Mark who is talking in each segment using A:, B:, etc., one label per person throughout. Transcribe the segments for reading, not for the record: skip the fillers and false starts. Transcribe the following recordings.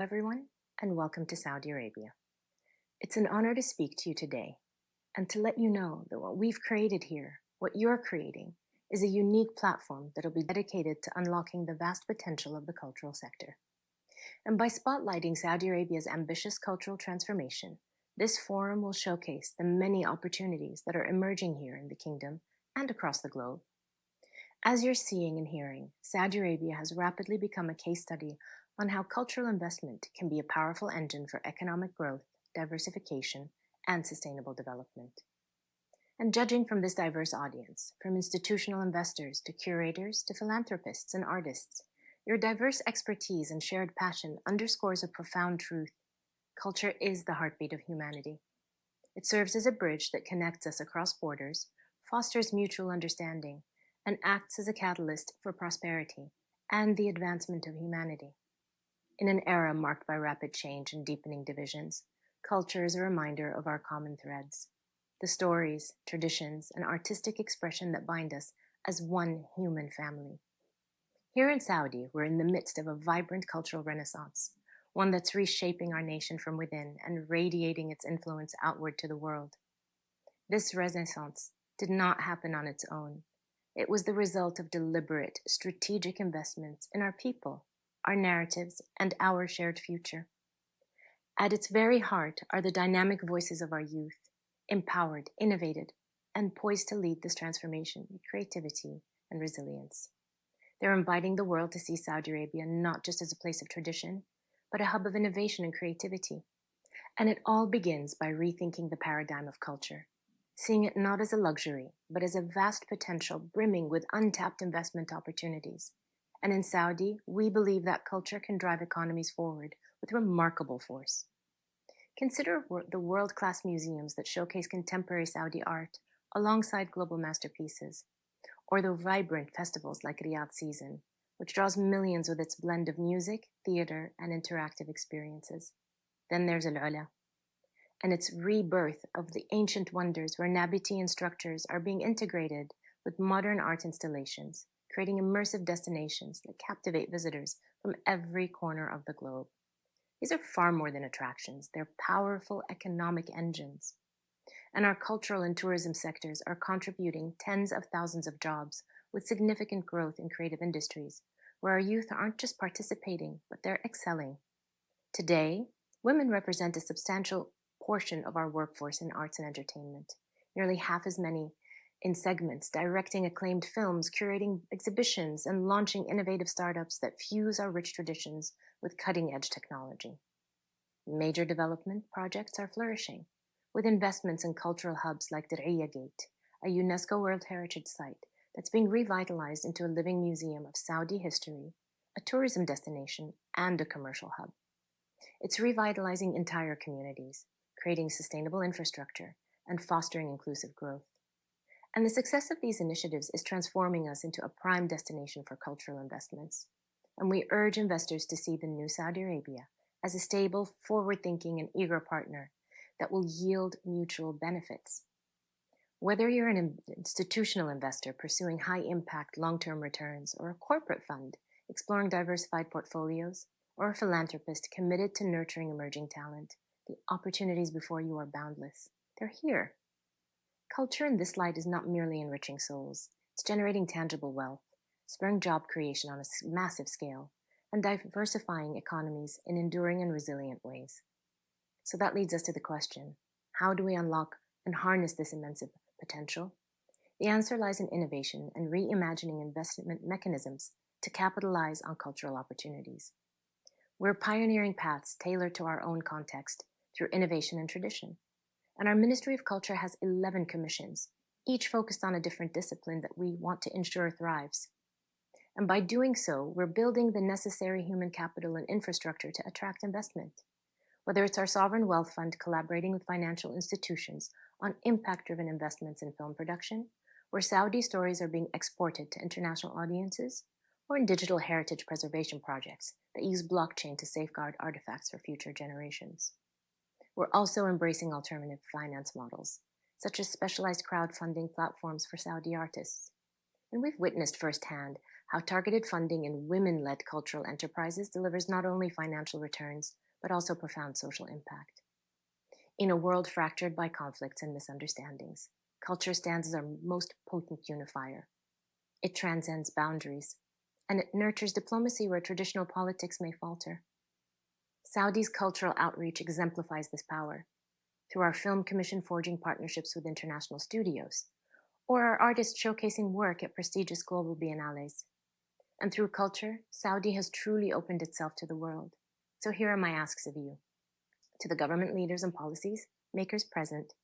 A: Everyone, and welcome to Saudi Arabia. It's an honor to speak to you today and to let you know that what we've created here, what you're creating, is a unique platform that will be dedicated to unlocking the vast potential of the cultural sector. And by spotlighting Saudi Arabia's ambitious cultural transformation, this forum will showcase the many opportunities that are emerging here in the kingdom and across the globe. As you're seeing and hearing, Saudi Arabia has rapidly become a case study on how cultural investment can be a powerful engine for economic growth, diversification, and sustainable development. And judging from this diverse audience, from institutional investors to curators to philanthropists and artists, your diverse expertise and shared passion underscores a profound truth. Culture is the heartbeat of humanity. It serves as a bridge that connects us across borders, fosters mutual understanding, and acts as a catalyst for prosperity and the advancement of humanity. In an era marked by rapid change and deepening divisions, culture is a reminder of our common threads, the stories, traditions, and artistic expression that bind us as one human family. Here in Saudi, we're in the midst of a vibrant cultural renaissance, one that's reshaping our nation from within and radiating its influence outward to the world. This renaissance did not happen on its own. It was the result of deliberate, strategic investments in our people, our narratives, and our shared future. At its very heart are the dynamic voices of our youth, empowered, innovated, and poised to lead this transformation with creativity and resilience. They're inviting the world to see Saudi Arabia not just as a place of tradition, but a hub of innovation and creativity. And it all begins by rethinking the paradigm of culture, seeing it not as a luxury, but as a vast potential brimming with untapped investment opportunities. And in Saudi, we believe that culture can drive economies forward with remarkable force. Consider the world-class museums that showcase contemporary Saudi art alongside global masterpieces, or the vibrant festivals like Riyadh Season, which draws millions with its blend of music, theater, and interactive experiences. Then there's Al-Ula, and its rebirth of the ancient wonders where Nabatean structures are being integrated with modern art installations, creating immersive destinations that captivate visitors from every corner of the globe. These are far more than attractions. They're powerful economic engines. And our cultural and tourism sectors are contributing tens of thousands of jobs with significant growth in creative industries, where our youth aren't just participating, but they're excelling. Today, women represent a substantial portion of our workforce in arts and entertainment, nearly half as many in segments, directing acclaimed films, curating exhibitions, and launching innovative startups that fuse our rich traditions with cutting-edge technology. Major development projects are flourishing, with investments in cultural hubs like Dir'iyya Gate, a UNESCO World Heritage Site that's being revitalized into a living museum of Saudi history, a tourism destination, and a commercial hub. It's revitalizing entire communities, creating sustainable infrastructure, and fostering inclusive growth. And the success of these initiatives is transforming us into a prime destination for cultural investments. And we urge investors to see the new Saudi Arabia as a stable, forward-thinking, and eager partner that will yield mutual benefits. Whether you're an institutional investor pursuing high-impact long-term returns, or a corporate fund exploring diversified portfolios, or a philanthropist committed to nurturing emerging talent, the opportunities before you are boundless. They're here. Culture in this light is not merely enriching souls, it's generating tangible wealth, spurring job creation on a massive scale, and diversifying economies in enduring and resilient ways. So that leads us to the question, how do we unlock and harness this immense potential? The answer lies in innovation and reimagining investment mechanisms to capitalize on cultural opportunities. We're pioneering paths tailored to our own context through innovation and tradition. And our Ministry of Culture has 11 commissions, each focused on a different discipline that we want to ensure thrives. And by doing so, we're building the necessary human capital and infrastructure to attract investment. Whether it's our sovereign wealth fund collaborating with financial institutions on impact-driven investments in film production, where Saudi stories are being exported to international audiences, or in digital heritage preservation projects that use blockchain to safeguard artifacts for future generations. We're also embracing alternative finance models, such as specialized crowdfunding platforms for Saudi artists. And we've witnessed firsthand how targeted funding in women-led cultural enterprises delivers not only financial returns, but also profound social impact. In a world fractured by conflicts and misunderstandings, culture stands as our most potent unifier. It transcends boundaries, and it nurtures diplomacy where traditional politics may falter. Saudi's cultural outreach exemplifies this power through our film commission forging partnerships with international studios, or our artists showcasing work at prestigious global biennales. And through culture, Saudi has truly opened itself to the world. So here are my asks of you. To the government leaders and policies makers present,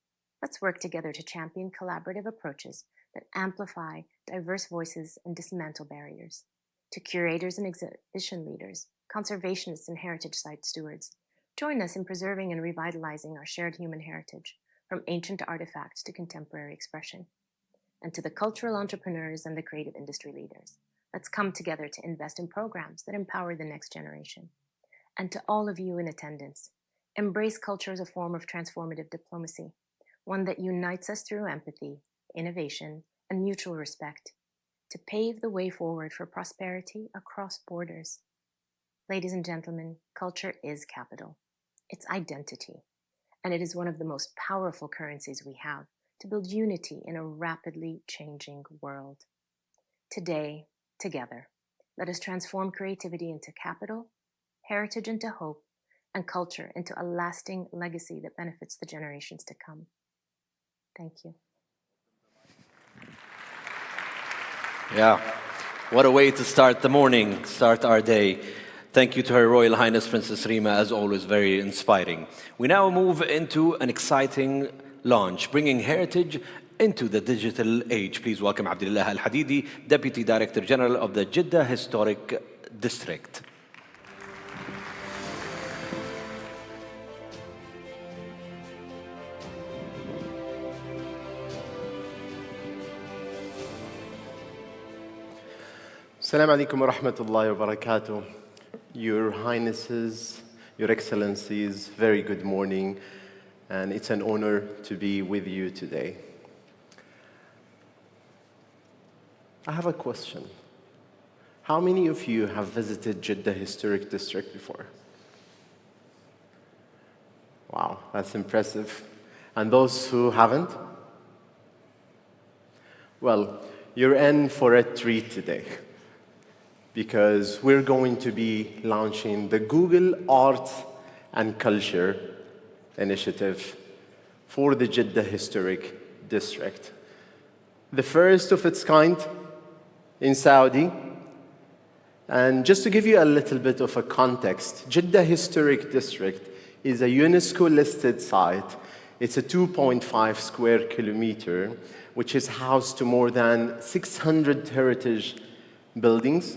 A: let's work together to champion collaborative approaches that amplify diverse voices and dismantle barriers. To curators and exhibition leaders, conservationists and heritage site stewards, join us in preserving and revitalizing our shared human heritage, from ancient artifacts to contemporary expression. And to the cultural entrepreneurs and the creative industry leaders, let's come together to invest in programs that empower the next generation. And to all of you in attendance, embrace culture as a form of transformative diplomacy, one that unites us through empathy, innovation, and mutual respect, to pave the way forward for prosperity across borders. Ladies and gentlemen, culture is capital. It's identity, and it is one of the most powerful currencies we have to build unity in a rapidly changing world. Today, together, let us transform creativity into capital, heritage into hope, and culture into a lasting legacy that benefits the generations to come. Thank you.
B: Yeah, what a way to start the morning, start our day. Thank you to Her Royal Highness Princess Rima, as always, very inspiring. We now move into an exciting launch, bringing heritage into the digital age. Please welcome Abdullah Al-Hadidi, Deputy Director General of the Jeddah Historic District.
C: Assalamu alaikum wa rahmatullahi wa barakatuh. Your Highnesses, Your Excellencies, very good morning, and it's an honor to be with you today. I have a question. How many of you have visited Jeddah Historic District before? Wow, that's impressive. And those who haven't? Well, you're in for a treat today, because we're going to be launching the Google Arts and Culture Initiative for the Jeddah Historic District. The first of its kind in Saudi. And just to give you a little bit of a context, Jeddah Historic District is a UNESCO-listed site. It's a 2.5 square kilometer, which is housed to more than 600 heritage buildings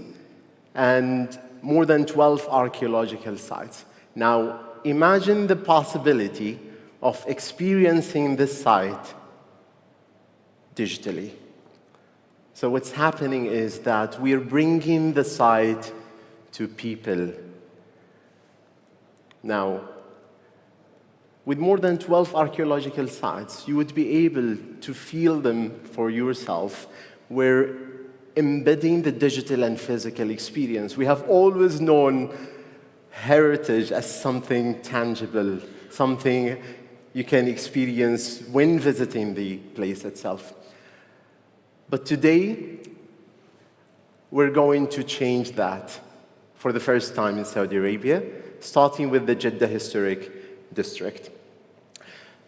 C: and more than 12 archaeological sites. Now, imagine the possibility of experiencing this site digitally. So what's happening is that we're bringing the site to people. Now, with more than 12 archaeological sites, you would be able to feel them for yourself. We're embedding the digital and physical experience. We have always known heritage as something tangible, something you can experience when visiting the place itself. But today, we're going to change that for the first time in Saudi Arabia, starting with the Jeddah Historic District.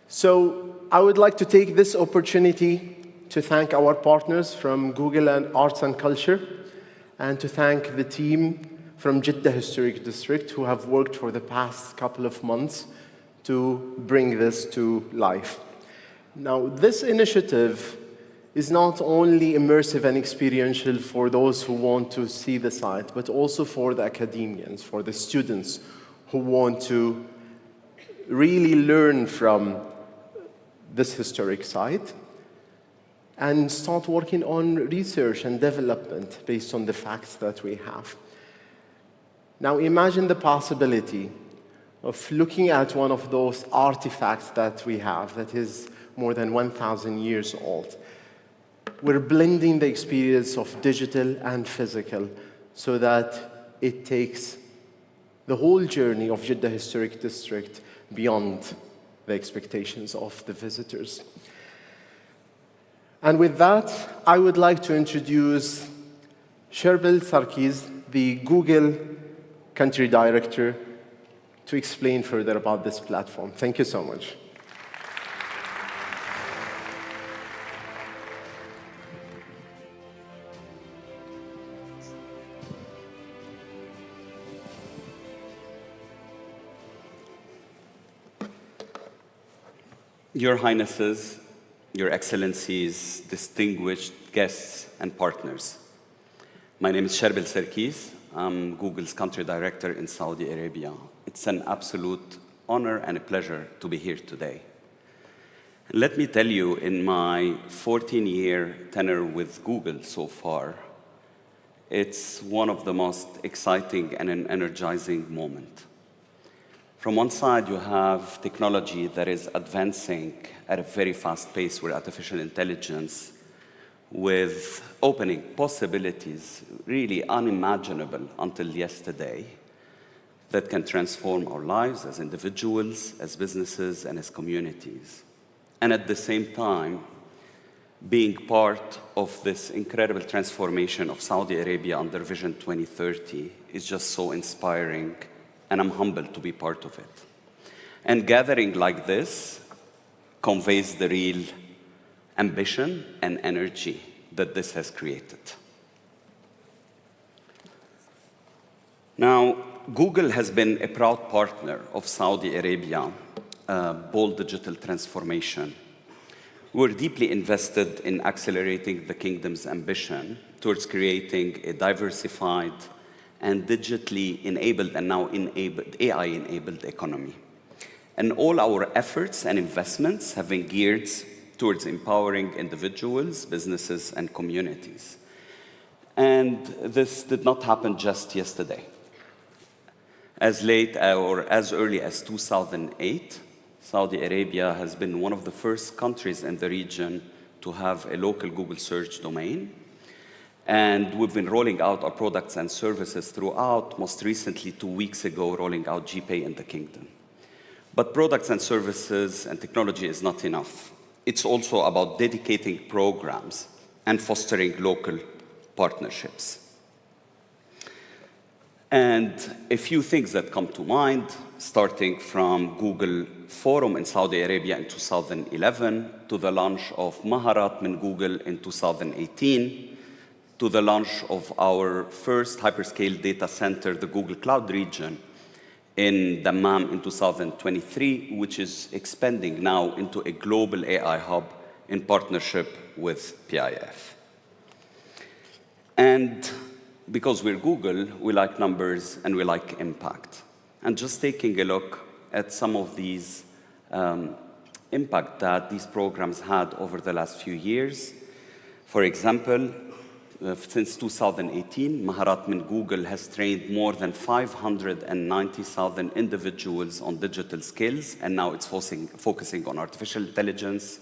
C: So I would like to take this opportunity to thank our partners from Google and Arts and Culture, and to thank the team from Jeddah Historic District who have worked for the past couple of months to bring this to life. Now, this initiative is not only immersive and experiential for those who want to see the site, but also for the academians, for the students who want to really learn from this historic site and start working on research and development based on the facts that we have. Now imagine the possibility of looking at one of those artifacts that we have that is more than 1,000 years old, We're blending the experience of digital and physical so that it takes the whole journey of Jeddah Historic District beyond the expectations of the visitors. And with that, I would like to introduce Sherbil Sarkis, the Google Country Director, to explain further about this platform. Thank you so much.
D: Your Highnesses, Your Excellencies, distinguished guests and partners. My name is Sherbil Sarkis. I'm Google's country director in Saudi Arabia. It's an absolute honor and a pleasure to be here today. Let me tell you, in my 14-year tenure with Google so far, it's one of the most exciting and an energizing moments. From one side, you have technology that is advancing at a very fast pace with artificial intelligence, with opening possibilities really unimaginable until yesterday that can transform our lives as individuals, as businesses, and as communities. And at the same time, being part of this incredible transformation of Saudi Arabia under Vision 2030 is just so inspiring, and I'm humbled to be part of it. And gathering like this conveys the real ambition and energy that this has created. Now, Google has been a proud partner of Saudi Arabia, bold digital transformation. We're deeply invested in accelerating the kingdom's ambition towards creating a diversified and digitally enabled and now AI-enabled economy. And all our efforts and investments have been geared towards empowering individuals, businesses, and communities. And this did not happen just yesterday. As late or as early as 2008, Saudi Arabia has been one of the first countries in the region to have a local Google search domain. And we've been rolling out our products and services throughout, most recently 2 weeks ago, rolling out GPay in the kingdom. But products and services and technology is not enough. It's also about dedicating programs and fostering local partnerships. And a few things that come to mind, starting from Google Forum in Saudi Arabia in 2011, to the launch of Maharat min Google in 2018, to the launch of our first hyperscale data center, the Google Cloud region, in Dammam in 2023, which is expanding now into a global AI hub in partnership with PIF. And because we're Google, we like numbers and we like impact. And just taking a look at some of these impact that these programs had over the last few years. For example, since 2018, Maharat min Google has trained more than 590,000 individuals on digital skills, and now it's focusing on artificial intelligence.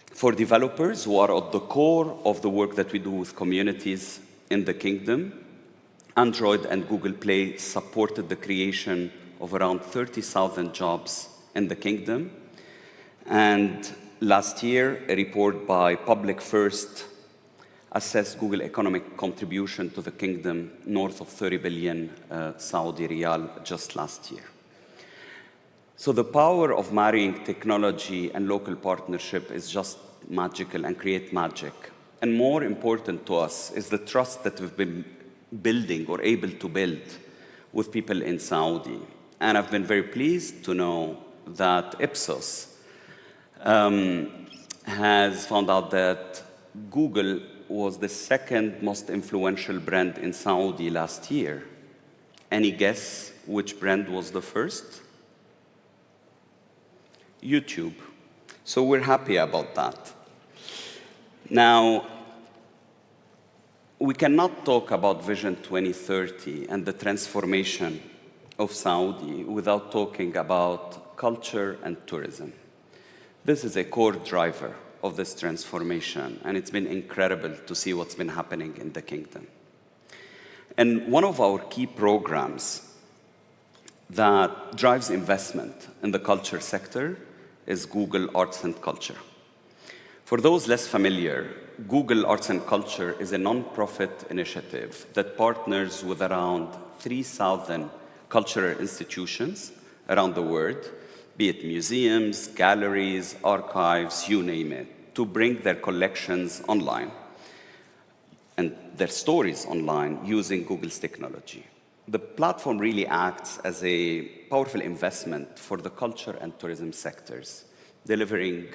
D: For developers who are at the core of the work that we do with communities in the kingdom, Android and Google Play supported the creation of around 30,000 jobs in the kingdom. And last year, a report by Public First assessed Google economic contribution to the kingdom north of 30 billion Saudi riyal just last year. So the power of marrying technology and local partnership is just magical and create magic. And more important to us is the trust that we've been building or able to build with people in Saudi. And I've been very pleased to know that Ipsos has found out that Google was the second most influential brand in Saudi last year. Any guess which brand was the first? YouTube. So we're happy about that. Now, we cannot talk about Vision 2030 and the transformation of Saudi without talking about culture and tourism. This is a core driver of this transformation, and it's been incredible to see what's been happening in the kingdom. And one of our key programs that drives investment in the culture sector is Google Arts and Culture. For those less familiar, Google Arts and Culture is a non-profit initiative that partners with around 3,000 cultural institutions around the world, be it museums, galleries, archives, you name it, to bring their collections online and their stories online using Google's technology. The platform really acts as a powerful investment for the culture and tourism sectors, delivering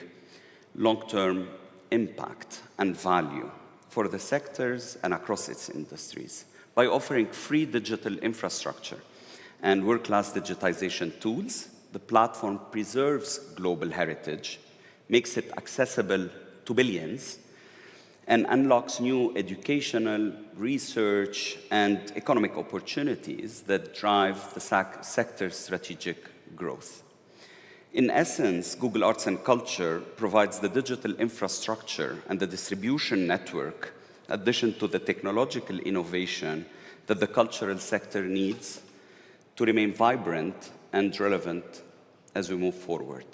D: long-term impact and value for the sectors and across its industries by offering free digital infrastructure and world-class digitization tools. The platform preserves global heritage, makes it accessible to billions, and unlocks new educational, research, and economic opportunities that drive the sector's strategic growth. In essence, Google Arts and Culture provides the digital infrastructure and the distribution network, in addition to the technological innovation that the cultural sector needs to remain vibrant and relevant as we move forward.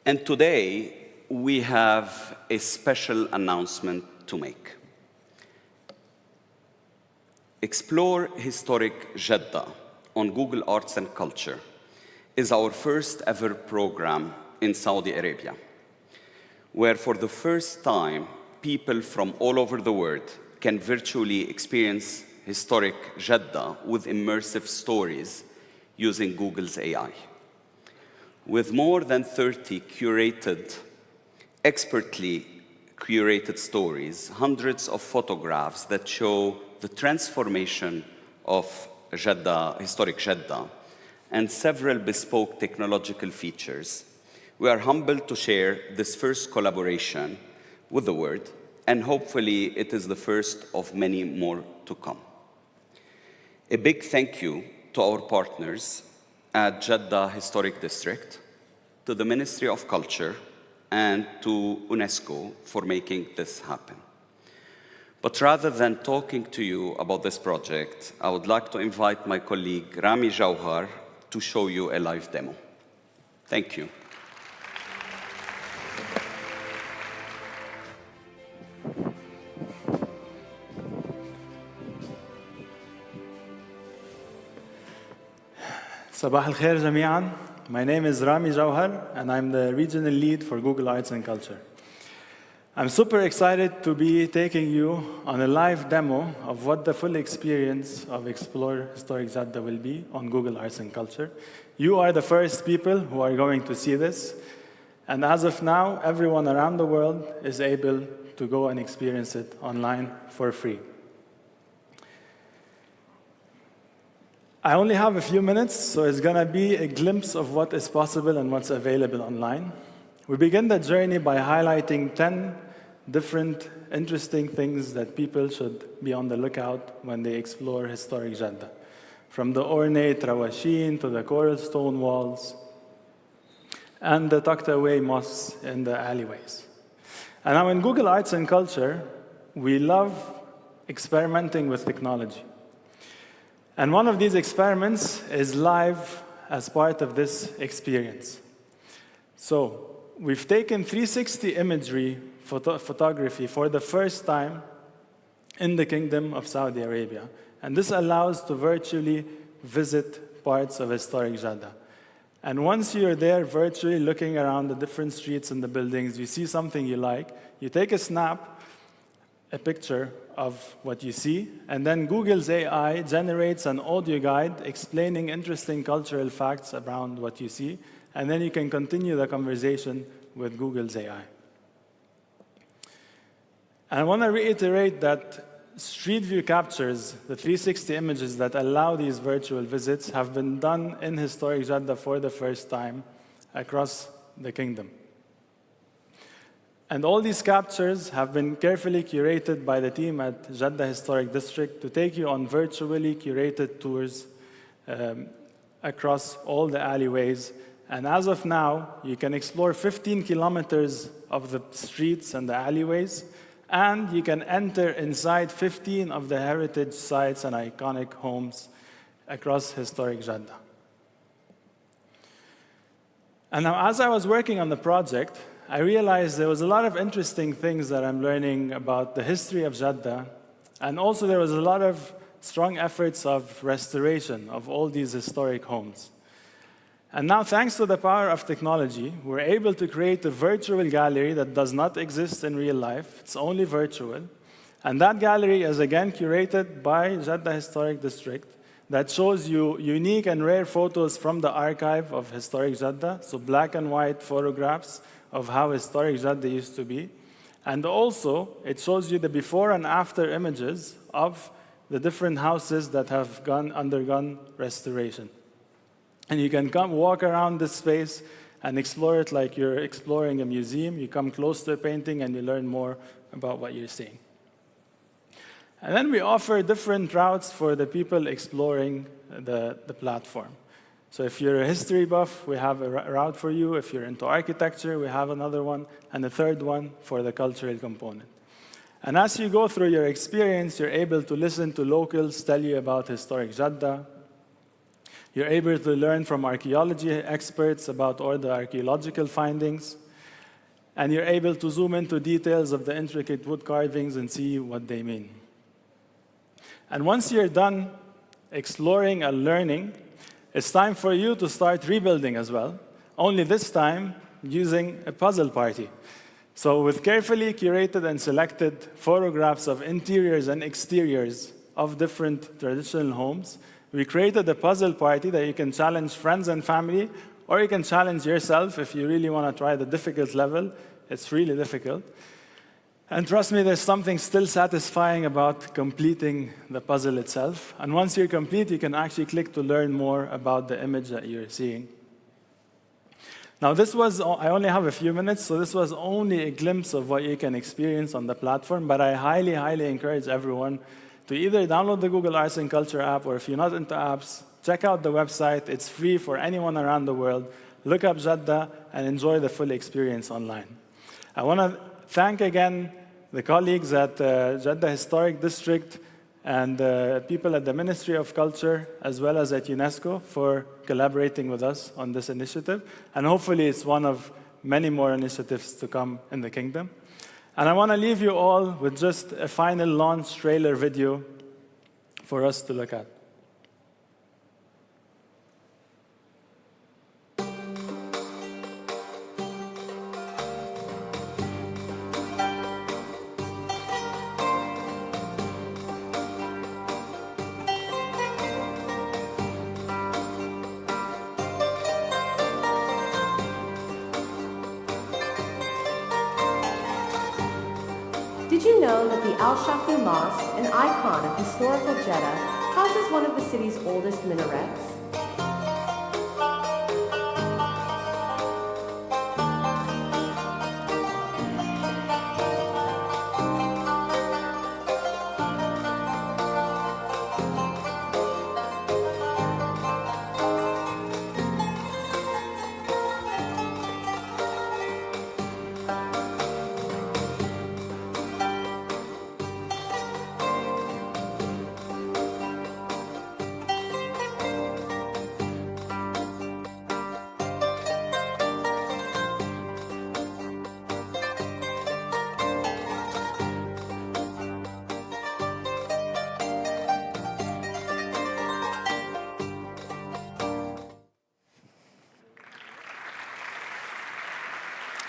D: And today, we have a special announcement to make. Explore Historic Jeddah on Google Arts and Culture is our first ever program in Saudi Arabia, where for the first time, people from all over the world can virtually experience historic Jeddah with immersive stories using Google's AI. With more than 30 expertly curated stories, hundreds of photographs that show the transformation of Jeddah, historic Jeddah, and several bespoke technological features, we are humbled to share this first collaboration with the world, and hopefully it is the first of many more to come. A big thank you to our partners at Jeddah Historic District, to the Ministry of Culture, and to UNESCO for making this happen. But rather than talking to you about this project, I would like to invite my colleague Rami Jauhar to show you a live demo. Thank you.
E: صباح الخير جميعاً. My name is Rami Jauhar, and I'm the regional lead for Google Arts and Culture. I'm super excited to be taking you on a live demo of what the full experience of Explore Historic Jeddah will be on Google Arts and Culture. You are the first people who are going to see this, and as of now, everyone around the world is able to go and experience it online for free. I only have a few minutes, so it's going to be a glimpse of what is possible and what's available online. We begin the journey by highlighting 10 different interesting things that people should be on the lookout when they explore historic Jeddah, from the ornate rawasheen to the coral stone walls and the tucked-away mosques in the alleyways. And now in Google Arts and Culture, we love experimenting with technology. And one of these experiments is live as part of this experience. So we've taken 360 imagery photography for the first time in the Kingdom of Saudi Arabia. And this allows to virtually visit parts of historic Jeddah. And once you're there virtually looking around the different streets and the buildings, you see something you like, you take a snap, a picture of what you see, and then Google's AI generates an audio guide explaining interesting cultural facts around what you see, and then you can continue the conversation with Google's AI. And I want to reiterate that Street View captures, the 360 images that allow these virtual visits, have been done in historic Jeddah for the first time across the kingdom. And all these captures have been carefully curated by the team at Jeddah Historic District to take you on virtually curated tours across all the alleyways And as of now, you can explore 15 kilometers of the streets and the alleyways, and you can enter inside 15 of the heritage sites and iconic homes across historic Jeddah. And now, as I was working on the project, I realized there was a lot of interesting things that I'm learning about the history of Jeddah, and also there was a lot of strong efforts of restoration of all these historic homes. And now, thanks to the power of technology, we're able to create a virtual gallery that does not exist in real life. It's only virtual. And that gallery is again curated by Jeddah Historic District that shows you unique and rare photos from the archive of historic Jeddah, so black and white photographs of how historic Jeddah used to be. And also, it shows you the before and after images of the different houses that have undergone restoration. And you can come walk around this space and explore it like you're exploring a museum. You come close to a painting and you learn more about what you're seeing. And then we offer different routes for the people exploring the platform. So if you're a history buff, we have a route for you. If you're into architecture, we have another one, and a third one for the cultural component. And as you go through your experience, you're able to listen to locals tell you about historic Jeddah. You're able to learn from archaeology experts about all the archaeological findings. And you're able to zoom into details of the intricate wood carvings and see what they mean. And once you're done exploring and learning, it's time for you to start rebuilding as well, only this time using a puzzle party. So with carefully curated and selected photographs of interiors and exteriors of different traditional homes, we created a puzzle party that you can challenge friends and family, or you can challenge yourself if you really want to try the difficult level. It's really difficult. And trust me, there's something still satisfying about completing the puzzle itself. And once you're complete, you can actually click to learn more about the image that you're seeing. Now, I only have a few minutes, so this was only a glimpse of what you can experience on the platform, but I highly, highly encourage everyone to either download the Google Arts and Culture app, or if you're not into apps, check out the website. It's free for anyone around the world. Look up Jeddah and enjoy the full experience online. I want to thank again the colleagues at Jeddah Historic District and people at the Ministry of Culture, as well as at UNESCO, for collaborating with us on this initiative. And hopefully it's one of many more initiatives to come in the kingdom. And I want to leave you all with just a final launch trailer video for us to look at.
F: Did you know that the Al-Shafi Mosque, an icon of historical Jeddah, houses one of the city's oldest minarets?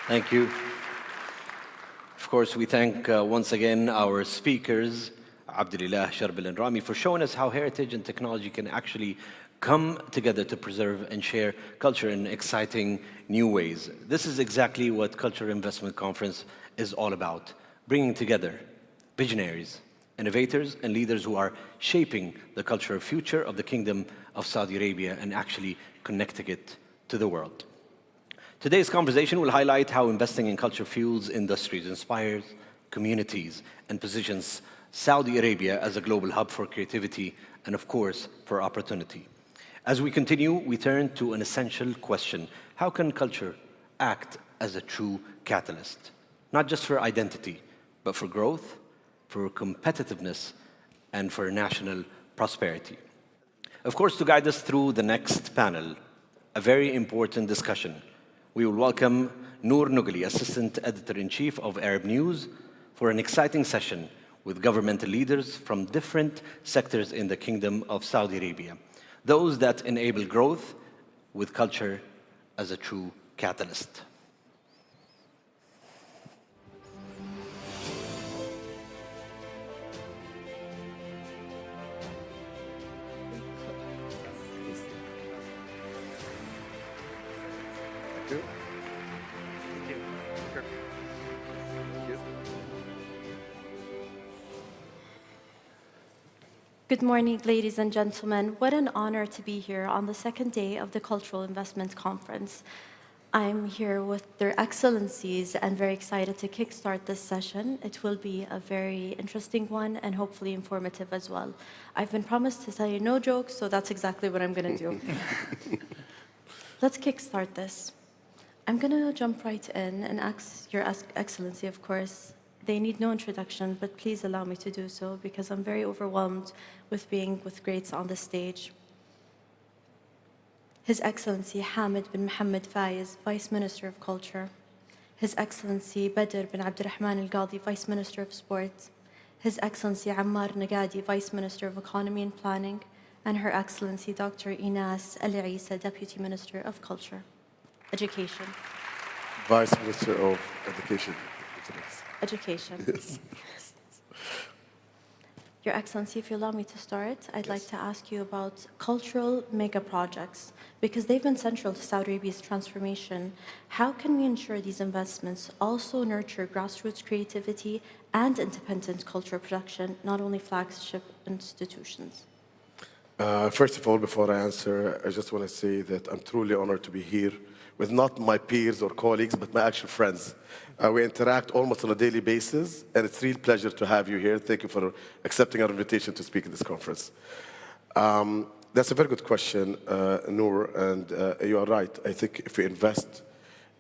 B: Thank you. Of course, we thank once again our speakers, Abdulillah, Sharbil, and Rami, for showing us how heritage and technology can actually come together to preserve and share culture in exciting new ways. This is exactly what Cultural Investment Conference is all about, bringing together visionaries, innovators, and leaders who are shaping the cultural future of the Kingdom of Saudi Arabia and actually connecting it to the world. Today's conversation will highlight how investing in culture fuels industries, inspires communities, and positions Saudi Arabia as a global hub for creativity and, of course, for opportunity. As we continue, we turn to an essential question. How can culture act as a true catalyst? Not just for identity, but for growth, for competitiveness, and for national prosperity. Of course, to guide us through the next panel, a very important discussion, we will welcome Noor Nugli, Assistant Editor-in-Chief of Arab News, for an exciting session with governmental leaders from different sectors in the Kingdom of Saudi Arabia, those that enable growth with culture as a true catalyst.
G: Good morning, ladies and gentlemen. What an honor to be here on the second day of the Cultural Investment Conference. I'm here with their excellencies and very excited to kickstart this session. It will be a very interesting one and hopefully informative as well. I've been promised to say no jokes, so that's exactly what I'm going to do. Let's kickstart this. I'm going to jump right in and ask Your Excellency, of course. They need no introduction, but please allow me to do so because I'm very overwhelmed with being with greats on the stage. His Excellency Hamid bin Mohammed Faiz, Vice Minister of Culture. His Excellency Badr bin Abdurrahman Al-Qadi, Vice Minister of Sport. His Excellency Ammar Nagadi, Vice Minister of Economy and Planning. And Her Excellency Dr. Inas Ali Isa, Deputy Minister of Culture, Education.
H: Vice Minister of Education.
G: Education.
H: Yes.
G: Your Excellency, if you allow me to start, I'd like to ask you about cultural mega projects, because they've been central to Saudi Arabia's transformation. How can we ensure these investments also nurture grassroots creativity and independent cultural production, not only flagship institutions?
H: First of all, before I answer, I just want to say that I'm truly honored to be here with not my peers or colleagues, but my actual friends. We interact almost on a daily basis, and it's a real pleasure to have you here. Thank you for accepting our invitation to speak at this conference. That's a very good question, Noor, and you are right. I think if we invest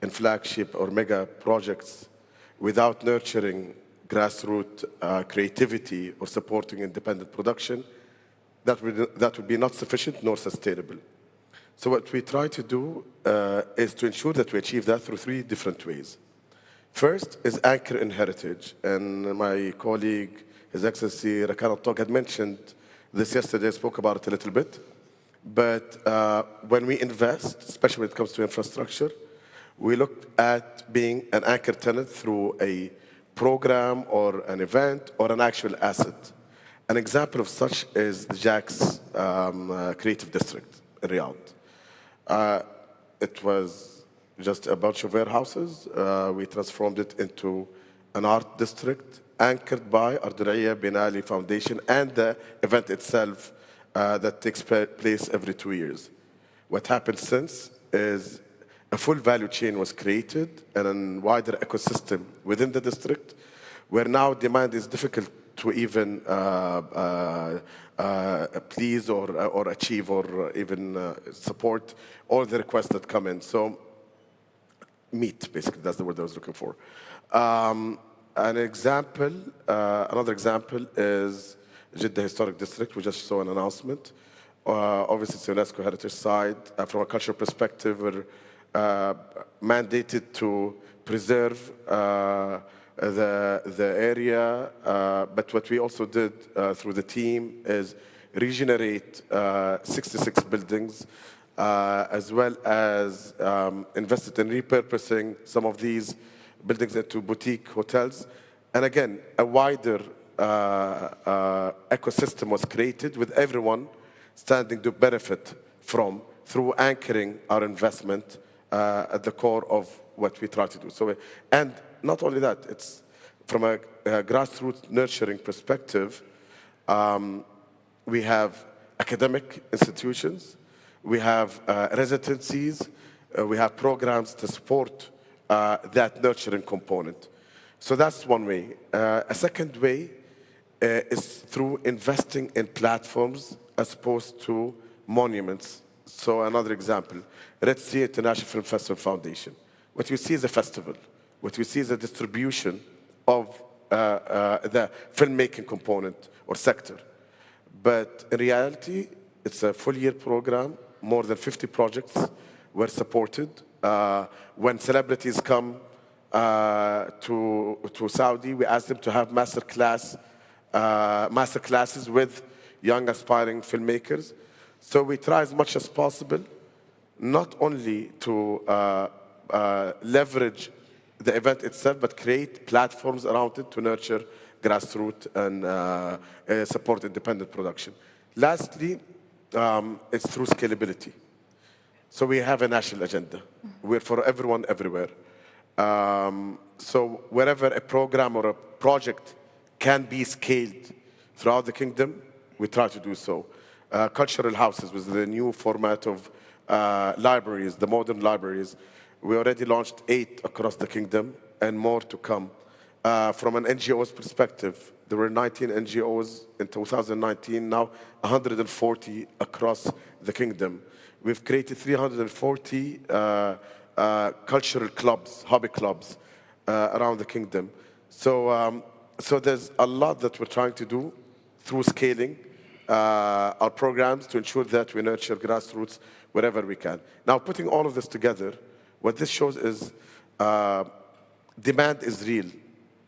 H: in flagship or mega projects without nurturing grassroots creativity or supporting independent production, that would be not sufficient nor sustainable. So what we try to do is to ensure that we achieve that through three different ways. First is anchor in heritage, and my colleague, His Excellency Rakan Al-Tog, had mentioned this yesterday, spoke about it a little bit. But when we invest, especially when it comes to infrastructure, we look at being an anchor tenant through a program or an event or an actual asset. An example of such is the JAX Creative District in Riyadh. It was just a bunch of warehouses. We transformed it into an art district anchored by Arduraiya Bin Ali Foundation and the event itself that takes place every 2 years. What happened since is a full value chain was created and a wider ecosystem within the district where now demand is difficult to even please or achieve or even support all the requests that come in. So meet, basically, that's the word I was looking for. Another example is Jeddah Historic District. We just saw an announcement. Obviously, it's UNESCO heritage site. From a cultural perspective, we're mandated to preserve the area, but what we also did through the team is regenerate 66 buildings, as well as invested in repurposing some of these buildings into boutique hotels. And again, a wider ecosystem was created with everyone standing to benefit from through anchoring our investment at the core of what we try to do. So, and not only that, it's from a grassroots nurturing perspective. We have academic institutions, we have residencies, we have programs to support that nurturing component. So that's one way. A second way is through investing in platforms as opposed to monuments So another example, Red Sea International Film Festival Foundation. What you see is a festival. What you see is a distribution of the filmmaking component or sector. But in reality, it's a full-year program. More than 50 projects were supported. When celebrities come to Saudi, we ask them to have master classes with young aspiring filmmakers. So we try as much as possible not only to leverage the event itself, but create platforms around it to nurture grassroots and support independent production. Lastly, it's through scalability. So we have a national agenda. We're for everyone, everywhere. So wherever a program or a project can be scaled throughout the kingdom, we try to do so. Cultural houses was the new format of libraries, the modern libraries. We already launched 8 across the kingdom and more to come. From an NGO's perspective, there were 19 NGOs in 2019, now 140 across the kingdom. We've created 340 cultural clubs, hobby clubs around the kingdom. So there's a lot that we're trying to do through scaling our programs to ensure that we nurture grassroots wherever we can. Now, putting all of this together, what this shows is demand is real.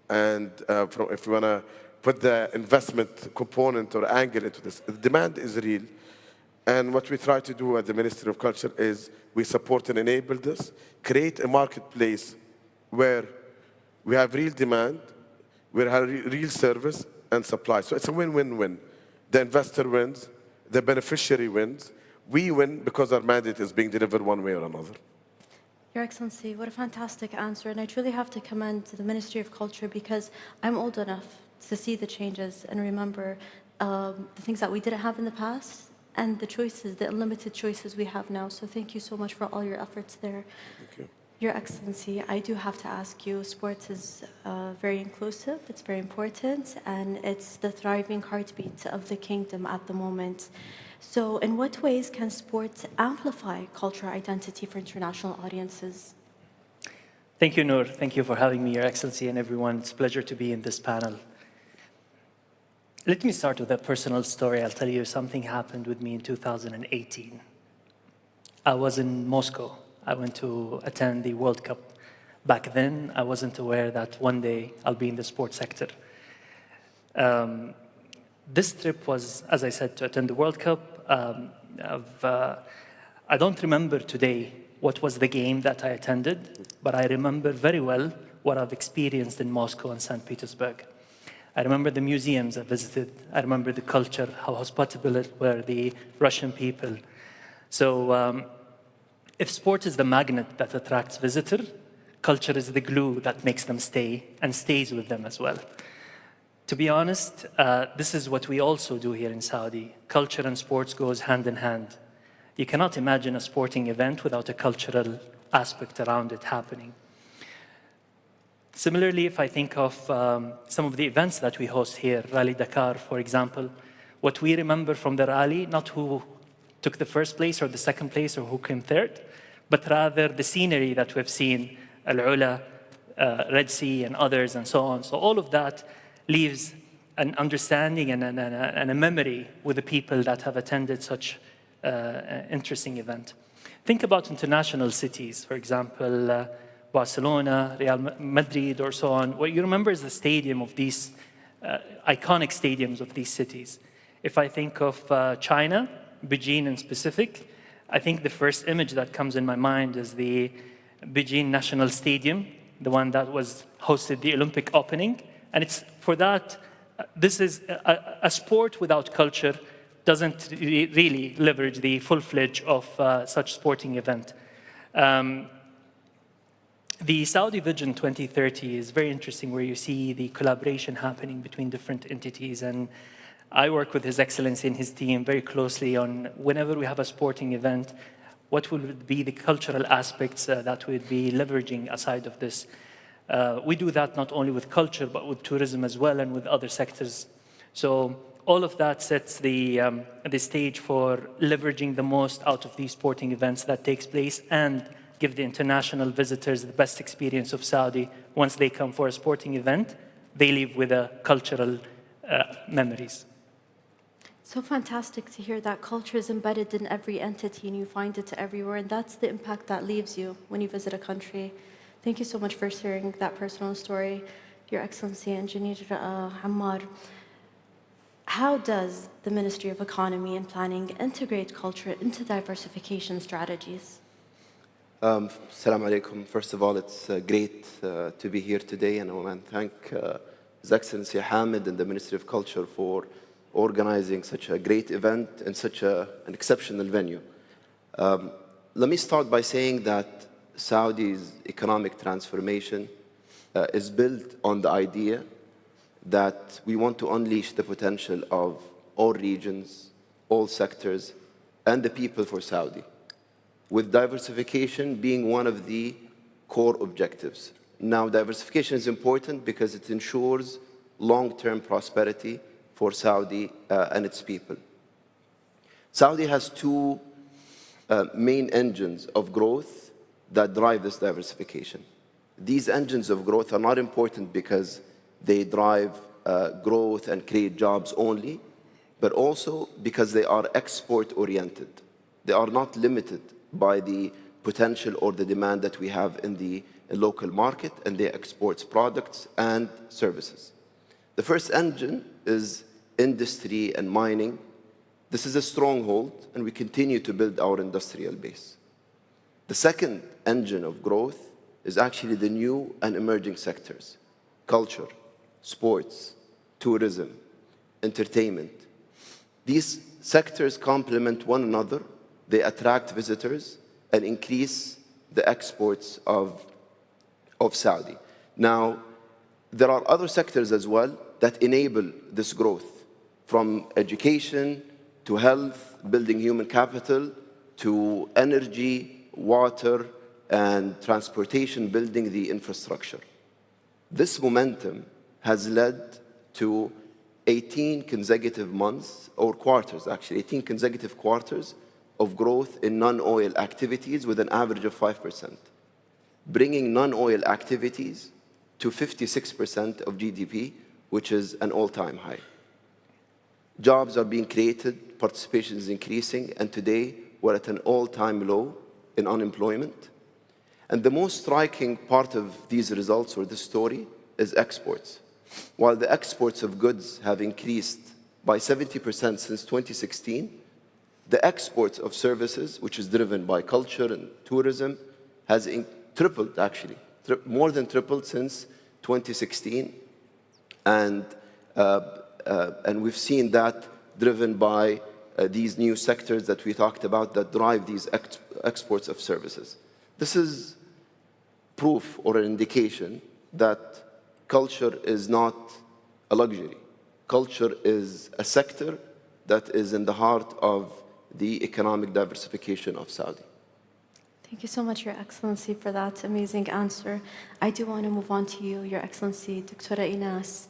H: And if we want to put the investment component or angle into this, the demand is real. And what we try to do at the Ministry of Culture is we support and enable this, create a marketplace where we have real demand, we have real service and supply. So it's a win-win-win. The investor wins, the beneficiary wins, we win because our mandate is being delivered one way or another.
G: Your Excellency, what a fantastic answer. And I truly have to commend the Ministry of Culture because I'm old enough to see the changes and remember the things that we didn't have in the past and the choices, the unlimited choices we have now. So thank you so much for all your efforts there.
H: Thank you.
G: Your Excellency, I do have to ask you, sports is very inclusive, it's very important, and it's the thriving heartbeat of the kingdom at the moment. So in what ways can sports amplify cultural identity for international audiences?
I: Thank you, Noor. Thank you for having me, Your Excellency, and everyone. It's a pleasure to be in this panel. Let me start with a personal story. I'll tell you something happened with me in 2018. I was in Moscow. I went to attend the World Cup. Back then, I wasn't aware that one day I'll be in the sports sector. This trip was, as I said, to attend the World Cup. I don't remember today what was the game that I attended, but I remember very well what I've experienced in Moscow and St. Petersburg. I remember the museums I visited. I remember the culture, how hospitable were the Russian people. So if sport is the magnet that attracts visitors, culture is the glue that makes them stay and stays with them as well. To be honest, this is what we also do here in Saudi. Culture and sports goes hand in hand. You cannot imagine a sporting event without a cultural aspect around it happening. Similarly, if I think of some of the events that we host here, Rally Dakar, for example, what we remember from the rally, not who took the first place or the second place or who came third, but rather the scenery that we've seen, Al-Ula, Red Sea, and others, and so on. So all of that leaves an understanding and a memory with the people that have attended such interesting event. Think about international cities, for example, Barcelona, Real Madrid, or so on. What you remember is the stadium of these iconic stadiums of these cities. If I think of China, Beijing in specific, I think the first image that comes in my mind is the Beijing National Stadium, the one that was hosted the Olympic opening. And it's for that, this is a sport without culture doesn't really leverage the full-fledged of such sporting event. The Saudi Vision 2030 is very interesting, where you see the collaboration happening between different entities. And I work with His Excellency and his team very closely on whenever we have a sporting event, what will be the cultural aspects that we'll be leveraging aside of this. We do that not only with culture, but with tourism as well and with other sectors. So all of that sets the stage for leveraging the most out of these sporting events that takes place and give the international visitors the best experience of Saudi. Once they come for a sporting event, they leave with a cultural memories.
G: So fantastic to hear that culture is embedded in every entity and you find it everywhere, and that's the impact that leaves you when you visit a country. Thank you so much for sharing that personal story, Your Excellency, Engineer Ammar. How does the Ministry of Economy and Planning integrate culture into diversification strategies?
J: Assalamu alaikum. First of all, it's great to be here today, and I want to thank His Excellency Hamid and the Ministry of Culture for organizing such a great event in such an exceptional venue. Let me start by saying that Saudi's economic transformation is built on the idea that we want to unleash the potential of all regions, all sectors, and the people for Saudi, with diversification being one of the core objectives. Now, diversification is important because it ensures long-term prosperity for Saudi and its people. Saudi has two main engines of growth that drive this diversification. These engines of growth are not important because they drive growth and create jobs only, but also because they are export-oriented. They are not limited by the potential or the demand that we have in the local market, and they export products and services. The first engine is industry and mining. This is a stronghold, and we continue to build our industrial base. The second engine of growth is actually the new and emerging sectors: culture, sports, tourism, entertainment. These sectors complement one another. They attract visitors and increase the exports of Saudi. Now, there are other sectors as well that enable this growth, from education to health, building human capital, to energy, water, and transportation, building the infrastructure. This momentum has led to 18 consecutive months, or quarters actually, 18 consecutive quarters of growth in non-oil activities with an average of 5%, bringing non-oil activities to 56% of GDP, which is an all-time high. Jobs are being created, participation is increasing, and today we're at an all-time low in unemployment. And the most striking part of these results, or this story, is exports. While the exports of goods have increased by 70% since 2016, the exports of services, which is driven by culture and tourism, has tripled, actually, more than tripled since 2016. And we've seen that driven by these new sectors that we talked about that drive these exports of services. This is proof or an indication that culture is not a luxury. Culture is a sector that is in the heart of the economic diversification of Saudi.
G: Thank you so much, Your Excellency, for that amazing answer. I do want to move on to you, Your Excellency, Dr. Inas.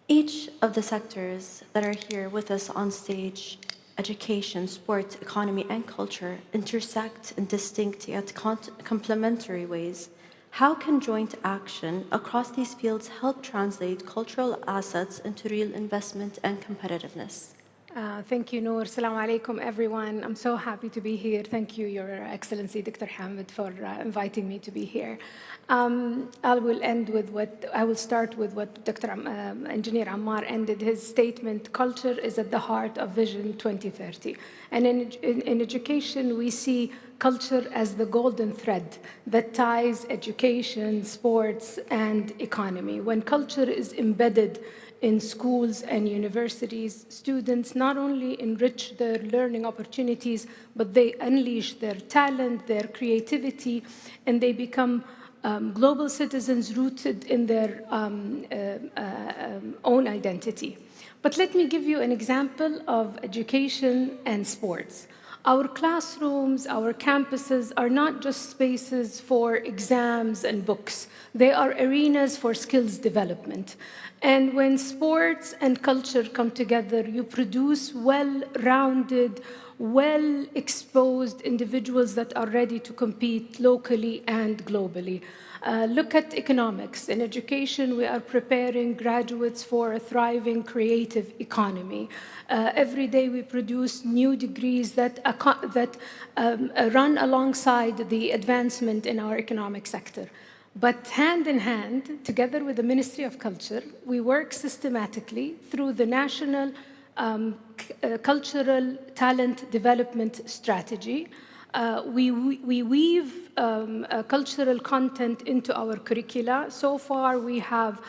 G: Each of the sectors that are here with us on stage, education, sports, economy, and culture, intersect in distinct yet complementary ways. How can joint action across these fields help translate cultural assets into real investment and competitiveness?
K: Thank you, Noor. Assalamu alaikum, everyone. I'm so happy to be here. Thank you, Your Excellency, Dr. Hamid, for inviting me to be here. I will start with what Dr. Engineer Ammar ended his statement. Culture is at the heart of Vision 2030. And in education, we see culture as the golden thread that ties education, sports, and economy. When culture is embedded in schools and universities, students not only enrich their learning opportunities, but they unleash their talent, their creativity, and they become global citizens rooted in their own identity. But let me give you an example of education and sports. Our classrooms, our campuses are not just spaces for exams and books. They are arenas for skills development. And when sports and culture come together, you produce well-rounded, well-exposed individuals that are ready to compete locally and globally. Look at economics. In education, we are preparing graduates for a thriving creative economy. Every day we produce new degrees that run alongside the advancement in our economic sector. But hand in hand, together with the Ministry of Culture, we work systematically through the National Cultural Talent Development Strategy. We weave cultural content into our curricula. So far, we have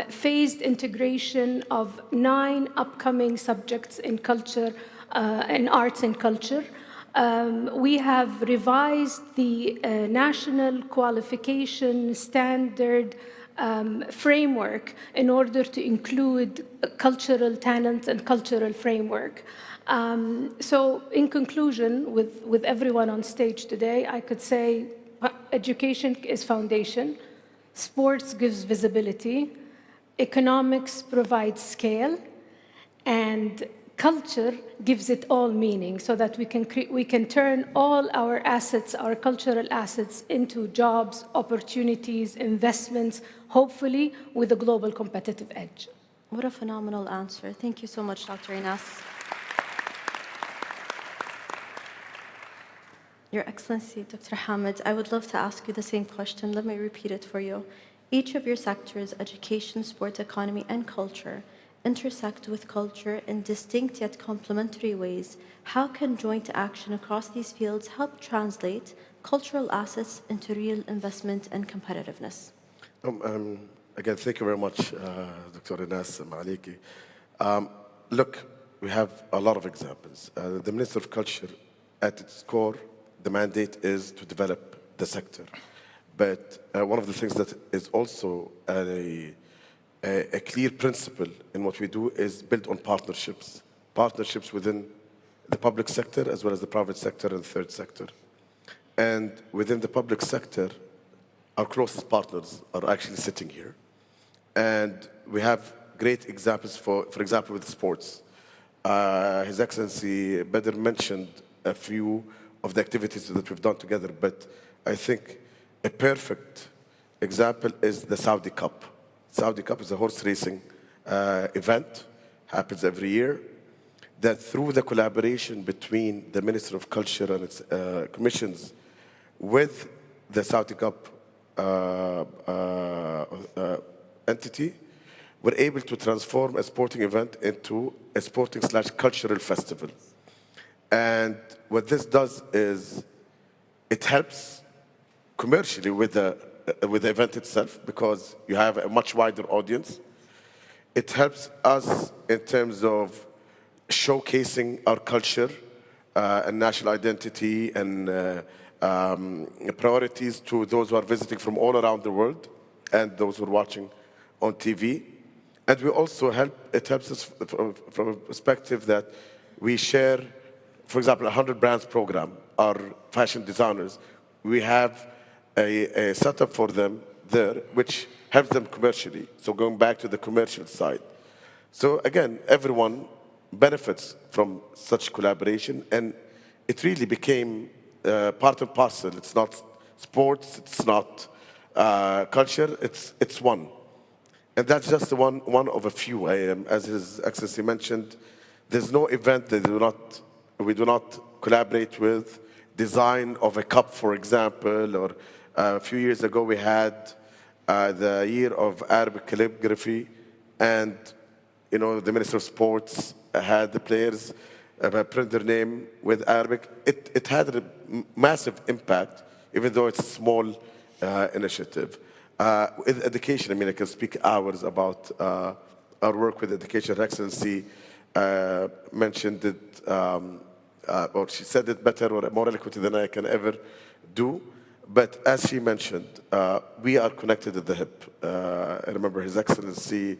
K: phased integration of 9 upcoming subjects in culture, in arts and culture. We have revised the national qualification standard framework in order to include cultural talent and cultural framework. So in conclusion, with everyone on stage today, I could say education is foundation, sports gives visibility, economics provides scale, and culture gives it all meaning so that we can turn all our assets, our cultural assets, into jobs, opportunities, investments, hopefully with a global competitive edge.
G: What a phenomenal answer. Thank you so much, Dr. Inas. Your Excellency, Dr. Hamid, I would love to ask you the same question. Let me repeat it for you. Each of your sectors, education, sport, economy, and culture, intersect with culture in distinct yet complementary ways. How can joint action across these fields help translate cultural assets into real investment and competitiveness?
H: Again, thank you very much, Dr. Inas Maliki. Look, we have a lot of examples. The Minister of Culture, at its core, the mandate is to develop the sector. But one of the things that is also a clear principle in what we do is build on partnerships. Partnerships within the public sector as well as the private sector and third sector. And within the public sector, our closest partners are actually sitting here. And we have great examples, for example, with sports. His Excellency Badr mentioned a few of the activities that we've done together, but I think a perfect example is the Saudi Cup. Saudi Cup is a horse racing event, happens every year, that through the collaboration between the Minister of Culture and its commissions with the Saudi Cup entity, we're able to transform a sporting event into a sporting/cultural festival. And what this does is it helps commercially with the event itself because you have a much wider audience. It helps us in terms of showcasing our culture and national identity and priorities to those who are visiting from all around the world and those who are watching on TV. And we also it helps us from a perspective that we share, for example, a 100 brands program. Our fashion designers, we have a setup for them there, which helps them commercially. So going back to the commercial side. So again, everyone benefits from such collaboration, and it really became part and parcel. It's not sports, it's not culture, it's one. And that's just one of a few. As His Excellency mentioned, there's no event that we do not collaborate with. Design of a cup, for example, or a few years ago we had the year of Arabic calligraphy, and the Minister of Sports had the players print their name with Arabic. It had a massive impact, even though it's a small initiative. With education, I can speak hours about our work with education. Her Excellency mentioned it, or she said it better or more eloquently than I can ever do. But as she mentioned, we are connected at the hip. I remember His Excellency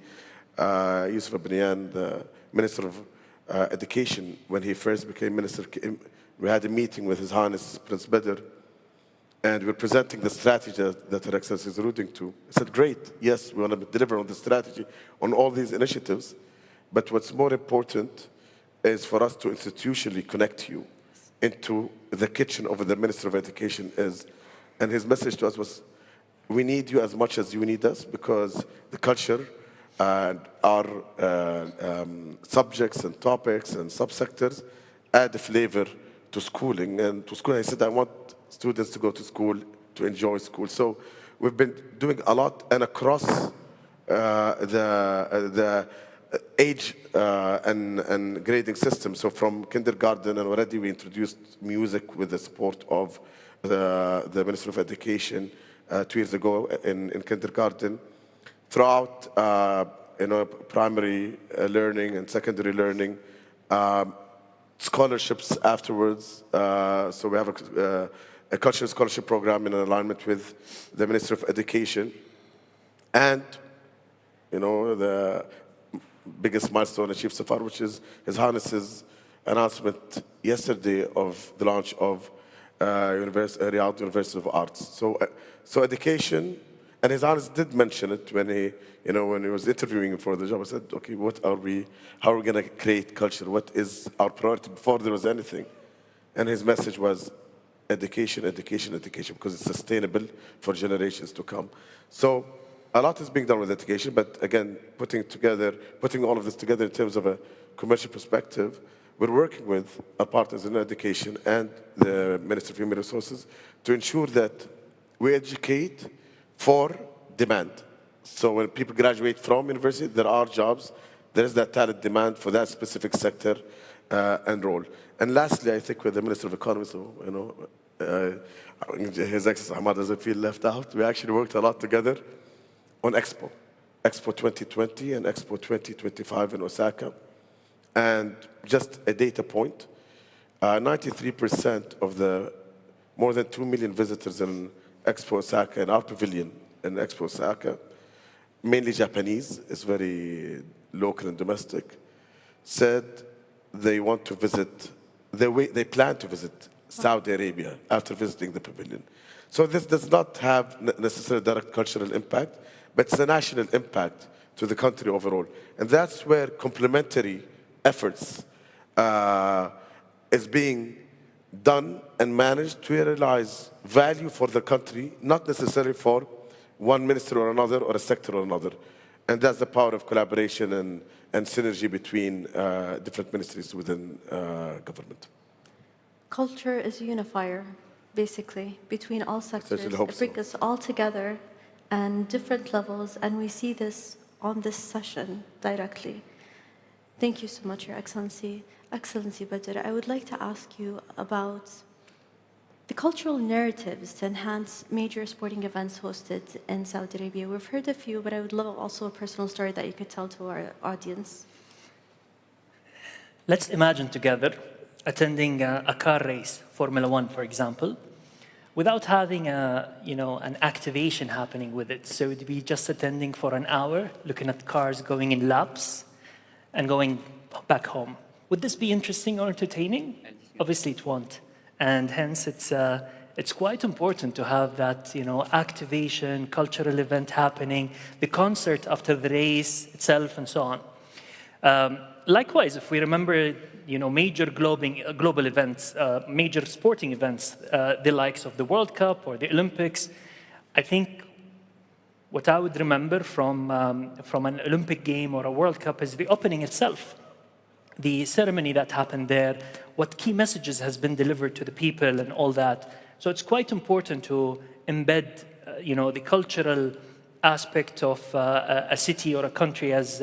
H: Yusuf Abniyan, the Minister of Education, when he first became minister, we had a meeting with His Highness Prince Badr, and we're presenting the strategy that Her Excellency is alluding to. I said, great, yes, we want to deliver on the strategy, on all these initiatives, but what's more important is for us to institutionally connect you into the kitchen of the Minister of Education is, and his message to us was, we need you as much as you need us, because the culture and our subjects and topics and subsectors add a flavor to schooling. And to school, I said, I want students to go to school, to enjoy school. So we've been doing a lot, and across the age and grading system. So from kindergarten, and already we introduced music with the support of the Minister of Education 2 years ago in kindergarten. Throughout primary learning and secondary learning, scholarships afterwards. So we have a cultural scholarship program in alignment with the Minister of Education. And, the biggest milestone achieved so far, which is His Highness's announcement yesterday of the launch of Riyadh University of Arts. So education, and His Highness did mention it when he was interviewing for the job. I said, okay, how are we going to create culture? What is our priority before there was anything? And his message was education, education, education, because it's sustainable for generations to come. So a lot is being done with education, but again, putting all of this together in terms of a commercial perspective, we're working with our partners in education and the Ministry of Human Resources to ensure that we educate for demand. So when people graduate from university, there are jobs, there is that talent demand for that specific sector and role. And lastly, I think with the Minister of Economy, His Excellency Ahmad doesn't feel left out. We actually worked a lot together on Expo 2020 and Expo 2025 in Osaka. And just a data point, 93% of the more than 2 million visitors in Expo Osaka, in our pavilion in Expo Osaka, mainly Japanese, it's very local and domestic, said they want to visit, they plan to visit Saudi Arabia after visiting the pavilion. So this does not have necessarily direct cultural impact, but it's a national impact to the country overall. And that's where complementary efforts is being done and managed to realize value for the country, not necessarily for one minister or another, or a sector or another. And that's the power of collaboration and synergy between different ministries within government.
G: Culture is a unifier, basically, between all sectors. It brings us all together and different levels, and we see this on this session directly. Thank you so much, Your Excellency. Excellency Badr, I would like to ask you about the cultural narratives to enhance major sporting events hosted in Saudi Arabia. We've heard a few, but I would love also a personal story that you could tell to our audience.
I: Let's imagine together attending a car race, Formula One, for example, without having an activation happening with it. So it would be just attending for an hour, looking at cars going in laps and going back home. Would this be interesting or entertaining? Obviously it won't. And hence it's quite important to have that activation, cultural event happening, the concert after the race itself and so on. Likewise, if we remember major global events, major sporting events, the likes of the World Cup or the Olympics, I think what I would remember from an Olympic game or a World Cup is the opening itself, the ceremony that happened there, what key messages has been delivered to the people and all that. So it's quite important to embed the cultural aspect of a city or a country as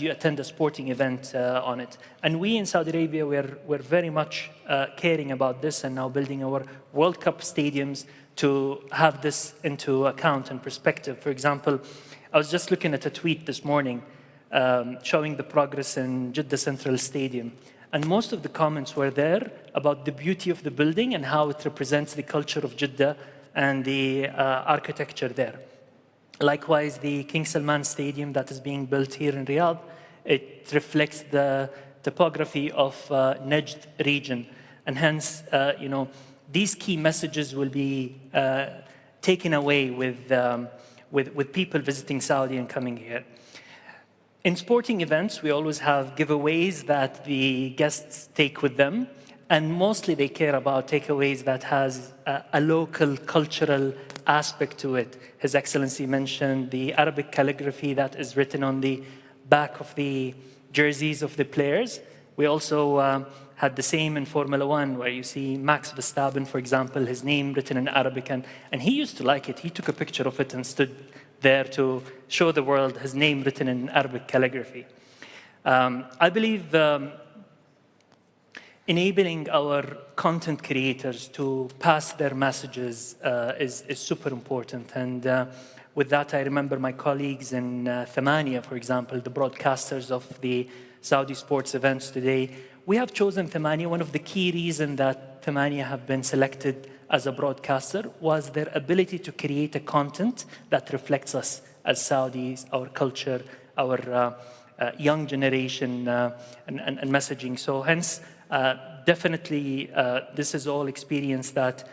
I: you attend a sporting event on it. And we in Saudi Arabia, we're very much caring about this and now building our World Cup stadiums to have this into account and perspective. For example, I was just looking at a tweet this morning showing the progress in Jeddah Central Stadium. And most of the comments were there about the beauty of the building and how it represents the culture of Jeddah and the architecture there. Likewise, the King Salman Stadium that is being built here in Riyadh, it reflects the topography of Najd region. And hence, these key messages will be taken away with people visiting Saudi and coming here. In sporting events, we always have giveaways that the guests take with them, and mostly they care about takeaways that has a local cultural aspect to it. His Excellency mentioned the Arabic calligraphy that is written on the back of the jerseys of the players. We also had the same in Formula One, where you see Max Verstappen, for example, his name written in Arabic, and he used to like it. He took a picture of it and stood there to show the world his name written in Arabic calligraphy. I believe enabling our content creators to pass their messages is super important. And with that, I remember my colleagues in Thamania, for example, the broadcasters of the Saudi sports events today. We have chosen Thamania. One of the key reasons that Thamania have been selected as a broadcaster was their ability to create a content that reflects us as Saudis, our culture, our young generation and messaging. So hence, definitely, this is all experience that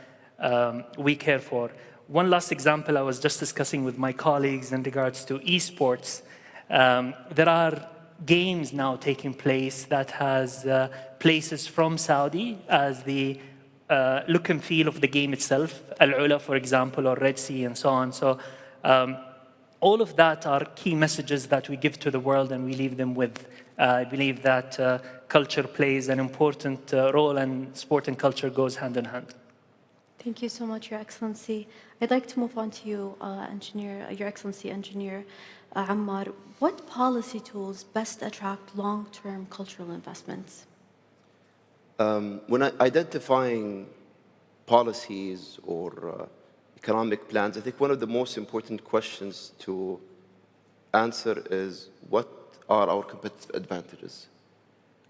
I: we care for. One last example I was just discussing with my colleagues in regards to esports. There are games now taking place that has places from Saudi as the look and feel of the game itself, Al-Ula, for example, or Red Sea, and so on. So all of that are key messages that we give to the world and we leave them with. I believe that culture plays an important role, and sport and culture goes hand in hand.
G: Thank you so much, Your Excellency. I'd like to move on to you, Your Excellency, Engineer Ammar. What policy tools best attract long-term cultural investments?
J: When identifying policies or economic plans, I think one of the most important questions to answer is, what are our competitive advantages?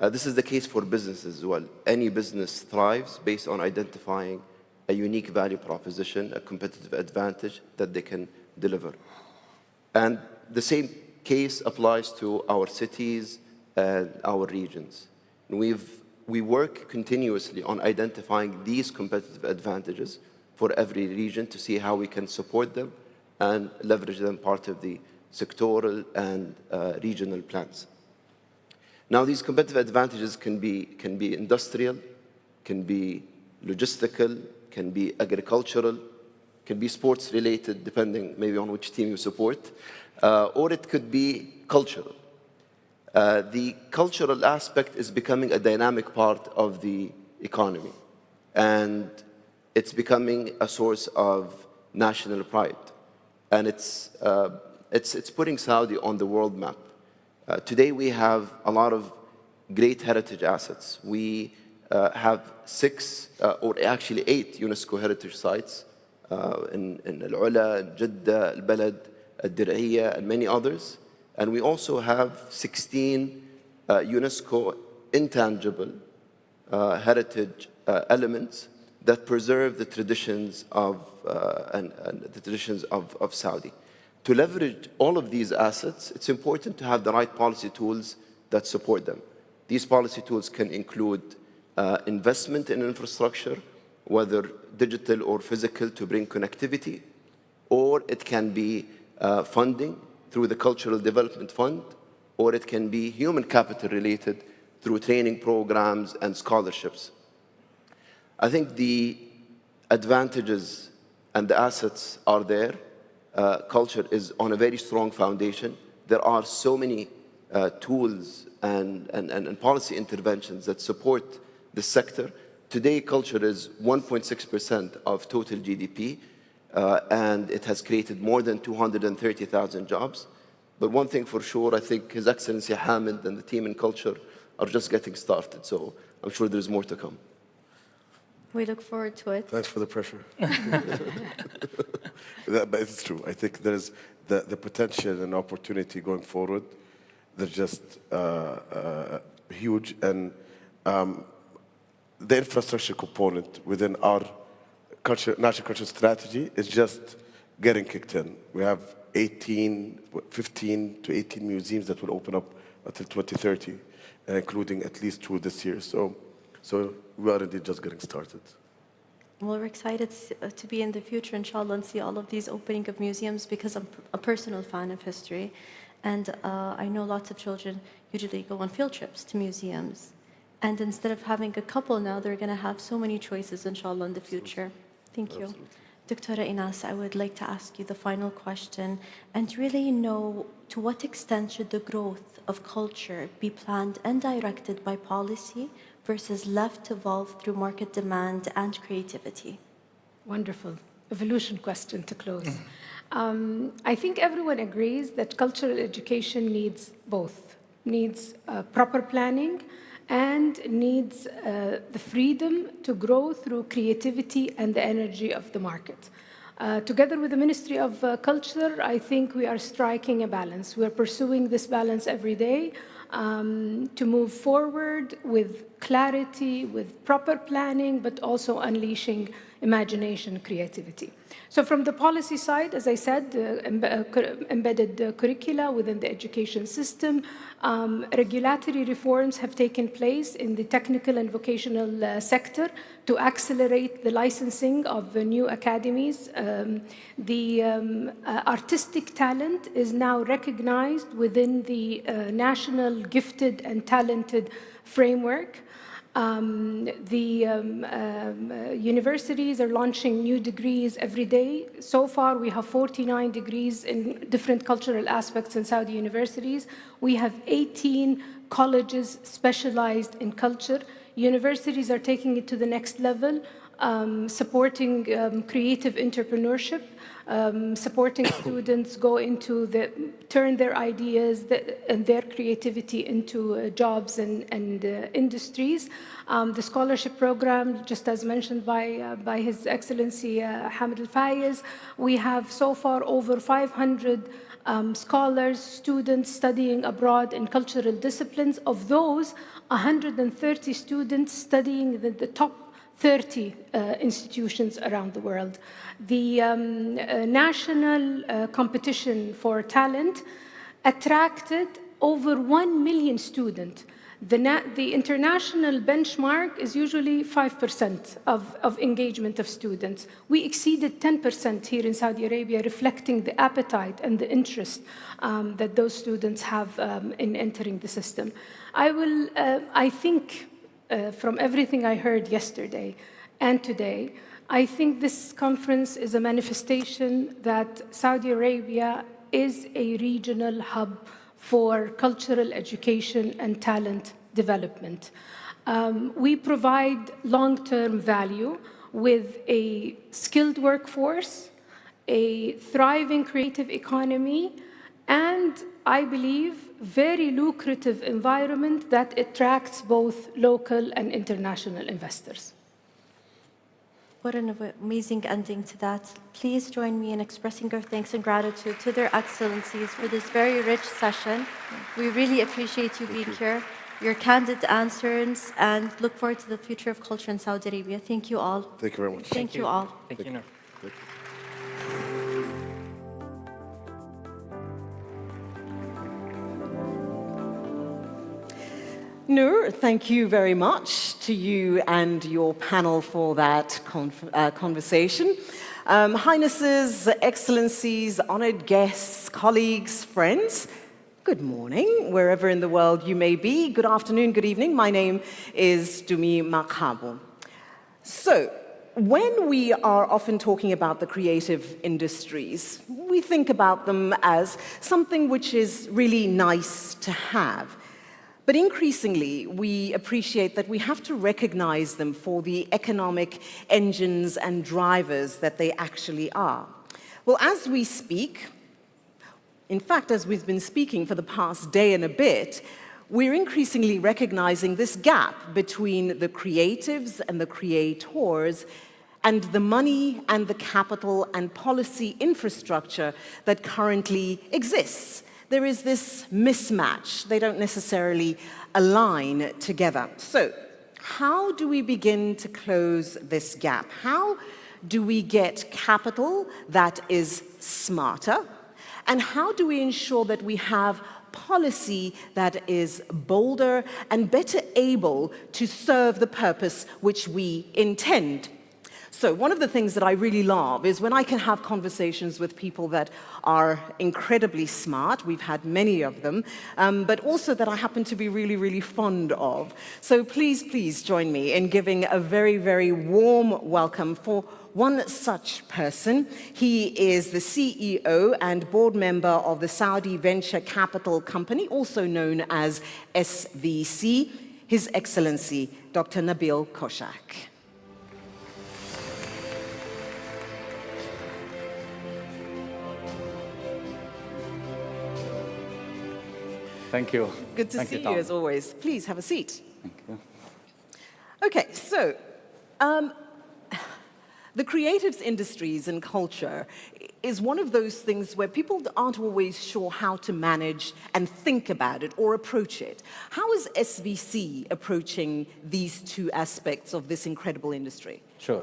J: This is the case for businesses as well. Any business thrives based on identifying a unique value proposition, a competitive advantage that they can deliver. And the same case applies to our cities and our regions. We work continuously on identifying these competitive advantages for every region to see how we can support them and leverage them part of the sectoral and regional plans. Now, these competitive advantages can be industrial, can be logistical, can be agricultural, can be sports related, depending maybe on which team you support, or it could be cultural. The cultural aspect is becoming a dynamic part of the economy, and it's becoming a source of national pride, and it's putting Saudi on the world map. Today we have a lot of great heritage assets. We have 6 or actually 8 UNESCO heritage sites in Al-Ula, Jeddah, Al-Balad, Al-Dir'iyya, and many others. And we also have 16 UNESCO intangible heritage elements that preserve the traditions of Saudi. To leverage all of these assets, it's important to have the right policy tools that support them. These policy tools can include investment in infrastructure, whether digital or physical, to bring connectivity, or it can be funding through the Cultural Development Fund, or it can be human capital related through training programs and scholarships. I think the advantages and the assets are there. Culture is on a very strong foundation. There are so many tools and policy interventions that support the sector. Today, culture is 1.6% of total GDP, and it has created more than 230,000 jobs. But one thing for sure, I think His Excellency Hamid and the team in culture are just getting started, so I'm sure there's more to come.
G: We look forward to it.
H: Thanks for the pressure. But it's true. I think there's the potential and opportunity going forward. They're just huge, and the infrastructure component within our national culture strategy is just getting kicked in. We have 15 to 18 museums that will open up until 2030. including at least 2 this year. So we are indeed just getting started.
G: Well, we're excited to be in the future, inshallah, and see all of these opening of museums because I'm a personal fan of history. And I know lots of children usually go on field trips to museums. And instead of having a couple now, they're going to have so many choices, inshallah, in the future. Thank you. Dr. Inas, I would like to ask you the final question and really know to what extent should the growth of culture be planned and directed by policy versus left to evolve through market demand and creativity?
K: Wonderful. Evolution question to close. I think everyone agrees that cultural education needs both. Needs proper planning and needs the freedom to grow through creativity and the energy of the market. Together with the Ministry of Culture, I think we are striking a balance. We're pursuing this balance every day to move forward with clarity, with proper planning, but also unleashing imagination, creativity. So from the policy side, as I said, embedded curricula within the education system, regulatory reforms have taken place in the technical and vocational sector to accelerate the licensing of the new academies. Artistic talent is now recognized within the National Gifted and Talented Framework. Universities are launching new degrees every day. So far, we have 49 degrees in different cultural aspects in Saudi universities. We have 18 colleges specialized in culture. Universities are taking it to the next level, supporting creative entrepreneurship, supporting students turn their ideas and their creativity into jobs and industries. The scholarship program, just as mentioned by His Excellency Hamid Al-Fayez, we have so far over 500 scholars, students studying abroad in cultural disciplines. Of those, 130 students studying the top 30 institutions around the world. The national competition for talent attracted over 1 million students. The international benchmark is usually 5% of engagement of students. We exceeded 10% here in Saudi Arabia, reflecting the appetite and the interest that those students have in entering the system. I think from everything I heard yesterday and today, I think this conference is a manifestation that Saudi Arabia is a regional hub for cultural education and talent development. We provide long-term value with a skilled workforce, a thriving creative economy, and I believe very lucrative environment that attracts both local and international investors.
G: What an amazing ending to that. Please join me in expressing our thanks and gratitude to their excellencies for this very rich session. We really appreciate you being here, your candid answers, and look forward to the future of culture in Saudi Arabia. Thank you all.
H: Thank you very much.
G: Thank you all.
I: Thank you.
L: Noor, thank you very much to you and your panel for that conversation. Highnesses, Excellencies, honored guests, colleagues, friends, good morning, wherever in the world you may be. Good afternoon, good evening. My name is Dumi Makhabo. So, when we are often talking about the creative industries, we think about them as something which is really nice to have. But increasingly, we appreciate that we have to recognize them for the economic engines and drivers that they actually are. Well, as we speak, in fact, as we've been speaking for the past day and a bit, we're increasingly recognizing this gap between the creatives and the creators and the money and the capital and policy infrastructure that currently exists. There is this mismatch. They don't necessarily align together. So, how do we begin to close this gap? How do we get capital that is smarter? And how do we ensure that we have policy that is bolder and better able to serve the purpose which we intend. So one of the things that I really love is when I can have conversations with people that are incredibly smart. We've had many of them, but also that I happen to be really, really fond of. So please join me in giving a very, very warm welcome for one such person. He is the CEO and board member of the Saudi venture capital company, also known as SVC, His Excellency Dr. Nabil Koshak.
M: Thank you.
L: Good to see you, as always. Please have a seat.
M: Thank you.
L: Okay, so the creatives industries and culture is one of those things where people aren't always sure how to manage and think about it or approach it. How is SVC approaching these two aspects of this incredible industry?
M: Sure.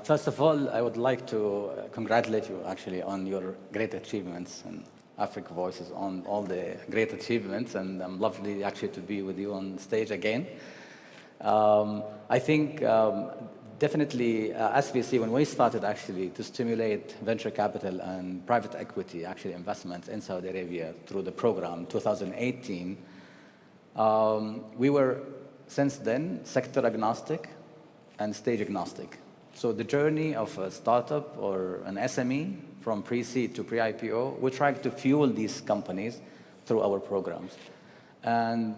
M: First of all, I would like to congratulate you actually on your great achievements, and Africa Voices on all the great achievements, and I'm lovely actually to be with you on stage again. I think definitely SVC, when we started actually to stimulate venture capital and private equity actually investments in Saudi Arabia through the program 2018, we were since then sector agnostic and stage agnostic. So the journey of a startup or an SME from pre-seed to pre-IPO, we try to fuel these companies through our programs. And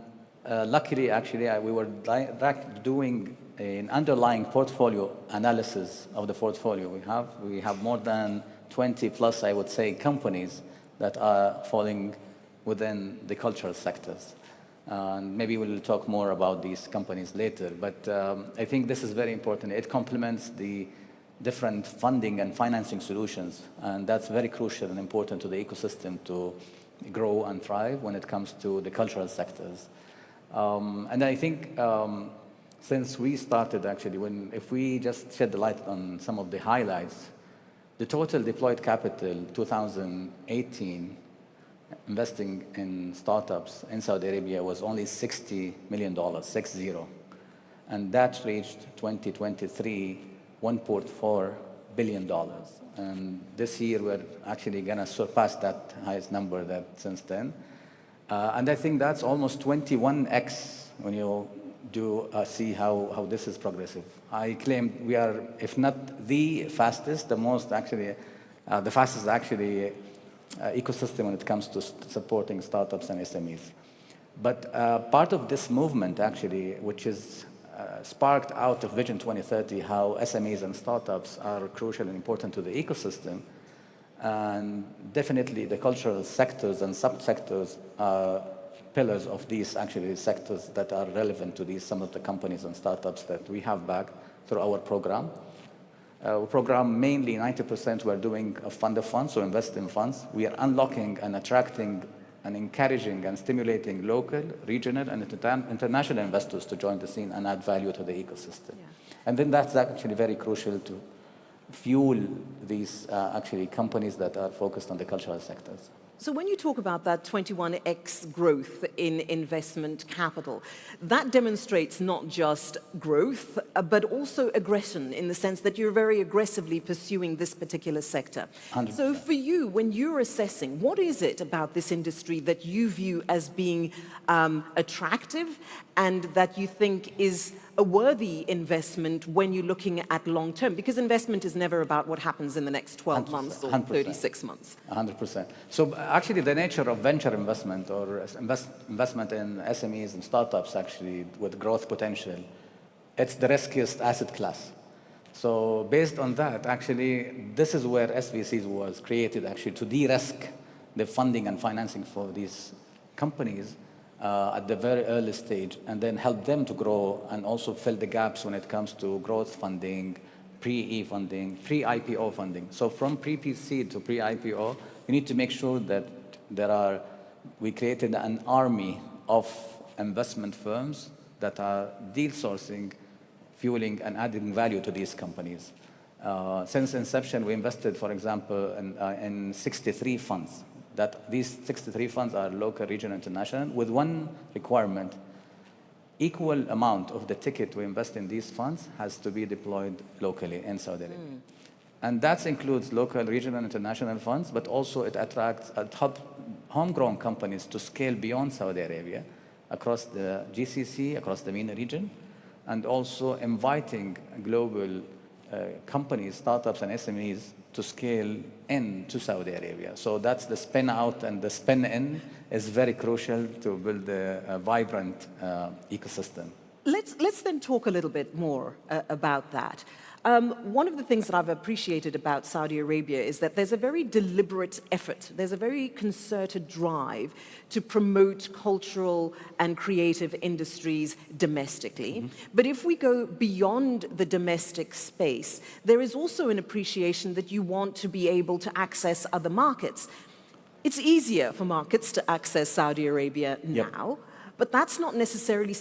M: luckily, actually, we were doing an underlying portfolio analysis of the portfolio we have. We have more than 20 plus, I would say, companies that are falling within the cultural sectors. And maybe we'll talk more about these companies later, but I think this is very important. It complements the different funding and financing solutions, and that's very crucial and important to the ecosystem to grow and thrive when it comes to the cultural sectors. And I think since we started actually, if we just shed the light on some of the highlights, the total deployed capital 2018 investing in startups in Saudi Arabia was only $60 million, 60. And that reached 2023, $1.4 billion. And this year, we're actually going to surpass that highest number that since then. And I think that's almost 21x when you do see how this is progressive. I claim we are, if not the fastest, the most actually, the fastest actually ecosystem when it comes to supporting startups and SMEs. But part of this movement actually, which is sparked out of Vision 2030, how SMEs and startups are crucial and important to the ecosystem, and definitely the cultural sectors and subsectors are pillars of these actually sectors that are relevant to these some of the companies and startups that we have back through our program. Our program mainly 90% we're doing a fund of funds, so invest in funds. We are unlocking and attracting and encouraging and stimulating local, regional, and international investors to join the scene and add value to the ecosystem. Yeah. And then that's actually very crucial to fuel these actually companies that are focused on the cultural sectors.
L: So when you talk about that 21x growth in investment capital, that demonstrates not just growth, but also aggression in the sense that you're very aggressively pursuing this particular sector.
M: 100%.
L: So for you, when you're assessing, what is it about this industry that you view as being attractive and that you think is a worthy investment when you're looking at long term? Because investment is never about what happens in the next 12 months or 36 months.
M: 100%. So actually the nature of venture investment or investment in SMEs and startups actually with growth potential, it's the riskiest asset class. So based on that, actually, this is where SVCs was created actually to de-risk the funding and financing for these companies at the very early stage, and then help them to grow and also fill the gaps when it comes to growth funding, pre-E funding, pre-IPO funding. So from pre-seed to pre-IPO, you need to make sure that we created an army of investment firms that are deal sourcing, fueling, and adding value to these companies. Since inception, we invested, for example, in 63 funds that these 63 funds are local, regional, international, with one requirement: equal amount of the ticket we invest in these funds has to be deployed locally in Saudi Arabia. And that includes local, regional, and international funds, but also it attracts homegrown companies to scale beyond Saudi Arabia, across the GCC, across the MENA region, and also inviting global companies, startups, and SMEs to scale into Saudi Arabia. So that's the spin out, and the spin in is very crucial to build a vibrant ecosystem.
L: Let's then talk a little bit more about that. One of the things that I've appreciated about Saudi Arabia is that there's a very deliberate effort, there's a very concerted drive to promote cultural and creative industries domestically. But if we go beyond the domestic space, there is also an appreciation that you want to be able to access other markets. It's easier for markets to access Saudi Arabia now. But that's not necessarily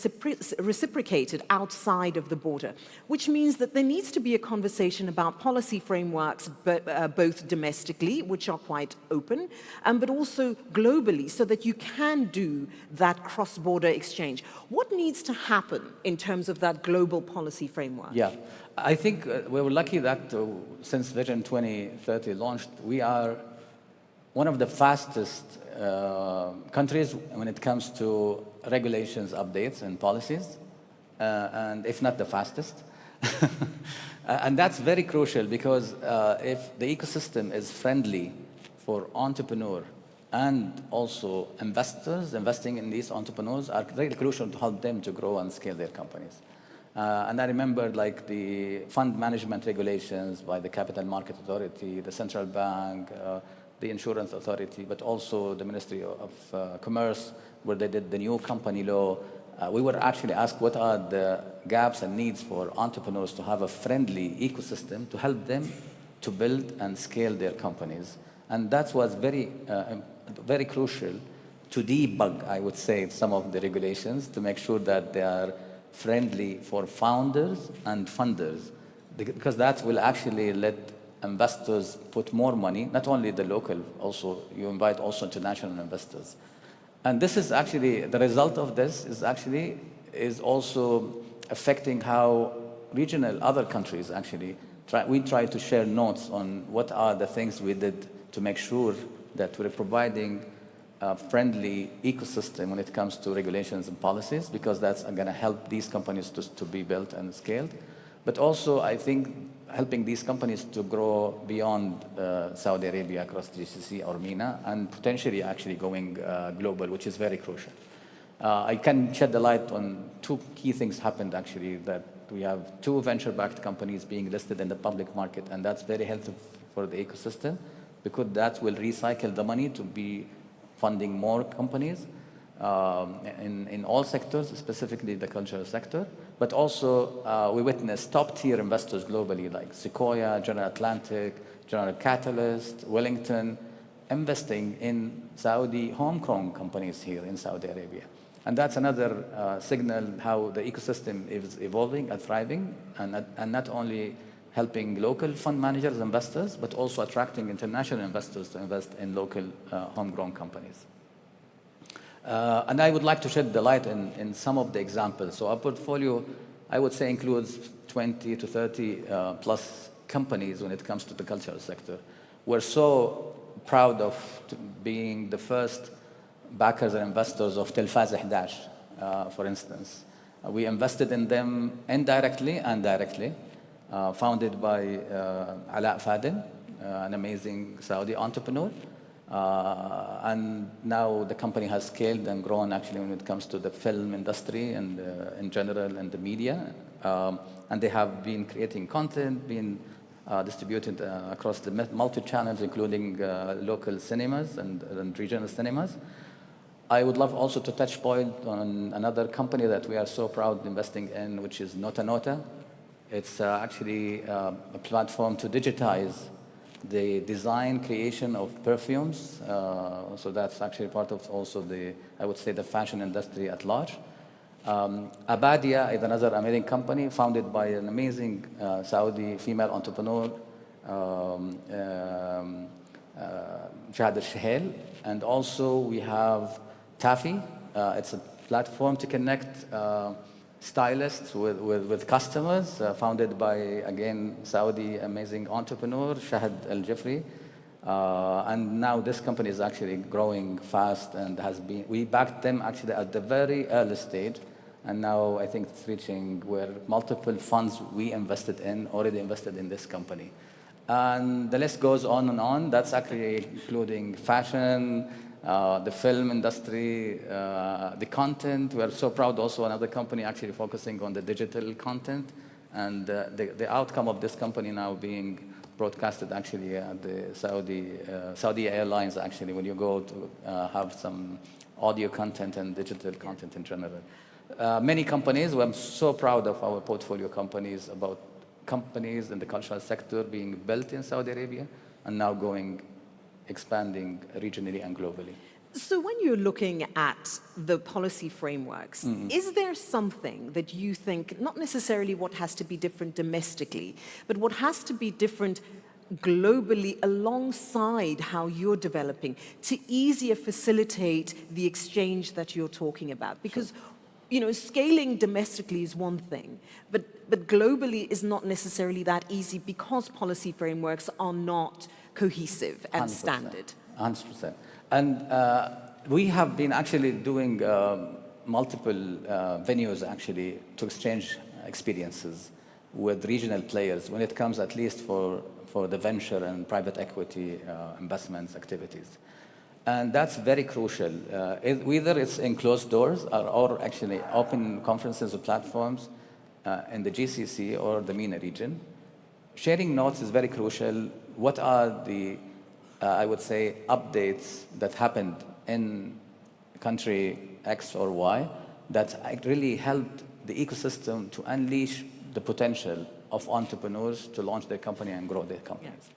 L: reciprocated outside of the border, which means that there needs to be a conversation about policy frameworks, both domestically, which are quite open, but also globally, so that you can do that cross-border exchange. What needs to happen in terms of that global policy framework?
M: Yeah, I think we were lucky that since Vision 2030 launched, we are one of the fastest countries when it comes to regulations, updates, and policies, and if not the fastest. And that's very crucial because if the ecosystem is friendly for entrepreneurs and also investors, investing in these entrepreneurs are really crucial to help them to grow and scale their companies. And I remember like the fund management regulations by the Capital Market Authority, the Central Bank, the Insurance Authority, but also the Ministry of Commerce, where they did the new company law. We were actually asked what are the gaps and needs for entrepreneurs to have a friendly ecosystem to help them to build and scale their companies. And that was very, very crucial to debug, I would say, some of the regulations to make sure that they are friendly for founders and funders, because that will actually let investors put more money, not only the local, also you invite also international investors. And this is actually, the result of this is also affecting how regional other countries actually, we try to share notes on what are the things we did to make sure that we're providing a friendly ecosystem when it comes to regulations and policies, because that's going to help these companies to be built and scaled. But also, I think, helping these companies to grow beyond Saudi Arabia across GCC or MENA, and potentially actually going global, which is very crucial. I can shed the light on two key things happened actually, that we have 2 venture-backed companies being listed in the public market, and that's very helpful for the ecosystem, because that will recycle the money to be funding more companies in all sectors, specifically the cultural sector. But also, we witnessed top-tier investors globally, like Sequoia, General Atlantic, General Catalyst, Wellington, investing in Saudi homegrown companies here in Saudi Arabia. And that's another signal how the ecosystem is evolving and thriving, and not only helping local fund managers, investors, but also attracting international investors to invest in local homegrown companies. And I would like to shed the light in some of the examples. So our portfolio, I would say, includes 20 to 30 plus companies when it comes to the cultural sector. We're so proud of being the first backers and investors of Telfaz 11, for instance. We invested in them indirectly and directly, founded by Ala Fadel, an amazing Saudi entrepreneur. And now the company has scaled and grown actually when it comes to the film industry and in general and the media. And they have been creating content, been distributed across the multi-channels, including local cinemas and regional cinemas. I would love also to touch point on another company that we are so proud investing in, which is Nota Nota. It's actually a platform to digitize the design, creation of perfumes. So that's actually part of also the, I would say, the fashion industry at large. Abadia is another amazing company founded by an amazing Saudi female entrepreneur, Jihad al-Shahel. And also we have Tafi. It's a platform to connect stylists with customers, founded by, again, Saudi amazing entrepreneur, Shahad Al-Jafri. And now this company is actually growing fast and we backed them actually at the very early stage. And now I think it's reaching where multiple funds we already invested in this company. And the list goes on and on. That's actually including fashion, the film industry, the content. We're so proud also another company actually focusing on the digital content. And the outcome of this company now being broadcasted actually at the Saudi Airlines, actually, when you go to have some audio content and digital content in general. Many companies, I'm so proud of our portfolio companies, about companies in the cultural sector being built in Saudi Arabia and now expanding regionally and globally.
L: So when you're looking at the policy frameworks, is there something that you think, not necessarily what has to be different domestically, but what has to be different globally alongside how you're developing to easier facilitate the exchange that you're talking about? Because you know, scaling domestically is one thing, but globally is not necessarily that easy because policy frameworks are not cohesive and 100%, standard.
M: 100%. And we have been actually doing multiple venues actually to exchange experiences with regional players when it comes at least for the venture and private equity investments activities. And that's very crucial. Whether it's in closed doors or actually open conferences or platforms in the GCC or the MENA region, sharing notes is very crucial. What are the, I would say, updates that happened in country X or Y that really helped the ecosystem to unleash the potential of entrepreneurs to launch their company and grow their companies. Yeah.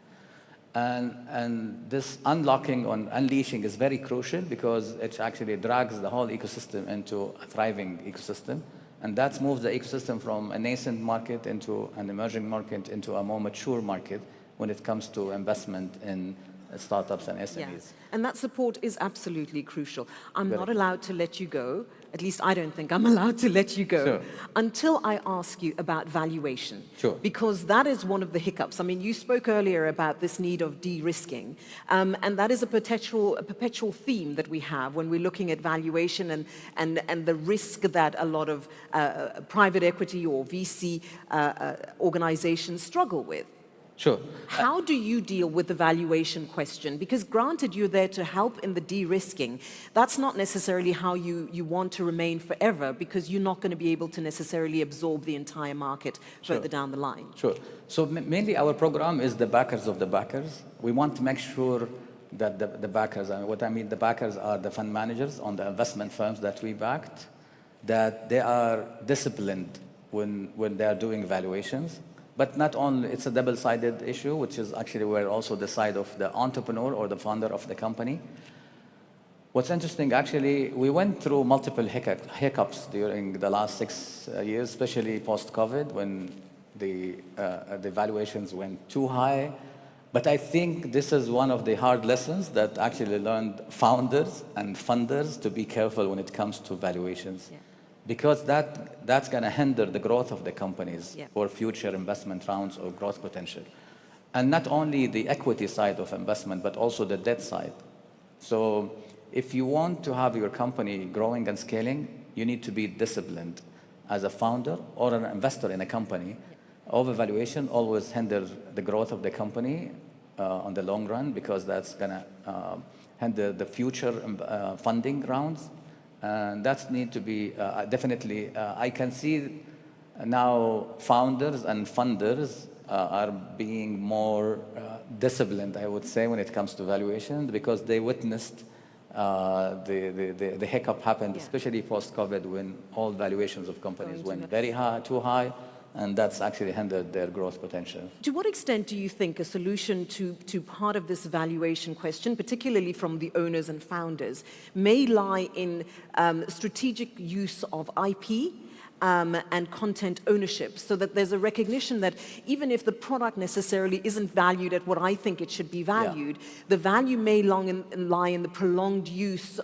M: And this unlocking or unleashing is very crucial because it actually drags the whole ecosystem into a thriving ecosystem. And that moves the ecosystem from a nascent market into an emerging market into a more mature market when it comes to investment in startups and SMEs.
L: Yeah. And that support is absolutely crucial. I'm not allowed to let you go, at least I don't think I'm allowed to let you go, until I ask you about valuation.
M: Sure.
L: Because that is one of the hiccups. I mean, you spoke earlier about this need of de-risking, and that is a perpetual theme that we have when we're looking at valuation and the risk that a lot of private equity or VC organizations struggle with.
M: Sure.
L: How do you deal with the valuation question? Because granted, you're there to help in the de-risking. That's not necessarily how you want to remain forever because you're not going to be able to necessarily absorb the entire market further down the line.
M: Sure. So mainly our program is the backers of the backers. We want to make sure that the backers, and what I mean the backers are the fund managers on the investment firms that we backed, that they are disciplined when they are doing valuations. But not only, it's a double-sided issue, which is actually where also the side of the entrepreneur or the founder of the company. What's interesting, actually, we went through multiple hiccups during the last 6 years, especially post-COVID, when the valuations went too high. But I think this is one of the hard lessons that actually learned founders and funders to be careful when it comes to valuations. Yeah. Because that's going to hinder the growth of the companies for future investment rounds or growth potential. And not only the equity side of investment, but also the debt side. So if you want to have your company growing and scaling, you need to be disciplined as a founder or an investor in a company. Overvaluation always hinders the growth of the company on the long run because that's going to hinder the future funding rounds. And that need to be definitely, I can see now founders and funders are being more disciplined, I would say, when it comes to valuation because they witnessed the hiccup happened, especially post-COVID when all valuations of companies went very high, too high, and that's actually hindered their growth potential.
L: To what extent do you think a solution to part of this valuation question, particularly from the owners and founders, may lie in strategic use of IP and content ownership, so that there's a recognition that even if the product necessarily isn't valued at what I think it should be valued, the value may lie in the prolonged use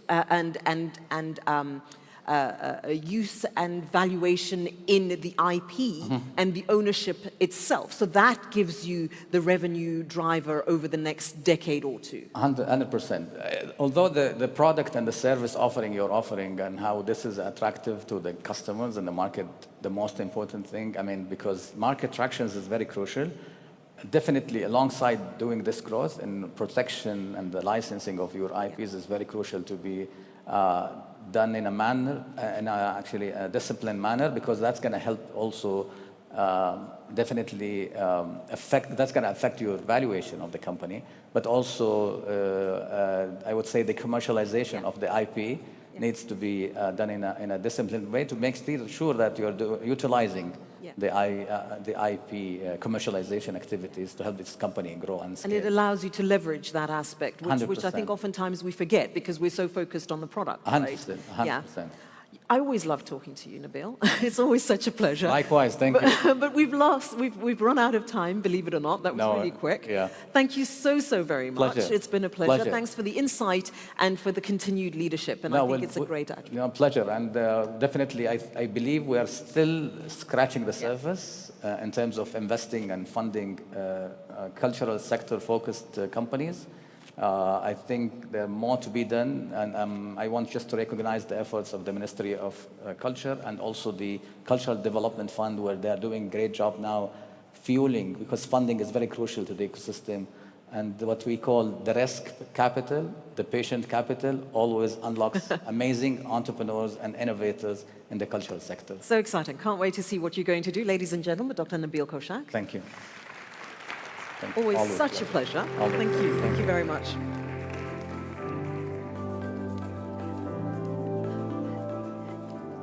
L: use and valuation in the IP and the ownership itself. So that gives you the revenue driver over the next decade or two.
M: 100%. Although the product and the service offering you're offering and how this is attractive to the customers and the market, the most important thing, I mean, because market tractions is very crucial. Definitely, alongside doing this growth and protection and the licensing of your IPs is very crucial to be done in a manner, actually a disciplined manner, because that's going to help also definitely that's going to affect your valuation of the company, but also I would say the commercialization of the IP needs to be done in a disciplined way to make sure that you're utilizing the IP commercialization activities to help this company grow and scale.
L: And it allows you to leverage that aspect, which I think oftentimes we forget because we're so focused on the product.
M: 100%. 100%.
L: Yeah. I always love talking to you, Nabil. It's always such a pleasure.
M: Likewise, thank you.
L: But we've run out of time, believe it or not. That was really quick.
M: Yeah.
L: Thank you so very much.
M: Pleasure.
L: It's been a pleasure. Thanks for the insight and for the continued leadership. And I think it's a great attribute.
M: Pleasure. And definitely, I believe we are still scratching the surface in terms of investing and funding cultural sector-focused companies. I think there are more to be done, and I want just to recognize the efforts of the Ministry of Culture and also the Cultural Development Fund, where they are doing a great job now fueling, because funding is very crucial to the ecosystem, and what we call the risk capital, the patient capital, always unlocks amazing entrepreneurs and innovators in the cultural sector.
L: So exciting. Can't wait to see what you're going to do. Ladies and gentlemen, Dr. Nabil Khoshak.
M: Thank you.
L: Always such a pleasure. Thank you. Thank you very much.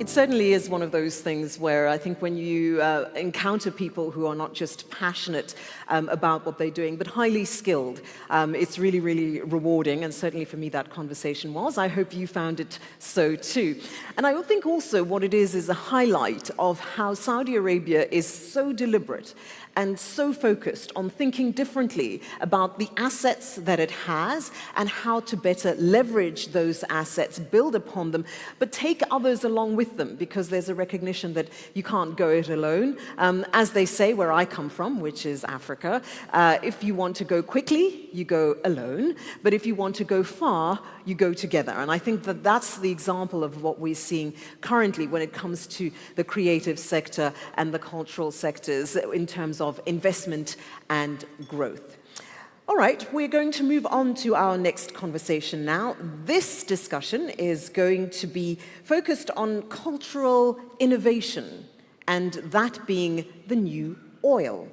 L: It certainly is one of those things where I think when you encounter people who are not just passionate about what they're doing, but highly skilled, it's really, really rewarding. And certainly for me, that conversation was. I hope you found it so too. And I think also what it is a highlight of how Saudi Arabia is so deliberate and so focused on thinking differently about the assets that it has and how to better leverage those assets, build upon them, but take others along with them, because there's a recognition that you can't go it alone. As they say, where I come from, which is Africa, if you want to go quickly, you go alone, but if you want to go far, you go together. And I think that that's the example of what we're seeing currently when it comes to the creative sector and the cultural sectors in terms of investment and growth. All right, we're going to move on to our next conversation now. This discussion is going to be focused on cultural innovation, and that being the new oil.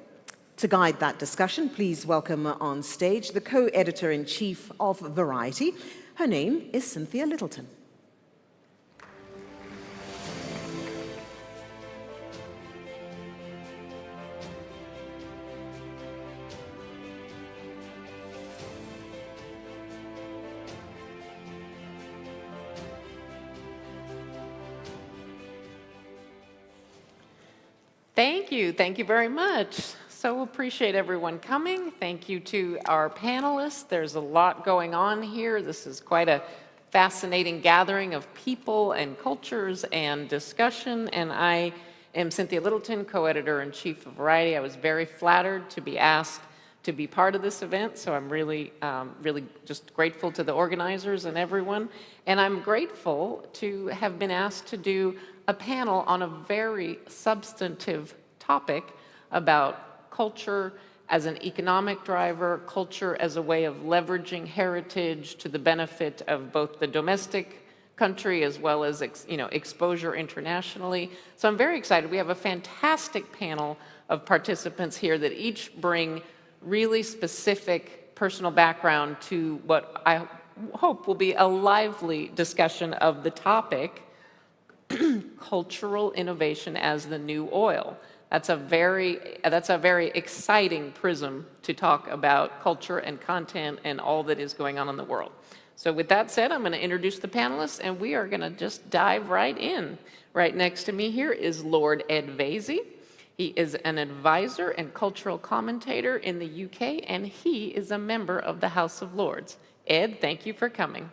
L: To guide that discussion, please welcome on stage the co-editor-in-chief of Variety. Her name is Cynthia Littleton.
N: Thank you. Thank you very much. So appreciate everyone coming. Thank you to our panelists. There's a lot going on here. This is quite a fascinating gathering of people and cultures and discussion. And I am Cynthia Littleton, co-editor-in-chief of Variety. I was very flattered to be asked to be part of this event, so I'm really just grateful to the organizers and everyone. And I'm grateful to have been asked to do a panel on a very substantive topic about culture as an economic driver, culture as a way of leveraging heritage to the benefit of both the domestic country as well as exposure internationally. So I'm very excited. We have a fantastic panel of participants here that each bring really specific personal background to what I hope will be a lively discussion of the topic, cultural innovation as the new oil. That's a very exciting prism to talk about culture and content and all that is going on in the world. So with that said, I'm going to introduce the panelists, and we are going to just dive right in. Right next to me here is Lord Ed Vaizey. He is an advisor and cultural commentator in the UK, and he is a member of the House of Lords. Ed, thank you for coming.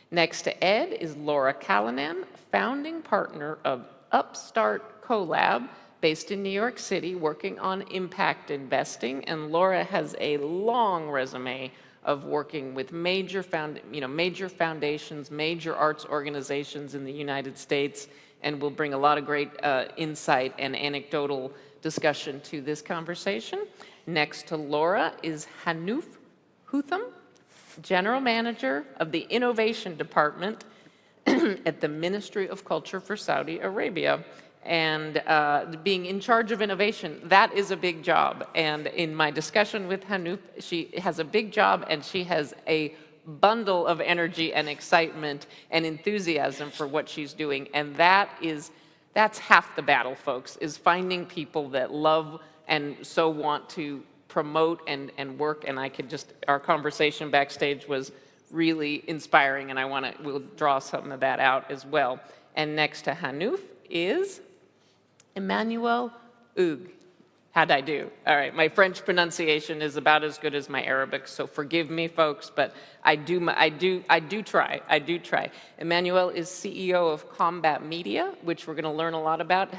N: Next to Ed is Laura Callanan, founding partner of Upstart Collab, based in New York City, working on impact investing. And Laura has a long resume of working with major foundations, major arts organizations in the United States, and will bring a lot of great insight and anecdotal discussion to this conversation. Next to Laura is Hanouf Houtham, General Manager of the Innovation Department at the Ministry of Culture for Saudi Arabia. And being in charge of innovation, that is a big job. And in my discussion with Hanouf, she has a big job and she has a bundle of energy and excitement and enthusiasm for what she's doing. And that's half the battle, folks, is finding people that love and so want to promote and work. And our conversation backstage was really inspiring, and we'll draw some of that out as well. And next to Hanouf is Emmanuel Oug. How'd I do? All right, my French pronunciation is about as good as my Arabic, so forgive me, folks, but I do try. Emmanuel is CEO of Combat Media, which we're going to learn a lot about.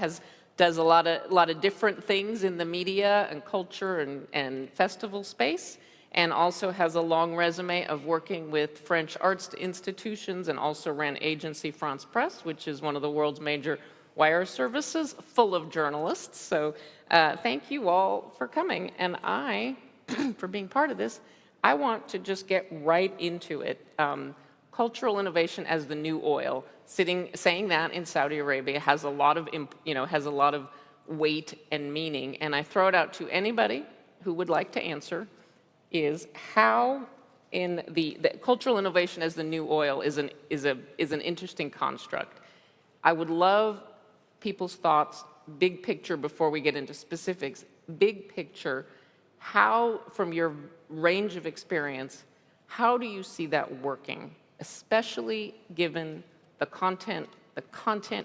N: Does a lot of different things in the media and culture and festival space, and also has a long resume of working with French arts institutions, and also ran Agency France Presse, which is one of the world's major wire services, full of journalists. So thank you all for coming. And for being part of this, I want to just get right into it. Cultural innovation as the new oil. Saying that in Saudi Arabia has a lot of weight and meaning. And I throw it out to anybody who would like to answer, is how in the cultural innovation as the new oil is an interesting construct. I would love people's thoughts, big picture, before we get into specifics. Big picture, how, from your range of experience, how do you see that working, especially given the content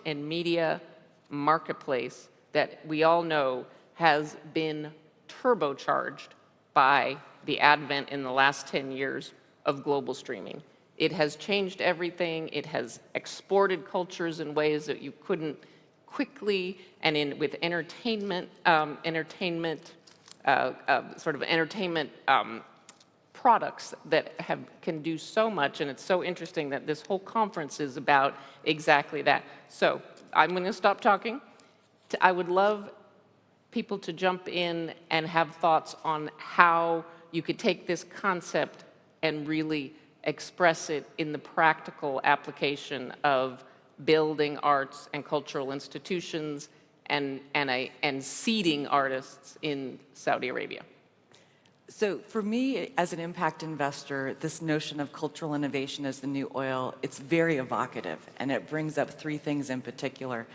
N: and media marketplace that we all know has been turbocharged by the advent in the last 10 years of global streaming? It has changed everything. It has exported cultures in ways that you couldn't quickly, and with entertainment products that can do so much. And it's so interesting that this whole conference is about exactly that. So I'm going to stop talking. I would love people to jump in and have thoughts on how you could take this concept and really express it in the practical application of building arts and cultural institutions and seeding artists in Saudi Arabia.
O: So for me, as an impact investor, this notion of cultural innovation as the new oil, it's very evocative, and it brings up three things in particular.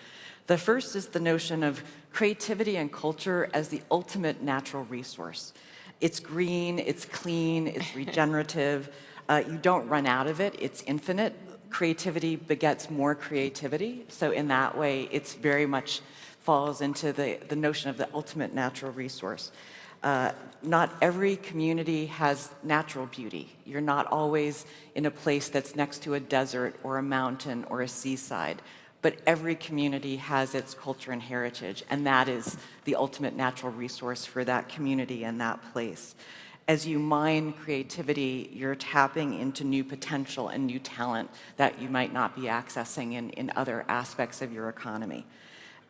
O: The first is the notion of creativity and culture as the ultimate natural resource. It's green, it's clean, it's regenerative. You don't run out of it, it's infinite. Creativity begets more creativity. So in that way, it's very much falls into the notion of the ultimate natural resource. Not every community has natural beauty. You're not always in a place that's next to a desert or a mountain or a seaside, but every community has its culture and heritage, and that is the ultimate natural resource for that community and that place. As you mine creativity, you're tapping into new potential and new talent that you might not be accessing in other aspects of your economy.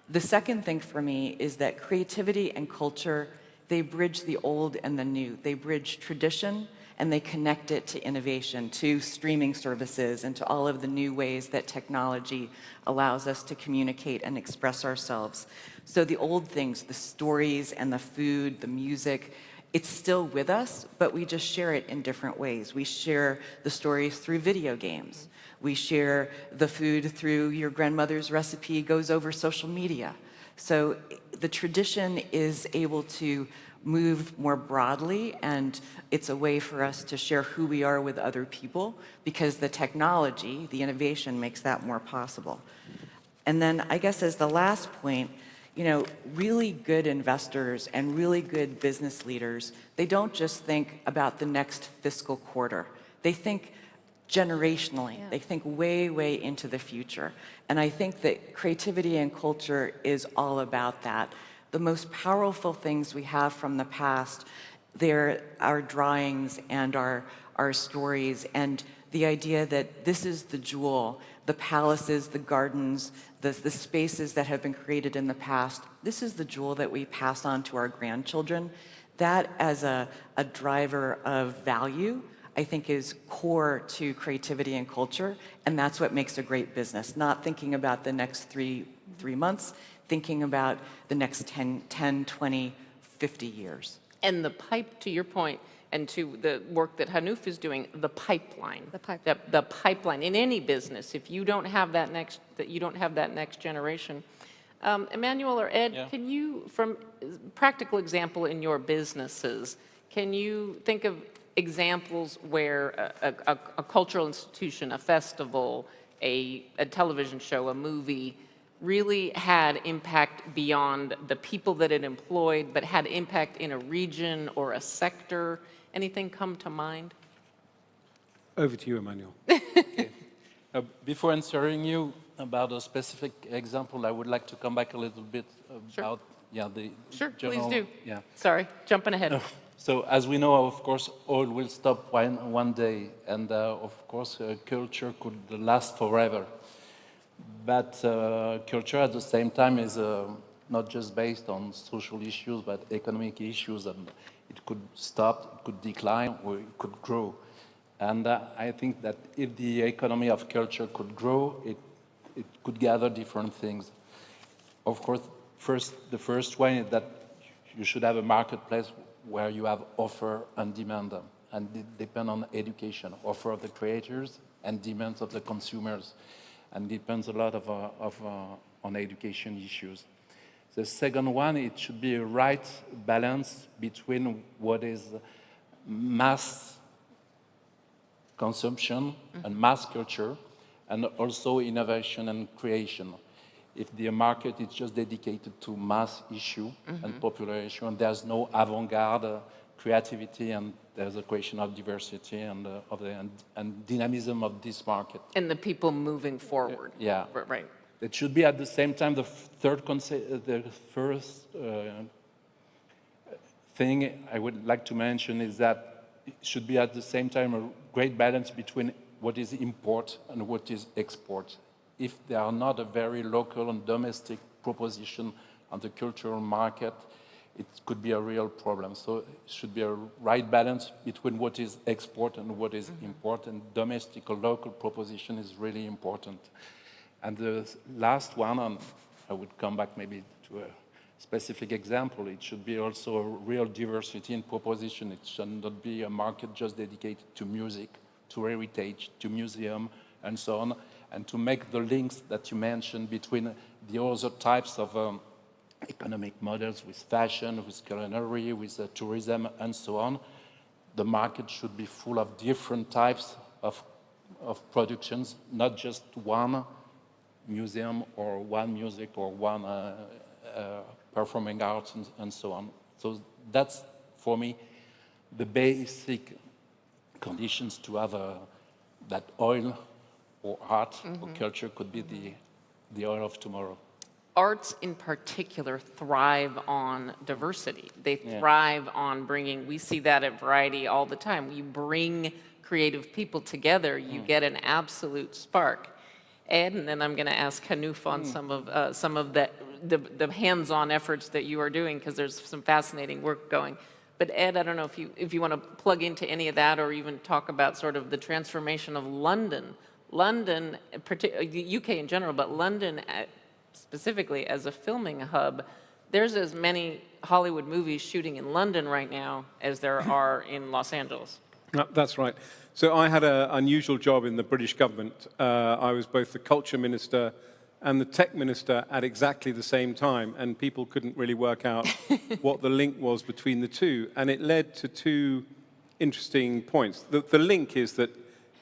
O: The second thing for me is that creativity and culture, they bridge the old and the new. They bridge tradition and they connect it to innovation, to streaming services, and to all of the new ways that technology allows us to communicate and express ourselves. So the old things, the stories and the food, the music, it's still with us, but we just share it in different ways. We share the stories through video games. We share the food through your grandmother's recipe goes over social media. So the tradition is able to move more broadly, and it's a way for us to share who we are with other people, because the technology, the innovation, makes that more possible. And then I guess as the last point, really good investors and really good business leaders, they don't just think about the next fiscal quarter. They think generationally. Yeah. They think way, way into the future. And I think that creativity and culture is all about that. The most powerful things we have from the past, they're our drawings and our stories, and the idea that this is the jewel, the palaces, the gardens, the spaces that have been created in the past. This is the jewel that we pass on to our grandchildren. That, as a driver of value, I think is core to creativity and culture, and that's what makes a great business. Not thinking about the next three months, thinking about the next 10, 20, 50 years.
N: And the pipe, to your point, and to the work that Hanouf is doing, the pipeline. The pipeline in any business. If you don't have that next generation. Emmanuel or Ed, yeah. Can you, from practical example in your businesses, can you think of examples where a cultural institution, a festival, a television show, a movie, really had impact beyond the people that it employed, but had impact in a region or a sector? Anything come to mind?
P: Over to you, Emmanuel. Okay. Before answering you about a specific example, I would like to come back a little bit about the
N: Sure,
P: general,
N: please do.
P: Yeah.
N: Sorry, jumping ahead.
P: So as we know, of course, oil will stop one day, and of course, culture could last forever. But culture at the same time is not just based on social issues, but economic issues, and it could stop, it could decline, or it could grow. And I think that if the economy of culture could grow, it could gather different things. Of course, the first one is that you should have a marketplace where you have offer and demand, and it depends on education, offer of the creators and demands of the consumers, and depends a lot on education issues. The second one, it should be a right balance between what is mass consumption and mass culture, and also innovation and creation. If the market is just dedicated to mass issue and popular issue, and there's no avant-garde creativity, and there's a question of diversity and dynamism of this market.
N: And the people moving forward.
P: Yeah.
N: Right.
P: It should be at the same time the first thing I would like to mention is that it should be at the same time a great balance between what is import and what is export. If there are not a very local and domestic proposition on the cultural market, it could be a real problem. So it should be a right balance between what is export and what is import, and domestic or local proposition is really important. And the last one, and I would come back maybe to a specific example, it should be also a real diversity in proposition. It should not be a market just dedicated to music, to heritage, to museum, and so on, and to make the links that you mentioned between the other types of economic models with fashion, with culinary, with tourism, and so on. The market should be full of different types of productions, not just one museum or one music or one performing arts and so on. So that's, for me, the basic conditions to have that oil or art or culture could be the oil of tomorrow.
N: Arts in particular thrive on diversity. They thrive on bringing, we see that at Variety all the time. You bring creative people together, you get an absolute spark. Ed, and then I'm going to ask Hanouf on some of the hands-on efforts that you are doing, because there's some fascinating work going. But Ed, I don't know if you want to plug into any of that, or even talk about sort of the transformation of London. London, the UK in general, but London specifically as a filming hub. There's as many Hollywood movies shooting in London right now as there are in Los Angeles.
P: That's right. So I had an unusual job in the British government. I was both the culture minister
Q: and the tech minister at exactly the same time, and people couldn't really work out what the link was between the two. And it led to two interesting points. The link is that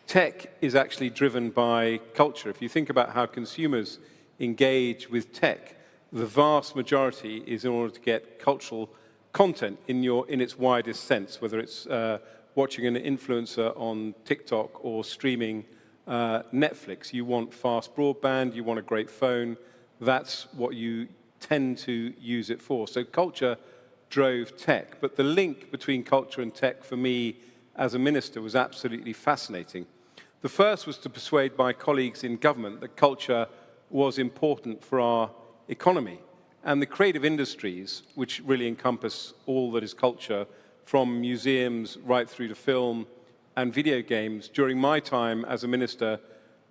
Q: tech is actually driven by culture. If you think about how consumers engage with tech, the vast majority is in order to get cultural content in its widest sense, whether it's watching an influencer on TikTok or streaming Netflix. You want fast broadband, you want a great phone. That's what you tend to use it for. So culture drove tech. But the link between culture and tech for me as a minister was absolutely fascinating. The first was to persuade my colleagues in government that culture was important for our economy. And the creative industries, which really encompass all that is culture, from museums right through to film and video games, during my time as a minister,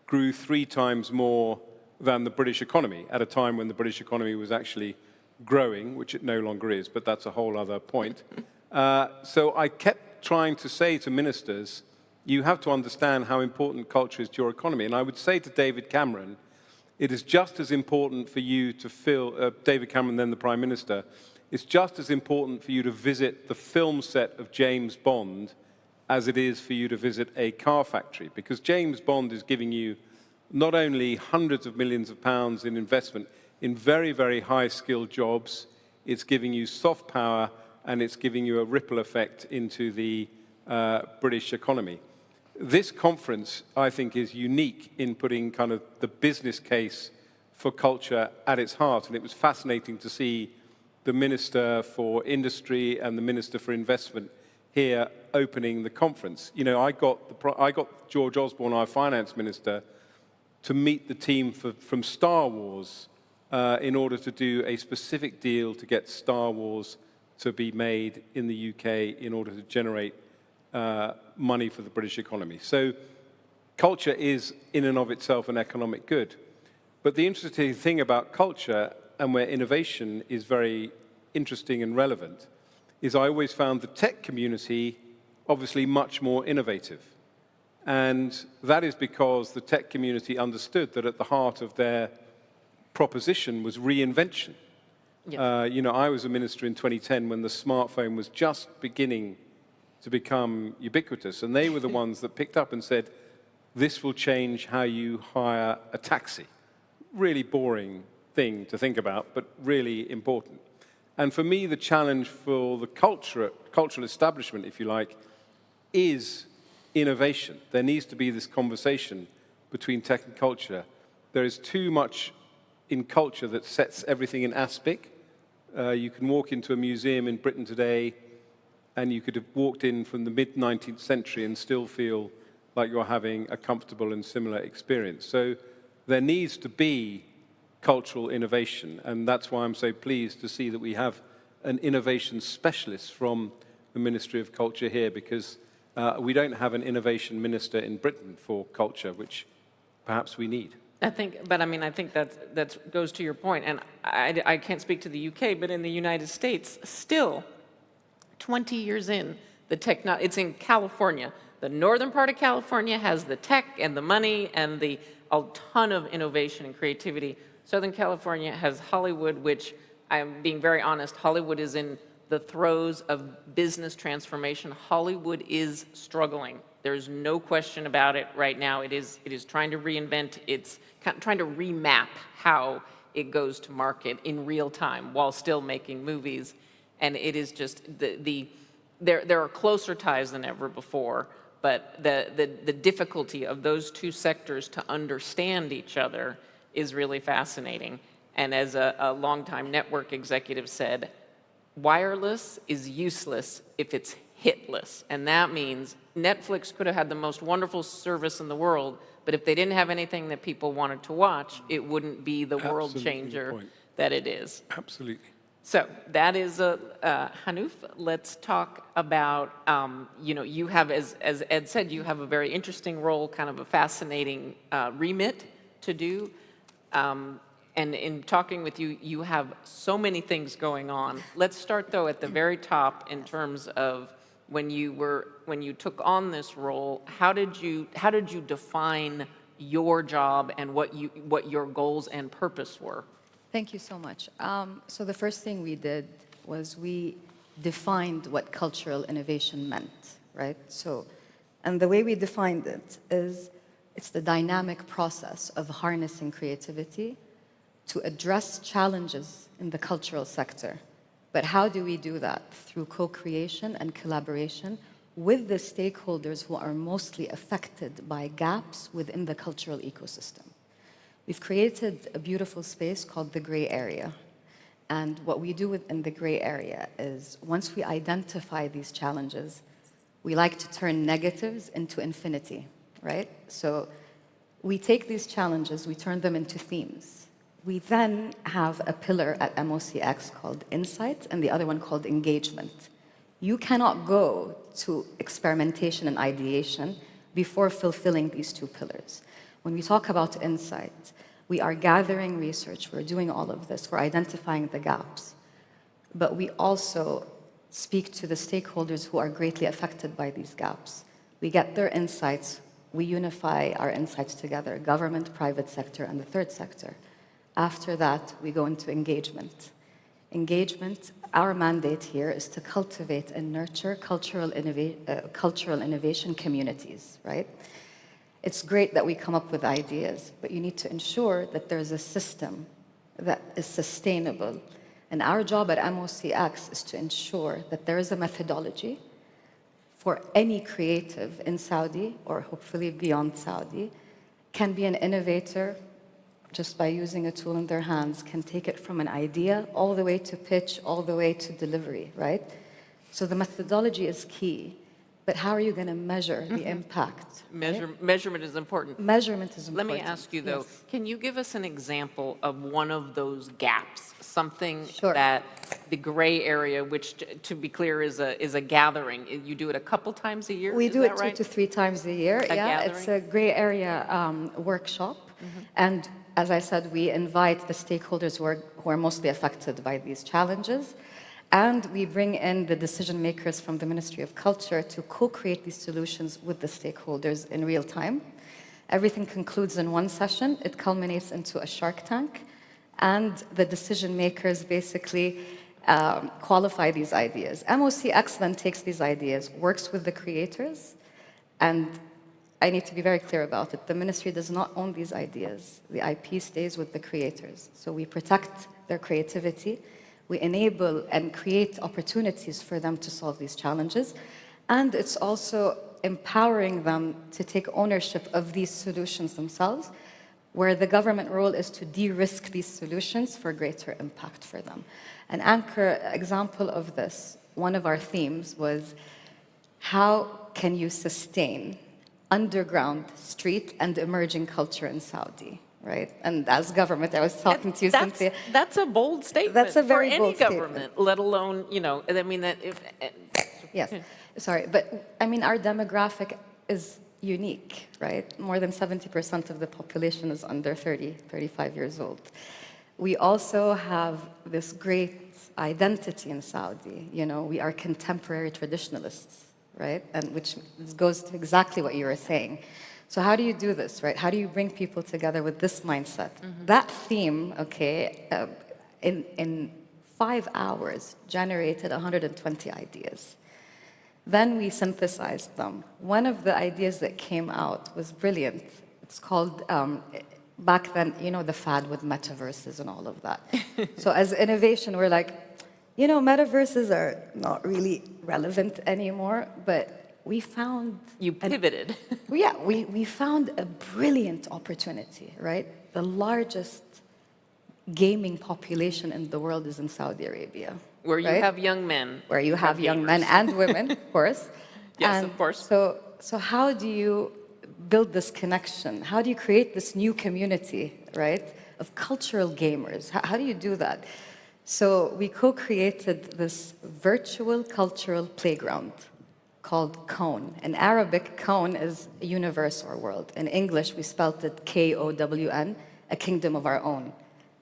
Q: grew 3 times more than the British economy, at a time when the British economy was actually growing, which it no longer is, but that's a whole other point. So I kept trying to say to ministers, you have to understand how important culture is to your economy. And I would say to David Cameron, it is just as important for you to fill, David Cameron, then the Prime Minister, it's just as important for you to visit the film set of James Bond as it is for you to visit a car factory, because James Bond is giving you not only hundreds of millions of pounds in investment in very, very high-skilled jobs, it's giving you soft power, and it's giving you a ripple effect into the British economy. This conference, I think, is unique in putting kind of the business case for culture at its heart, and it was fascinating to see the Minister for Industry and the Minister for Investment here opening the conference. You know, I got George Osborne, our Finance Minister, to meet the team from Star Wars in order to do a specific deal to get Star Wars to be made in the UK in order to generate money for the British economy. So culture is in and of itself an economic good. But the interesting thing about culture, and where innovation is very interesting and relevant, is I always found the tech community obviously much more innovative. And that is because the tech community understood that at the heart of their proposition was reinvention. Yeah. You know, I was a minister in 2010 when the smartphone was just beginning to become ubiquitous, and they were the ones that picked up and said, this will change how you hire a taxi. Really boring thing to think about, but really important. And for me, the challenge for the cultural establishment, if you like, is innovation. There needs to be this conversation between tech and culture. There is too much in culture that sets everything in aspic. You can walk into a museum in Britain today, and you could have walked in from the mid-19th century and still feel like you're having a comfortable and similar experience. So there needs to be cultural innovation, and that's why I'm so pleased to see that we have an innovation specialist from the Ministry of Culture here, because we don't have an innovation minister in Britain for culture, which perhaps we need.
N: I think that goes to your point, and I can't speak to the UK, but in the United States, still, 20 years in, it's in California. The northern part of California has the tech and the money and a ton of innovation and creativity. Southern California has Hollywood, which, I'm being very honest, Hollywood is in the throes of business transformation. Hollywood is struggling. There's no question about it right now. It is trying to reinvent, it's trying to remap how it goes to market in real time while still making movies. And it is just, there are closer ties than ever before, but the difficulty of those two sectors to understand each other is really fascinating. And as a longtime network executive said, wireless is useless if it's hitless. And that means Netflix could have had the most wonderful service in the world, but if they didn't have anything that people wanted to watch, it wouldn't be the world changer that it is.
Q: Absolutely.
N: So that is Hanouf. Let's talk about, you have, as Ed said, you have a very interesting role, kind of a fascinating remit to do. And in talking with you, you have so many things going on. Let's start, though, at the very top in terms of when you took on this role. How did you define your job and what your goals and purpose were.
R: Thank you so much. So the first thing we did was we defined what cultural innovation meant, right? So, and the way we defined it is it's the dynamic process of harnessing creativity to address challenges in the cultural sector. But how do we do that? Through co-creation and collaboration with the stakeholders who are mostly affected by gaps within the cultural ecosystem. We've created a beautiful space called the gray area. And what we do within the gray area is once we identify these challenges, we like to turn negatives into infinity, right? So we take these challenges, we turn them into themes. We then have a pillar at MOCX called Insight and the other one called Engagement. You cannot go to experimentation and ideation before fulfilling these two pillars. When we talk about insight, we are gathering research, we're doing all of this, we're identifying the gaps, but we also speak to the stakeholders who are greatly affected by these gaps. We get their insights, we unify our insights together, government, private sector, and the third sector. After that, we go into engagement. Engagement, our mandate here is to cultivate and nurture cultural innovation communities, right? It's great that we come up with ideas, but you need to ensure that there's a system that is sustainable. And our job at MOCX is to ensure that there is a methodology for any creative in Saudi, or hopefully beyond Saudi, can be an innovator just by using a tool in their hands, can take it from an idea all the way to pitch, all the way to delivery, right? So the methodology is key. But how are you going to measure the impact?
N: Measurement is important.
R: Measurement is important.
N: Let me ask you, though,
R: yes.
N: Can you give us an example of one of those gaps? Something that the gray area, which, to be clear, is a gathering. You do it a couple times a year?
R: We
N: is
R: do
N: that
R: it
N: right?
R: 2 to 3 times a year.
N: Gathering?
R: It's a gray area workshop. And as I said, we invite the stakeholders who are mostly affected by these challenges. And we bring in the decision makers from the Ministry of Culture to co-create these solutions with the stakeholders in real time. Everything concludes in one session. It culminates into a Shark Tank. And the decision makers basically qualify these ideas. MOCX then takes these ideas, works with the creators, and I need to be very clear about it. The ministry does not own these ideas. The IP stays with the creators. So we protect their creativity. We enable and create opportunities for them to solve these challenges. And it's also empowering them to take ownership of these solutions themselves, where the government role is to de-risk these solutions for greater impact for them. An anchor example of this, one of our themes was, how can you sustain underground, street, and emerging culture in Saudi? Right, and as government, I was talking to you, Cynthia.
N: That's a bold statement.
R: That's a very
N: for
R: bold
N: any government, let alone, I mean that if.
R: Yes, sorry, but I mean our demographic is unique, right? More than 70% of the population is under 30, 35 years old. We also have this great identity in Saudi. We are contemporary traditionalists, right? And which goes to exactly what you were saying. So how do you do this, right? How do you bring people together with this mindset? That theme, in 5 hours, generated 120 ideas. Then we synthesized them. One of the ideas that came out was brilliant. It's called, back then, the fad with metaverses and all of that. So as innovation, we're like, metaverses are not really relevant anymore, but we found...
N: You pivoted.
R: We found a brilliant opportunity, right? The largest gaming population in the world is in Saudi Arabia.
N: Where you have young men.
R: Where you have young men and women, of course.
N: Yes, of course.
R: So how do you build this connection? How do you create this new community, right, of cultural gamers? How do you do that? So we co-created this virtual cultural playground called Kown. In Arabic, Kown is a universe or world. In English, we spelled it K-O-W-N, a kingdom of our own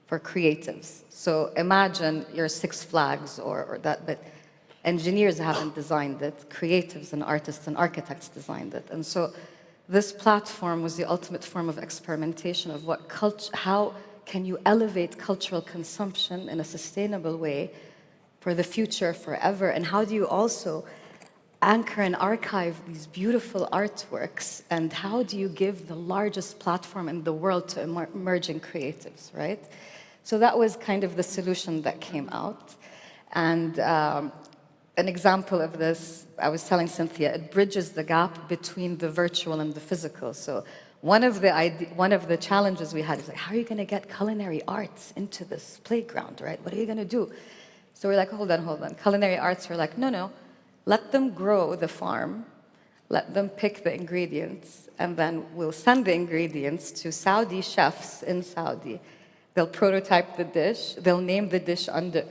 R: for creatives. So imagine your Six Flags or that, but engineers haven't designed it. Creatives and artists and architects designed it. And so this platform was the ultimate form of experimentation of what how can you elevate cultural consumption in a sustainable way for the future, forever, and how do you also anchor and archive these beautiful artworks, and how do you give the largest platform in the world to emerging creatives, right? So that was kind of the solution that came out. And an example of this, I was telling Cynthia, it bridges the gap between the virtual and the physical. So one of the challenges we had is like, how are you going to get culinary arts into this playground, right? What are you going to do? So we're like, hold on. Culinary arts are like, no, let them grow the farm, let them pick the ingredients, and then we'll send the ingredients to Saudi chefs in Saudi. They'll prototype the dish, they'll name the dish under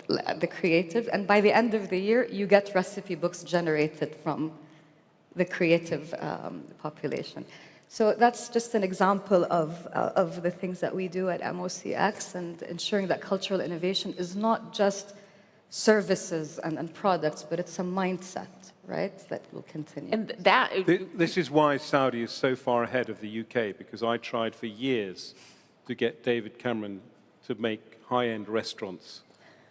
R: the creative, and by the end of the year, you get recipe books generated from the creative population. So that's just an example of the things that we do at MOCX, and ensuring that cultural innovation is not just services and products, but it's a mindset, right, that will continue.
N: And that...
Q: This is why Saudi is so far ahead of the UK, because I tried for years to get David Cameron to make high-end restaurants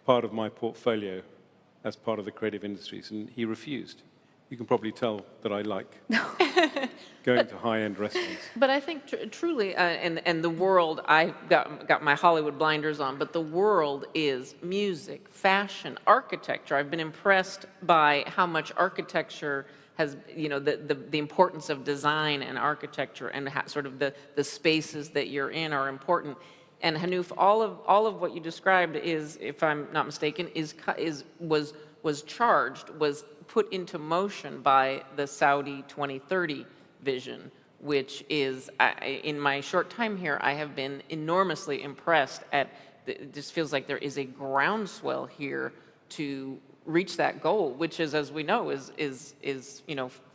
Q: part of my portfolio as part of the creative industries, and he refused. You can probably tell that I like going to high-end restaurants.
N: But I think truly, and the world, I got my Hollywood blinders on, but the world is music, fashion, architecture. I've been impressed by how much architecture has, the importance of design and architecture, and how, sort of the spaces that you're in are important. And Hanouf, all of what you described is, if I'm not mistaken, was put into motion by the Saudi 2030 vision, which is, in my short time here, I have been enormously impressed at. It just feels like there is a groundswell here to reach that goal, which is, as we know, is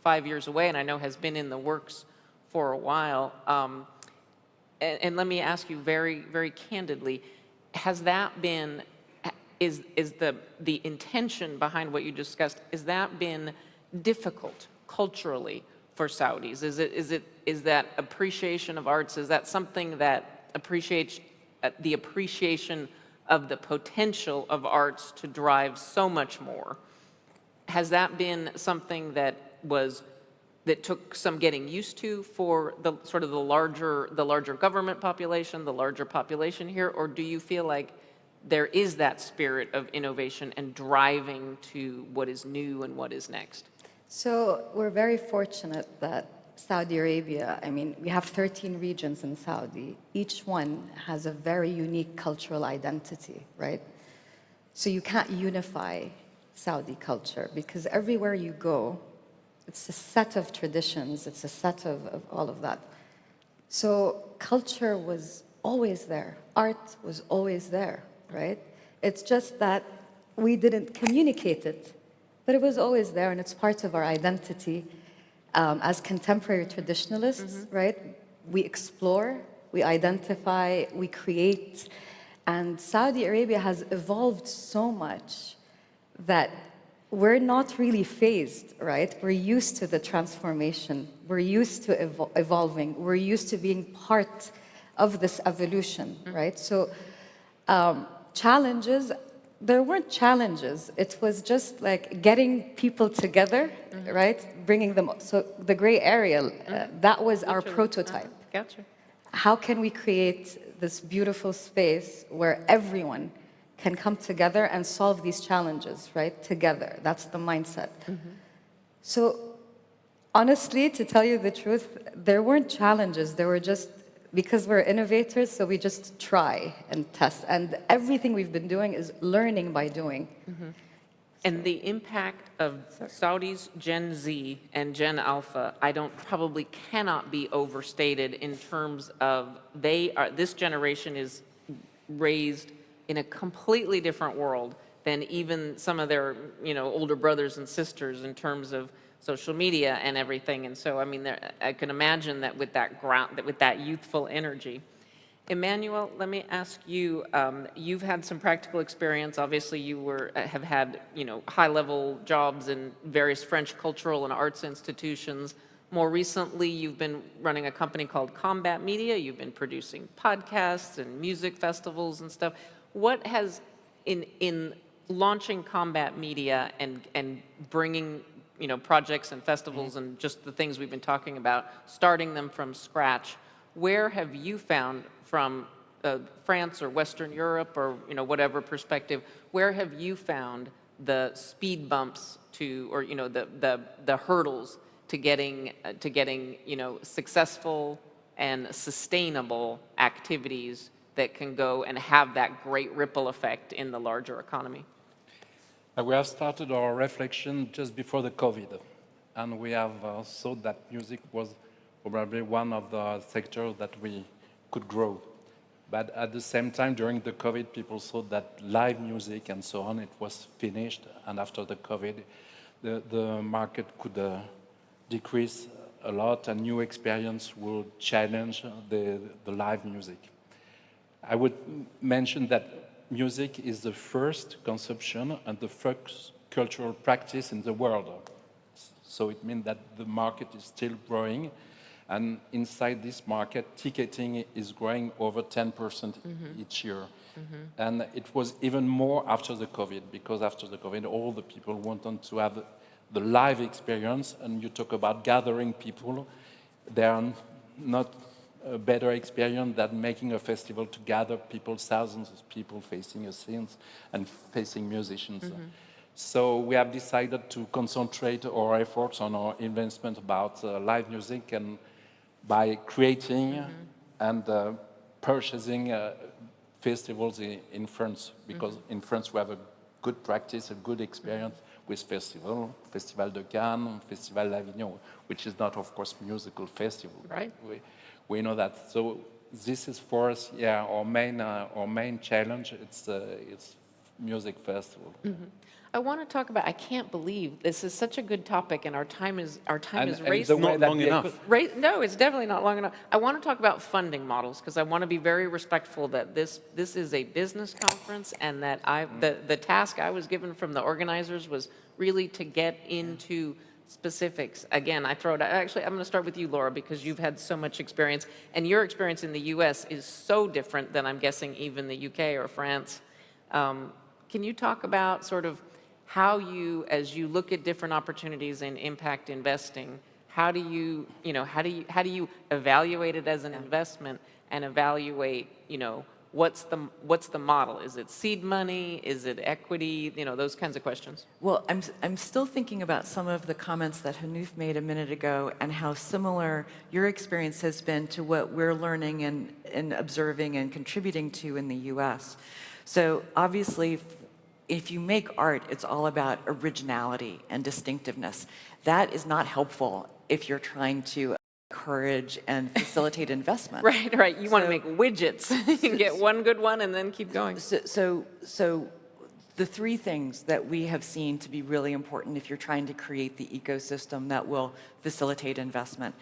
N: 5 years away, and I know has been in the works for a while. And let me ask you very, very candidly, has that been, is the intention behind what you discussed, has that been difficult culturally for Saudis? Is that appreciation of arts, is that something that appreciates the appreciation of the potential of arts to drive so much more? Has that been something that took some getting used to for the sort of the larger government population, the larger population here, or do you feel like there is that spirit of innovation and driving to what is new and what is next?
R: So we're very fortunate that Saudi Arabia, we have 13 regions in Saudi. Each one has a very unique cultural identity, right? So you can't unify Saudi culture, because everywhere you go, it's a set of traditions, it's a set of all of that. So culture was always there, art was always there, right? It's just that we didn't communicate it, but it was always there, and it's part of our identity. As contemporary traditionalists, right? We explore, we identify, we create, and Saudi Arabia has evolved so much that we're not really phased, right? We're used to the transformation. We're used to evolving. We're used to being part of this evolution, right? So challenges, there weren't challenges. It was just like getting people together, right? Bringing them, so the gray area, that was our prototype.
N: Gotcha.
R: How can we create this beautiful space where everyone can come together and solve these challenges, right? Together. That's the mindset. So honestly, to tell you the truth, there weren't challenges. There were just, because we're innovators, so we just try and test. And everything we've been doing is learning by doing.
N: And the impact of Saudi's Gen Z and Gen Alpha, probably cannot be overstated in terms of this generation is raised in a completely different world than even some of their, older brothers and sisters in terms of social media and everything. And so, I can imagine that with that youthful energy. Emmanuel, let me ask you, you've had some practical experience. Obviously, you have had, high-level jobs in various French cultural and arts institutions, More recently, you've been running a company called Combat Media. You've been producing podcasts and music festivals and stuff. What has, in launching Combat Media and bringing, projects and festivals and just the things we've been talking about, starting them from scratch, where have you found from France or Western Europe or whatever perspective, where have you found the speed bumps to, or the hurdles to getting successful and sustainable activities that can go and have that great ripple effect in the larger economy?
P: We have started our reflection just before the COVID, and we have thought that music was probably one of the sectors that we could grow. But at the same time, during the COVID, people thought that live music and so on, it was finished, and after the COVID, the market could decrease a lot, and new experience will challenge the live music. I would mention that music is the first consumption and the first cultural practice in the world. So it means that the market is still growing, and inside this market, ticketing is growing over 10% each year. And it was even more after the COVID, because after the COVID, all the people wanted to have the live experience, and you talk about gathering people. There are not a better experience than making a festival to gather people, thousands of people facing a scene and facing musicians. So we have decided to concentrate our efforts on our investment about live music, and by creating and purchasing festivals in France, because in France we have a good practice, a good experience with Festival de Cannes, Festival d'Avignon, which is not, of course, musical festival.
N: Right.
P: We know that. So this is for us, our main challenge. It's music festival.
N: I want to talk about, I can't believe this is such a good topic, and our time is racing.
P: It's not long enough.
N: No, it's definitely not long enough. I want to talk about funding models, because I want to be very respectful that this is a business conference, and that the task I was given from the organizers was really to get into specifics. Again, I throw it out. Actually, I'm going to start with you, Laura, because you've had so much experience, and your experience in the US is so different than, I'm guessing, even the UK or France. Can you talk about sort of how you, as you look at different opportunities in impact investing, how do you evaluate it as an investment, and evaluate, what's the model? Is it seed money? Is it equity? Those kinds of questions.
O: Well, I'm still thinking about some of the comments that Hanouf made a minute ago, and how similar your experience has been to what we're learning and observing and contributing to in the US. So obviously, if you make art, it's all about originality and distinctiveness. That is not helpful if you're trying to encourage and facilitate investment.
N: Right. You want to make widgets. You get one good one and then keep going.
O: So the three things that we have seen to be really important if you're trying to create the ecosystem that will facilitate investment: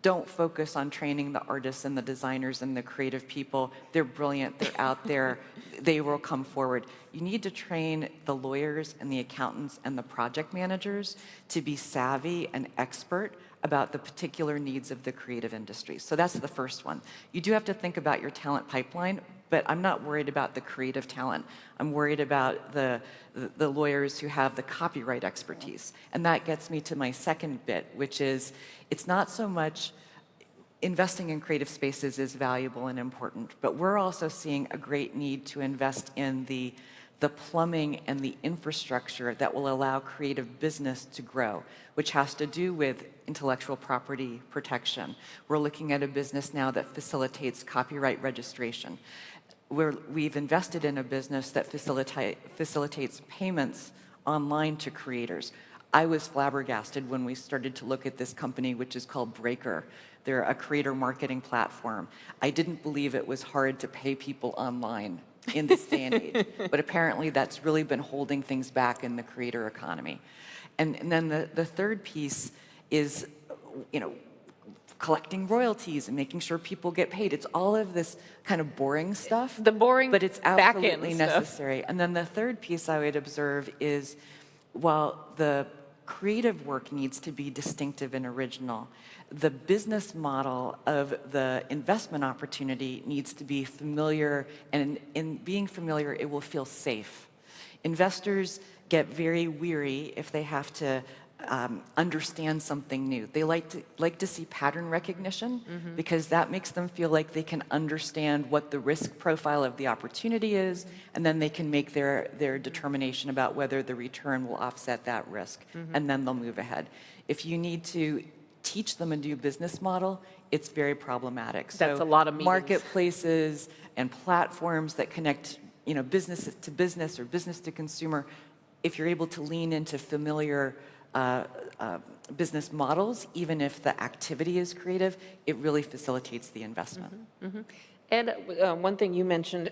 O: don't focus on training the artists and the designers and the creative people. They're brilliant, they're out there, they will come forward. You need to train the lawyers and the accountants and the project managers to be savvy and expert about the particular needs of the creative industry. So that's the first one. You do have to think about your talent pipeline, but I'm not worried about the creative talent. I'm worried about the lawyers who have the copyright expertise. And that gets me to my second bit, which is, it's not so much investing in creative spaces is valuable and important, but we're also seeing a great need to invest in the plumbing and the infrastructure that will allow creative business to grow, which has to do with intellectual property protection. We're looking at a business now that facilitates copyright registration. We've invested in a business that facilitates payments online to creators. I was flabbergasted when we started to look at this company, which is called Breaker. They're a creator marketing platform. I didn't believe it was hard to pay people online in this day and age, but apparently that's really been holding things back in the creator economy. And then the third piece is, collecting royalties and making sure people get paid. It's all of this kind of boring stuff.
N: The boring,
O: but it's absolutely necessary. And then the third piece I would observe is, while the creative work needs to be distinctive and original. The business model of the investment opportunity needs to be familiar, and in being familiar, it will feel safe. Investors get very weary if they have to understand something new. They like to see pattern recognition because that makes them feel like they can understand what the risk profile of the opportunity is, and then they can make their determination about whether the return will offset that risk, and then they'll move ahead. If you need to teach them a new business model, it's very problematic.
N: That's a lot of meetings.
O: Marketplaces and platforms that connect, business to business or business to consumer, if you're able to lean into familiar business models, even if the activity is creative, it really facilitates the investment.
N: And one thing you mentioned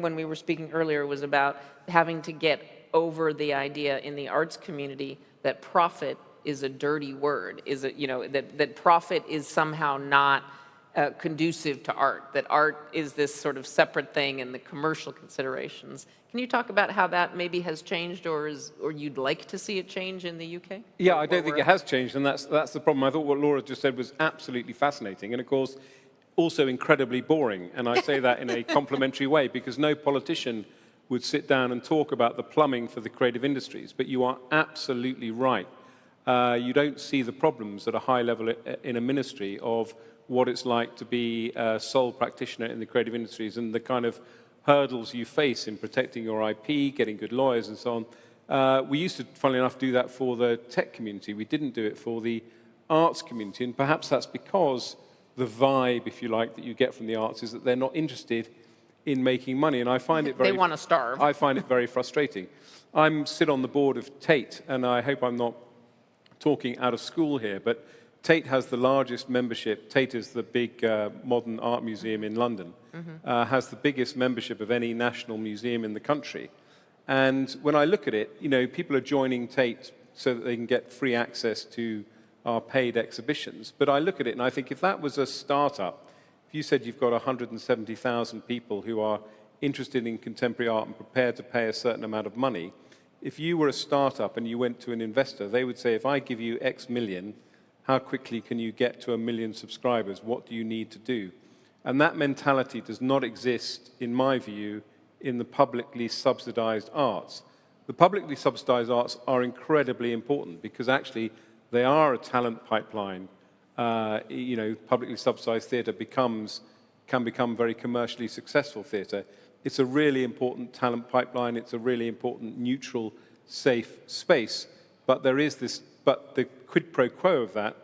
N: when we were speaking earlier was about having to get over the idea in the arts community that profit is a dirty word, that profit is somehow not conducive to art, that art is this sort of separate thing and the commercial considerations. Can you talk about how that maybe has changed, or you'd like to see it change in the UK?
Q: Yeah, I don't think it has changed, and that's the problem. I thought what Laura just said was absolutely fascinating, and of course, also incredibly boring. And I say that in a complimentary way, because no politician would sit down and talk about the plumbing for the creative industries. But you are absolutely right. You don't see the problems at a high level in a ministry of what it's like to be a sole practitioner in the creative industries and the kind of hurdles you face in protecting your IP, getting good lawyers and so on. We used to, funnily enough, do that for the tech community. We didn't do it for the arts community, and perhaps that's because the vibe, if you like, that you get from the arts is that they're not interested in making money, and I find it very...
N: They want to starve.
Q: I find it very frustrating. I sit on the board of Tate, and I hope I'm not talking out of school here, but Tate has the largest membership. Tate is the big modern art museum in London, has the biggest membership of any national museum in the country. And when I look at it, people are joining Tate so that they can get free access to our paid exhibitions. But I look at it and I think if that was a startup, if you said you've got 170,000 people who are interested in contemporary art and prepared to pay a certain amount of money, if you were a startup and you went to an investor, they would say, if I give you X million, how quickly can you get to 1 million subscribers? What do you need to do? And that mentality does not exist, in my view, in the publicly subsidized arts. The publicly subsidized arts are incredibly important because actually they are a talent pipeline. Publicly subsidized theatre can become very commercially successful theatre. It's a really important talent pipeline. It's a really important neutral, safe space. But the quid pro quo of that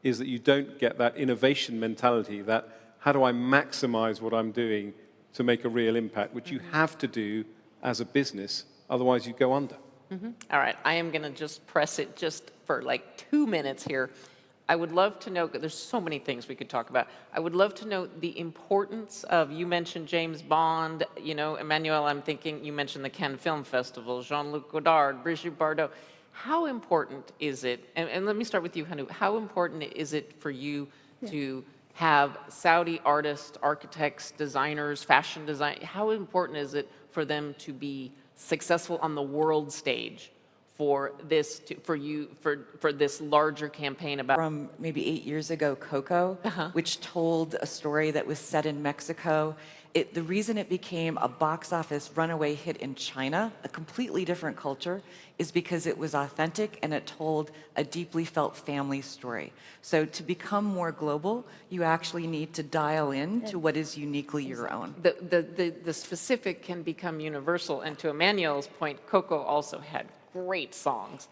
Q: is that you don't get that innovation mentality, that how do I maximize what I'm doing to make a real impact, which you have to do as a business, otherwise you go under.
N: All right, I am going to just press it just for like 2 minutes here. I would love to know, there's so many things we could talk about. I would love to know the importance of, you mentioned James Bond, Emmanuel, I'm thinking, you mentioned the Cannes Film Festival, Jean-Luc Godard, Brigitte Bardot. How important is it, and let me start with you, Hanu, how important is it for you to have Saudi artists, architects, designers, fashion design, how important is it for them to be successful on the world stage for this, for this larger campaign about...
O: From maybe 8 years ago, Coco, which told a story that was set in Mexico. The reason it became a box office runaway hit in China, a completely different culture, is because it was authentic and it told a deeply felt family story. So to become more global, you actually need to dial in to what is uniquely your own.
N: The specific can become universal, and to Emmanuel's point, Coco also had great songs.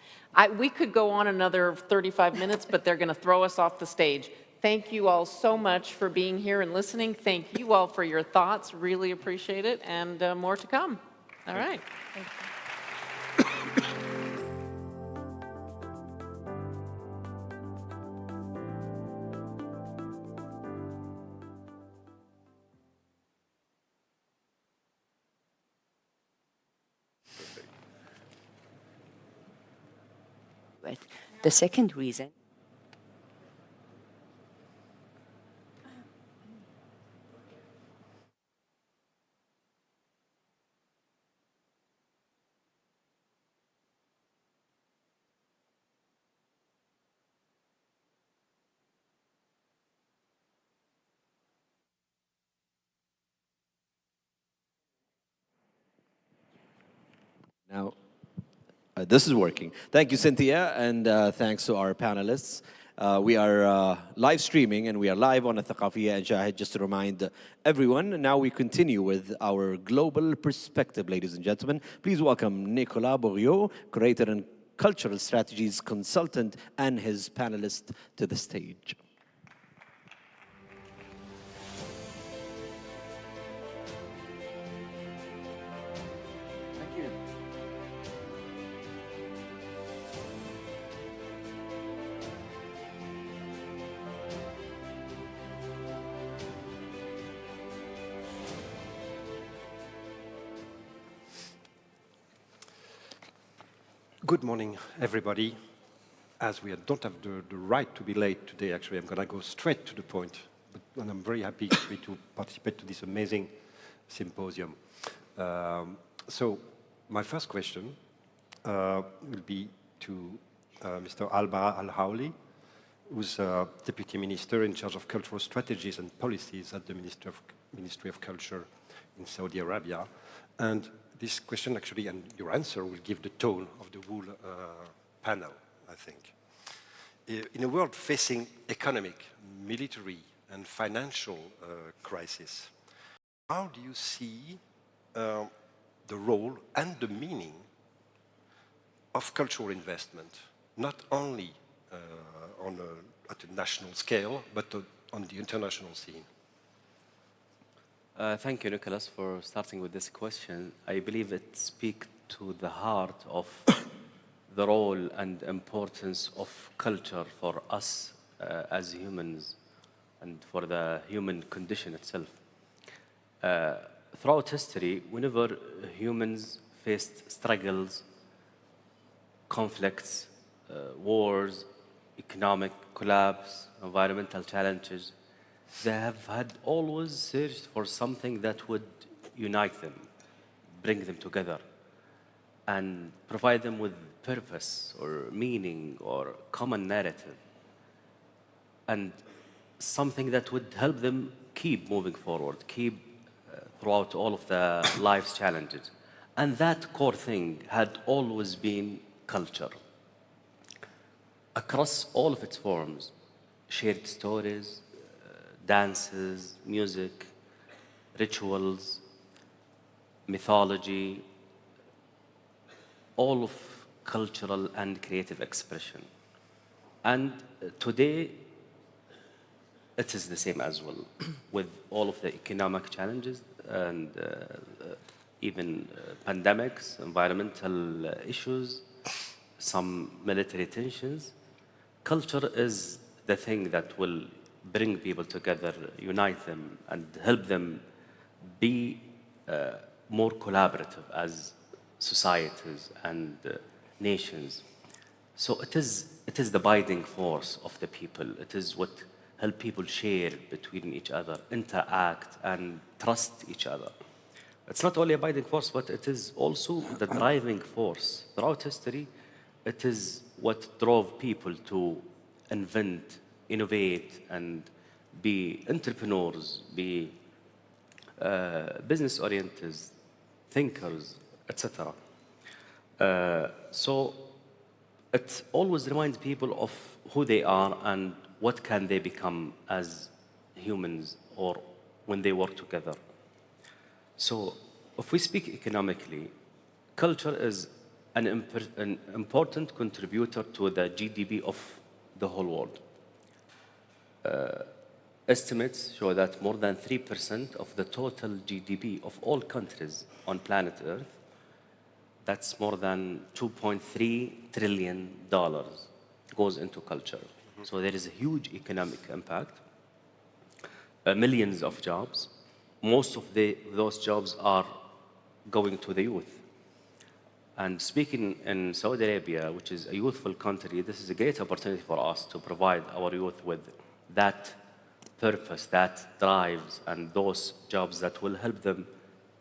N: We could go on another 35 minutes, but they're going to throw us off the stage. Thank you all so much for being here and listening. Thank you all for your thoughts. Really appreciate it, and more to come. All right. Thank you.
S: The second reason
B: Now, this is working. Thank you, Cynthia, and thanks to our panelists. We are live streaming, and we are live on Al-Thaqafiyya and Shahid, just to remind everyone. Now we continue with our global perspective, ladies and gentlemen. Please welcome Nicolas Bourriot, Curator and Cultural Strategies Consultant, and his panelist to the stage.
T: Good morning, everybody. As we don't have the right to be late today, actually, I'm going to go straight to the point. And I'm very happy to participate to this amazing symposium. So my first question will be to Mr. Al-Bara Al-Hawli, who's Deputy Minister in charge of Cultural Strategies and Policies at the Ministry of Culture in Saudi Arabia. And this question actually, and your answer, will give the tone of the whole panel, I think. In a world facing economic, military, and financial crisis, how do you see the role and the meaning of cultural investment, not only at a national scale, but on the international scene?
U: Thank you, Nicholas, for starting with this question. I believe it speaks to the heart of the role and importance of culture for us as humans and for the human condition itself. Throughout history, whenever humans faced struggles, conflicts, wars, economic collapse, environmental challenges, they have had always searched for something that would unite them, bring them together, and provide them with purpose or meaning or common narrative, and something that would help them keep moving forward, keep throughout all of the life's challenges. And that core thing had always been culture. Across all of its forms, shared stories, dances, music, rituals, mythology, all of cultural and creative expression. And today, it is the same as well, with all of the economic challenges and even pandemics, environmental issues, some military tensions. Culture is the thing that will bring people together, unite them, and help them be more collaborative as societies and nations. So it is the binding force of the people. It is what help people share between each other, interact, and trust each other. It's not only a binding force, but it is also the driving force. Throughout history, it is what drove people to invent, innovate, and be entrepreneurs, be business-oriented, thinkers, etc. So it always reminds people of who they are and what can they become as humans or when they work together. So if we speak economically, culture is an important contributor to the GDP of the whole world. Estimates show that more than 3% of the total GDP of all countries on planet Earth, that's more than $2.3 trillion, goes into culture. So there is a huge economic impact, millions of jobs. Most of those jobs are going to the youth. And speaking in Saudi Arabia, which is a youthful country, this is a great opportunity for us to provide our youth with that purpose, that drives, and those jobs that will help them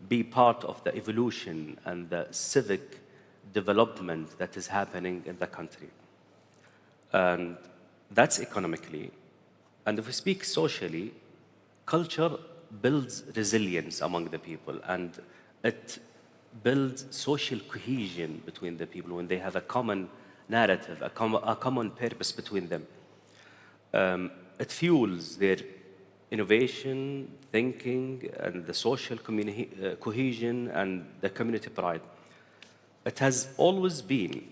U: be part of the evolution and the civic development that is happening in the country. And that's economically. And if we speak socially, culture builds resilience among the people, and it build social cohesion between the people when they have a common narrative, a common purpose between them. It fuels their innovation, thinking, and the social cohesion and the community pride. It has always been,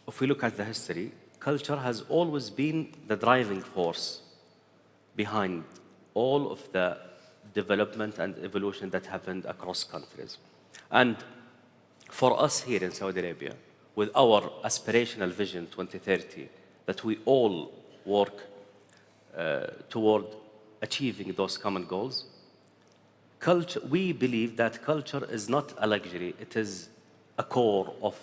U: if we look at the history, culture has always been the driving force behind all of the development and evolution that happened across countries. And for us here in Saudi Arabia, with our aspirational vision 2030, that we all work toward achieving those common goals, we believe that culture is not a luxury, it is a core of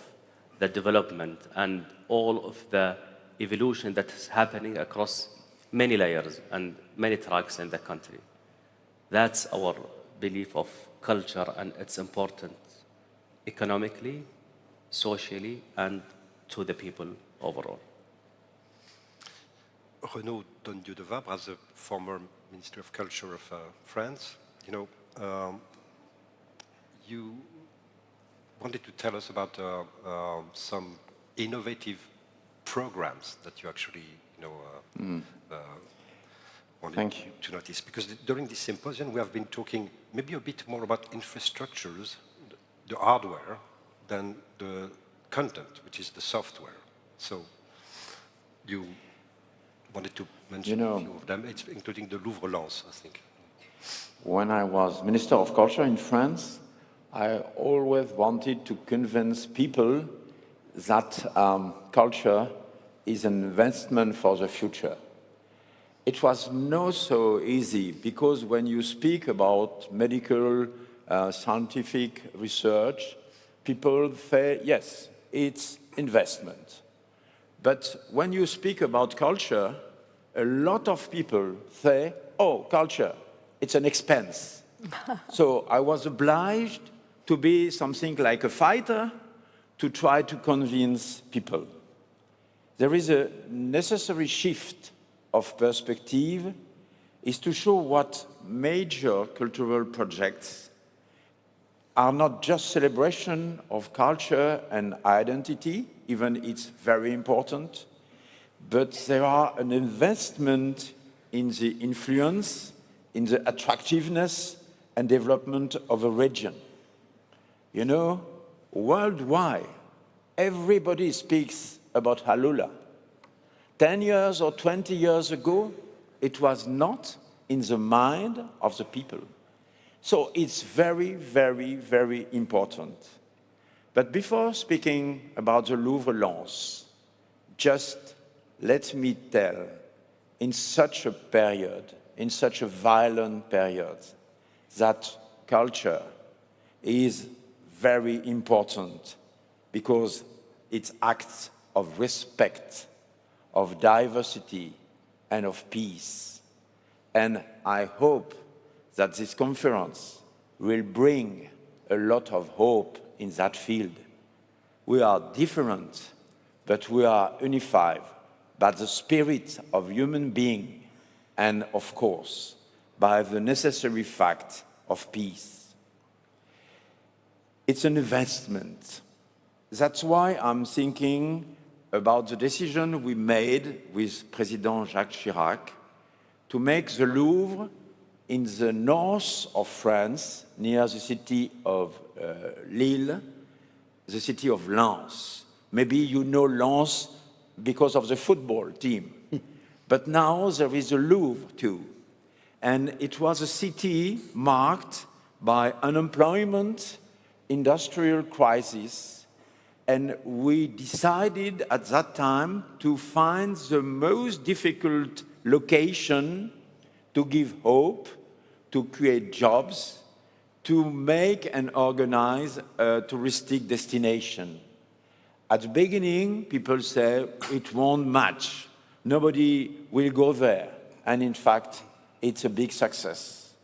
U: the development and all of the evolution that is happening across many layers and many tracks in the country. That's our belief of culture and its importance economically, socially, and to the people overall.
T: Renaud Dondieu-de-Vabre, as a former Minister of Culture of France, you wanted to tell us about some innovative programs that you actually, wanted to notice. Because during this symposium, we have been talking maybe a bit more about infrastructures, the hardware, than the content, which is the software. So you wanted to mention a few of them, including the Louvre Lens, I think.
A: When I was Minister of Culture in France, I always wanted to convince people that culture is an investment for the future. It was not so easy because when you speak about medical, scientific research, people say, yes, it's investment. But when you speak about culture, a lot of people say, oh, culture, it's an expense. So I was obliged to be something like a fighter to try to convince people. There is a necessary shift of perspective is to show what major cultural projects are not just celebration of culture and identity, even it's very important, but there are an investment in the influence, in the attractiveness and development of a region. Worldwide, everybody speaks about Halula. 10 years or 20 years ago, it was not in the mind of the people. So it's very, very, very important. But before speaking about the Louvre Lens, just let me tell, in such a period, in such a violent period, that culture is very important because it acts of respect, of diversity, and of peace. And I hope that this conference will bring a lot of hope in that field. We are different, but we are unified by the spirit of human being and, of course, by the necessary fact of peace. It's an investment. That's why I'm thinking about the decision we made with President Jacques Chirac to make the Louvre in the north of France, near the city of Lille, the city of Lens. Maybe you know Lens because of the football team. But now there is a Louvre too. And it was a city marked by unemployment, industrial crisis, and we decided at that time to find the most difficult location to give hope, to create jobs, to make and organize a touristic destination. At the beginning, people say it won't match. Nobody will go there. And in fact, it's a big success.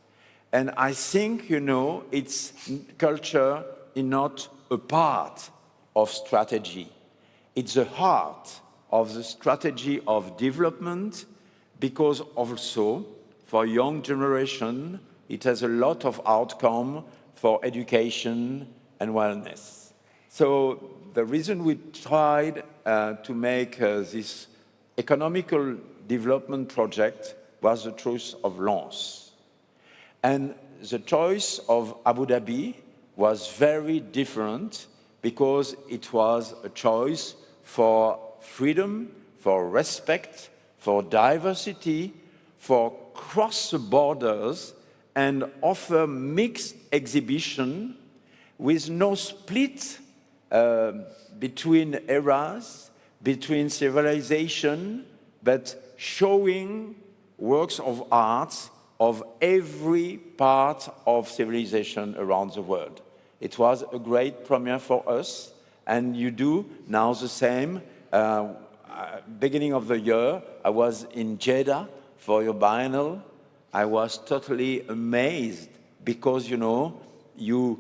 A: And I think, it's culture is not a part of strategy. It's the heart of the strategy of development because also for young generation, it has a lot of outcome for education and wellness. So the reason we tried to make this economical development project was the choice of Lens. And the choice of Abu Dhabi was very different because it was a choice for freedom, for respect, for diversity, for cross the borders, and offer mixed exhibition with no split between eras, between civilization, but showing works of art of every part of civilization around the world. It was a great premiere for us, and you do now the same. Beginning of the year, I was in Jeddah for your biennial. I was totally amazed because, you know, you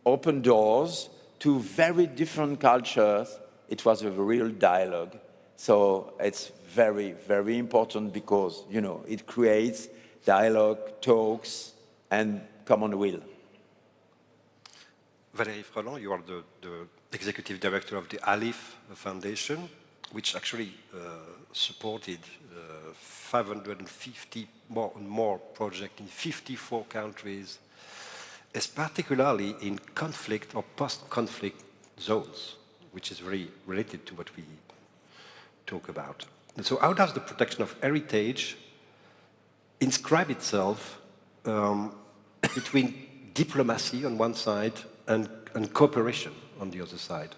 A: open doors to very different cultures. It was a real dialogue. So it's very, very important because, you know, it creates dialogue, talks, and common will.
T: Valérie Freland, you are the executive director of the Alif Foundation, which actually supported 550 more projects in 54 countries, particularly in conflict or post-conflict zones, which is very related to what we talk about. And so how does the protection of heritage inscribe itself between diplomacy on one side and cooperation on the other side?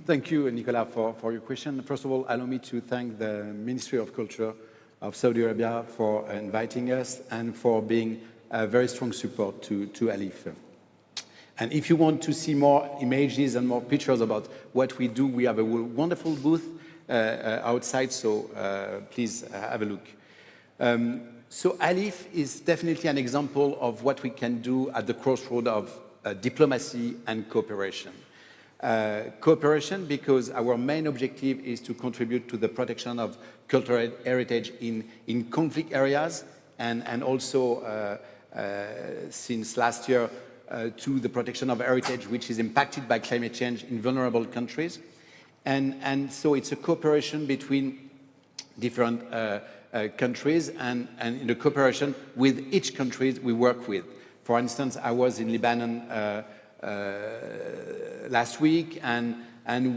C: Thank you, Nicolas, for your question. First of all, allow me to thank the Ministry of Culture of Saudi Arabia for inviting us and for being a very strong support to Alif. And if you want to see more images and more pictures about what we do, we have a wonderful booth outside, so please have a look. So Alif is definitely an example of what we can do at the crossroad of diplomacy and cooperation. Cooperation because our main objective is to contribute to the protection of cultural heritage in conflict areas and also since last year to the protection of heritage which is impacted by climate change in vulnerable countries. And so it's a cooperation between different countries and in the cooperation with each country we work with. For instance, I was in Lebanon last week, and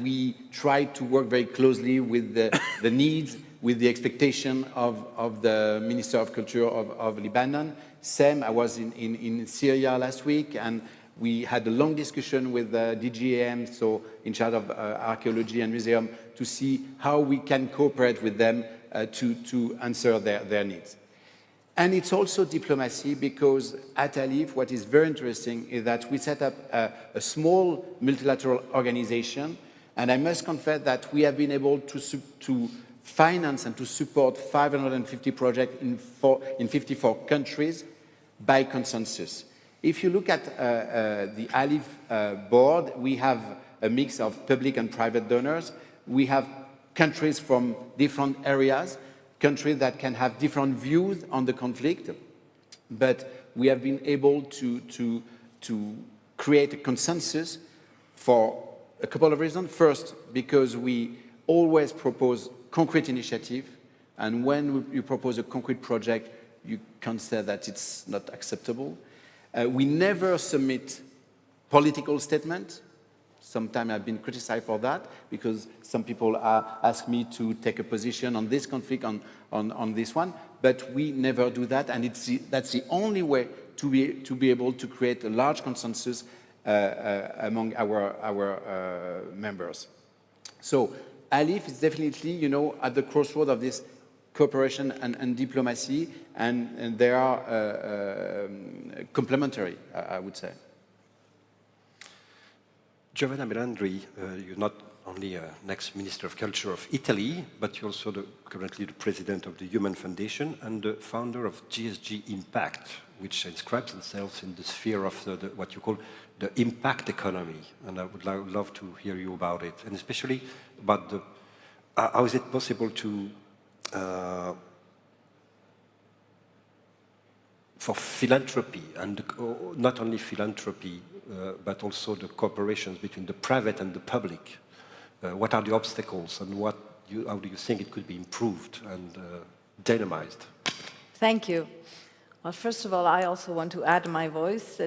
C: we tried to work very closely with the needs, with the expectation of the Minister of Culture of Lebanon. Same, I was in Syria last week, and we had a long discussion with the DGAM, so in charge of archaeology and museum, to see how we can cooperate with them to answer their needs. And it's also diplomacy because at Alif, what is very interesting is that we set up a small multilateral organization, and I must confess that we have been able to finance and to support 550 projects in 54 countries by consensus. If you look at the Alif board, we have a mix of public and private donors. We have countries from different areas, countries that can have different views on the conflict, but we have been able to create a consensus for a couple of reasons. First, because we always propose concrete initiative, and when you propose a concrete project, you can't say that it's not acceptable. We never submit political statements. Sometimes I've been criticized for that because some people ask me to take a position on this conflict, on this one, but we never do that, and that's the only way to be able to create a large consensus among our members. So Alif is definitely, you know, at the crossroad of this cooperation and diplomacy, and they are complementary, I would say.
T: Giovanna Melandri, you're not only next Minister of Culture of Italy, but you're also currently the president of the Human Foundation and the founder of GSG Impact, which inscribes itself in the sphere of what you call the impact economy. And I would love to hear you about it, and especially about how is it possible to for philanthropy, and not only philanthropy, but also the cooperations between the private and the public. What are the obstacles, and how do you think it could be improved and dynamized?
D: Thank you. Well, first of all, I also want to add my voice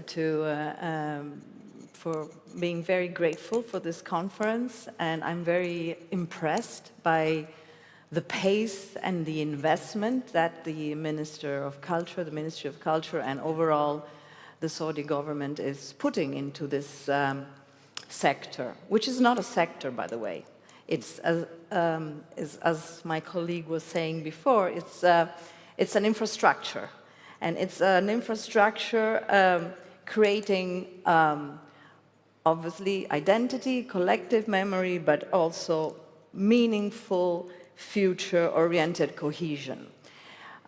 D: for being very grateful for this conference, and I'm very impressed by the pace and the investment that the Minister of Culture, the Ministry of Culture, and overall the Saudi government is putting into this sector, which is not a sector, by the way. It's, as my colleague was saying before, it's an infrastructure. And it's an infrastructure creating, obviously, identity, collective memory, but also meaningful, future-oriented cohesion.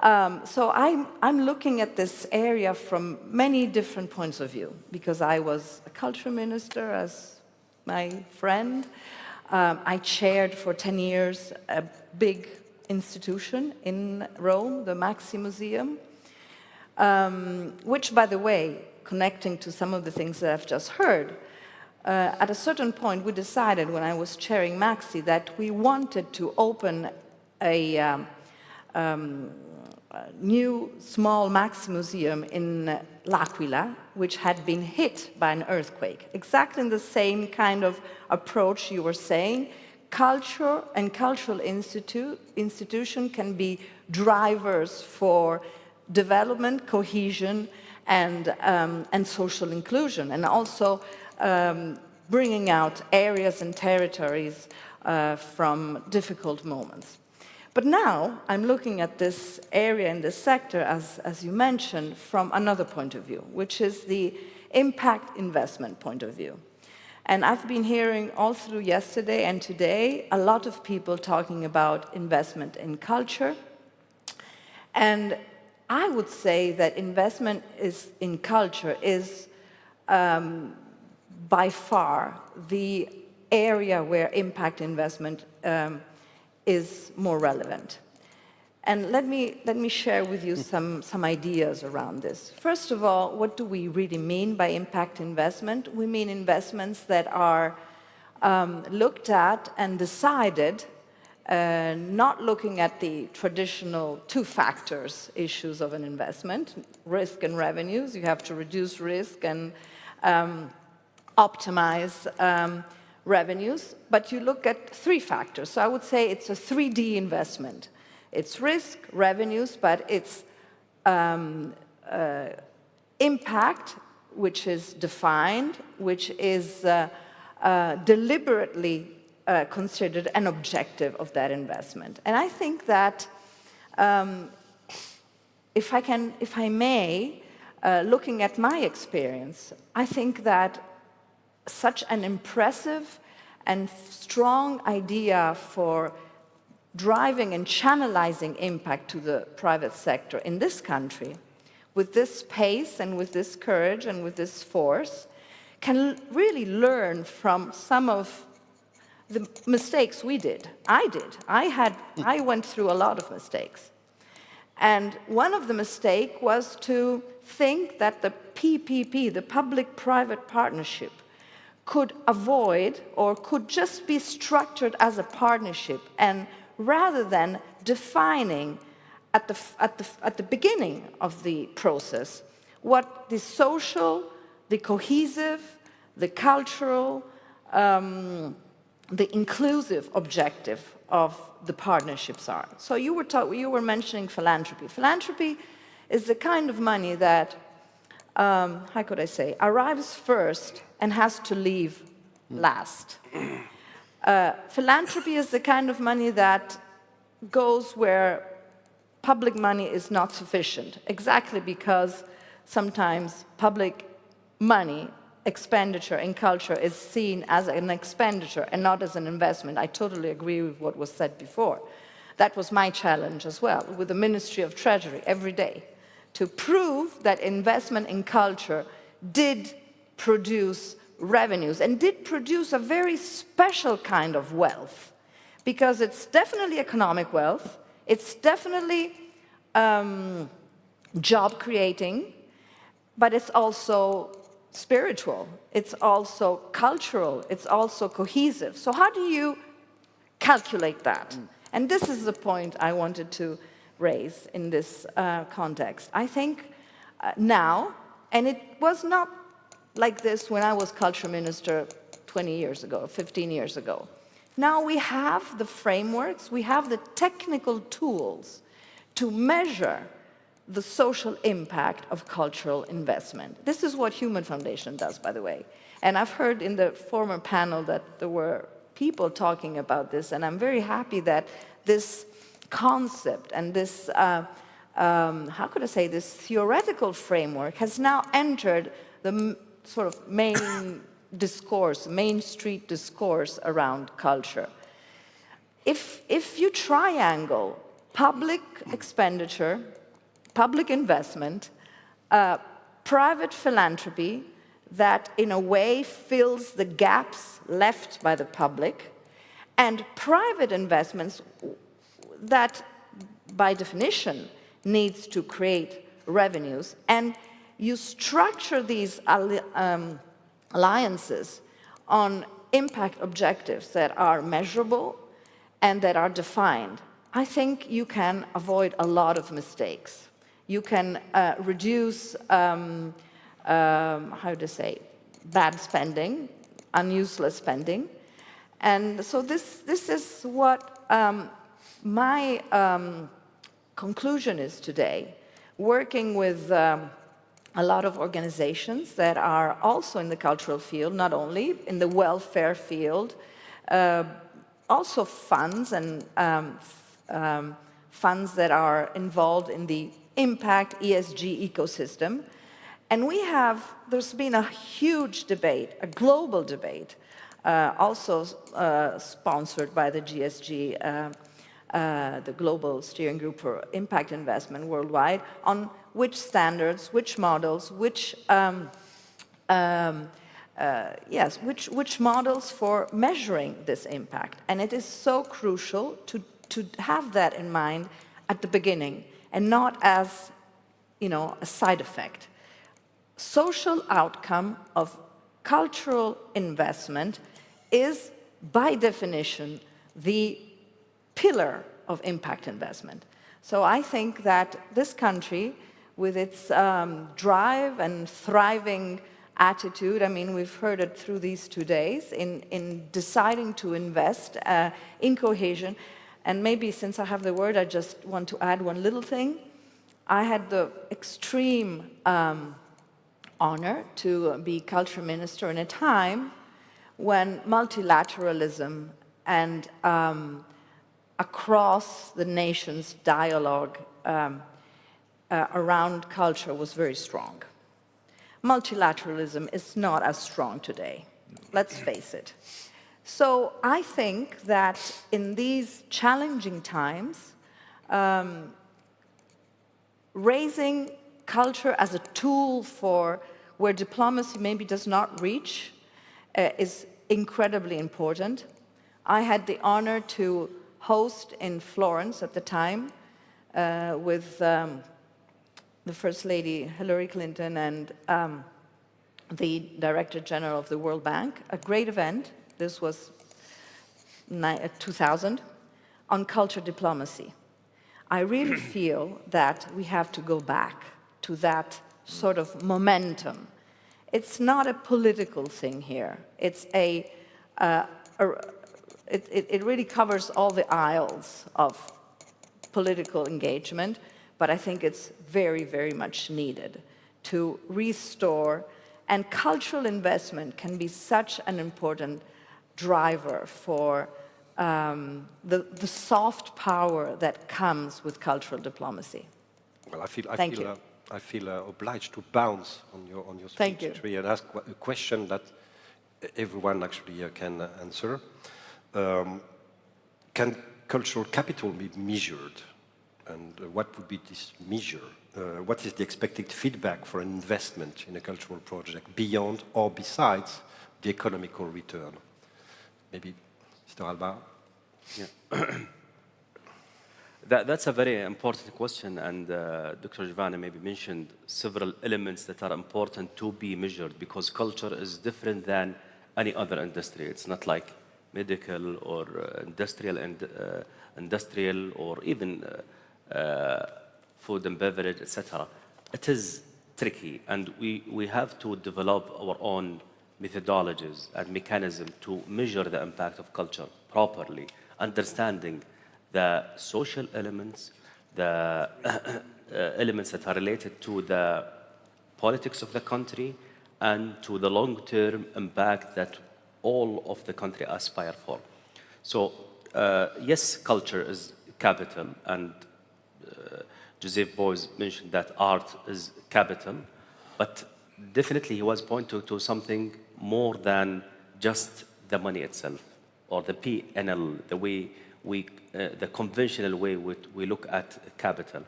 D: So I'm looking at this area from many different points of view, because I was a culture minister, as my friend. I chaired for 10 years a big institution in Rome, the Maxi Museum, which, by the way, connecting to some of the things that I've just heard, at a certain point we decided when I was chairing Maxi that we wanted to open a new small Maxi Museum in L'Aquila, which had been hit by an earthquake. Exactly in the same kind of approach you were saying. Culture and cultural institution can be drivers for development, cohesion, and social inclusion, and also bringing out areas and territories from difficult moments. But now I'm looking at this area in this sector, as you mentioned, from another point of view, which is the impact investment point of view. And I've been hearing all through yesterday and today a lot of people talking about investment in culture. And I would say that investment in culture is by far the area where impact investment is more relevant. And let me share with you some ideas around this. First of all, what do we really mean by impact investment? We mean investments that are looked at and decided, not looking at the traditional two factors issues of an investment, risk and revenues. You have to reduce risk and optimize revenues, but you look at three factors. So I would say it's a 3D investment. It's risk, revenues, but it's impact, which is defined, which is deliberately considered an objective of that investment. And I think that, if I may, looking at my experience, I think that such an impressive and strong idea for driving and channelizing impact to the private sector in this country, with this pace and with this courage and with this force, can really learn from some of the mistakes we did. I went through a lot of mistakes. And one of the mistakes was to think that the PPP, the public-private partnership, could avoid or could just be structured as a partnership, and rather than defining at the beginning of the process what the social, the cohesive, the cultural, the inclusive objective of the partnerships are. So you were mentioning philanthropy. Philanthropy is the kind of money that, how could I say, arrives first and has to leave last. Philanthropy is the kind of money that goes where public money is not sufficient, exactly because sometimes public money expenditure in culture is seen as an expenditure and not as an investment. I totally agree with what was said before. That was my challenge as well, with the Ministry of Treasury every day, to prove that investment in culture did produce revenues and did produce a very special kind of wealth, because it's definitely economic wealth, it's definitely job creating, but it's also spiritual, it's also cultural, it's also cohesive. So how do you calculate that? And this is the point I wanted to raise in this context. I think now, and it was not like this when I was culture minister 20 years ago, 15 years ago. Now we have the frameworks, we have the technical tools to measure the social impact of cultural investment. This is what Human Foundation does, by the way. And I've heard in the former panel that there were people talking about this, and I'm very happy that this concept and this, how could I say, this theoretical framework has now entered the sort of main discourse, main street discourse around culture. If you triangle public expenditure, public investment, private philanthropy that in a way fills the gaps left by the public, and private investments that by definition needs to create revenues, and you structure these alliances on impact objectives that are measurable and that are defined, I think you can avoid a lot of mistakes. You can reduce, how to say, bad spending, unuseless spending. And so this is what my conclusion is today, working with a lot of organizations that are also in the cultural field, not only in the welfare field, also funds and funds that are involved in the impact ESG ecosystem. And there's been a huge debate, a global debate, also sponsored by the GSG, the Global Steering Group for Impact Investment worldwide, on which standards, which models, which models for measuring this impact. And it is so crucial to have that in mind at the beginning and not as, a side effect. Social outcome of cultural investment is, by definition, the pillar of impact investment. So I think that this country, with its drive and thriving attitude, I mean, we've heard it through these 2 days, in deciding to invest in cohesion. And maybe since I have the word, I just want to add one little thing. I had the extreme honor to be culture minister in a time when multilateralism and across the nation's dialogue around culture was very strong. Multilateralism is not as strong today, let's face it. So I think that in these challenging times, raising culture as a tool for where diplomacy maybe does not reach is incredibly important. I had the honor to host in Florence at the time with the First Lady Hillary Clinton and the Director General of the World Bank, a great event. This was 2000, on culture diplomacy. I really feel that we have to go back to that sort of momentum. It's not a political thing here. It's it really covers all the aisles of political engagement, but I think it's very, very much needed to restore, and cultural investment can be such an important driver for the soft power that comes with cultural diplomacy.
T: Well, I feel obliged to bounce on your speech actually, and ask a question that everyone actually can answer. Can cultural capital be measured? And what would be this measure? What is the expected feedback for an investment in a cultural project beyond or besides the economical return? Maybe Mr. Alba?
A: Yeah.
U: That's a very important question, and Dr. Giovanna maybe mentioned several elements that are important to be measured because culture is different than any other industry. It's not like medical or industrial or even food and beverage, etc. It is tricky, and we have to develop our own methodologies and mechanism to measure the impact of culture properly, understanding the social elements, the elements that are related to the politics of the country, and to the long-term impact that all of the country aspire for. So, yes, culture is capital, and Joseph Beuys mentioned that art is capital, but definitely he was pointing to something more than just the money itself, or the P&L, the way the conventional way we look at capital.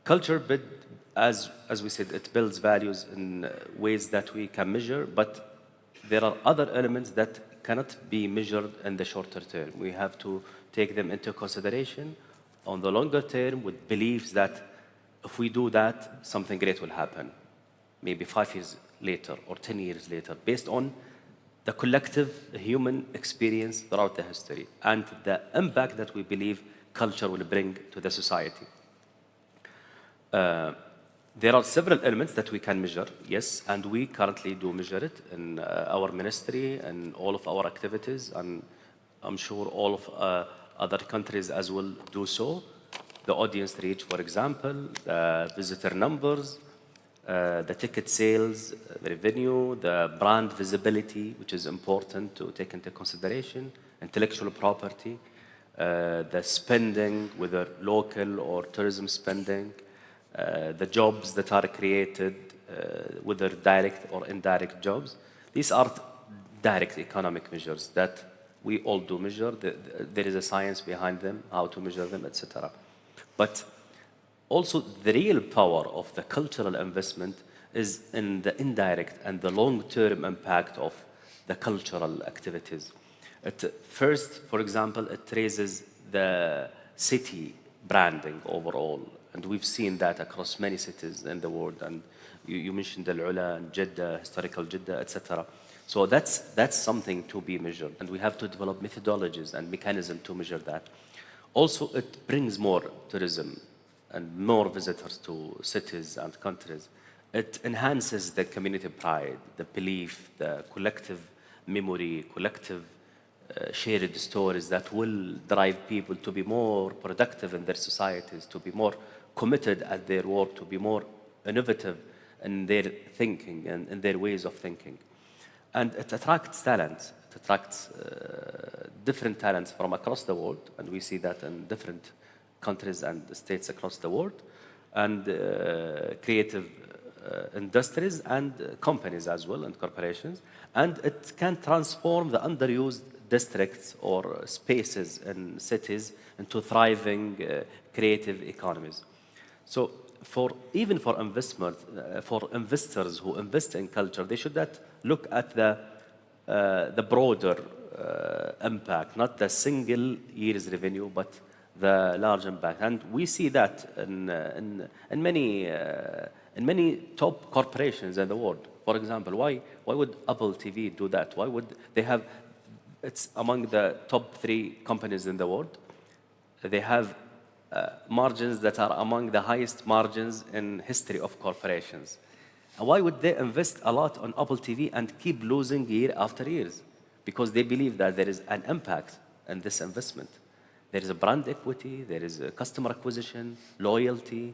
U: Culture, as we said, it builds values in ways that we can measure, but there are other elements that cannot be measured in the shorter term. We have to take them into consideration on the longer term with beliefs that if we do that, something great will happen, maybe 5 years later or 10 years later, based on the collective human experience throughout the history and the impact that we believe culture will bring to the society. There are several elements that we can measure, yes, and we currently do measure it in our ministry and all of our activities, and I'm sure all of other countries as well do so. The audience reach, for example, the visitor numbers, the ticket sales, the revenue, the brand visibility, which is important to take into consideration, intellectual property, the spending, whether local or tourism spending, the jobs that are created, whether direct or indirect jobs. These are direct economic measures that we all do measure. There is a science behind them, how to measure them, etc. But also, the real power of the cultural investment is in the indirect and the long-term impact of the cultural activities. First, for example, it raises the city branding overall, and we've seen that across many cities in the world. And you mentioned Al-Ula, Jeddah, historical Jeddah, etc. So that's something to be measured, and we have to develop methodologies and mechanisms to measure that. Also, it brings more tourism and more visitors to cities and countries. It enhances the community pride, the belief, the collective memory, collective shared stories that will drive people to be more productive in their societies, to be more committed at their work, to be more innovative in their thinking and in their ways of thinking. And it attracts talent. It attracts different talents from across the world, and we see that in different countries and states across the world, and creative industries and companies as well, and corporations. And it can transform the underused districts or spaces in cities into thriving creative economies. So even for investors who invest in culture, they should look at the broader impact, not the single year's revenue, but the large impact. And we see that in many top corporations in the world. For example, why would Apple TV do that? Why would they have? It's among the top 3 companies in the world. They have margins that are among the highest margins in history of corporations. And why would they invest a lot on Apple TV and keep losing year after years? Because they believe that there is an impact in this investment. There is a brand equity, there is a customer acquisition, loyalty,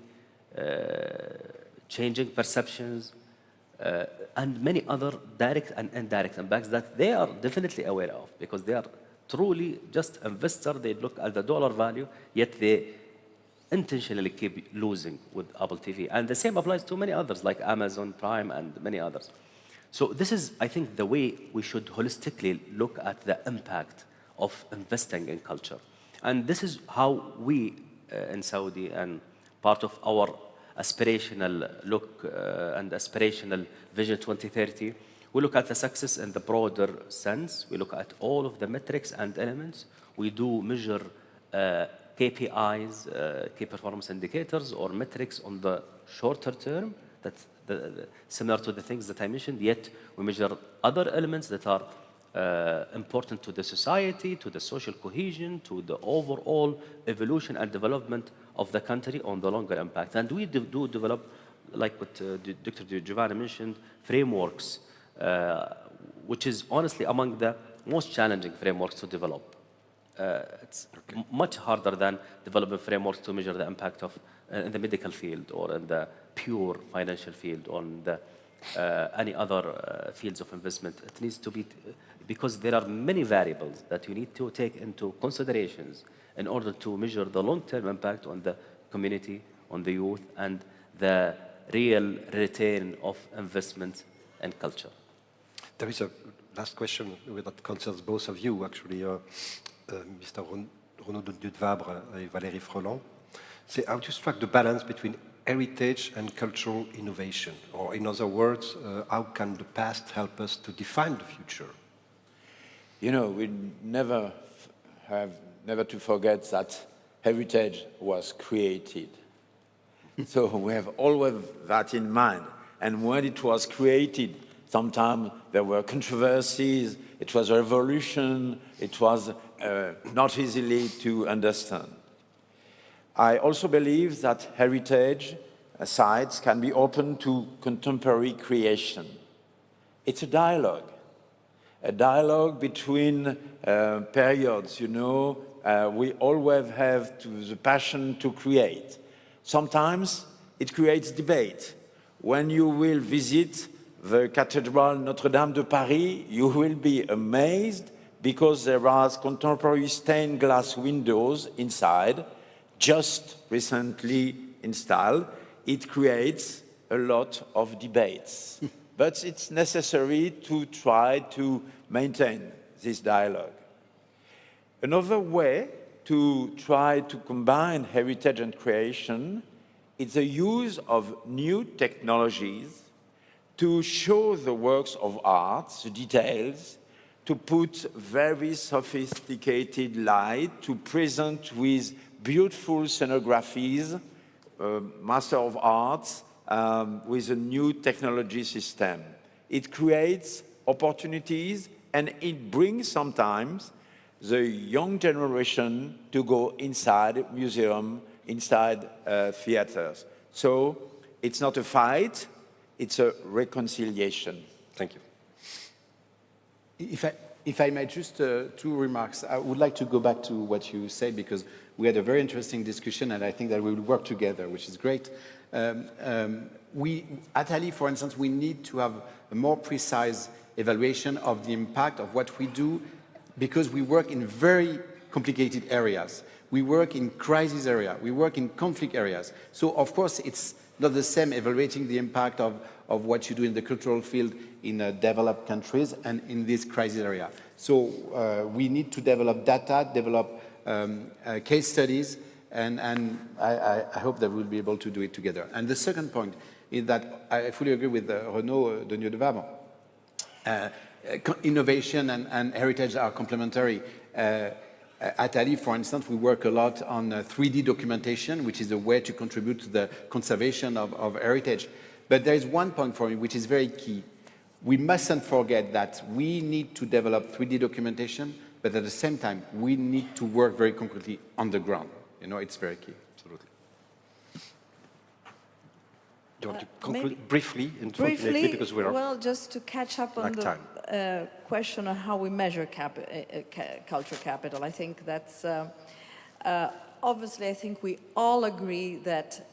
U: changing perceptions, and many other direct and indirect impacts that they are definitely aware of, because they are truly just investors. They look at the dollar value, yet they intentionally keep losing with Apple TV. And the same applies to many others like Amazon Prime and many others. So this is, I think, the way we should holistically look at the impact of investing in culture. And this is how we in Saudi, and part of our aspirational look and aspirational Vision 2030, we look at the success in the broader sense. We look at all of the metrics and elements. We do measure KPIs, key performance indicators or metrics on the shorter term, that's similar to the things that I mentioned, yet we measure other elements that are important to the society, to the social cohesion, to the overall evolution and development of the country on the longer impact. And we do develop, like what Dr. Giovanni mentioned, frameworks, which is honestly among the most challenging frameworks to develop. It's much harder than developing frameworks to measure the impact of in the medical field or in the pure financial field or in the, any other fields of investment. It needs to be, because there are many variables that you need to take into considerations in order to measure the long-term impact on the community, on the youth, and the real return of investment and culture.
T: There is a last question that concerns both of you, actually, Mr. Renaud de Vabre and Valérie Freland. Say, how do you strike the balance between heritage and cultural innovation? Or in other words, how can the past help us to define the future?
A: You know, we never to forget that heritage was created. So we have always that in mind. And when it was created, sometimes there were controversies, it was a revolution, it was not easily to understand. I also believe that heritage sites can be open to contemporary creation. It's a dialogue between periods, you know. We always have the passion to create. Sometimes it creates debate. When you will visit the Cathedral Notre-Dame de Paris, you will be amazed because there are contemporary stained glass windows inside, just recently installed. It creates a lot of debates. But it's necessary to try to maintain this dialogue. Another way to try to combine heritage and creation is the use of new technologies to show the works of art, the details, to put very sophisticated light, to present with beautiful scenographies, Master of Arts, with a new technology system. It creates opportunities and it brings sometimes the young generation to go inside museum, inside theaters. So it's not a fight, it's a reconciliation.
T: Thank you.
C: If I may, just two remarks. I would like to go back to what you said because we had a very interesting discussion and I think that we will work together, which is great. We, at Ali, for instance, we need to have a more precise evaluation of the impact of what we do because we work in very complicated areas. We work in crisis area, we work in conflict areas. So of course it's not the same evaluating the impact of what you do in the cultural field in developed countries and in this crisis area. So we need to develop data, develop case studies, and I hope that we'll be able to do it together. And the second point is that I fully agree with Renaud de Vabre. Innovation and heritage are complementary. At Ali, for instance, we work a lot on 3D documentation, which is a way to contribute to the conservation of heritage. But there is one point for me which is very key. We mustn't forget that we need to develop 3D documentation, but at the same time, we need to work very concretely on the ground. You know, it's very key.
T: Absolutely. Do you want to conclude briefly, unfortunately, because we're
D: well, just to catch up on the question on how we measure culture capital. I think that's obviously. I think we all agree that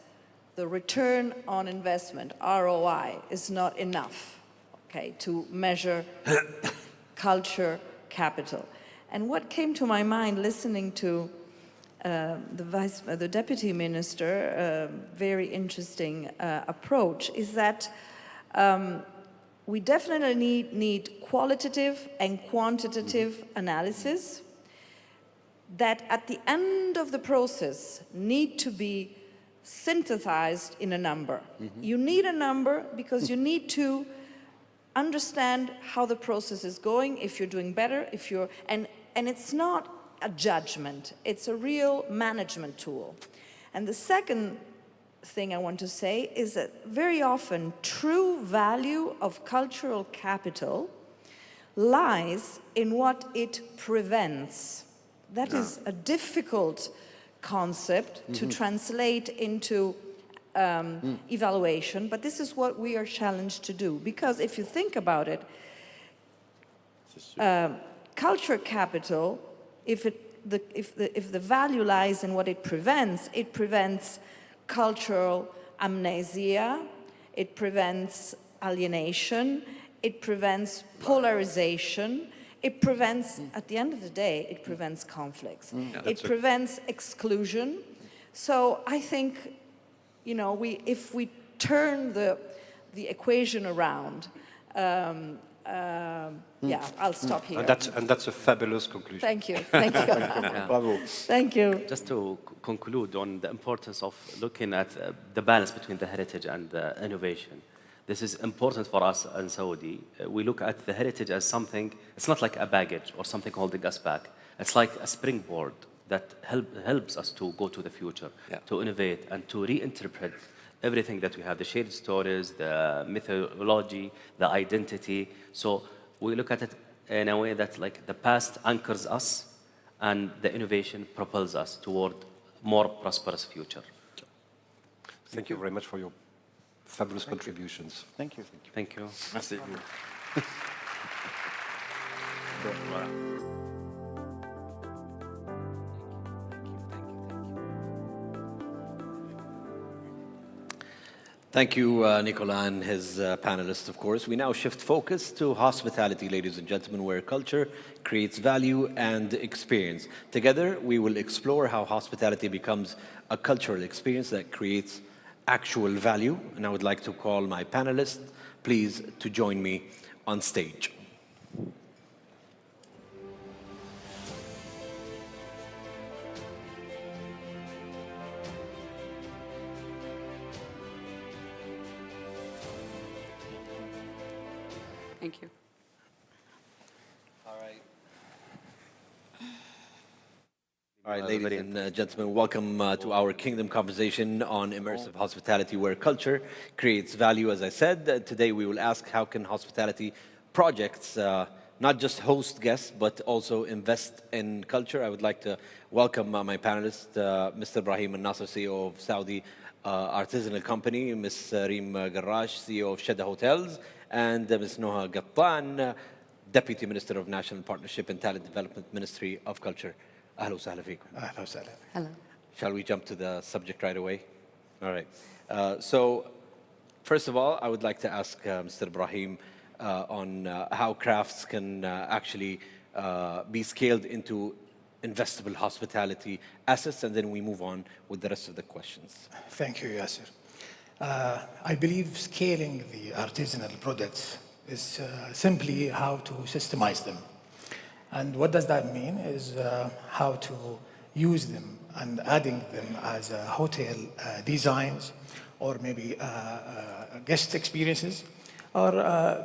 D: the return on investment (ROI) is not enough, okay, to measure culture capital. And what came to my mind listening to the Deputy Minister, very interesting approach, is that we definitely need qualitative and quantitative analysis that at the end of the process need to be synthesized in a number. You need a number because you need to understand how the process is going, if you're doing better, if you're, and it's not a judgment. It's a real management tool. And the second thing I want to say is that very often true value of cultural capital lies in what it prevents. That is a difficult concept to translate into evaluation, but this is what we are challenged to do. Because if you think about it, culture capital, if the value lies in what it prevents cultural amnesia, it prevents alienation, it prevents polarization, it prevents, at the end of the day, it prevents conflicts. It prevents exclusion. So I think, you know, if we turn the equation around, yeah, I'll stop here.
T: And that's a fabulous conclusion.
D: Thank you. Thank you.
A: Bravo.
D: Thank you.
U: Just to conclude on the importance of looking at the balance between the heritage and the innovation. This is important for us in Saudi. We look at the heritage as something, it's not like a baggage or something holding us back. It's like a springboard that helps us to go to the future, to innovate and to reinterpret everything that we have, the shared stories, the mythology, the identity. So we look at it in a way that like the past anchors us and the innovation propels us toward more prosperous future.
T: Thank you very much for your fabulous contributions.
P: Thank you.
U: Thank you.
A: Merci.
B: Thank you, Nicola and his panelists, of course. We now shift focus to hospitality, ladies and gentlemen, where culture creates value and experience. Together, we will explore how hospitality becomes a cultural experience that creates actual value. And I would like to call my panelists, please, to join me on stage.
E: Thank you.
B: All right, ladies and gentlemen, welcome to our Kingdom conversation on immersive hospitality, where culture creates value. As I said, today we will ask how can hospitality projects not just host guests, but also invest in culture. I would like to welcome my panelists, Mr. Ibrahim Al-Nasser, CEO of Saudi Artisanal Company, Ms. Reem Garrash, CEO of Shedda Hotels, and Ms. Noha Gattan, Deputy Minister of National Partnership and Talent Development, Ministry of Culture. Ahlan wa sahlan feekum.
E: Ahlan wa sahlan. Hello.
B: Shall we jump to the subject right away? All right. So, first of all, I would like to ask Mr. Ibrahim on how crafts can actually be scaled into investable hospitality assets, and then we move on with the rest of the questions.
E: Thank you, Yasser. I believe scaling the artisanal products is simply how to systemize them. And what does that mean is how to use them and adding them as hotel designs or maybe guest experiences or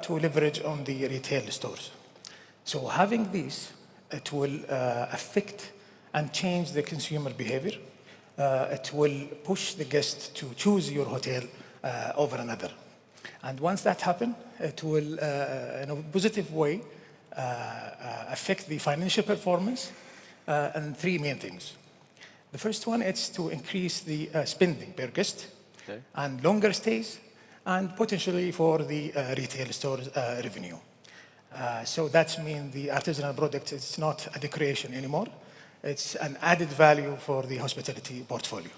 E: to leverage on the retail stores. So having these, it will affect and change the consumer behavior. It will push the guest to choose your hotel over another. And once that happens, it will, in a positive way, affect the financial performance and three main things. The first one is to increase the spending per guest and longer stays and potentially for the retail stores revenue. So that means the artisanal product is not a decoration anymore. It's an added value for the hospitality portfolio.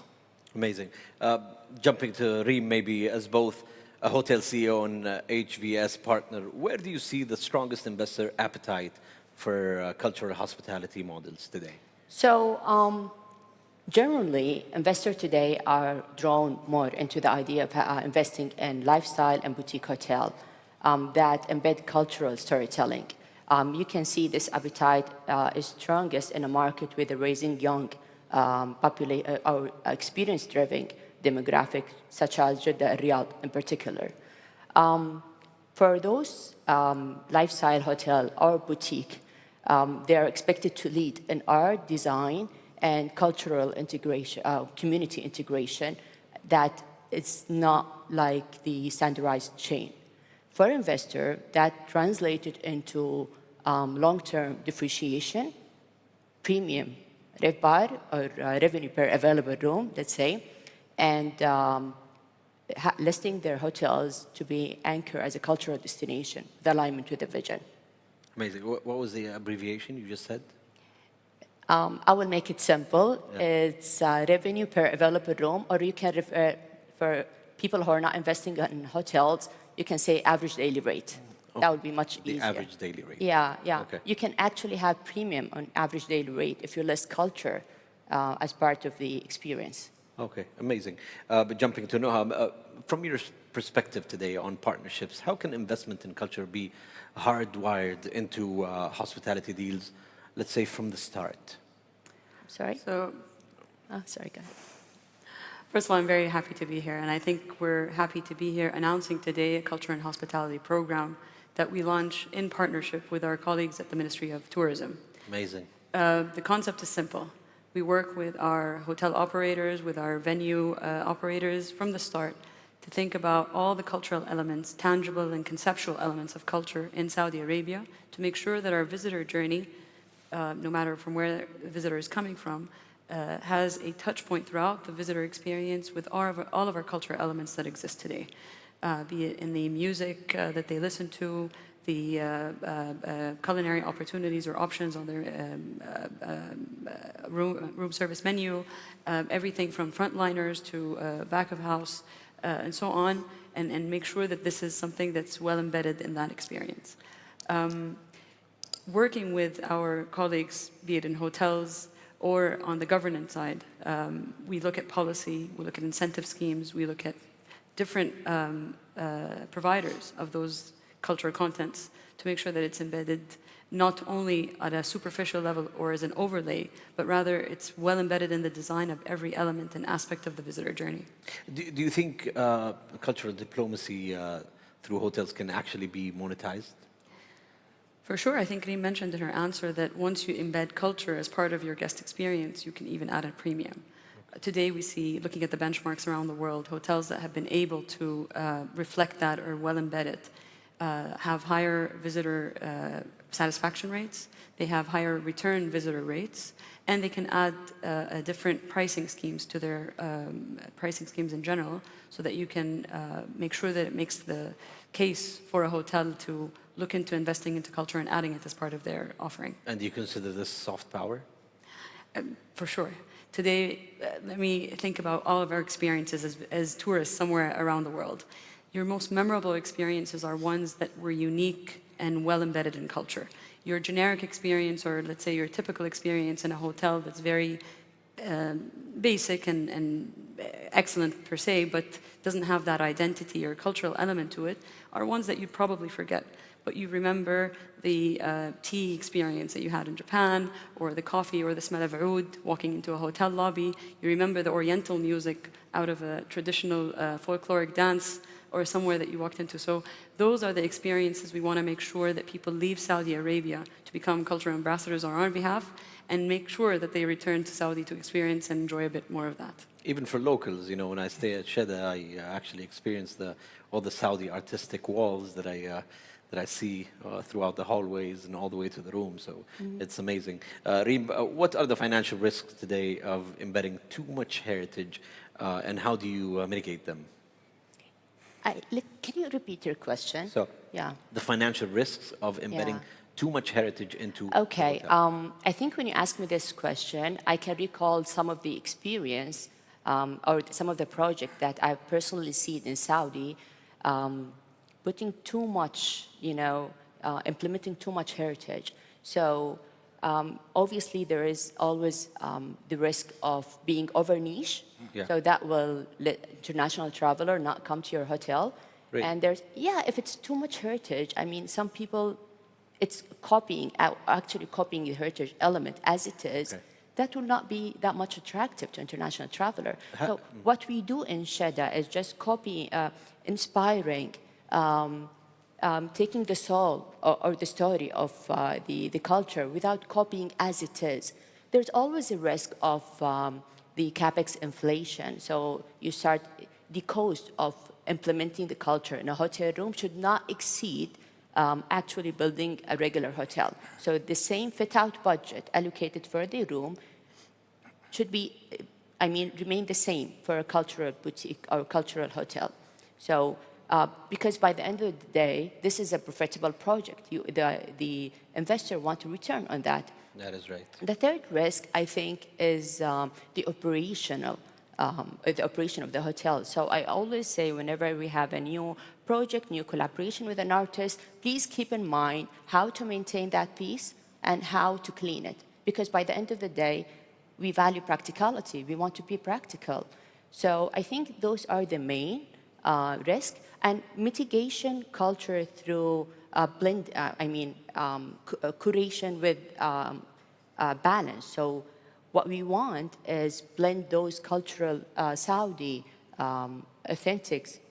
B: Amazing. Jumping to Reem, maybe as both a hotel CEO and HVS partner, where do you see the strongest investor appetite for cultural hospitality models today?
S: So generally, investors today are drawn more into the idea of investing in lifestyle and boutique hotel that embed cultural storytelling. You can see this appetite is strongest in a market with a rising young or experience-driven demographic, such as Jeddah, Riyadh in particular. For those lifestyle hotel or boutique, They are expected to lead in art, design, and cultural integration, community integration that is not like the standardized chain. For investor, that translated into long-term depreciation, premium RevPAR, or revenue per available room, let's say, and listing their hotels to be anchored as a cultural destination, the alignment with the vision.
B: Amazing. What was the abbreviation you just said?
S: I will make it simple.
B: Yeah.
S: It's revenue per available room, or you can refer, for people who are not investing in hotels, you can say average daily rate. That would be much easier.
B: The average daily rate.
S: Yeah, yeah.
B: Okay.
S: You can actually have premium on average daily rate if you list culture as part of the experience.
B: Okay, amazing. But jumping to Noha, from your perspective today on partnerships, how can investment in culture be hardwired into hospitality deals, let's say from the start?
S: Sorry?
F: So,
S: sorry, go ahead.
F: First of all, I'm very happy to be here, and I think we're happy to be here announcing today a culture and hospitality program that we launch in partnership with our colleagues at the Ministry of Tourism.
B: Amazing.
F: The concept is simple. We work with our hotel operators, with our venue operators from the start to think about all the cultural elements, tangible and conceptual elements of culture in Saudi Arabia, to make sure that our visitor journey, no matter from where the visitor is coming from, has a touch point throughout the visitor experience with all of our cultural elements that exist today, be it in the music that they listen to, the culinary opportunities or options on their room service menu, everything from frontliners to back of house, and so on, and make sure that this is something that's well embedded in that experience. Working with our colleagues, be it in hotels or on the governance side, we look at policy, we look at incentive schemes, we look at different providers of those cultural contents to make sure that it's embedded not only at a superficial level or as an overlay, but rather it's well embedded in the design of every element and aspect of the visitor journey.
B: Do you think cultural diplomacy through hotels can actually be monetized?
F: For sure, I think Reem mentioned in her answer that once you embed culture as part of your guest experience, you can even add a premium. Today we see, looking at the benchmarks around the world, hotels that have been able to reflect that or well embedded have higher visitor satisfaction rates, they have higher return visitor rates, and they can add different pricing schemes to their pricing schemes in general, so that you can make sure that it makes the case for a hotel to look into investing into culture and adding it as part of their offering.
B: And do you consider this soft power?
F: For sure. Today, let me think about all of our experiences as tourists somewhere around the world. Your most memorable experiences are ones that were unique and well embedded in culture. Your generic experience, or let's say your typical experience in a hotel that's very basic and excellent per se, but doesn't have that identity or cultural element to it, are ones that you'd probably forget. But you remember the tea experience that you had in Japan, or the coffee or the smell of oud walking into a hotel lobby. You remember the oriental music out of a traditional folkloric dance, or somewhere that you walked into. So those are the experiences we want to make sure that people leave Saudi Arabia to become cultural ambassadors on our behalf, and make sure that they return to Saudi to experience and enjoy a bit more of that.
B: Even for locals, you know, when I stay at Jeddah, I actually experience all the Saudi artistic walls that I see throughout the hallways and all the way to the room. So it's amazing. Reem, what are the financial risks today of embedding too much heritage, and how do you mitigate them?
S: Can you repeat your question?
B: So,
S: yeah.
B: The financial risks of embedding too much heritage into
S: Okay. I think when you ask me this question, I can recall some of the experience or some of the project that I've personally seen in Saudi, putting too much, implementing too much heritage. So obviously there is always the risk of being over niche.
B: Yeah.
S: So that will let international traveler not come to your hotel.
B: Right.
S: And there's, if it's too much heritage, I mean, some people, it's actually copying the heritage element as it is.
B: Okay.
S: That will not be that much attractive to international traveler. So what we do in Jeddah is just inspiring taking the soul or the story of the culture without copying as it is. There's always a risk of the capex inflation. So you start, the cost of implementing the culture in a hotel room should not exceed actually building a regular hotel. So the same fit-out budget allocated for the room should be, remain the same for a cultural boutique or cultural hotel. So, because by the end of the day, this is a profitable project. The investor want to return on that.
B: That is right.
S: The third risk, I think, is the operation of the hotel. So I always say whenever we have a new project, new collaboration with an artist, please keep in mind how to maintain that piece and how to clean it. Because by the end of the day, we value practicality. We want to be practical. So I think those are the main risks. And mitigation culture through curation with balance. So what we want is blend those cultural Saudi authentic,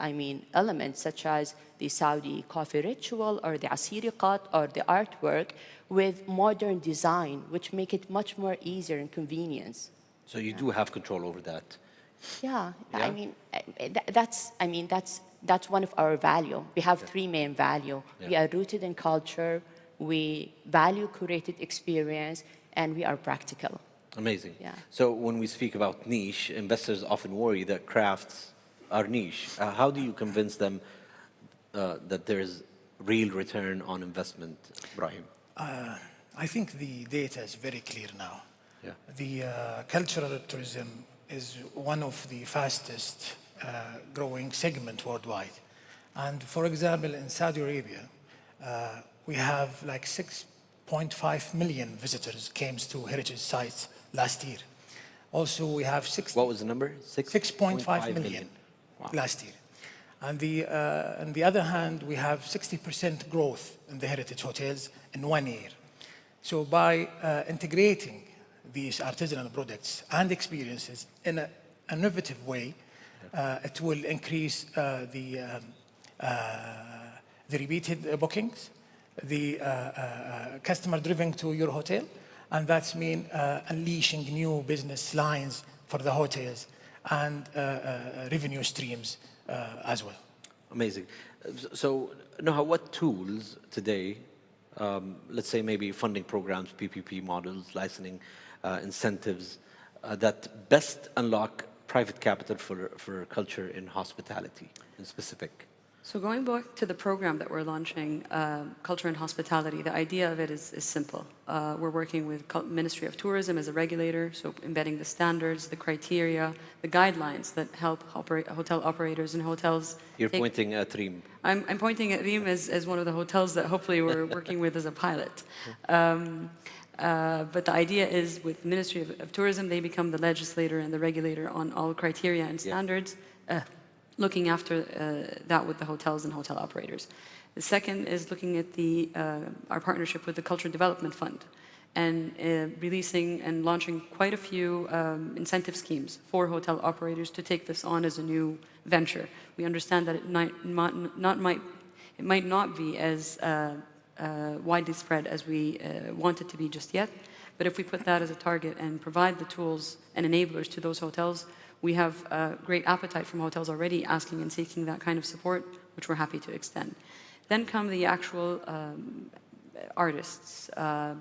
S: elements such as the Saudi coffee ritual or the asiriqat or the artwork with modern design, which make it much more easier and convenience.
B: So you do have control over that.
S: Yeah,
B: Yeah?
S: that's one of our value. We have three main value.
B: Yeah.
S: We are rooted in culture, we value curated experience, and we are practical.
B: Amazing.
S: Yeah.
B: So when we speak about niche, investors often worry that crafts are niche. How do you convince them that there's real return on investment, Ibrahim?
E: I think the data is very clear now.
B: Yeah.
E: The cultural tourism is one of the fastest growing segment worldwide. And for example, in Saudi Arabia, we have like 6.5 million visitors came to heritage sites last year. Also, we have
B: What was the number?
E: 6.5 million
B: Wow.
E: last year. And on the other hand, we have 60% growth in the heritage hotels in 1 year. So by integrating these artisanal products and experiences in an innovative way, it will increase the repeated bookings, the customer driven to your hotel, and that's mean unleashing new business lines for the hotels and revenue streams as well.
B: Amazing. So, Noha, what tools today, let's say maybe funding programs, PPP models, licensing, incentives, that best unlock private capital for culture in hospitality in specific?
F: So going back to the program that we're launching, Culture and Hospitality, the idea of it is simple. We're working with Ministry of Tourism as a regulator, so embedding the standards, the criteria, the guidelines that help hotel operators and hotels.
B: You're pointing at Reem.
F: I'm pointing at Reem as one of the hotels that hopefully we're working with as a pilot. But the idea is with Ministry of Tourism, they become the legislator and the regulator on all criteria and standards. Looking after that with the hotels and hotel operators. The second is looking at our partnership with the Culture Development Fund and releasing and launching quite a few incentive schemes for hotel operators to take this on as a new venture. We understand that it might not be as widely spread as we want it to be just yet, but if we put that as a target and provide the tools and enablers to those hotels, we have a great appetite from hotels already asking and seeking that kind of support, which we're happy to extend. Then come the actual artists,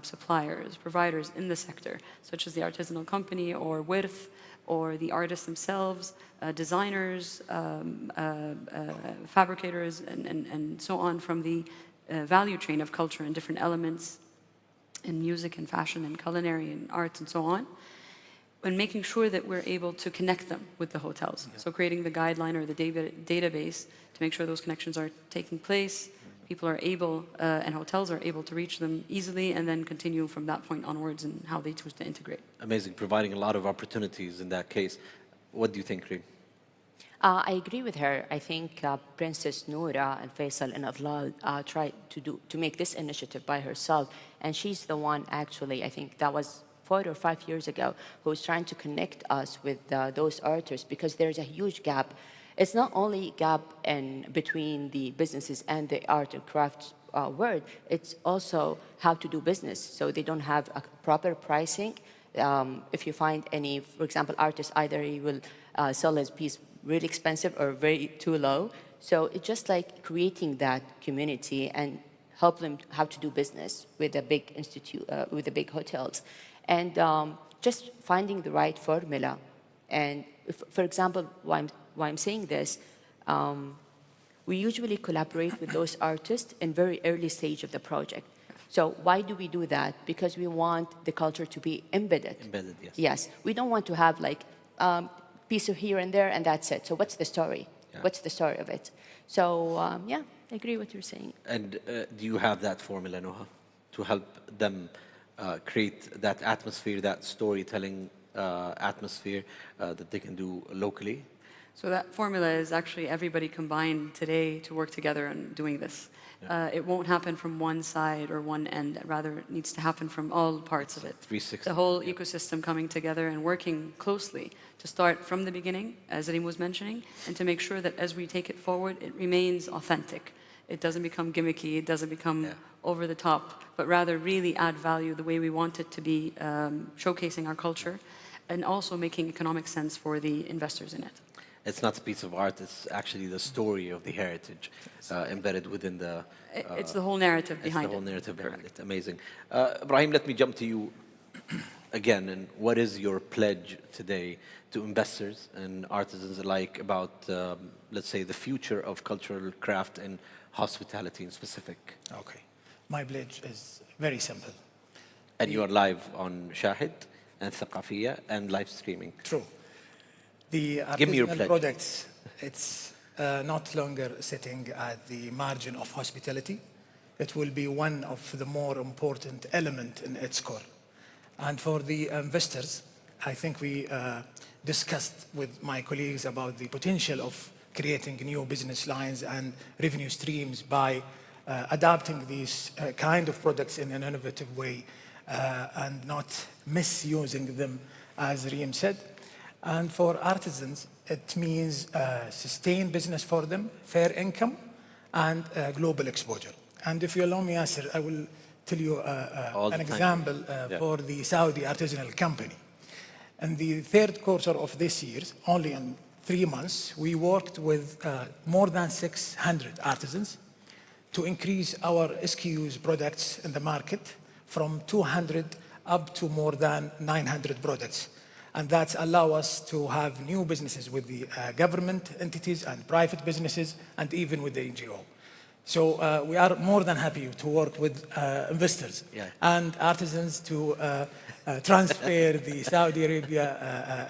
F: suppliers, providers in the sector, such as the artisanal company or WIRF, or the artists themselves, designers, fabricators, and so on from the value chain of culture and different elements in music and fashion and culinary and arts and so on. And making sure that we're able to connect them with the hotels. So creating the guideline or the database to make sure those connections are taking place, people are able, and hotels are able to reach them easily and then continue from that point onwards and how they choose to integrate.
B: Amazing, providing a lot of opportunities in that case. What do you think, Reem?
S: I agree with her. I think Princess Noura and Faisal and Avlal tried to make this initiative by herself, and she's the one actually, I think that was 4 or 5 years ago, who was trying to connect us with those artists because there's a huge gap It's not only gap between the businesses and the art and craft world, it's also how to do business. So they don't have a proper pricing. If you find any, for example, artist, either he will sell his piece really expensive or very too low. So it's just like creating that community and help them how to do business with the big institute, with the big hotels, and just finding the right formula. And if, for example, why I'm saying this, we usually collaborate with those artists in very early stage of the project. So why do we do that? Because we want the culture to be embedded.
B: Embedded, yes.
S: Yes, we don't want to have like piece of here and there and that's it. So what's the story?
B: Yeah.
S: What's the story of it? So yeah, I agree with what you're saying.
B: And do you have that formula, Noha, to help them create that atmosphere, that storytelling atmosphere that they can do locally?
F: So that formula is actually everybody combined today to work together on doing this. It won't happen from one side or one end. Rather, it needs to happen from all parts of it.
B: 360.
F: The whole ecosystem coming together and working closely to start from the beginning, as Reem was mentioning, and to make sure that as we take it forward, it remains authentic. It doesn't become gimmicky. It doesn't become over the top, but rather really add value the way we want it to be, showcasing our culture, and also making economic sense for the investors in it.
B: It's not a piece of art, it's actually the story of the heritage embedded within the...
F: It's the whole narrative behind it.
B: It's the whole narrative behind it. Amazing. Ibrahim, let me jump to you again. And what is your pledge today to investors and artisans alike about, let's say, the future of cultural craft and hospitality in specific?
E: Okay. My pledge is very simple.
B: And you are live on Shahid and Thaqafiyya and live streaming.
E: True. The
B: Give me your
E: artisanal
B: pledge.
E: products, it's not longer sitting at the margin of hospitality. It will be one of the more important element in its core. And for the investors, I think we discussed with my colleagues about the potential of creating new business lines and revenue streams by adapting these kind of products in an innovative way and not misusing them, as Reem said. And for artisans, it means sustained business for them, fair income, and global exposure. And if you allow me, Yasser, I will tell you an example for the Saudi artisanal company. In the third quarter of this year, only in 3 months, we worked with more than 600 artisans to increase our SKUs products in the market from 200 up to more than 900 products. And that allows us to have new businesses with the government entities and private businesses and even with the NGO. So we are more than happy to work with investors and artisans to transfer the Saudi Arabia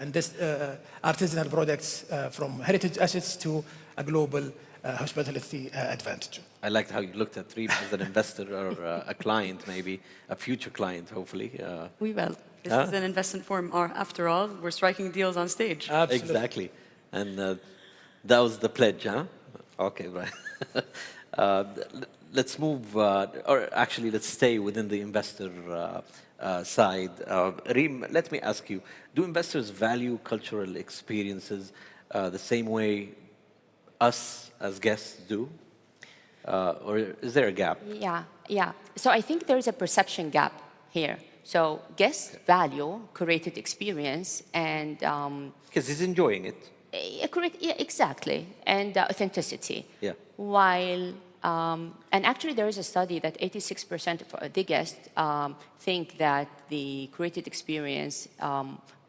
E: artisanal products from heritage assets to a global hospitality advantage.
B: I liked how you looked at Reem as an investor or a client, maybe, a future client, hopefully.
F: We will. This is an investment firm, after all. We're striking deals on stage.
E: Absolutely.
B: Exactly. And that was the pledge, huh? Okay, right. Let's move, or actually, let's stay within the investor side. Reem, let me ask you, do investors value cultural experiences the same way us as guests do? Or is there a gap?
S: Yeah. So I think there is a perception gap here. So guests value curated experience and...
B: Because he's enjoying it.
S: Yeah, exactly. And authenticity.
B: Yeah.
S: While, and actually there is a study that 86% of the guests think that the curated experience,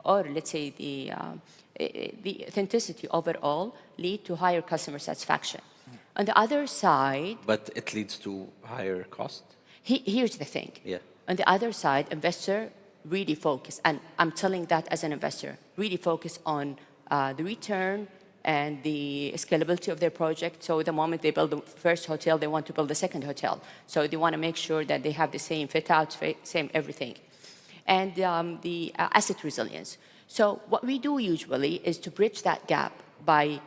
S: or let's say the authenticity overall, lead to higher customer satisfaction. On the other side...
B: But it leads to higher cost?
S: Here's the thing.
B: Yeah.
S: On the other side, investor really focus, and I'm telling that as an investor, really focus on the return and the scalability of their project. So the moment they build the first hotel, they want to build the second hotel. So they want to make sure that they have the same fit out, same everything. And the asset resilience. So what we do usually is to bridge that gap by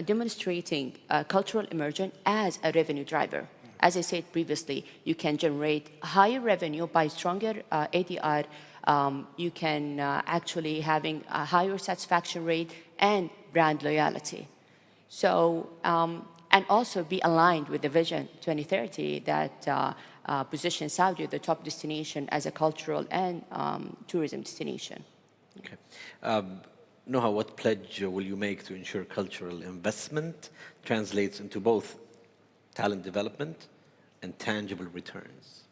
S: demonstrating cultural immersion as a revenue driver. As I said previously, you can generate higher revenue by stronger ADR You can actually having a higher satisfaction rate and brand loyalty. So, and also be aligned with the Vision 2030 that positions Saudi the top destination as a cultural and tourism destination.
B: Okay. Noha, what pledge will you make to ensure cultural investment translates into both talent development and tangible returns?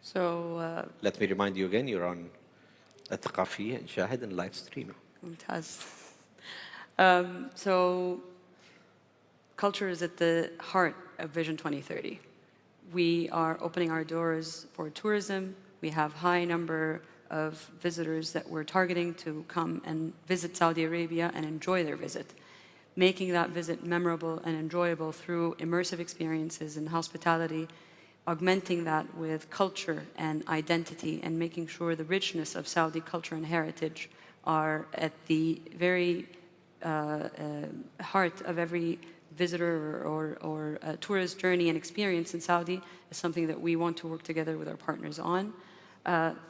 F: So,
B: let me remind you again, you're on الثقافية and Shahid and live streaming.
F: ممتاز. So, culture is at the heart of Vision 2030. We are opening our doors for tourism. We have high number of visitors that we're targeting to come and visit Saudi Arabia and enjoy their visit. Making that visit memorable and enjoyable through immersive experiences and hospitality, augmenting that with culture and identity, and making sure the richness of Saudi culture and heritage are at the very heart of every visitor or tourist journey and experience in Saudi is something that we want to work together with our partners on.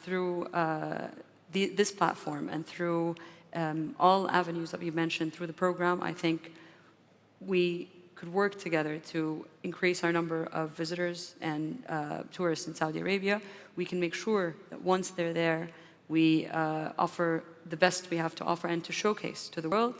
F: Through this platform and through all avenues that you mentioned through the program, I think we could work together to increase our number of visitors and tourists in Saudi Arabia. We can make sure that once they're there, we offer the best we have to offer and to showcase to the world.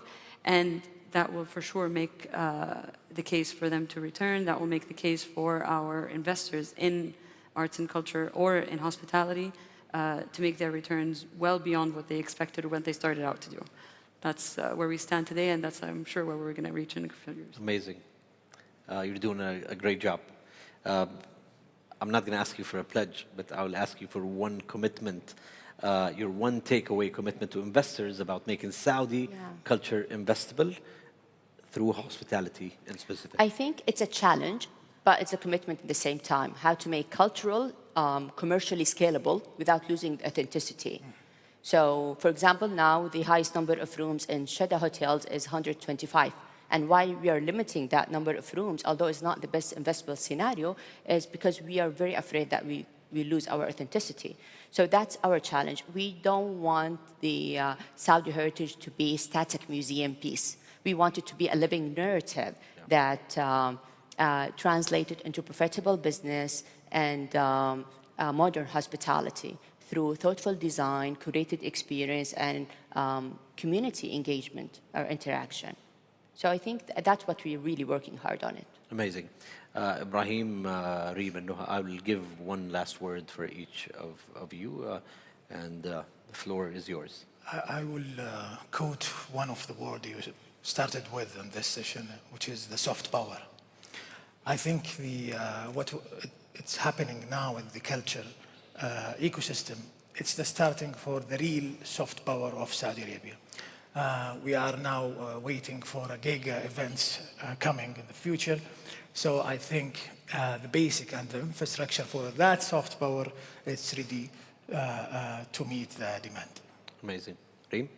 F: And that will for sure make the case for them to return. That will make the case for our investors in arts and culture or in hospitality to make their returns well beyond what they expected or what they started out to do. That's where we stand today, and that's, I'm sure, where we're going to reach in a few years.
B: Amazing. You're doing a great job. I'm not going to ask you for a pledge, but I will ask you for one commitment, your one takeaway commitment to investors about making Saudi culture investable through hospitality in specific.
S: I think it's a challenge, but it's a commitment at the same time. How to make cultural commercially scalable without losing authenticity. So, for example, now the highest number of rooms in Jeddah hotels is 125. And why we are limiting that number of rooms, although it's not the best investable scenario, is because we are very afraid that we lose our authenticity. So that's our challenge. We don't want the Saudi heritage to be a static museum piece. We want it to be a living narrative that translated into profitable business and modern hospitality through thoughtful design, curated experience, and community engagement or interaction. So I think that's what we're really working hard on it.
B: Amazing. Ibrahim, Reem, and Noha, I will give one last word for each of you, and the floor is yours.
E: I will quote one of the words you started with in this session, which is the soft power. I think what it's happening now in the culture ecosystem, it's the starting for the real soft power of Saudi Arabia. We are now waiting for a giga events coming in the future. So I think the basic and the infrastructure for that soft power is ready to meet the demand.
B: Amazing. Reem?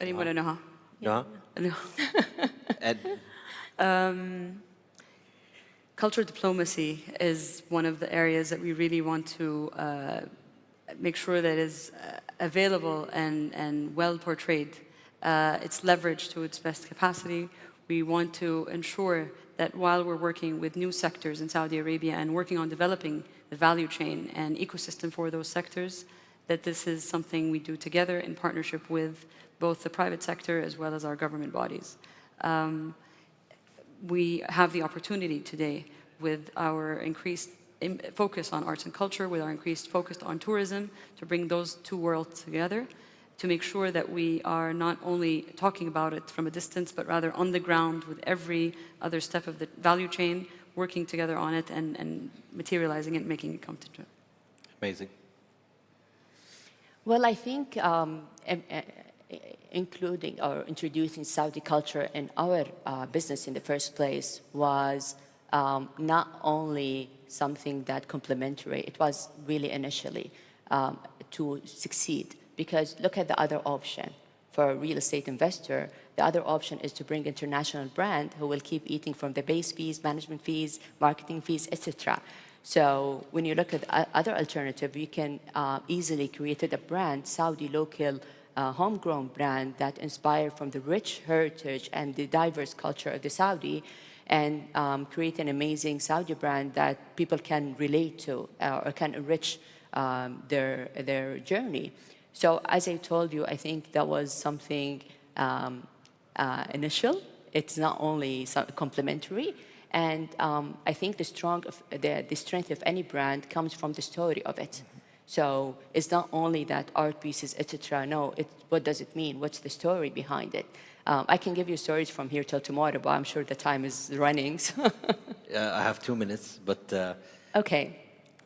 F: Anyone know?
B: No. Ed?
F: Cultural diplomacy is one of the areas that we really want to make sure that is available and well portrayed. It's leveraged to its best capacity. We want to ensure that while we're working with new sectors in Saudi Arabia and working on developing the value chain and ecosystem for those sectors, that this is something we do together in partnership with both the private sector as well as our government bodies. We have the opportunity today with our increased focus on arts and culture, with our increased focus on tourism, to bring those two worlds together, to make sure that we are not only talking about it from a distance, but rather on the ground with every other step of the value chain, working together on it and materializing it, making it come to true.
B: Amazing.
S: Well, I think including or introducing Saudi culture in our business in the first place was not only something that complementary, it was really initially to succeed. Because look at the other option. For a real estate investor, the other option is to bring international brand who will keep eating from the base fees, management fees, marketing fees, etc. So when you look at other alternative, you can easily create a brand, Saudi local homegrown brand that inspired from the rich heritage and the diverse culture of the Saudi, and create an amazing Saudi brand that people can relate to or can enrich their journey. So as I told you, I think that was something initial. It's not only complementary. And I think the strength of any brand comes from the story of it. So it's not only that art pieces, etc. No, what does it mean? What's the story behind it? I can give you stories from here till tomorrow, but I'm sure the time is running. So.
B: I have 2 minutes, but
S: okay.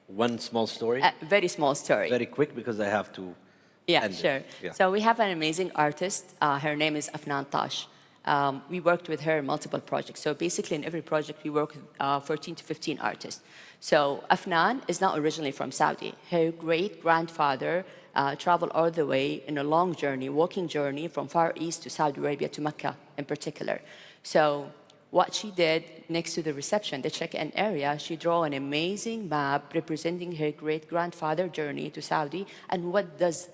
B: One small story.
S: Very small story.
B: Very quick because I have to.
S: Yeah,
B: end
S: sure.
B: it. Yeah.
S: So we have an amazing artist. Her name is Afnan Tash. We worked with her in multiple projects. So basically in every project, we work with 14 to 15 artists. So Afnan is not originally from Saudi. Her great-grandfather traveled all the way in a long journey, walking journey from Far East to Saudi Arabia to Mecca in particular. So what she did next to the reception, the check-in area, she drew an amazing map representing her great-grandfather journey to Saudi and what does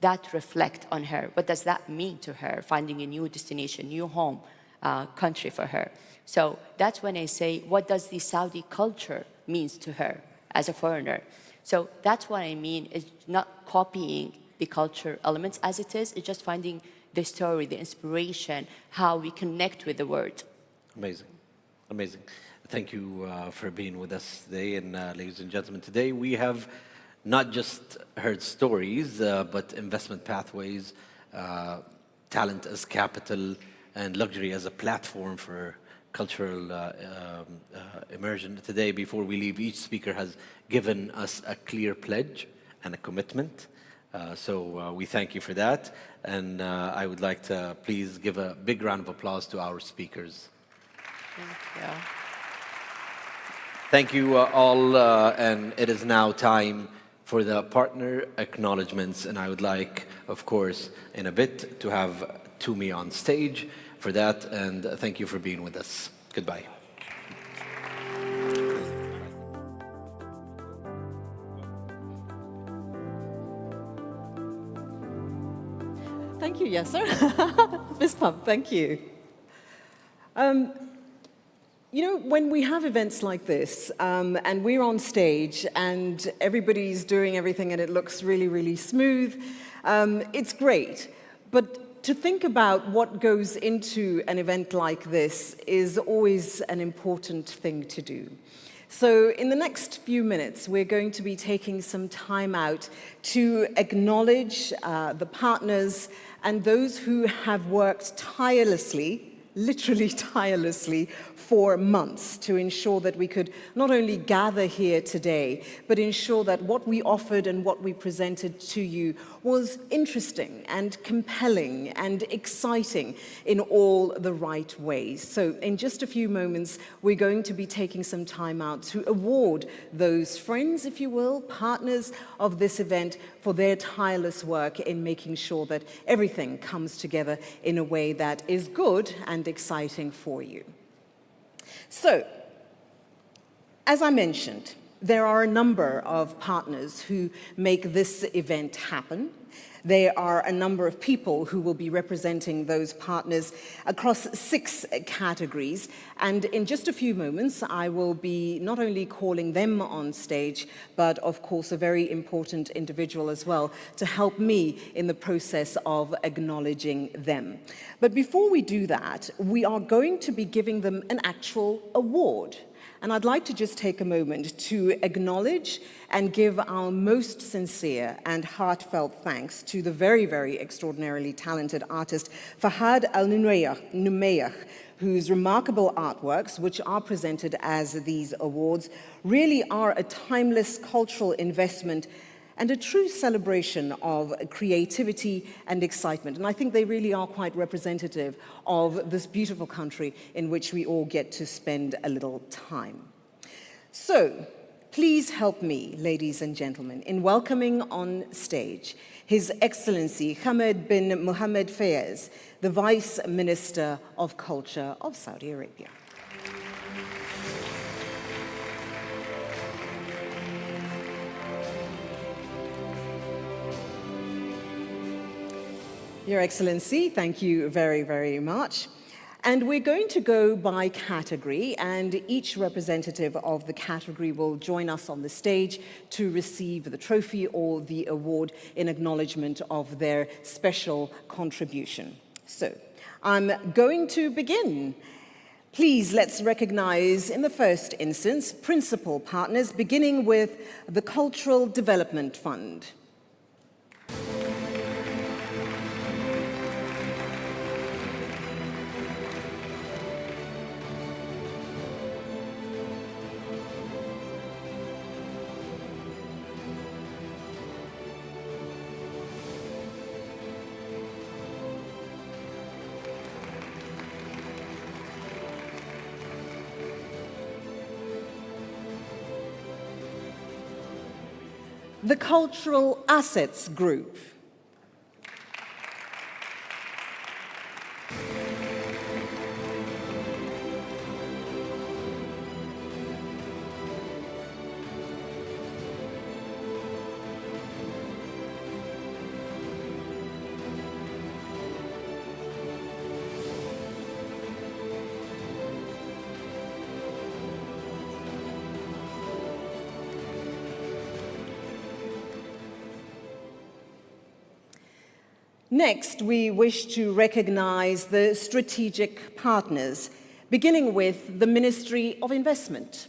S: that reflect on her? What does that mean to her, finding a new destination, new home, country for her? So that's when I say, what does the Saudi culture means to her as a foreigner? So that's what I mean, is not copying the culture elements as it is, it's just finding the story, the inspiration, how we connect with the word.
B: Amazing, amazing. Thank you for being with us today. And ladies and gentlemen, today we have not just heard stories, but investment pathways, talent as capital, and luxury as a platform for cultural immersion. Today, before we leave, each speaker has given us a clear pledge and a commitment. So we thank you for that. And I would like to please give a big round of applause to our speakers.
S: Thank you.
B: Thank you all, and it is now time for the partner acknowledgements, and I would like, of course, in a bit to have Tumi on stage for that, and thank you for being with us. Goodbye.
L: Thank you, Yasser. Fist pump, thank you. You know, when we have events like this, and we're on stage, and everybody's doing everything, and it looks really, really smooth, it's great. But to think about what goes into an event like this is always an important thing to do. So in the next few minutes, we're going to be taking some time out to acknowledge the partners and those who have worked tirelessly, literally tirelessly, for months to ensure that we could not only gather here today, but ensure that what we offered and what we presented to you was interesting and compelling and exciting in all the right ways. So in just a few moments, we're going to be taking some time out to award those friends, if you will, partners of this event for their tireless work in making sure that everything comes together in a way that is good and exciting for you. So, as I mentioned, there are a number of partners who make this event happen. There are a number of people who will be representing those partners across 6 categories. And in just a few moments, I will be not only calling them on stage, but of course a very important individual as well to help me in the process of acknowledging them. But before we do that, we are going to be giving them an actual award. And I'd like to just take a moment to acknowledge and give our most sincere and heartfelt thanks to the very, very extraordinarily talented artist Fahad Al-Numayah, whose remarkable artworks, which are presented as these awards, really are a timeless cultural investment and a true celebration of creativity and excitement. And I think they really are quite representative of this beautiful country in which we all get to spend a little time. So, please help me, ladies and gentlemen, in welcoming on stage His Excellency Hamad bin Mohammed Fayez, the Vice Minister of Culture of Saudi Arabia. Your Excellency, thank you very, very much. And we're going to go by category, and each representative of the category will join us on the stage to receive the trophy or the award in acknowledgement of their special contribution. So, I'm going to begin. Please, let's recognize, in the first instance, principal partners, beginning with the Cultural Development Fund. The Cultural Assets Group. Next, we wish to recognize the strategic partners, beginning with the Ministry of Investment.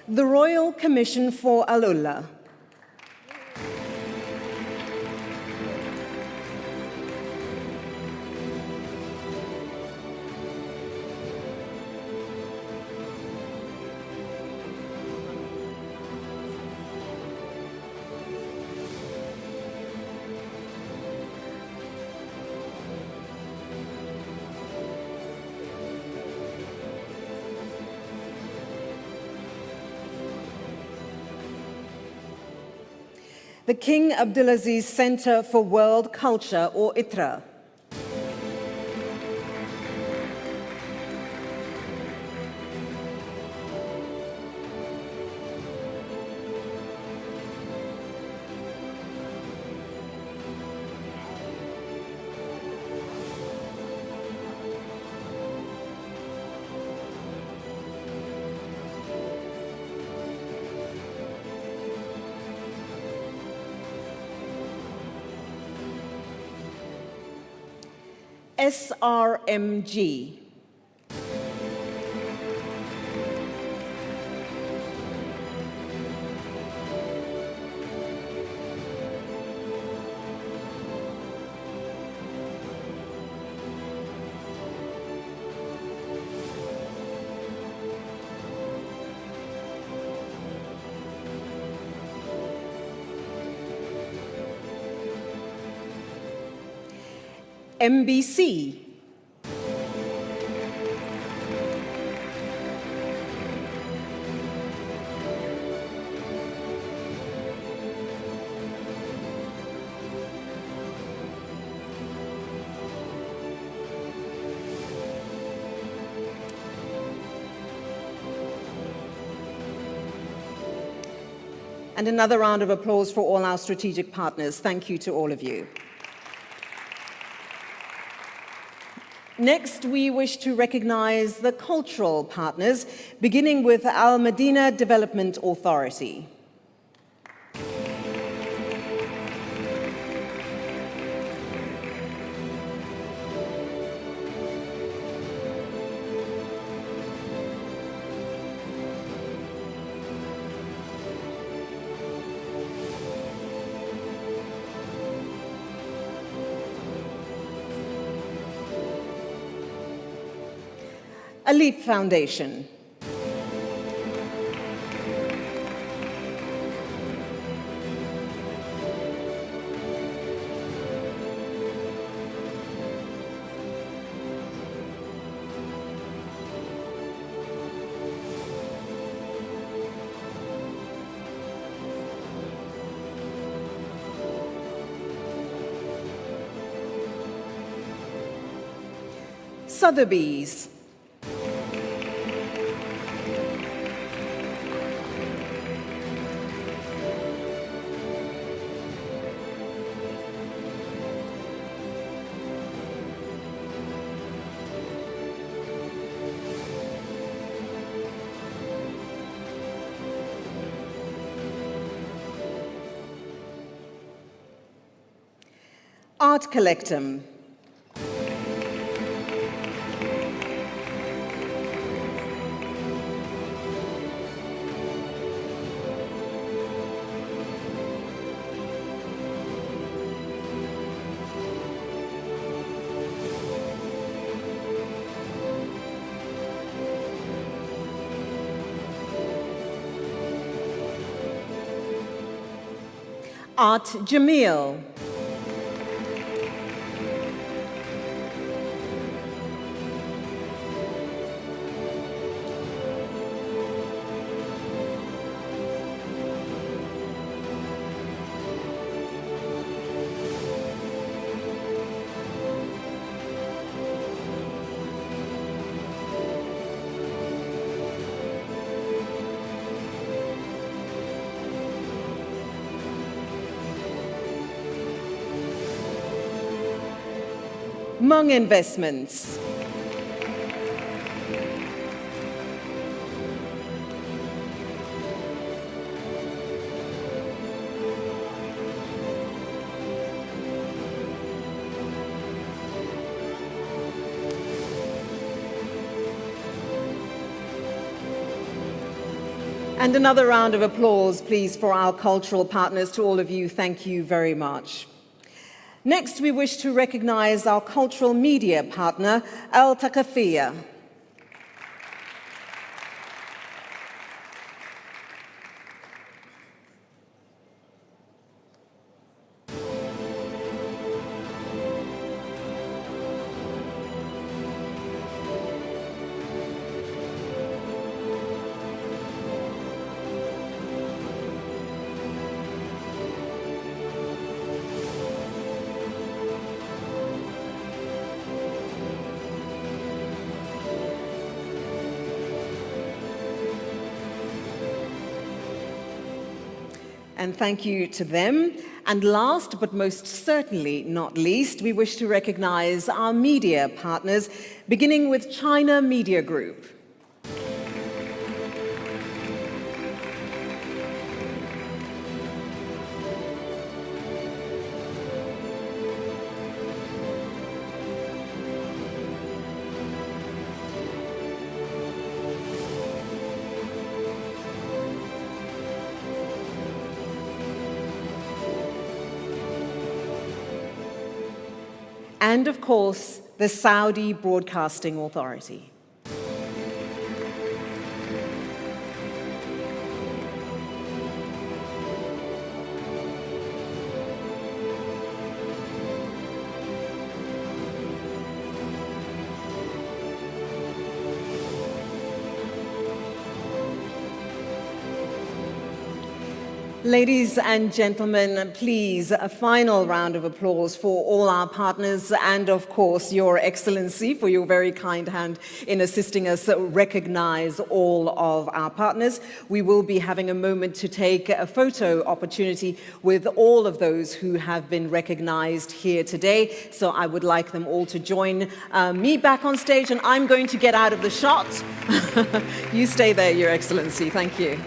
L: The Royal Commission for Al-Ula. The King Abdulaziz Center for World Culture, or ITRA. SRMG. MBC. And another round of applause for all our strategic partners. Thank you to all of you. Next, we wish to recognize the cultural partners, beginning with Al Madina Development Authority. a Leap Foundation. Sotheby's. Art Collectum. Art Jamil. Hmong Investments. And another round of applause, please, for our cultural partners. To all of you, thank you very much. Next, we wish to recognize our cultural media partner, Al Thaqafiyya. And thank you to them. And last, but most certainly not least, we wish to recognize our media partners, beginning with China Media Group. And of course, the Saudi Broadcasting Authority. Ladies and gentlemen, please, a final round of applause for all our partners and, of course, Your Excellency for your very kind hand in assisting us recognize all of our partners. We will be having a moment to take a photo opportunity with all of those who have been recognized here today. So I would like them all to join me back on stage, and I'm going to get out of the shot. You stay there, Your Excellency. Thank you.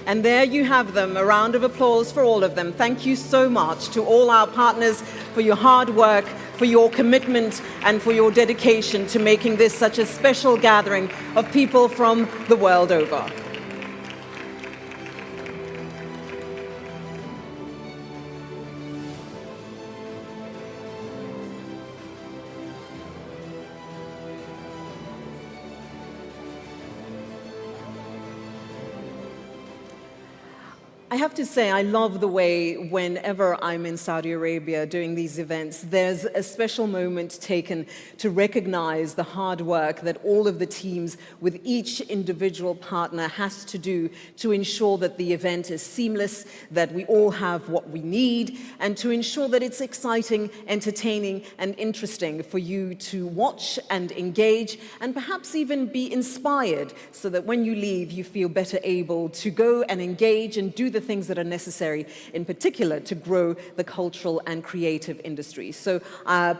L: And there you have them, a round of applause for all of them. Thank you so much to all our partners for your hard work, for your commitment, and for your dedication to making this such a special gathering of people from the world over. I have to say, I love the way whenever I'm in Saudi Arabia doing these events, there's a special moment taken to recognize the hard work that all of the teams with each individual partner has to do to ensure that the event is seamless, that we all have what we need, and to ensure that it's exciting, entertaining, and interesting for you to watch and engage, and perhaps even be inspired so that when you leave, you feel better able to go and engage and do the things that are necessary, in particular, to grow the cultural and creative industry. So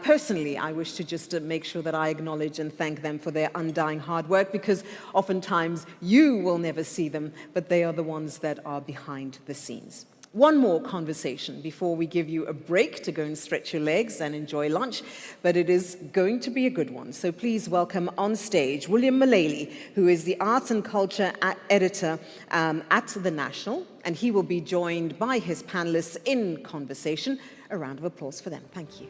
L: personally, I wish to just make sure that I acknowledge and thank them for their undying hard work, because oftentimes you will never see them, but they are the ones that are behind the scenes. One more conversation before we give you a break to go and stretch your legs and enjoy lunch, but it is going to be a good one. So please welcome on stage William Mullally, who is the Arts and Culture Editor at The National, and he will be joined by his panelists in conversation. A round of applause for them. Thank you.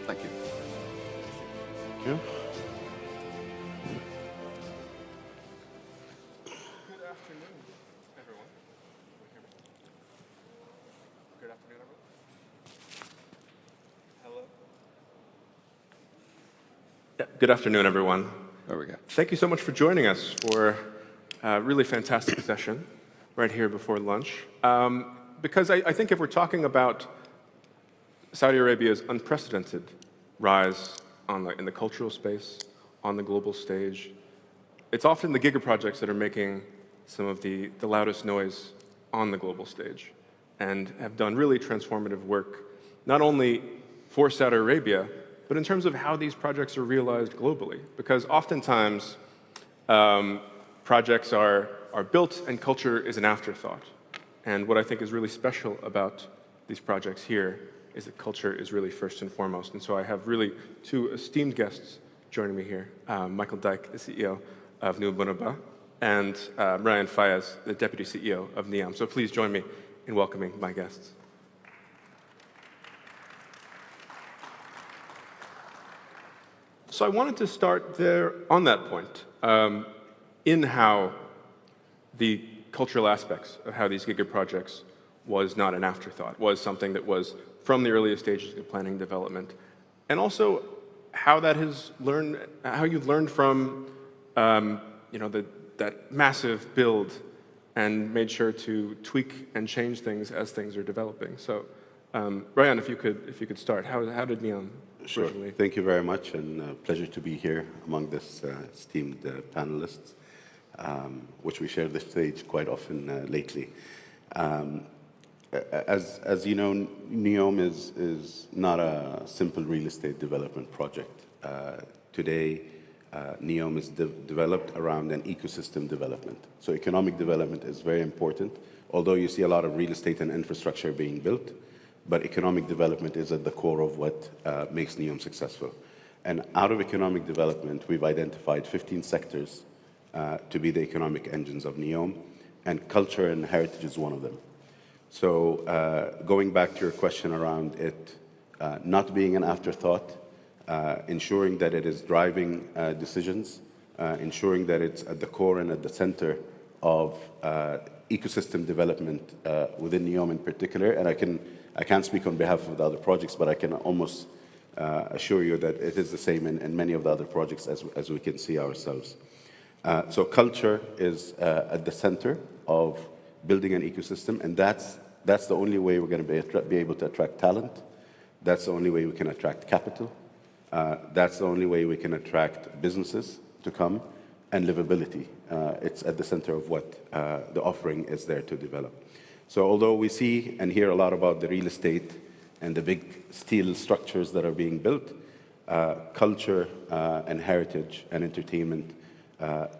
J: Thank you.
H: Thank you.
J: Good afternoon, everyone.
T: There we go.
J: Thank you so much for joining us for a really fantastic session right here before lunch. Because I think if we're talking about Saudi Arabia's unprecedented rise in the cultural space, on the global stage, it's often the gigaprojects that are making some of the loudest noise on the global stage and have done really transformative work, not only for Saudi Arabia, but in terms of how these projects are realized globally. Because oftentimes, projects are built and culture is an afterthought. And what I think is really special about these projects here is that culture is really first and foremost. And so I have really two esteemed guests joining me here, Michael Dyke, the CEO of New Bunaba, and Ryan Fayez, the Deputy CEO of NEOM. So please join me in welcoming my guests. So I wanted to start there on that point, in how the cultural aspects of how these gigaprojects was not an afterthought, was something that was from the earliest stages of planning development, and also how that has learned, how you've learned from, that massive build, and made sure to tweak and change things as things are developing. So, Ryan, if you could start, how did NEOM?
V: Sure.
J: Originally?
V: Thank you very much, and pleasure to be here among this esteemed panelists, which we share the stage quite often lately. As you know, NEOM is not a simple real estate development project. Today, NEOM is developed around an ecosystem development. So economic development is very important, although you see a lot of real estate and infrastructure being built, but economic development is at the core of what makes NEOM successful. And out of economic development, we've identified 15 sectors to be the economic engines of NEOM, and culture and heritage is one of them. So going back to your question around it not being an afterthought, ensuring that it is driving decisions, ensuring that it's at the core and at the center of ecosystem development within NEOM in particular, and I can't speak on behalf of the other projects, but I can almost assure you that it is the same in many of the other projects as we can see ourselves. So culture is at the center of building an ecosystem, and that's the only way we're going to be able to attract talent. That's the only way we can attract capital. That's the only way we can attract businesses to come, and livability. It's at the center of what the offering is there to develop. So although we see and hear a lot about the real estate and the big steel structures that are being built, culture and heritage and entertainment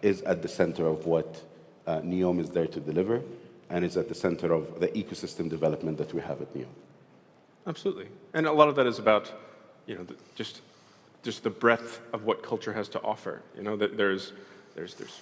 V: is at the center of what NEOM is there to deliver, and is at the center of the ecosystem development that we have at NEOM.
J: Absolutely. And a lot of that is about, just the breadth of what culture has to offer. That there's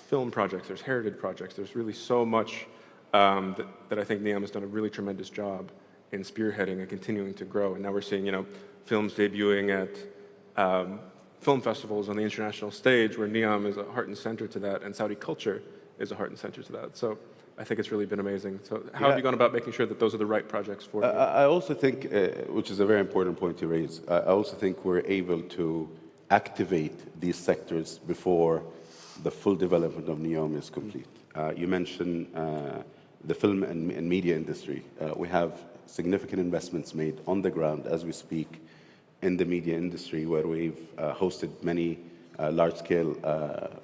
J: film projects, there's heritage projects, there's really so much that I think NEOM has done a really tremendous job in spearheading and continuing to grow. And now we're seeing, films debuting at film festivals on the international stage, where NEOM is a heart and center to that, and Saudi culture is a heart and center to that. So I think it's really been amazing. So how have you gone about making sure that those are the right projects for you?
V: I also think, which is a very important point to raise, I also think we're able to activate these sectors before the full development of NEOM is complete. You mentioned the film and media industry. We have significant investments made on the ground as we speak in the media industry, where we've hosted many large-scale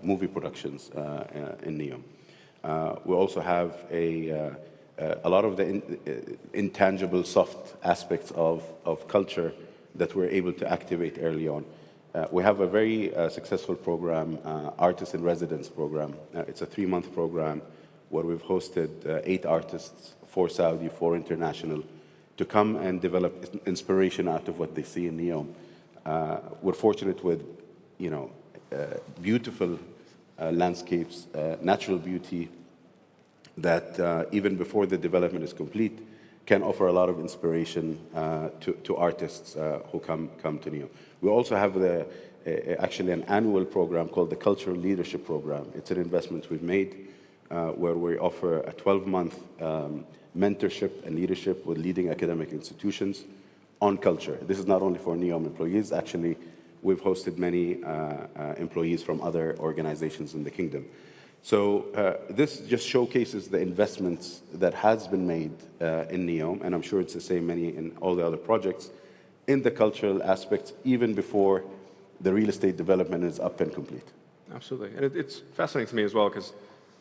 V: movie productions in NEOM. We also have a lot of the intangible soft aspects of culture that we're able to activate early on. We have a very successful program, Artist in Residence program. It's a 3-month program where we've hosted 8 artists, 4 Saudi, 4 international, to come and develop inspiration out of what they see in NEOM. We're fortunate with, beautiful landscapes, natural beauty that even before the development is complete, can offer a lot of inspiration to artists who come to NEOM. We also have actually an annual program called the Cultural Leadership Program. It's an investment we've made where we offer a 12-month mentorship and leadership with leading academic institutions on culture. This is not only for NEOM employees. Actually, we've hosted many employees from other organizations in the kingdom. So this just showcases the investments that has been made in NEOM, and I'm sure it's the same in all the other projects, in the cultural aspects, even before the real estate development is up and complete.
J: Absolutely. And it's fascinating to me as well, because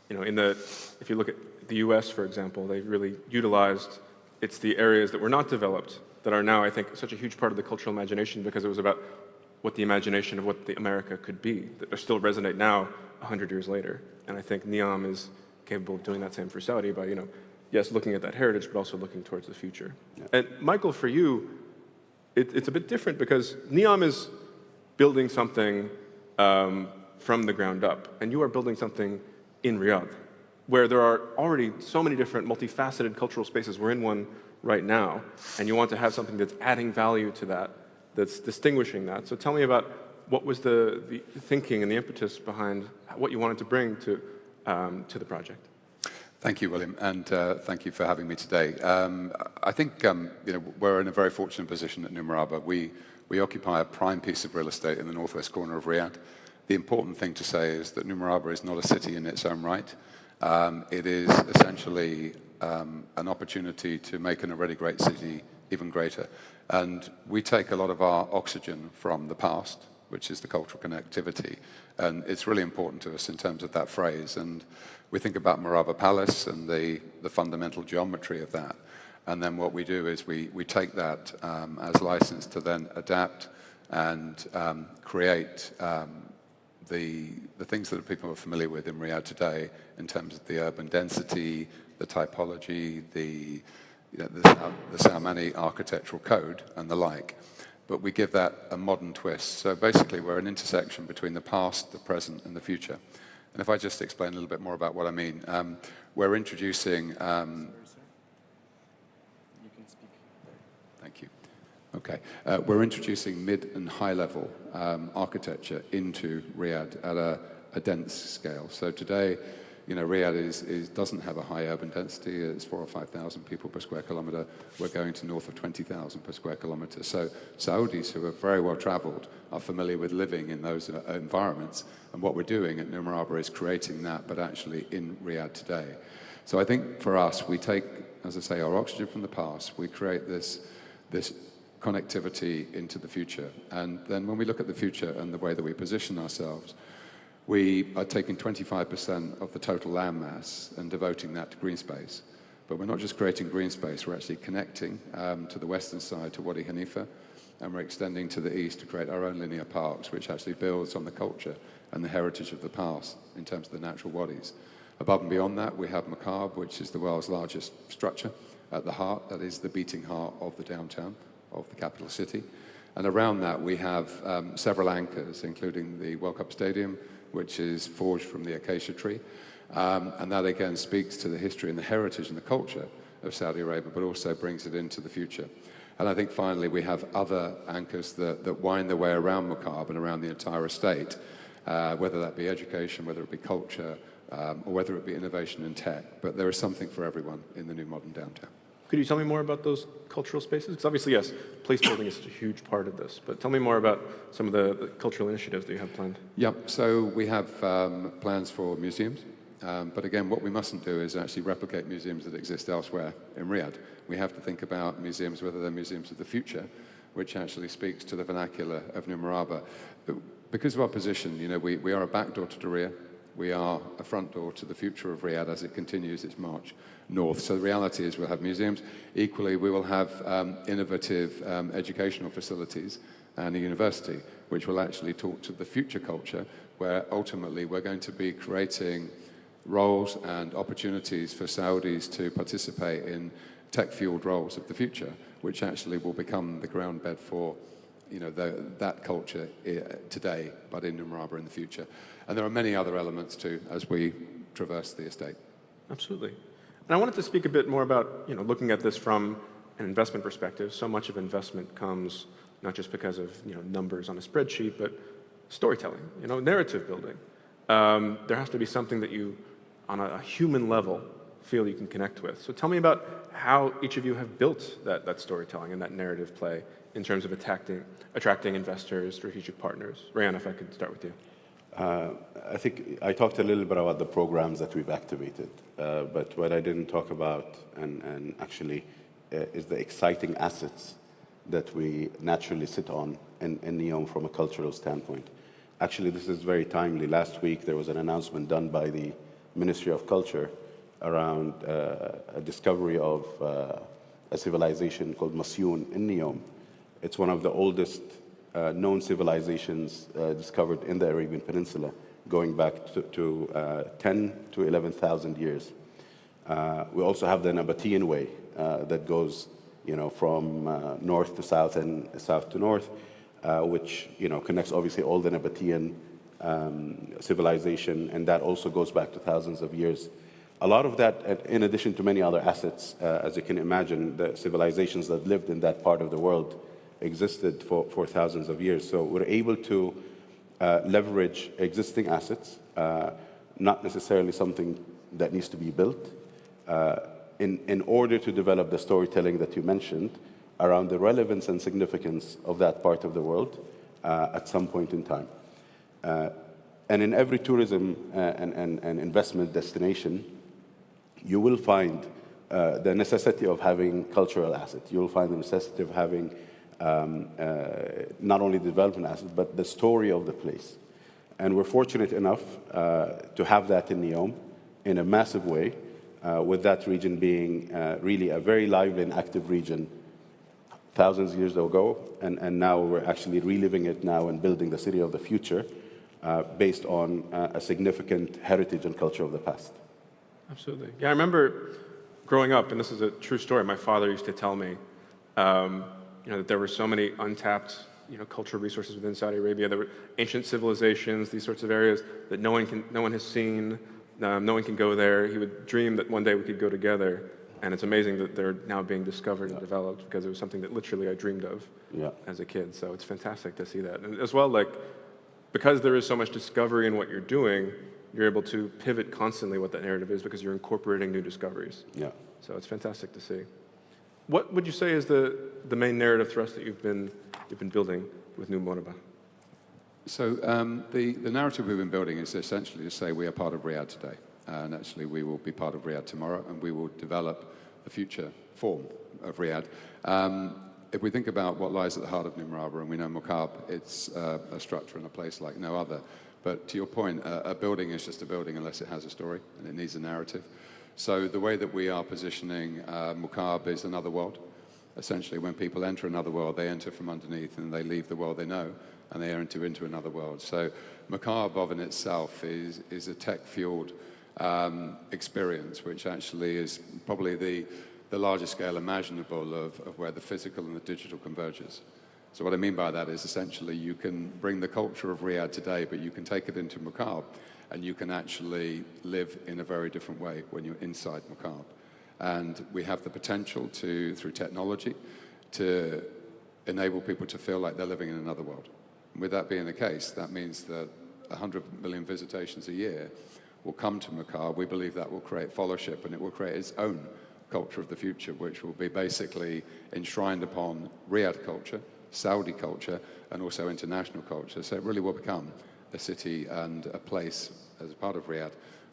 J: if you look at the US, for example, they really utilized, it's the areas that were not developed that are now, I think, such a huge part of the cultural imagination, because it was about what the imagination of what the America could be, that still resonate now 100 years later. And I think NEOM is capable of doing that same for Saudi by, yes, looking at that heritage, but also looking towards the future. Yeah. And Michael, for you, it's a bit different, because NEOM is building something from the ground up, and you are building something in Riyadh, where there are already so many different multifaceted cultural spaces. We're in one right now, and you want to have something that's adding value to that, that's distinguishing that. So tell me about what was the thinking and the impetus behind what you wanted to bring to the project.
G: Thank you, William, and thank you for having me today. I think we're in a very fortunate position at New Murabba. We occupy a prime piece of real estate in the northwest corner of Riyadh. The important thing to say is that New Murabba is not a city in its own right. It is essentially an opportunity to make an already great city even greater. And we take a lot of our oxygen from the past, which is the cultural connectivity. And it's really important to us in terms of that phrase. And we think about Murabba Palace and the fundamental geometry of that. And then what we do is we take that as license to then adapt and create the things that people are familiar with in Riyadh today in terms of the urban density, the typology, the Saumani architectural code and the like. But we give that a modern twist. So basically, we're an intersection between the past, the present, and the future. And if I just explain a little bit more about what I mean, we're introducing... You can speak. Thank you. Okay. We're introducing mid and high-level architecture into Riyadh at a dense scale. So today, Riyadh doesn't have a high urban density. It's 4,000 or 5,000 people per square kilometre. We're going to north of 20,000 per square kilometre. So Saudis who are very well travelled are familiar with living in those environments. And what we're doing at New Murabba is creating that, but actually in Riyadh today. So I think for us, we take, as I say, our oxygen from the past. We create this connectivity into the future. And then when we look at the future and the way that we position ourselves, we are taking 25% of the total land mass and devoting that to green space. But we're not just creating green space, we're actually connecting to the western side to Wadi Hanifa, and we're extending to the east to create our own linear parks, which actually builds on the culture and the heritage of the past in terms of the natural wadis. Above and beyond that, we have Maqab, which is the world's largest structure at the heart, that is the beating heart of the downtown, of the capital city. And around that, we have several anchors, including the World Cup Stadium, which is forged from the acacia tree. And that, again, speaks to the history and the heritage and the culture of Saudi Arabia, but also brings it into the future. And I think, finally, we have other anchors that wind their way around Maqab and around the entire estate, whether that be education, whether it be culture, or whether it be innovation and tech. But there is something for everyone in the new modern downtown.
J: Could you tell me more about those cultural spaces? Because obviously, yes, place building is such a huge part of this, but tell me more about some of the cultural initiatives that you have planned.
G: Yep, so we have plans for museums, but again, what we mustn't do is actually replicate museums that exist elsewhere in Riyadh. We have to think about museums, whether they're museums of the future, which actually speaks to the vernacular of New Murabba. Because of our position, you know, we are a back door to Diriyah. We are a front door to the future of Riyadh as it continues its march north. So the reality is we'll have museums. Equally, we will have innovative educational facilities and a university, which will actually talk to the future culture, where ultimately we're going to be creating roles and opportunities for Saudis to participate in tech-fueled roles of the future, which actually will become the ground bed for, you know, that culture today, but in New Murabba in the future. And there are many other elements too as we traverse the estate.
J: Absolutely. And I wanted to speak a bit more about, you know, looking at this from an investment perspective. So much of investment comes not just because of, you know, numbers on a spreadsheet, but storytelling, you know, narrative building. There has to be something that you, on a human level, feel you can connect with. So tell me about how each of you have built that storytelling and that narrative play in terms of attracting investors, strategic partners. Rayan, if I could start with you.
V: I think I talked a little bit about the programs that we've activated, but what I didn't talk about and actually is the exciting assets that we naturally sit on in NEOM from a cultural standpoint. Actually, this is very timely. Last week, there was an announcement done by the Ministry of Culture around a discovery of a civilization called Masyun in NEOM. It's one of the oldest known civilizations discovered in the Arabian Peninsula, going back to 10 to 11,000 years. We also have the Nabatean way that goes, you know, from north to south and south to north, which, you know, connects obviously all the Nabatean civilization, and that also goes back to thousands of years. A lot of that, in addition to many other assets, as you can imagine, the civilizations that lived in that part of the world existed for thousands of years. So we're able to leverage existing assets, not necessarily something that needs to be built, in order to develop the storytelling that you mentioned around the relevance and significance of that part of the world at some point in time. And in every tourism and investment destination, you will find the necessity of having cultural assets. You will find the necessity of having not only the development assets, but the story of the place. And we're fortunate enough to have that in NEOM in a massive way, with that region being really a very lively and active region thousands of years ago, and now we're actually reliving it now and building the city of the future based on a significant heritage and culture of the past.
J: Absolutely. Yeah, I remember growing up, and this is a true story, my father used to tell me, you know, that there were so many untapped, you know, cultural resources within Saudi Arabia. There were ancient civilizations, these sorts of areas that no one has seen, no one can go there. He would dream that one day we could go together, and it's amazing that they're now being discovered and developed, because it was something that literally I dreamed of as a kid. So it's fantastic to see that. And as well, like, because there is so much discovery in what you're doing, you're able to pivot constantly what that narrative is, because you're incorporating new discoveries.
V: Yeah.
J: So it's fantastic to see. What would you say is the main narrative thrust that you've been building with New Murabba?
G: So the narrative we've been building is essentially to say we are part of Riyadh today, and actually we will be part of Riyadh tomorrow, and we will develop the future form of Riyadh. If we think about what lies at the heart of New Murabba, and we know Maqab, it's a structure and a place like no other. But to your point, a building is just a building unless it has a story and it needs a narrative. So the way that we are positioning Muqab is another world. Essentially, when people enter another world, they enter from underneath and they leave the world they know, and they enter into another world. So Muqab of in itself is a tech-fueled experience, which actually is probably the largest scale imaginable of where the physical and the digital converges. So what I mean by that is essentially you can bring the culture of Riyadh today, but you can take it into Muqab, and you can actually live in a very different way when you're inside Muqab. And we have the potential to, through technology, to enable people to feel like they're living in another world. And with that being the case, that means that 100 million visitations a year will come to Muqab. We believe that will create followership, and it will create its own culture of the future, which will be basically enshrined upon Riyadh culture, Saudi culture, and also international culture. So it really will become a city and a place as a part of Riyadh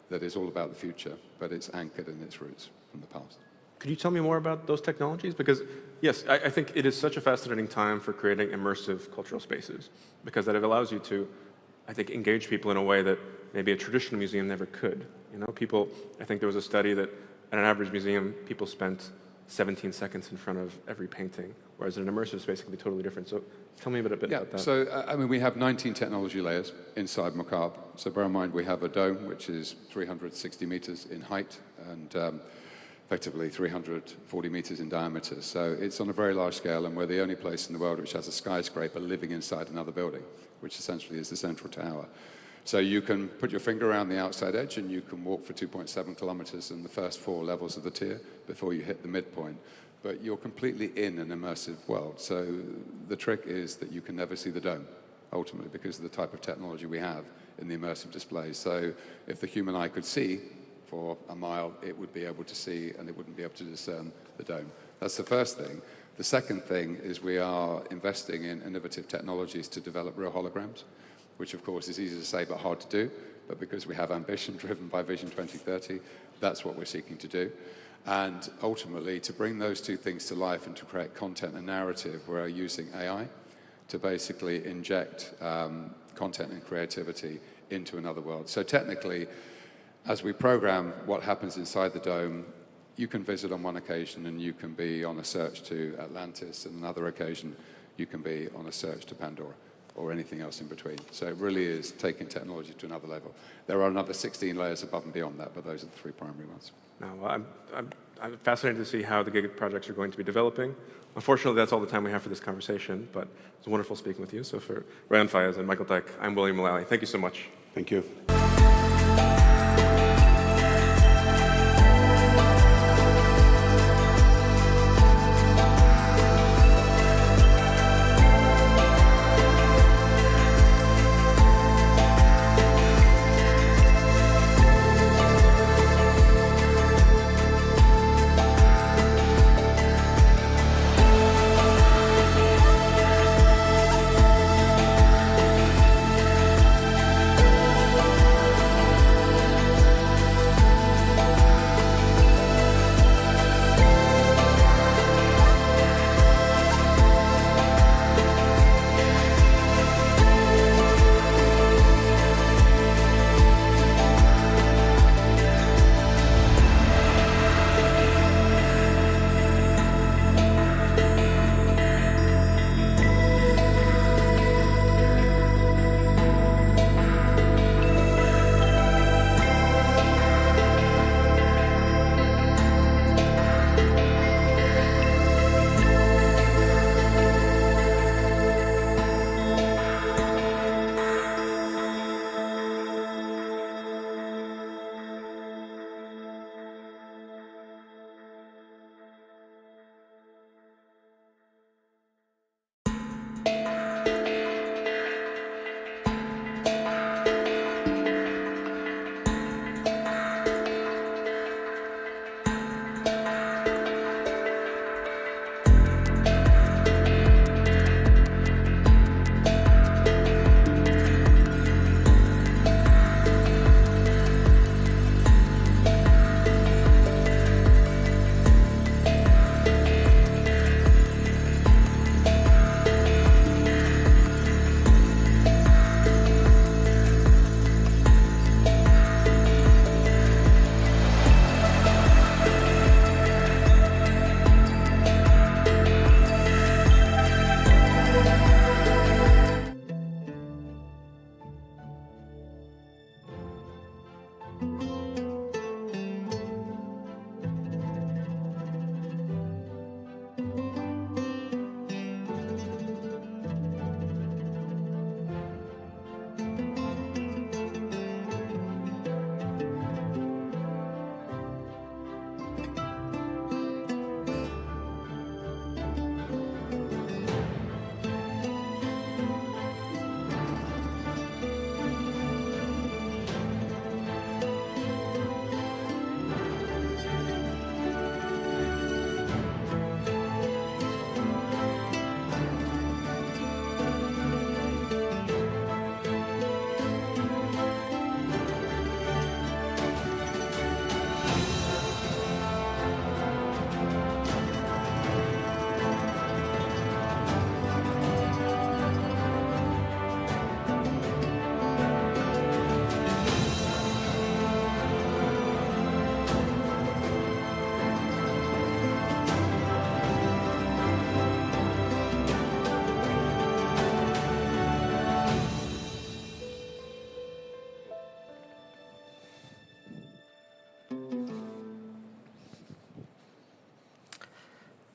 G: that is all about the future, but it's anchored in its roots from the past.
J: Could you tell me more about those technologies? Because yes, I think it is such a fascinating time for creating immersive cultural spaces, because that it allows you to, I think, engage people in a way that maybe a traditional museum never could. You know, people, I think there was a study that at an average museum, people spent 17 seconds in front of every painting, whereas in an immersive space it can be totally different. So tell me a bit about that.
G: So, I mean, we have 19 technology layers inside Muqab. So bear in mind, we have a dome, which is 360 meters in height and effectively 340 meters in diameter. So it's on a very large scale, and we're the only place in the world which has a skyscraper living inside another building, which essentially is the central tower. So you can put your finger around the outside edge and you can walk for 2.7 kilometers in the first 4 levels of the tier before you hit the midpoint. But you're completely in an immersive world. So the trick is that you can never see the dome, ultimately, because of the type of technology we have in the immersive displays. So if the human eye could see for a mile, it would be able to see and it wouldn't be able to discern the dome. That's the first thing. The second thing is we are investing in innovative technologies to develop real holograms, which of course is easy to say but hard to do, but because we have ambition driven by Vision 2030, that's what we're seeking to do. And ultimately, to bring those two things to life and to create content and narrative, we're using AI to basically inject content and creativity into another world. So technically, as we program what happens inside the dome, you can visit on one occasion and you can be on a search to Atlantis, and another occasion you can be on a search to Pandora, or anything else in between. So it really is taking technology to another level. There are another 16 layers above and beyond that, but those are the 3 primary ones.
J: Now, I'm fascinated to see how the Gig projects are going to be developing. Unfortunately, that's all the time we have for this conversation, but it's wonderful speaking with you. So for Ryan Fayez and Michael Dyke, I'm William Mullally. Thank you so much.
V: Thank you.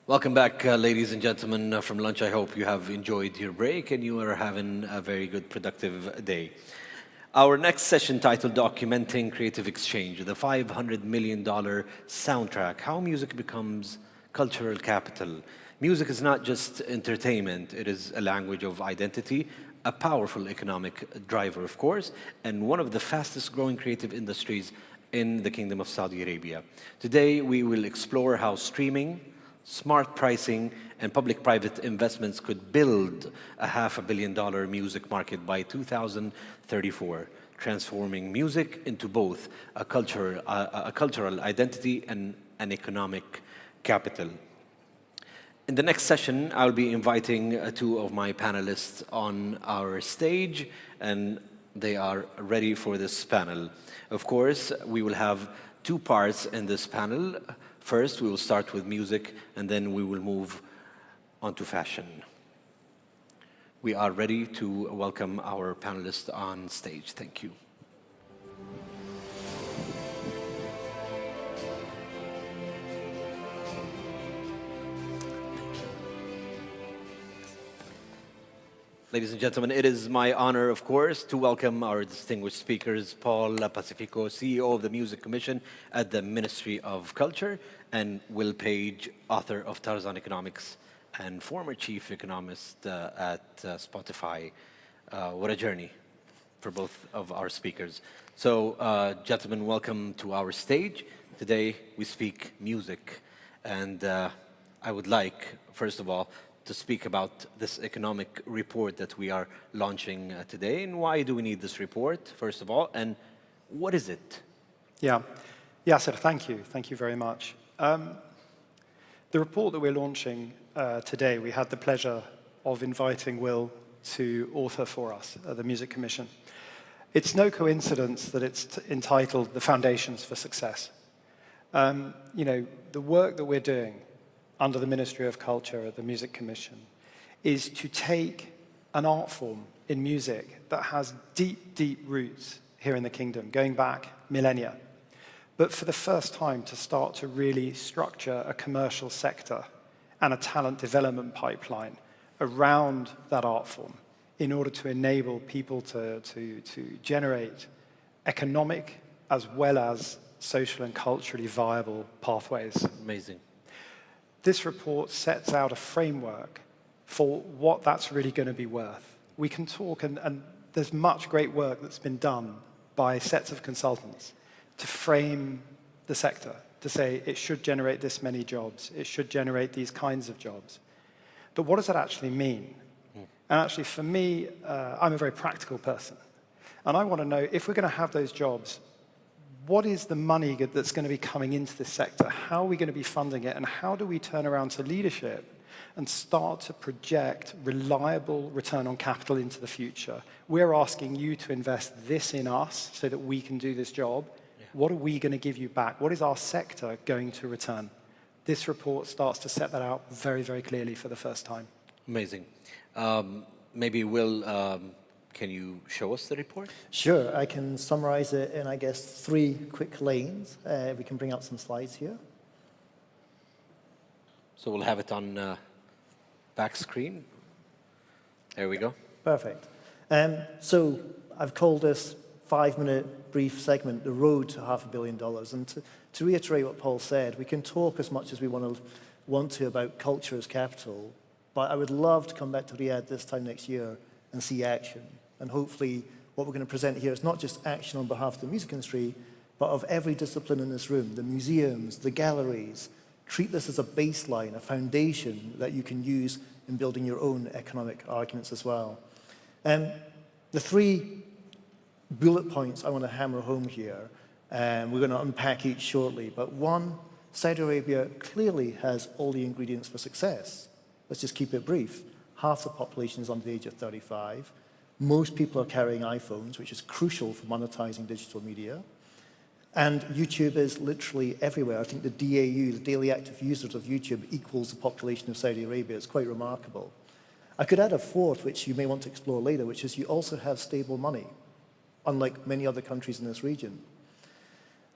B: Welcome back, ladies and gentlemen, from lunch. I hope you have enjoyed your break and you are having a very good, productive day. Our next session, titled Documenting Creative Exchange, the $500 million soundtrack, how music becomes cultural capital. Music is not just entertainment, it is a language of identity, a powerful economic driver, of course, and one of the fastest growing creative industries in the Kingdom of Saudi Arabia. Today, we will explore how streaming, smart pricing, and public-private investments could build a $500 million music market by 2034, transforming music into both a cultural identity and an economic capital. In the next session, I'll be inviting two of my panelists on our stage, and they are ready for this panel. Of course, we will have two parts in this panel. First, we will start with music, and then we will move on to fashion. We are ready to welcome our panelists on stage. Thank you. Ladies and gentlemen, it is my honor, of course, to welcome our distinguished speakers, Paul Pacifico, CEO of the Music Commission at the Ministry of Culture, and Will Page, author of Tarzan Economics and former chief economist at Spotify. What a journey for both of our speakers. So, gentlemen, welcome to our stage. Today, we speak music. And I would like, first of all, to speak about this economic report that we are launching today. And why do we need this report, first of all, and what is it?
I: Yeah, Yasser, thank you. Thank you very much. The report that we're launching today, we had the pleasure of inviting Will to author for us at the Music Commission. It's no coincidence that it's entitled The Foundations for Success. You know, the work that we're doing under the Ministry of Culture at the Music Commission is to take an art form in music that has deep, deep roots here in the kingdom, going back millennia. But for the first time, to start to really structure a commercial sector and a talent development pipeline around that art form in order to enable people to generate economic as well as social and culturally viable pathways.
B: Amazing.
I: This report sets out a framework for what that's really going to be worth. We can talk, and there's much great work that's been done by sets of consultants to frame the sector, to say it should generate this many jobs, it should generate these kinds of jobs. But what does that actually mean? And actually, for me, I'm a very practical person. And I want to know, if we're going to have those jobs, what is the money that's going to be coming into this sector? How are we going to be funding it? And how do we turn around to leadership and start to project reliable return on capital into the future? We're asking you to invest this in us so that we can do this job. Yeah. What are we going to give you back? What is our sector going to return? This report starts to set that out very, very clearly for the first time.
B: Amazing. Maybe Will, can you show us the report?
K: Sure, I can summarize it in, I guess, 3 quick lanes. We can bring up some slides here.
B: So we'll have it on back screen. There we go.
K: Perfect. So I've called this 5-minute brief segment, The Road to $500 million. And to reiterate what Paul said, we can talk as much as we want to about culture as capital, but I would love to come back to Riyadh this time next year and see action. And hopefully what we're going to present here is not just action on behalf of the music industry, but of every discipline in this room, the museums, the galleries. Treat this as a baseline, a foundation that you can use in building your own economic arguments as well. The 3 bullet points I want to hammer home here, and we're going to unpack each shortly, but 1, Saudi Arabia clearly has all the ingredients for success. Let's just keep it brief. Half the population is under the age of 35. Most people are carrying iPhones, which is crucial for monetizing digital media. And YouTube is literally everywhere. I think the DAU, the daily active users of YouTube, equals the population of Saudi Arabia. It's quite remarkable. I could add a 4th, which you may want to explore later, which is you also have stable money, unlike many other countries in this region.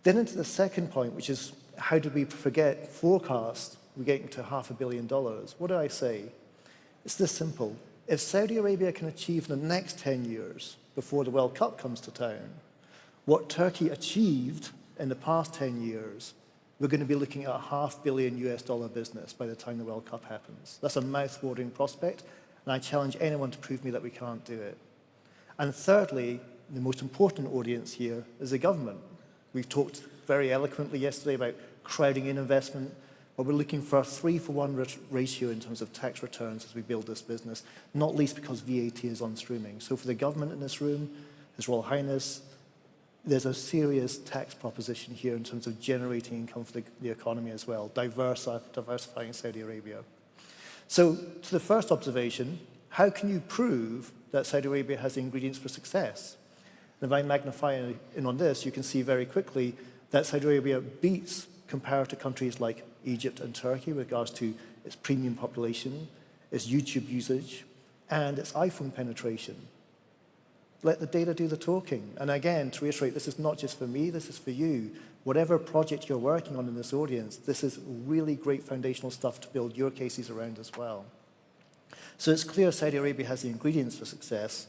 K: Then into the second point, which is how did we forecast we're getting to $500 million. What do I say? It's this simple. If Saudi Arabia can achieve in the next 10 years, before the World Cup comes to town, what Turkey achieved in the past 10 years, we're going to be looking at a $500 million US business by the time the World Cup happens. That's a mouth-watering prospect, and I challenge anyone to prove me that we can't do it. And thirdly, the most important audience here is the government. We've talked very eloquently yesterday about crowding in investment, but we're looking for a 3-for-1 ratio in terms of tax returns as we build this business, not least because VAT is on streaming. So for the government in this room, His Royal Highness, there's a serious tax proposition here in terms of generating income for the economy as well, diversifying Saudi Arabia. So to the first observation, how can you prove that Saudi Arabia has the ingredients for success? And if I magnify in on this, you can see very quickly that Saudi Arabia beats comparative countries like Egypt and Turkey with regards to its premium population, its YouTube usage, and its iPhone penetration. Let the data do the talking. And again, to reiterate, this is not just for me, this is for you. Whatever project you're working on in this audience, this is really great foundational stuff to build your cases around as well. So it's clear Saudi Arabia has the ingredients for success.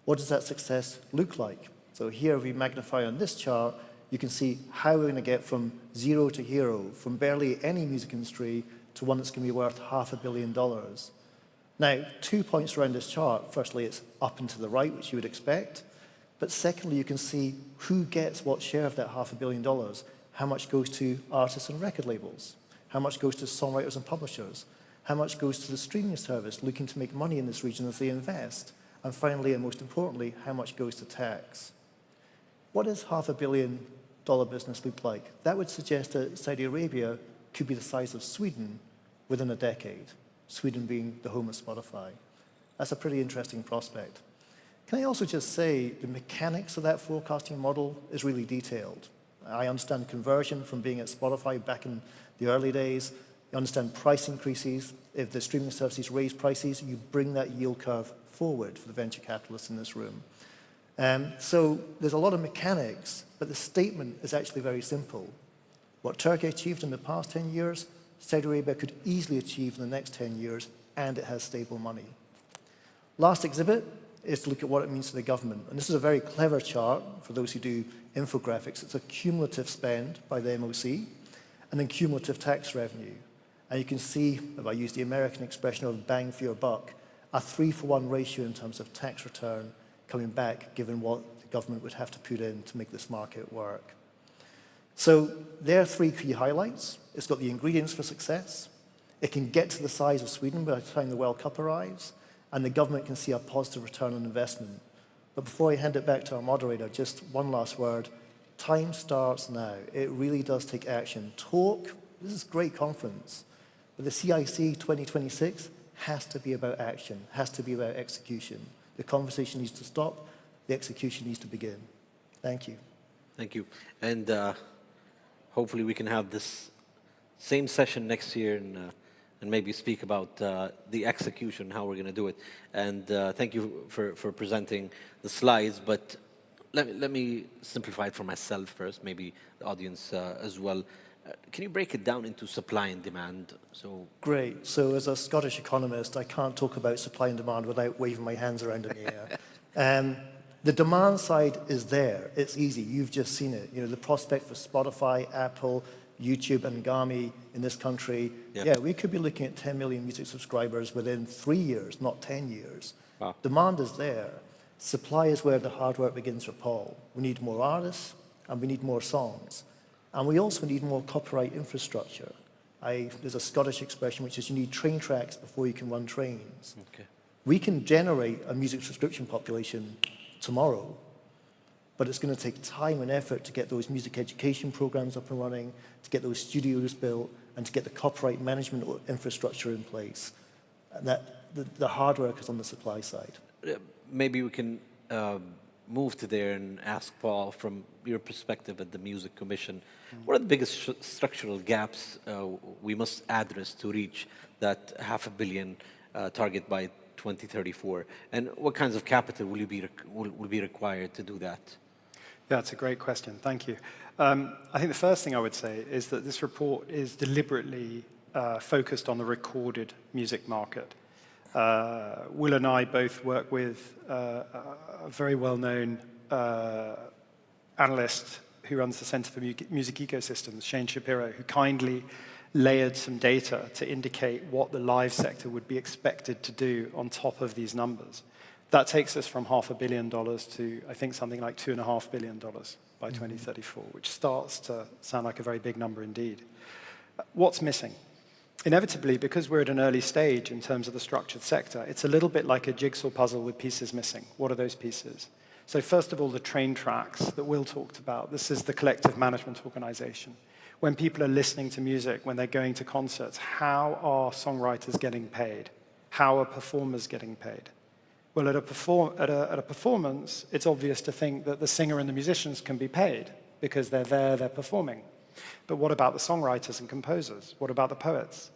K: What does that success look like? So here, if we magnify on this chart, you can see how we're going to get from zero to hero, from barely any music industry to one that's going to be worth $500 million. Now, 2 points around this chart. Firstly, it's up and to the right, which you would expect. But secondly, you can see who gets what share of that $500 million. How much goes to artists and record labels? How much goes to songwriters and publishers? How much goes to the streaming service looking to make money in this region as they invest? And finally, and most importantly, how much goes to tax? What does $500 million business look like? That would suggest that Saudi Arabia could be the size of Sweden within a decade. Sweden being the home of Spotify. That's a pretty interesting prospect. Can I also just say the mechanics of that forecasting model is really detailed. I understand conversion from being at Spotify back in the early days. You understand price increases. If the streaming services raise prices, you bring that yield curve forward for the venture capitalists in this room. So there's a lot of mechanics, but the statement is actually very simple. What Turkey achieved in the past 10 years, Saudi Arabia could easily achieve in the next 10 years, and it has stable money. Last exhibit is to look at what it means to the government. And this is a very clever chart for those who do infographics. It's a cumulative spend by the MOC and then cumulative tax revenue. And you can see, if I use the American expression of bang for your buck, a 3-for-1 ratio in terms of tax return coming back, given what the government would have to put in to make this market work. So there are 3 key highlights. It's got the ingredients for success. It can get to the size of Sweden by the time the World Cup arrives, and the government can see a positive return on investment. But before I hand it back to our moderator, just one last word. Time starts now. It really does take action. Talk, this is a great conference, but the CIC 2026 has to be about action, has to be about execution. The conversation needs to stop, the execution needs to begin. Thank you.
B: Thank you. And hopefully we can have this same session next year and maybe speak about the execution, how we're going to do it. And thank you for presenting the slides, but let me simplify it for myself first, maybe the audience as well. Can you break it down into supply and demand? So
K: great. So as a Scottish economist, I can't talk about supply and demand without waving my hands around in the air. The demand side is there. It's easy. You've just seen it. You know, the prospect for Spotify, Apple, YouTube, and Gami in this country. Yeah, we could be looking at 10 million music subscribers within 3 years, not 10 years. Wow. Demand is there. Supply is where the hard work begins for Paul. We need more artists, and we need more songs. And we also need more copyright infrastructure. There's a Scottish expression which is you need train tracks before you can run trains. Okay. We can generate a music subscription population tomorrow, but it's going to take time and effort to get those music education programs up and running, to get those studios built, and to get the copyright management infrastructure in place. And the hard work is on the supply side.
B: Maybe we can move to there and ask Paul, from your perspective at the Music Commission, what are the biggest structural gaps we must address to reach that $500 million target by 2034? And what kinds of capital will be required to do that?
I: Yeah, it's a great question. Thank you. I think the first thing I would say is that this report is deliberately focused on the recorded music market. Will and I both work with a very well-known analyst who runs the Center for Music Ecosystems, Shane Shapiro, who kindly layered some data to indicate what the live sector would be expected to do on top of these numbers. That takes us from $500 million to, I think, something like $2.5 billion by 2034, which starts to sound like a very big number indeed. What's missing? Inevitably, because we're at an early stage in terms of the structured sector, it's a little bit like a jigsaw puzzle with pieces missing. What are those pieces? So first of all, the train tracks that Will talked about. This is the collective management organization. When people are listening to music, when they're going to concerts, how are songwriters getting paid? How are performers getting paid? Well, at a performance, it's obvious to think that the singer and the musicians can be paid because they're there, they're performing. But what about the songwriters and composers? What about the poets?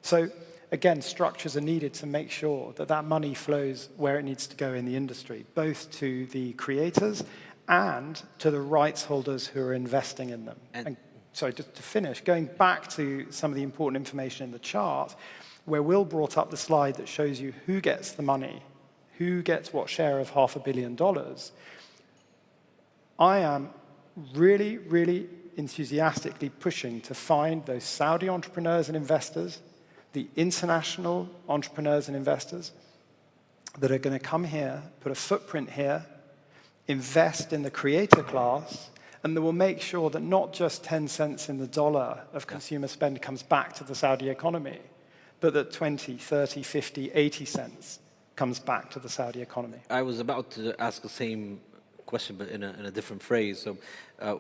I: So again, structures are needed to make sure that that money flows where it needs to go in the industry, both to the creators and to the rights holders who are investing in them. And sorry, just to finish, going back to some of the important information in the chart, where Will brought up the slide that shows you who gets the money, who gets what share of $500 million, I am really, really enthusiastically pushing to find those Saudi entrepreneurs and investors, the international entrepreneurs and investors that are going to come here, put a footprint here, invest in the creator class, and that will make sure that not just 10 cents in the dollar of consumer spend comes back to the Saudi economy, but that 20, 30, 50, 80 cents comes back to the Saudi economy.
B: I was about to ask the same question, but in a different phrase. So,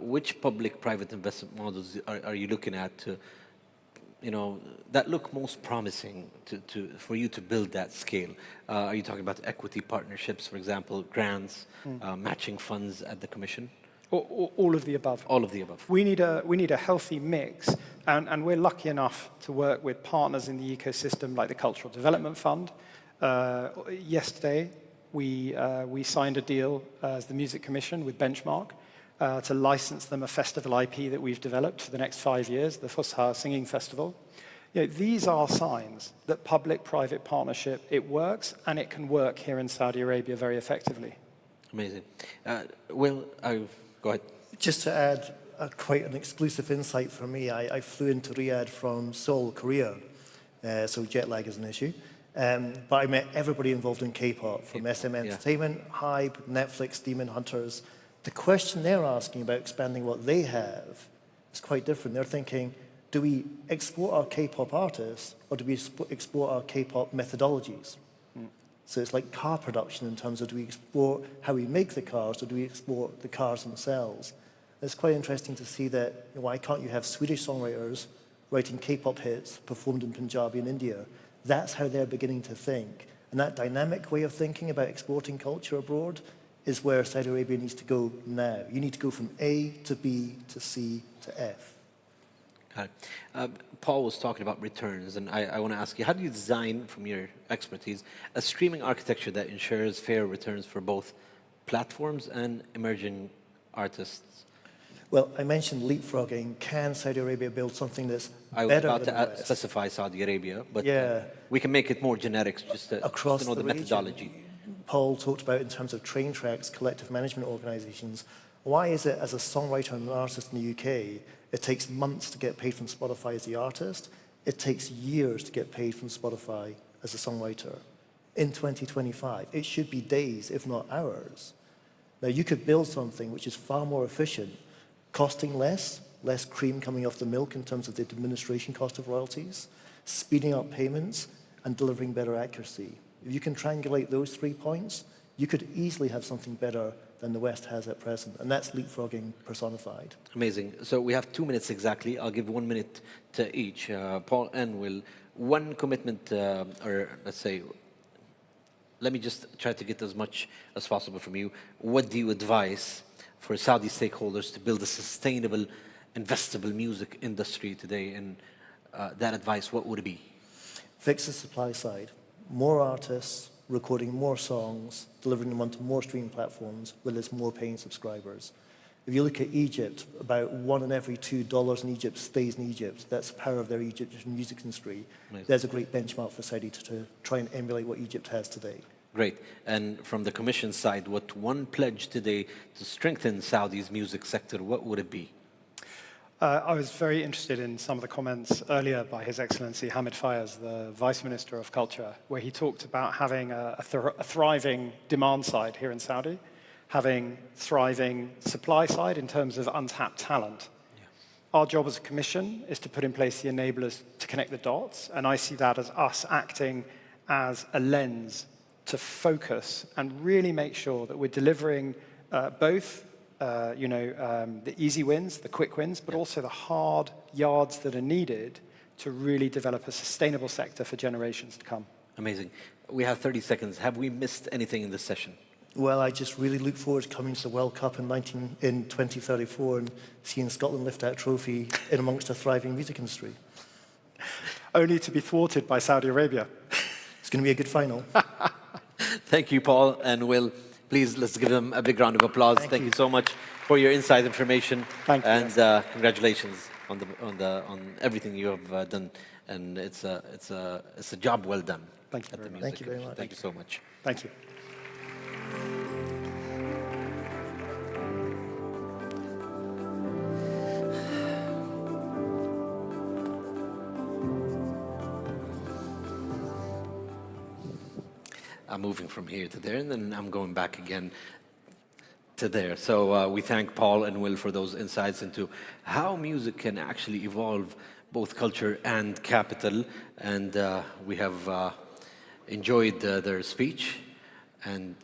B: which public-private investment models are you looking at to, that look most promising for you to build that scale? Are you talking about equity partnerships, for example, grants, matching funds at the Commission?
I: All of the above.
B: All of the above.
I: We need a healthy mix, and we're lucky enough to work with partners in the ecosystem like the Cultural Development Fund. Yesterday, we signed a deal as the Music Commission with Benchmark to license them a festival IP that we've developed for the next 5 years, the Fusha Singing Festival. These are signs that public-private partnership, it works, and it can work here in Saudi Arabia very effectively.
B: Amazing. Will, go ahead.
K: Just to add quite an exclusive insight for me, I flew into Riyadh from Seoul, Korea, so jet lag is an issue. But I met everybody involved in K-pop, from SM Entertainment, Hype, Netflix, Demon Hunters. The question they're asking about expanding what they have is quite different. They're thinking, do we export our K-pop artists, or do we export our K-pop methodologies? So it's like car production in terms of, do we export how we make the cars, or do we export the cars themselves? It's quite interesting to see that, why can't you have Swedish songwriters writing K-pop hits performed in Punjabi in India? That's how they're beginning to think. And that dynamic way of thinking about exporting culture abroad is where Saudi Arabia needs to go now. You need to go from A to B to C to F.
B: Paul was talking about returns, and I want to ask you, how do you design, from your expertise, a streaming architecture that ensures fair returns for both platforms and emerging artists?
K: Well, I mentioned leapfrogging. Can Saudi Arabia build something that's
B: I was
K: better
B: about
K: than
B: to
K: the West?
B: specify Saudi Arabia, but
K: Yeah.
B: We can make it more generic, just to know the methodology.
K: Paul talked about in terms of train tracks, collective management organizations. Why is it, as a songwriter and an artist in the UK, it takes months to get paid from Spotify as the artist? It takes years to get paid from Spotify as a songwriter. In 2025, it should be days, if not hours. Now, you could build something which is far more efficient, costing less cream coming off the milk in terms of the administration cost of royalties, speeding up payments, and delivering better accuracy. If you can triangulate those 3 points, you could easily have something better than the West has at present, and that's leapfrogging personified.
B: Amazing. So we have 2 minutes exactly. I'll give 1 minute to each. Paul and Will, one commitment, or let's say, let me just try to get as much as possible from you. What do you advise for Saudi stakeholders to build a sustainable, investable music industry today? And that advice, what would it be?
K: Fix the supply side. More artists, recording more songs, delivering them onto more streaming platforms, where there's more paying subscribers. If you look at Egypt, about $1 in every $2 in Egypt stays in Egypt. That's the power of their Egyptian music industry.
B: Amazing.
K: There's a great benchmark for Saudi to try and emulate what Egypt has today.
B: Great. And from the Commission side, what one pledge today to strengthen Saudi's music sector, what would it be?
I: I was very interested in some of the comments earlier by His Excellency Hamid Fayez, the Vice Minister of Culture, where he talked about having a thriving demand side here in Saudi, having thriving supply side in terms of untapped talent. Our job as a commission is to put in place the enablers to connect the dots, and I see that as us acting as a lens to focus and really make sure that we're delivering both the easy wins, the quick wins, but also the hard yards that are needed to really develop a sustainable sector for generations to come.
B: Amazing. We have 30 seconds. Have we missed anything in this session?
K: Well, I just really look forward to coming to the World Cup in 2034 and seeing Scotland lift that trophy in amongst a thriving music industry.
I: Only to be thwarted by Saudi Arabia.
K: It's going to be a good final.
B: Thank you, Paul and Will. Please, let's give them a big round of applause. Thank you so much for your inside information.
I: Thank you.
B: And congratulations on everything you have done. And it's a job well done.
I: Thank you very much.
K: Thank you very much.
B: Thank you so much.
I: Thank you.
B: I'm moving from here to there, and then I'm going back again to there. So we thank Paul and Will for those insights into how music can actually evolve both culture and capital. And we have enjoyed their speech. And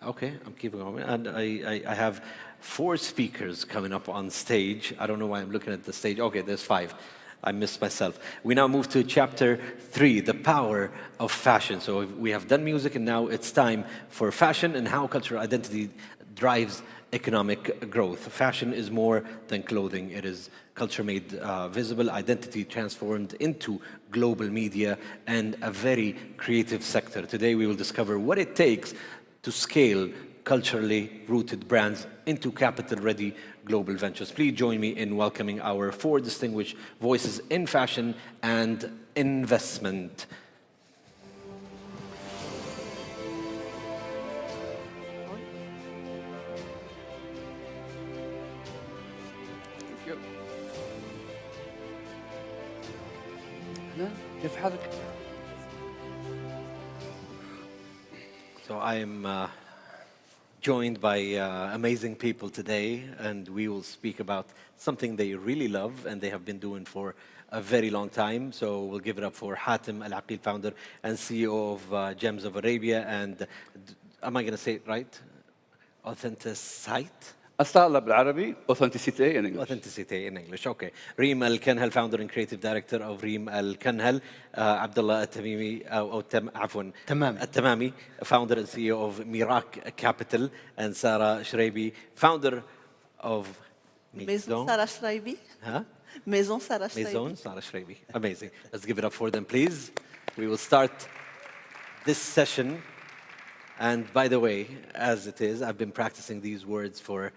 B: okay, I'm keeping going. And I have 4 speakers coming up on stage. I don't know why I'm looking at the stage. Okay, there's 5. I missed myself. We now move to chapter 3, the power of fashion. So we have done music, and now it's time for fashion and how cultural identity drives economic growth. Fashion is more than clothing. It is culture made visible, identity transformed into global media, and a very creative sector. Today we will discover what it takes to scale culturally rooted brands into capital-ready global ventures. Please join me in welcoming our 4 distinguished voices in fashion and investment. So I am joined by amazing people today, and we will speak about something they really love and they have been doing for a very long time. So we'll give it up for Hatem Al Aqil, founder and CEO of Gems of Arabia, and am I going to say it right? Authenticite?
M: أستعلى بالعربي authenticity in English.
B: Authenticity in English, okay. Reem Al Kanhal, founder and creative director of Reem Al Kanhal. Abdullah Al Tamimi, Tamami, founder and CEO of Mirak Capital. And Sarah Shreibi, founder of
R: Maison Sarah Shreibi.
B: Huh?
R: Maison Sarah Shreibi.
B: Maison Sarah Shreibi. Amazing. Let's give it up for them, please. We will start this session. And by the way, as it is, I've been practicing these words for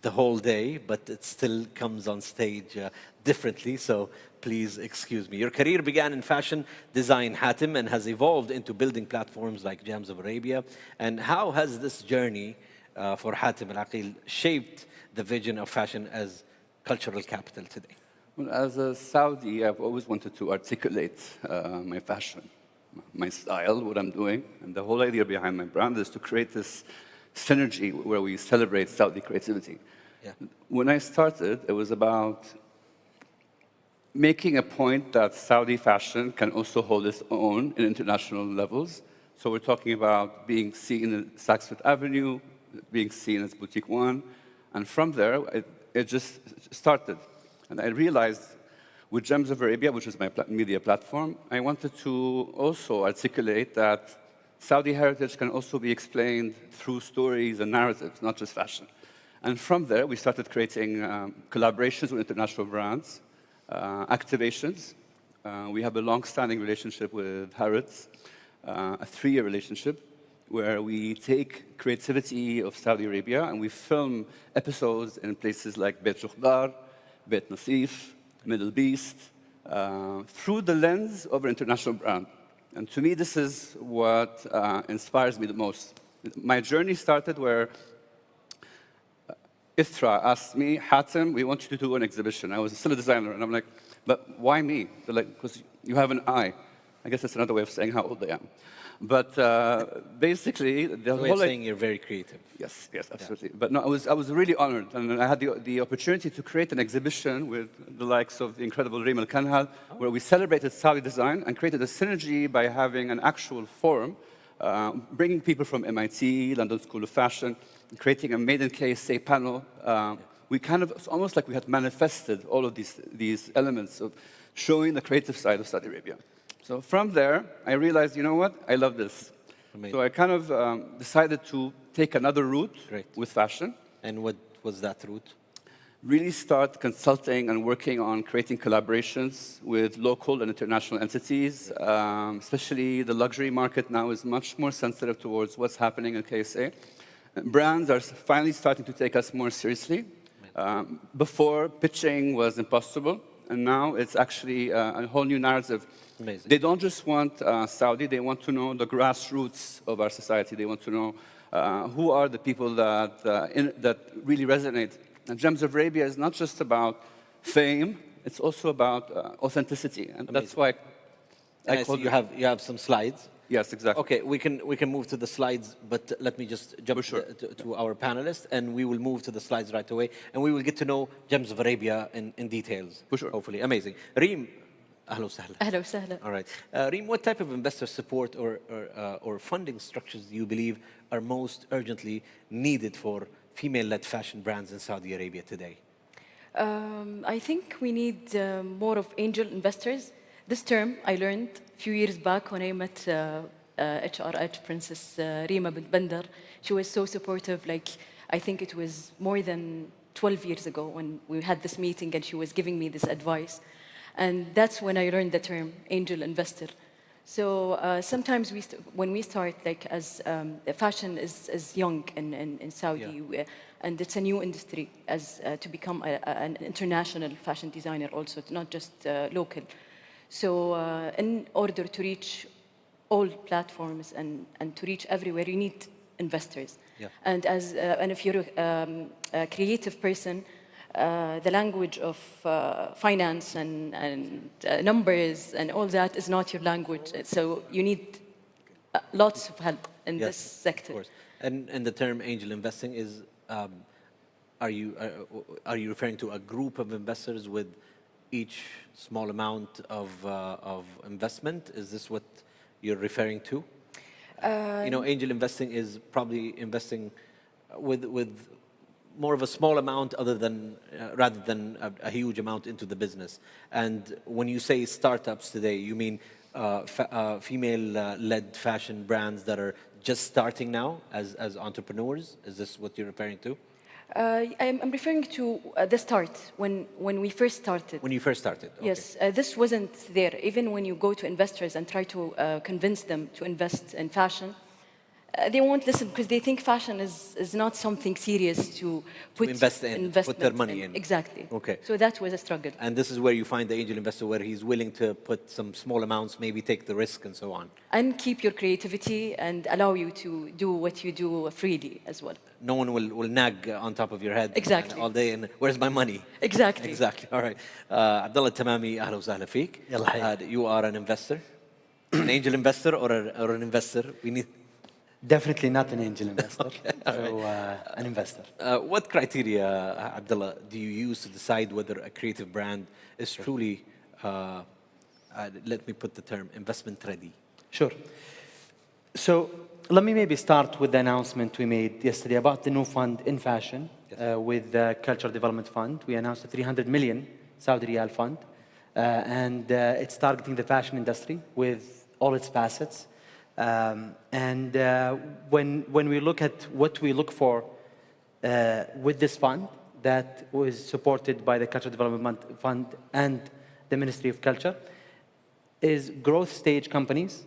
B: the whole day, but it still comes on stage differently, so please excuse me. Your career began in fashion design, Hatem, and has evolved into building platforms like Gems of Arabia. And how has this journey for Hatem Al Aqil shaped the vision of fashion as cultural capital today?
M: Well, as a Saudi, I've always wanted to articulate my fashion, my style, what I'm doing. And the whole idea behind my brand is to create this synergy where we celebrate Saudi creativity.
B: Yeah.
M: When I started, it was about making a point that Saudi fashion can also hold its own in international levels. So we're talking about being seen at Saks Fifth Avenue, being seen as Boutique One. And from there, it just started. And I realized with Gems of Arabia, which is my media platform, I wanted to also articulate that Saudi heritage can also be explained through stories and narratives, not just fashion. And from there, we started creating collaborations with international brands, activations. We have a long-standing relationship with Harrods, a 3-year relationship. where we take creativity of Saudi Arabia and we film episodes in places like Beit Jukhdar, Beit Nasif, Middle East, through the lens of an international brand. And to me, this is what inspires me the most. My journey started where Ithra asked me, Hatem, we want you to do an exhibition. I was still a designer, and I'm like, but why me? They're like, because you have an eye. I guess that's another way of saying how old I am. But basically, the
B: way
M: whole
B: of saying you're very creative.
M: Yes, yes, absolutely. Yeah. But no, I was really honored, and I had the opportunity to create an exhibition with the likes of the incredible Reem Al-Kanhal, where we celebrated Saudi design and created a synergy by having an actual forum, bringing people from MIT, London School of Fashion, creating a Made in KSA panel. We kind of, it's almost like we had manifested all of these elements of showing the creative side of Saudi Arabia. So from there, I realized, you know what, I love this. Amazing. So I kind of decided to take another route with fashion.
B: And what was that route?
M: Really start consulting and working on creating collaborations with local and international entities. Especially the luxury market now is much more sensitive towards what's happening in KSA. Brands are finally starting to take us more seriously. Before, pitching was impossible, and now it's actually a whole new narrative.
B: Amazing.
M: They don't just want Saudi, they want to know the grassroots of our society. They want to know who are the people that really resonate. And Gems of Arabia is not just about fame, it's also about authenticity. And that's why
B: I see you have some slides.
M: Yes, exactly.
B: Okay, we can move to the slides, but let me just jump to our panelists, and we will move to the slides right away, and we will get to know Gems of Arabia in details.
M: For sure.
B: Hopefully. Amazing. Reem, أهلا وسهلا.
S: أهلا وسهلا.
B: All right. Reem, what type of investor support or funding structures do you believe are most urgently needed for female-led fashion brands in Saudi Arabia today?
F: I think we need more of angel investors. This term I learned a few years back when I met HRH Princess Rima bint Bandar. She was so supportive. Like, I think it was more than 12 years ago when we had this meeting and she was giving me this advice. And that's when I learned the term angel investor. So sometimes when we start, like as fashion is young in Saudi, and it's a new industry as to become an international fashion designer also, not just local. So in order to reach all platforms and to reach everywhere, you need investors.
B: Yeah.
F: And if you're a creative person, the language of finance and numbers and all that is not your language. So you need lots of help in this sector.
B: Of course. And the term angel investing is, are you referring to a group of investors with each small amount of investment? Is this what you're referring to? Angel investing is probably investing with more of a small amount rather than a huge amount into the business. And when you say startups today, you mean female-led fashion brands that are just starting now as entrepreneurs? Is this what you're referring to?
F: I'm referring to the start, when we first started.
B: When you first started, okay.
F: Yes, this wasn't there. Even when you go to investors and try to convince them to invest in fashion, they won't listen because they think fashion is not something serious to
B: invest in, put their money in.
F: Exactly.
B: Okay.
F: So that was a struggle.
B: And this is where you find the angel investor where he's willing to put some small amounts, maybe take the risk and so on.
F: And keep your creativity and allow you to do what you do freely as well.
B: No one will nag on top of your head
F: exactly.
B: all day and where's my money?
F: Exactly.
B: Exactly. All right. Abdullah Tamami, أهلا وسهلا فيك. You are an investor, an angel investor or an investor? We need.
O: Definitely not an angel investor,
B: Okay,
O: so an investor.
B: What criteria, Abdullah, do you use to decide whether a creative brand is truly, let me put the term, investment ready?
O: Sure. So let me maybe start with the announcement we made yesterday about the new fund in fashion with the Cultural Development Fund. We announced a 300 million Saudi Riyal fund, and it's targeting the fashion industry with all its facets. When we look at what we look for with this fund that was supported by the Cultural Development Fund and the Ministry of Culture is growth stage companies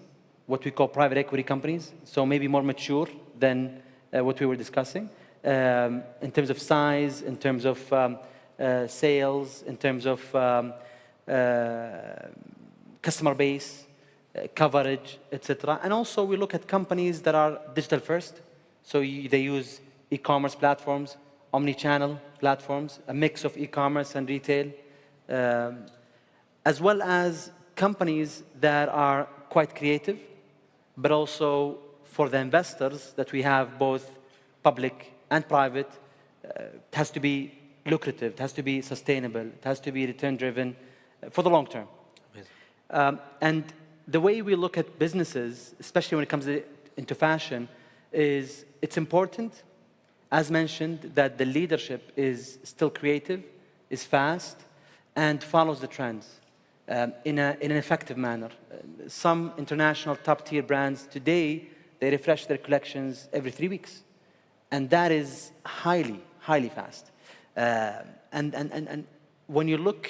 O: what we call private equity companies, so maybe more mature than what we were discussing, in terms of size, in terms of sales, in terms of customer base, coverage, etc. And also we look at companies that are digital first, so they use e-commerce platforms, omni-channel platforms, a mix of e-commerce and retail, as well as companies that are quite creative, but also for the investors that we have both public and private, it has to be lucrative, it has to be sustainable, it has to be return-driven for the long term. And the way we look at businesses, especially when it comes into fashion, is it's important, as mentioned, that the leadership is still creative, is fast, and follows the trends in an effective manner. Some international top-tier brands today, they refresh their collections every 3 weeks. And that is highly, highly fast. And when you look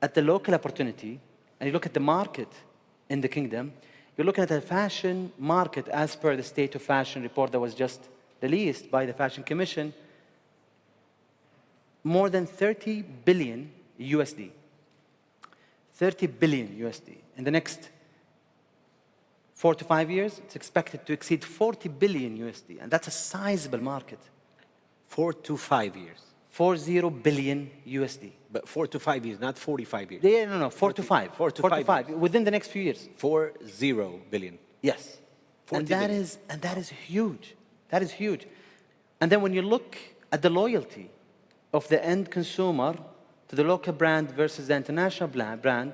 O: at the local opportunity, and you look at the market in the kingdom, you're looking at a fashion market as per the State of Fashion report that was just released by the Fashion Commission, more than 30 billion USD. 30 billion USD. In the next 4 to 5 years, it's expected to exceed 40 billion USD, and that's a sizable market.
B: 4 to 5 years.
O: 40 billion USD.
B: But 4 to 5 years, not 45 years.
O: Yeah, no, 4 to 5.
B: 4 to 5
O: within the next few years.
B: 40 billion.
O: Yes. And that is huge. That is huge. And then when you look at the loyalty of the end consumer to the local brand versus the international brand,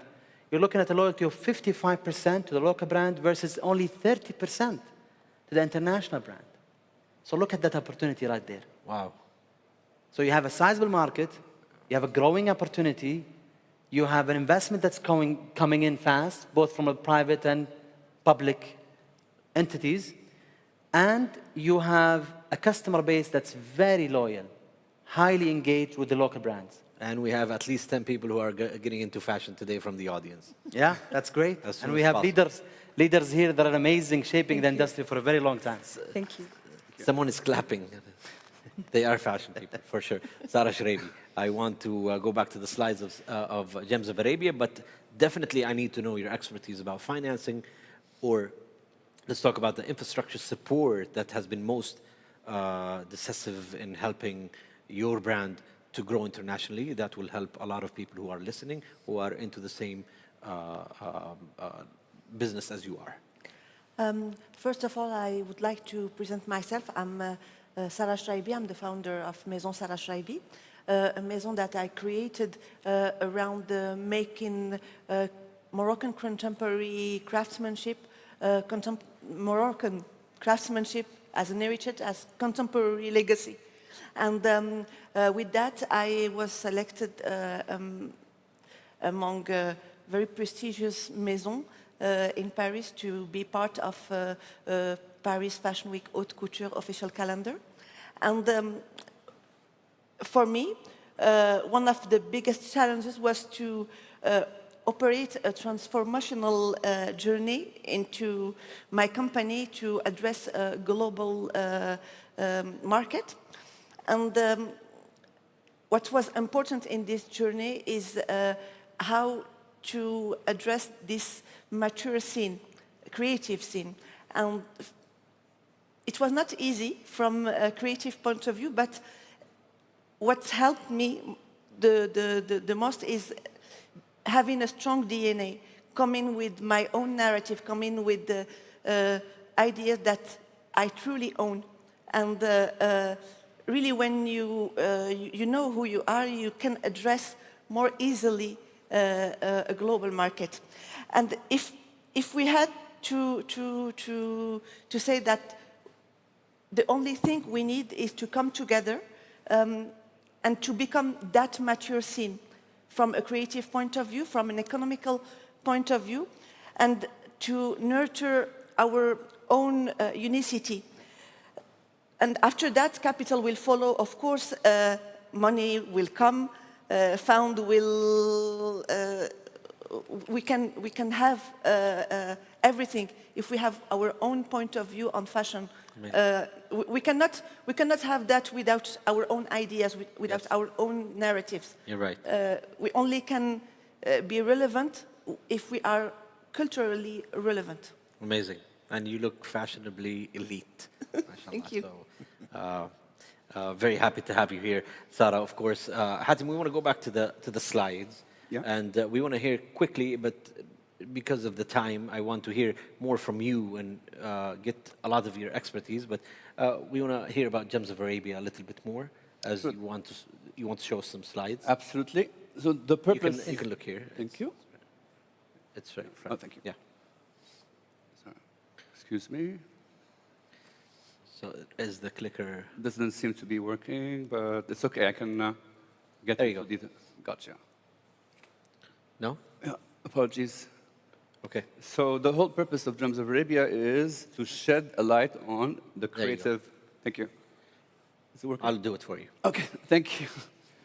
O: you're looking at a loyalty of 55% to the local brand versus only 30% to the international brand. So look at that opportunity right there.
B: Wow.
O: So you have a sizable market, you have a growing opportunity, you have an investment that's coming in fast, both from a private and public entities, and you have a customer base that's very loyal, highly engaged with the local brands.
B: And we have at least 10 people who are getting into fashion today from the audience.
O: Yeah, that's great. And we
B: as
O: have
B: possible.
O: leaders here that are amazing, shaping the industry for a very long time.
R: Thank you.
B: Someone is clapping. They are fashion people, for sure. Sarah Shrabi, I want to go back to the slides of Gems of Arabia, but definitely I need to know your expertise about financing, or let's talk about the infrastructure support that has been most decisive in helping your brand to grow internationally. That will help a lot of people who are listening, who are into the same business as you are.
R: First of all, I would like to present myself. I'm Sarah Shrabi. I'm the founder of Maison Sarah Shrabi, a maison that I created around making Moroccan contemporary craftsmanship, Moroccan craftsmanship as an heritage, as contemporary legacy. And with that, I was selected among a very prestigious maison in Paris to be part of Paris Fashion Week Haute Couture official calendar. And for me, one of the biggest challenges was to operate a transformational journey into my company to address a global market. And what was important in this journey is how to address this mature scene, creative scene. And it was not easy from a creative point of view, but what's helped me the most is having a strong DNA, coming with my own narrative, coming with the ideas that I truly own. And really, when you know who you are, you can address more easily a global market. And if we had to say that the only thing we need is to come together and to become that mature scene from a creative point of view, from an economical point of view, and to nurture our own unicity. And after that, capital will follow. Of course, money will come, fund will we can have everything if we have our own point of view on fashion. We cannot have that without our own ideas, without our own narratives.
B: You're right.
R: We only can be relevant if we are culturally relevant.
B: Amazing. And you look fashionably elite.
R: Thank you.
B: So, very happy to have you here, Sarah. Of course, Hatem, we want to go back to the slides, and we want to hear quickly, but because of the time, I want to hear more from you and get a lot of your expertise. But we want to hear about Gems of Arabia a little bit more, as you want to show some slides.
M: Absolutely. So the purpose.
B: You can look here.
M: Thank you.
B: It's right in front.
M: Oh, thank you.
B: Yeah.
M: Sorry. Excuse me.
B: So is the clicker...
M: Doesn't seem to be working, but it's okay. I can get
B: there you go.
M: Detail. Gotcha.
B: No?
M: Yeah. Apologies.
B: Okay.
M: So the whole purpose of Gems of Arabia is to shed a light on the creative... Thank you. Is it working?
B: I'll do it for you.
M: Okay. Thank you.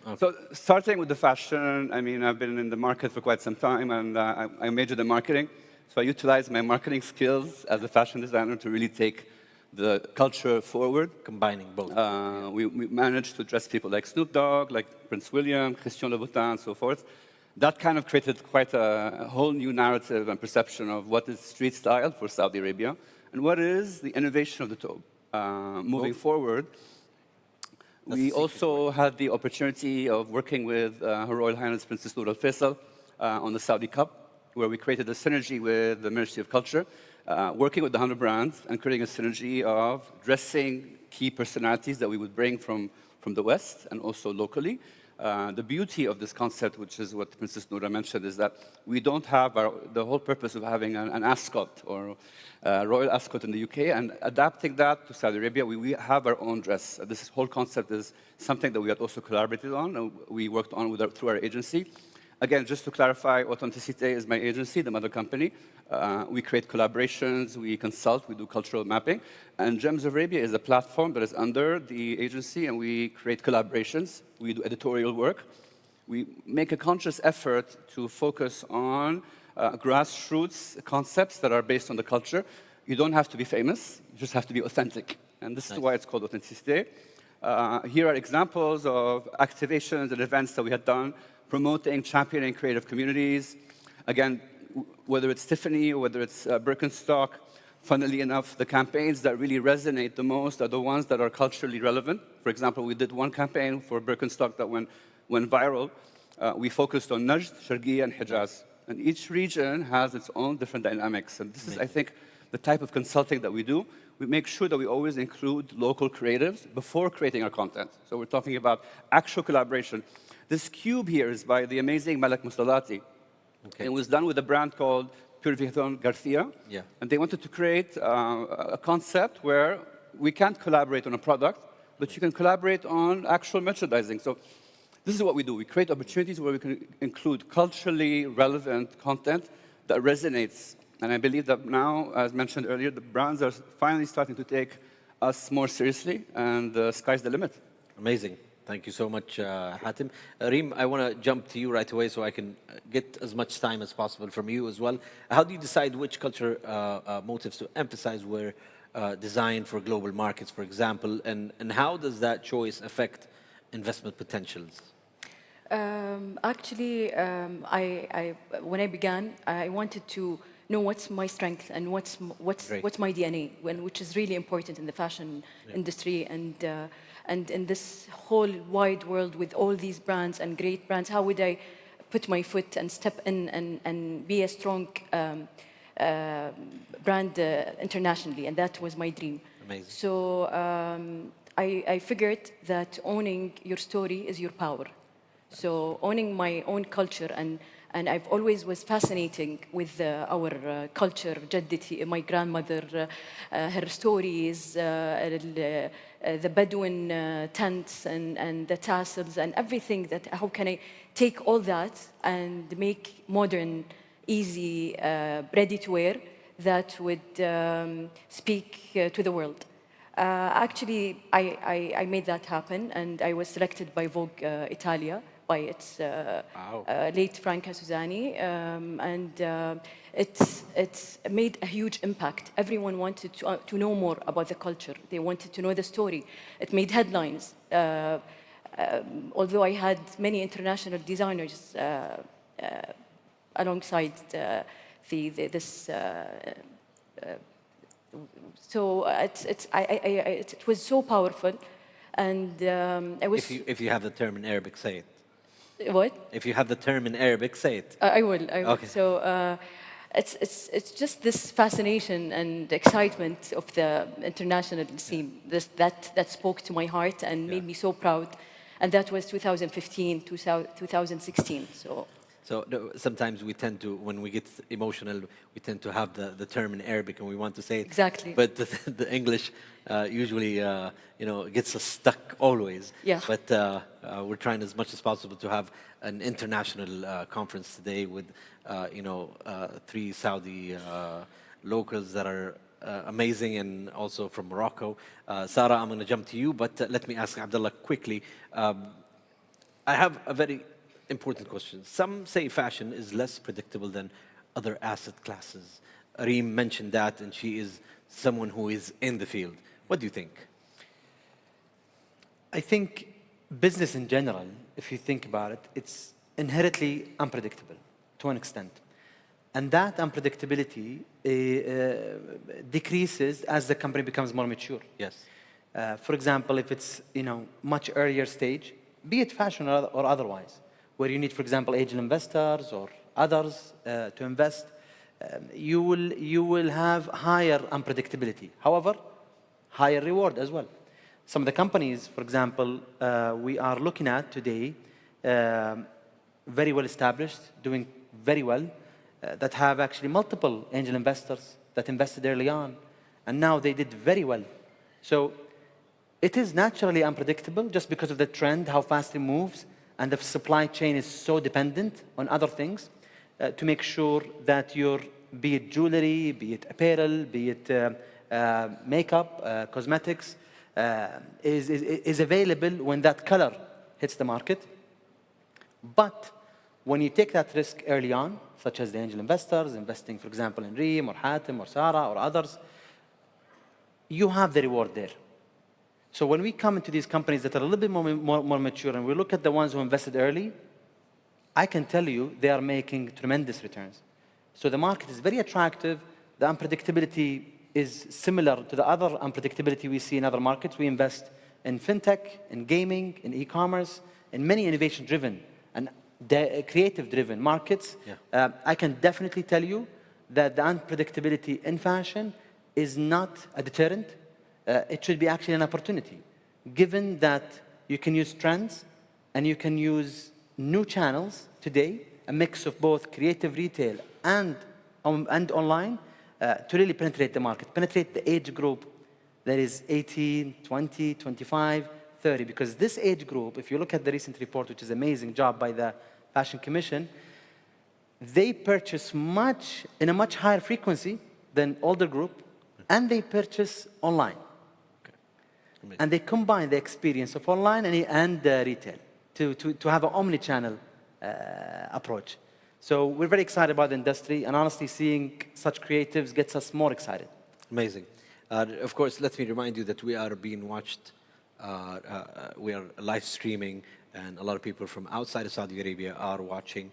M: Okay. So starting with the fashion, I mean, I've been in the market for quite some time, and I majored in marketing. So I utilized my marketing skills as a fashion designer to really take the culture forward.
B: Combining both.
M: We managed to dress people like Snoop Dogg, like Prince William, Christian Louboutin, and so forth. That kind of created quite a whole new narrative and perception of what is street style for Saudi Arabia, and what is the innovation of the Tobe. Moving forward, we also had the opportunity of working with Her Royal Highness Princess Noor Al Faisal on the Saudi Cup, where we created a synergy with the Ministry of Culture, working with the 100 brands and creating a synergy of dressing key personalities that we would bring from the West and also locally. The beauty of this concept, which is what Princess Noura mentioned, is that we don't have the whole purpose of having an ascot or a royal ascot in the UK and adapting that to Saudi Arabia. We have our own dress. This whole concept is something that we had also collaborated on and we worked on through our agency. Again, just to clarify, Authenticité is my agency, the mother company. We create collaborations, we consult, we do cultural mapping. And Gems of Arabia is a platform that is under the agency, and we create collaborations. We do editorial work. We make a conscious effort to focus on grassroots concepts that are based on the culture. You don't have to be famous, you just have to be authentic. And this is why it's called Authenticité. Here are examples of activations and events that we had done, promoting, championing creative communities. Again, whether it's Tiffany or whether it's Birkenstock, funnily enough, the campaigns that really resonate the most are the ones that are culturally relevant. For example, we did one campaign for Birkenstock that went viral. We focused on Najd, Sharqiya, and Hijaz. And each region has its own different dynamics. And this is, I think, the type of consulting that we do. We make sure that we always include local creatives before creating our content. So we're talking about actual collaboration. This cube here is by the amazing Malak Mustalati. Okay. It was done with a brand called Purificación Garcia.
B: Yeah.
M: And they wanted to create a concept where we can't collaborate on a product, but you can collaborate on actual merchandising. So this is what we do. We create opportunities where we can include culturally relevant content that resonates. And I believe that now, as mentioned earlier, the brands are finally starting to take us more seriously, and the sky's the limit.
B: Amazing. Thank you so much, Hatem. Reem, I want to jump to you right away so I can get as much time as possible from you as well. How do you decide which culture motives to emphasize were designed for global markets, for example, and how does that choice affect investment potentials?
S: Actually, when I began, I wanted to know what's my strength and what's my DNA, which is really important in the fashion industry and in this whole wide world with all these brands and great brands. How would I put my foot and step in and be a strong brand internationally? And that was my dream.
B: Amazing.
S: So I figured that owning your story is your power. So owning my own culture, and I've always was fascinating with our culture. Jaddati, my grandmother, her stories, the Bedouin tents and the tassels and everything. That how can I take all that and make modern, easy, ready to wear that would speak to the world. Actually, I made that happen, and I was selected by Vogue Italia by its late Franca Susani, and it's made a huge impact. Everyone wanted to know more about the culture. They wanted to know the story. It made headlines. Although I had many international designers alongside this. So it was so powerful, and I was.
B: If you have the term in Arabic, say it.
S: What?
B: If you have the term in Arabic, say it.
S: I will.
B: Okay.
S: So it's just this fascination and excitement of the international scene that spoke to my heart and made me so proud, and that was 2015, 2016.
B: So sometimes we tend to, when we get emotional, we tend to have the term in Arabic and we want to say it.
S: Exactly.
B: But the English usually, gets us stuck always.
S: Yeah.
B: But we're trying as much as possible to have an international conference today with, 3 Saudi locals that are amazing and also from Morocco. Sarah, I'm going to jump to you, but let me ask Abdullah quickly. I have a very important question. Some say fashion is less predictable than other asset classes. Reem mentioned that, and she is someone who is in the field. What do you think?
O: I think business in general, if you think about it, it's inherently unpredictable to an extent. And that unpredictability decreases as the company becomes more mature.
B: Yes.
O: For example, if it's much earlier stage, be it fashion or otherwise, where you need, for example, angel investors or others to invest, you will have higher unpredictability. However, higher reward as well. Some of the companies, for example, we are looking at today, very well established, doing very well, that have actually multiple angel investors that invested early on, and now they did very well. So it is naturally unpredictable just because of the trend, how fast it moves, and the supply chain is so dependent on other things to make sure that your, be it jewelry, be it apparel, be it makeup, cosmetics, is available when that color hits the market. But when you take that risk early on, such as the angel investors, investing, for example, in Reem or Hatem or Sarah or others, you have the reward there. So when we come into these companies that are a little bit more mature and we look at the ones who invested early, I can tell you they are making tremendous returns. So the market is very attractive. The unpredictability is similar to the other unpredictability we see in other markets. We invest in fintech, in gaming, in e-commerce, in many innovation-driven and creative-driven markets.
B: Yeah.
O: I can definitely tell you that the unpredictability in fashion is not a deterrent. It should be actually an opportunity, given that you can use trends and you can use new channels today, a mix of both creative retail and online, to really penetrate the market, penetrate the age group that is 18, 20, 25, 30. Because this age group, if you look at the recent report, which is an amazing job by the Fashion Commission, they purchase in a much higher frequency than older group, and they purchase online. And they combine the experience of online and retail to have an omni-channel approach. So we're very excited about the industry, and honestly, seeing such creatives gets us more excited.
B: Amazing. Of course, let me remind you that we are being watched. We are live streaming, and a lot of people from outside of Saudi Arabia are watching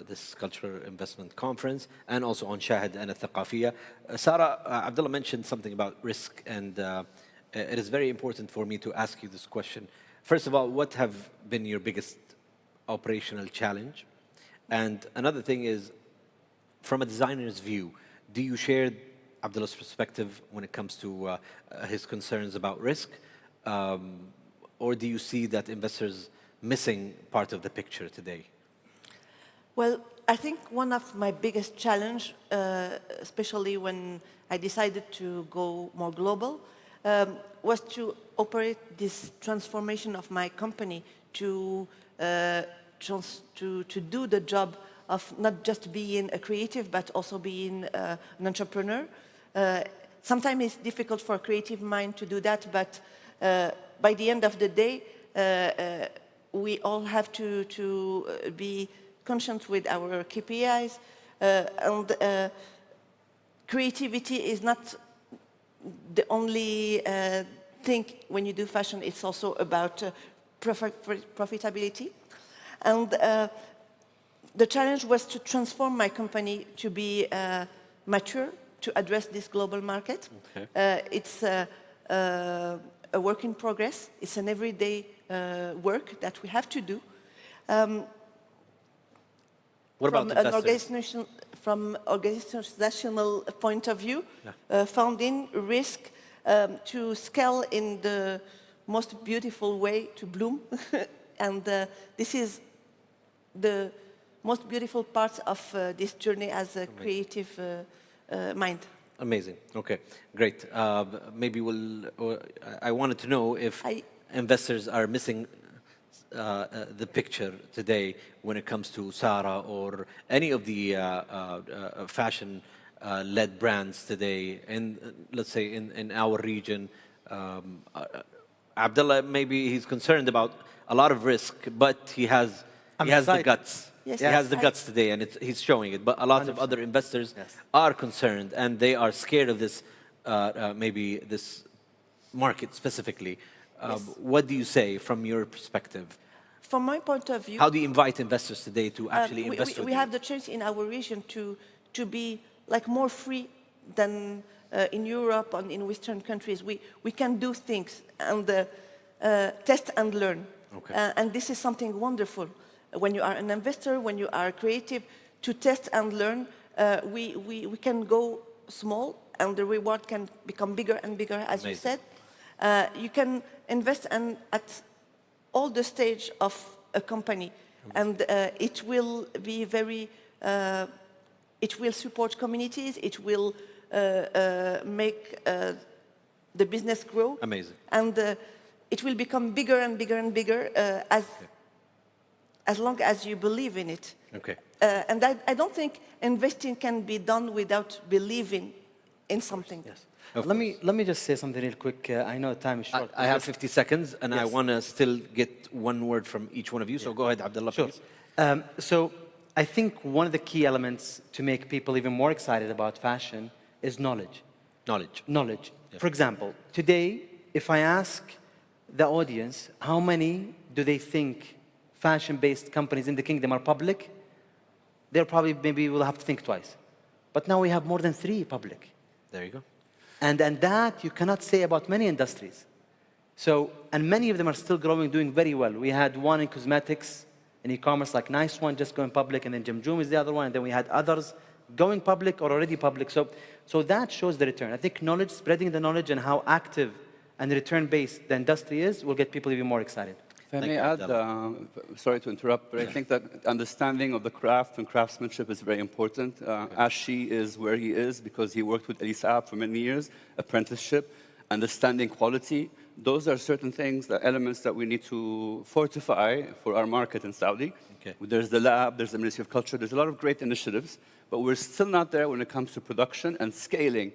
B: this cultural investment conference, and also on Shahid and Al-Thaqafiyya. Sarah, Abdullah mentioned something about risk, and it is very important for me to ask you this question. First of all, what have been your biggest operational challenge? And another thing is, from a designer's view, do you share Abdullah's perspective when it comes to his concerns about risk? Or do you see that investors missing part of the picture today?
R: Well, I think one of my biggest challenge, especially when I decided to go more global, was to operate this transformation of my company to do the job of not just being a creative, but also being an entrepreneur. Sometimes it's difficult for a creative mind to do that, but by the end of the day, we all have to be conscious with our KPIs, and creativity is not the only thing when you do fashion. It's also about profitability. And the challenge was to transform my company to be mature, to address this global market.
B: Okay.
R: It's a work in progress. It's an everyday work that we have to do.
B: What about investors?
R: From organizational point of view, founding risk to scale in the most beautiful way to bloom. And this is the most beautiful part of this journey as a creative mind.
B: Amazing. Okay, great. Maybe I wanted to know if investors are missing the picture today when it comes to Sarah or any of the fashion-led brands today, in let's say in our region. Abdullah, maybe he's concerned about a lot of risk, but he has the guts.
R: Yes,
B: he has the guts today, and he's showing it. But a lot of other investors are concerned, and they are scared of this, maybe this market specifically. What do you say from your perspective?
R: From my point of view,
B: how do you invite investors today to actually invest with
R: we
B: you?
R: have the chance in our region to be like more free than in Europe and in Western countries. We can do things and test and learn.
B: Okay.
R: And this is something wonderful. When you are an investor, when you are creative, to test and learn, we can go small and the reward can become bigger and bigger, as you said. You can invest at all the stage of a company, and it will be very, it will support communities, it will make the business grow.
B: Amazing.
R: And it will become bigger and bigger and bigger as long as you believe in it.
B: Okay.
R: And I don't think investing can be done without believing in something.
O: Yes. Let me just say something real quick. I know time is short.
B: I have 50 seconds, and I want to still get one word from each one of you. So go ahead, Abdullah, please.
O: So I think one of the key elements to make people even more excited about fashion is knowledge. Knowledge. Yeah. For example, today, if I ask the audience how many do they think fashion-based companies in the kingdom are public, they'll probably maybe will have to think twice. But now we have more than 3 public.
B: There you go.
O: And that you cannot say about many industries. So, and many of them are still growing, doing very well. We had one in cosmetics, in e-commerce, like Nice One, just going public, and then Jim is the other one, and then we had others going public or already public. So that shows the return. I think knowledge, spreading the knowledge and how active and return-based the industry is will get people even more excited.
M: If I may add, sorry to interrupt, but I think that understanding of the craft and craftsmanship is very important. Ashi is where he is because he worked with Elisa for many years, apprenticeship, understanding quality. Those are certain things, the elements that we need to fortify for our market in Saudi.
B: Okay.
M: There's the lab, there's the Ministry of Culture, there's a lot of great initiatives, but we're still not there when it comes to production and scaling.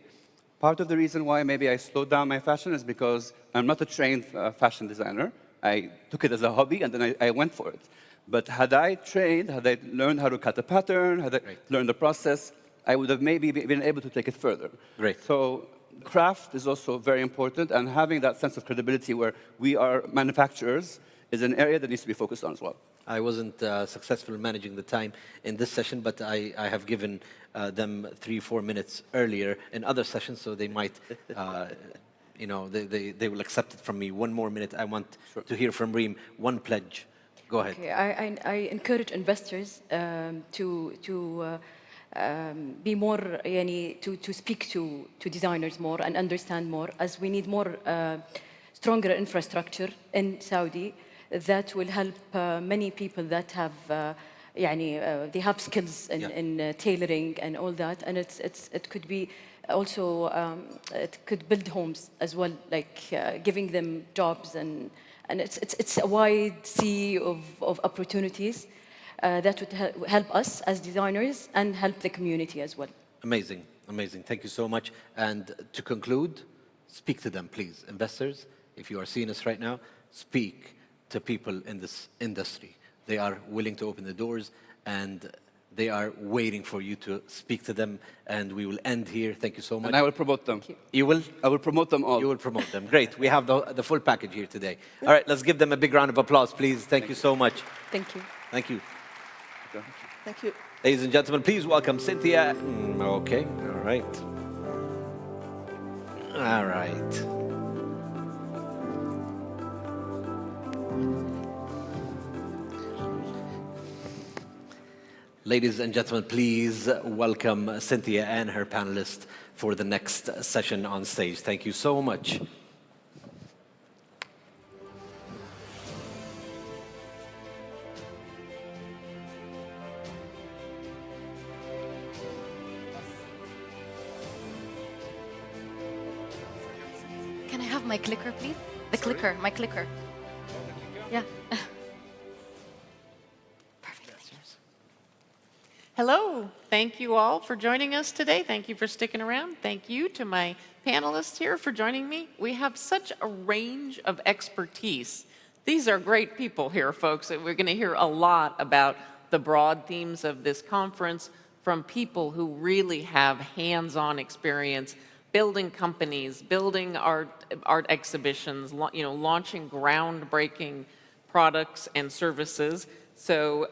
M: Part of the reason why maybe I slowed down my fashion is because I'm not a trained fashion designer. I took it as a hobby, and then I went for it. But had I trained, had I learned how to cut a pattern, had I learned the process, I would have maybe been able to take it further.
B: Great.
M: So craft is also very important, and having that sense of credibility where we are manufacturers is an area that needs to be focused on as well.
B: I wasn't successful in managing the time in this session, but I have given them 3-4 minutes earlier in other sessions, so they might... you know, they will accept it from me. One more minute. I want to hear from Reem. One pledge. Go ahead.
F: Okay. I encourage investors to be more, to speak to designers more and understand more, as we need more stronger infrastructure in Saudi that will help many people that have they have skills in tailoring and all that, and it could be also it could build homes as well, like giving them jobs, and it's a wide sea of opportunities that would help us as designers and help the community as well.
B: Amazing, amazing. Thank you so much. And to conclude, speak to them, please. Investors, if you are seeing us right now, speak to people in this industry. They are willing to open the doors, and they are waiting for you to speak to them, and we will end here. Thank you so much.
M: And I will promote them.
B: You will?
M: I will promote them all.
B: You will promote them. Great. We have the full package here today. All right, let's give them a big round of applause, please. Thank you so much.
F: Thank you.
B: Thank you.
R: Thank you.
B: Ladies and gentlemen, please welcome Cynthia. Okay, all right. All right. Ladies and gentlemen, please welcome Cynthia and her panelists for the next session on stage. Thank you so much.
N: Can I have my clicker, please? The clicker, my clicker. Yeah.
Q: Hello. Thank you all for joining us today. Thank you for sticking around. Thank you to my panelists here for joining me. We have such a range of expertise. These are great people here, folks. We're going to hear a lot about the broad themes of this conference from people who really have hands-on experience building companies, building art exhibitions, launching groundbreaking products and services. So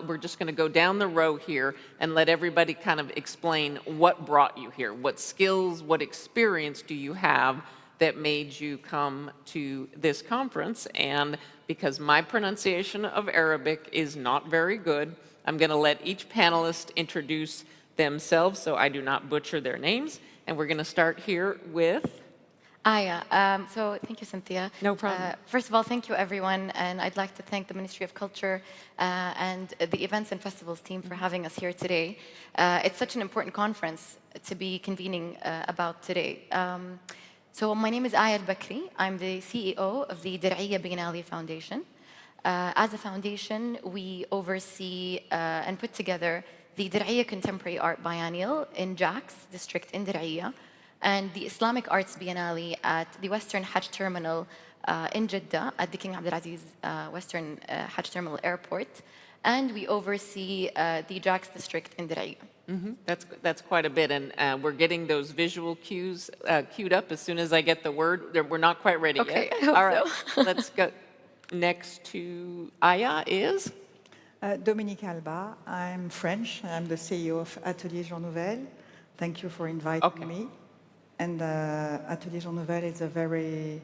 Q: we're just going to go down the row here and let everybody kind of explain what brought you here. What skills, what experience do you have that made you come to this conference? And because my pronunciation of Arabic is not very good, I'm going to let each panelist introduce themselves so I do not butcher their names. And we're going to start here with...
N: Aya. So thank you, Cynthia.
Q: No problem.
N: First of all, thank you, everyone. And I'd like to thank the Ministry of Culture and the Events and Festivals team for having us here today. It's such an important conference to be convening about today. So my name is Aya Al-Bakri. I'm the CEO of the Dir'iyya Biennale Foundation. As a foundation, we oversee and put together the Dir'iyya Contemporary Art Biennial in Jax district in Dir'iyya, and the Islamic Arts Biennale at the Western Hajj Terminal in Jeddah at the King Abdulaziz Western Hajj Terminal Airport. And we oversee the Jax district in Dir'iyya.
Q: That's quite a bit, and we're getting those visual cues queued up as soon as I get the word. We're not quite ready
N: Okay,
Q: yet.
N: I hope
Q: All right,
N: so.
Q: let's go. Next to Aya is?
W: Dominique Alba. I'm French. I'm the CEO of Atelier Jean Nouvel. Thank you for inviting me. And Atelier Jean Nouvel is a very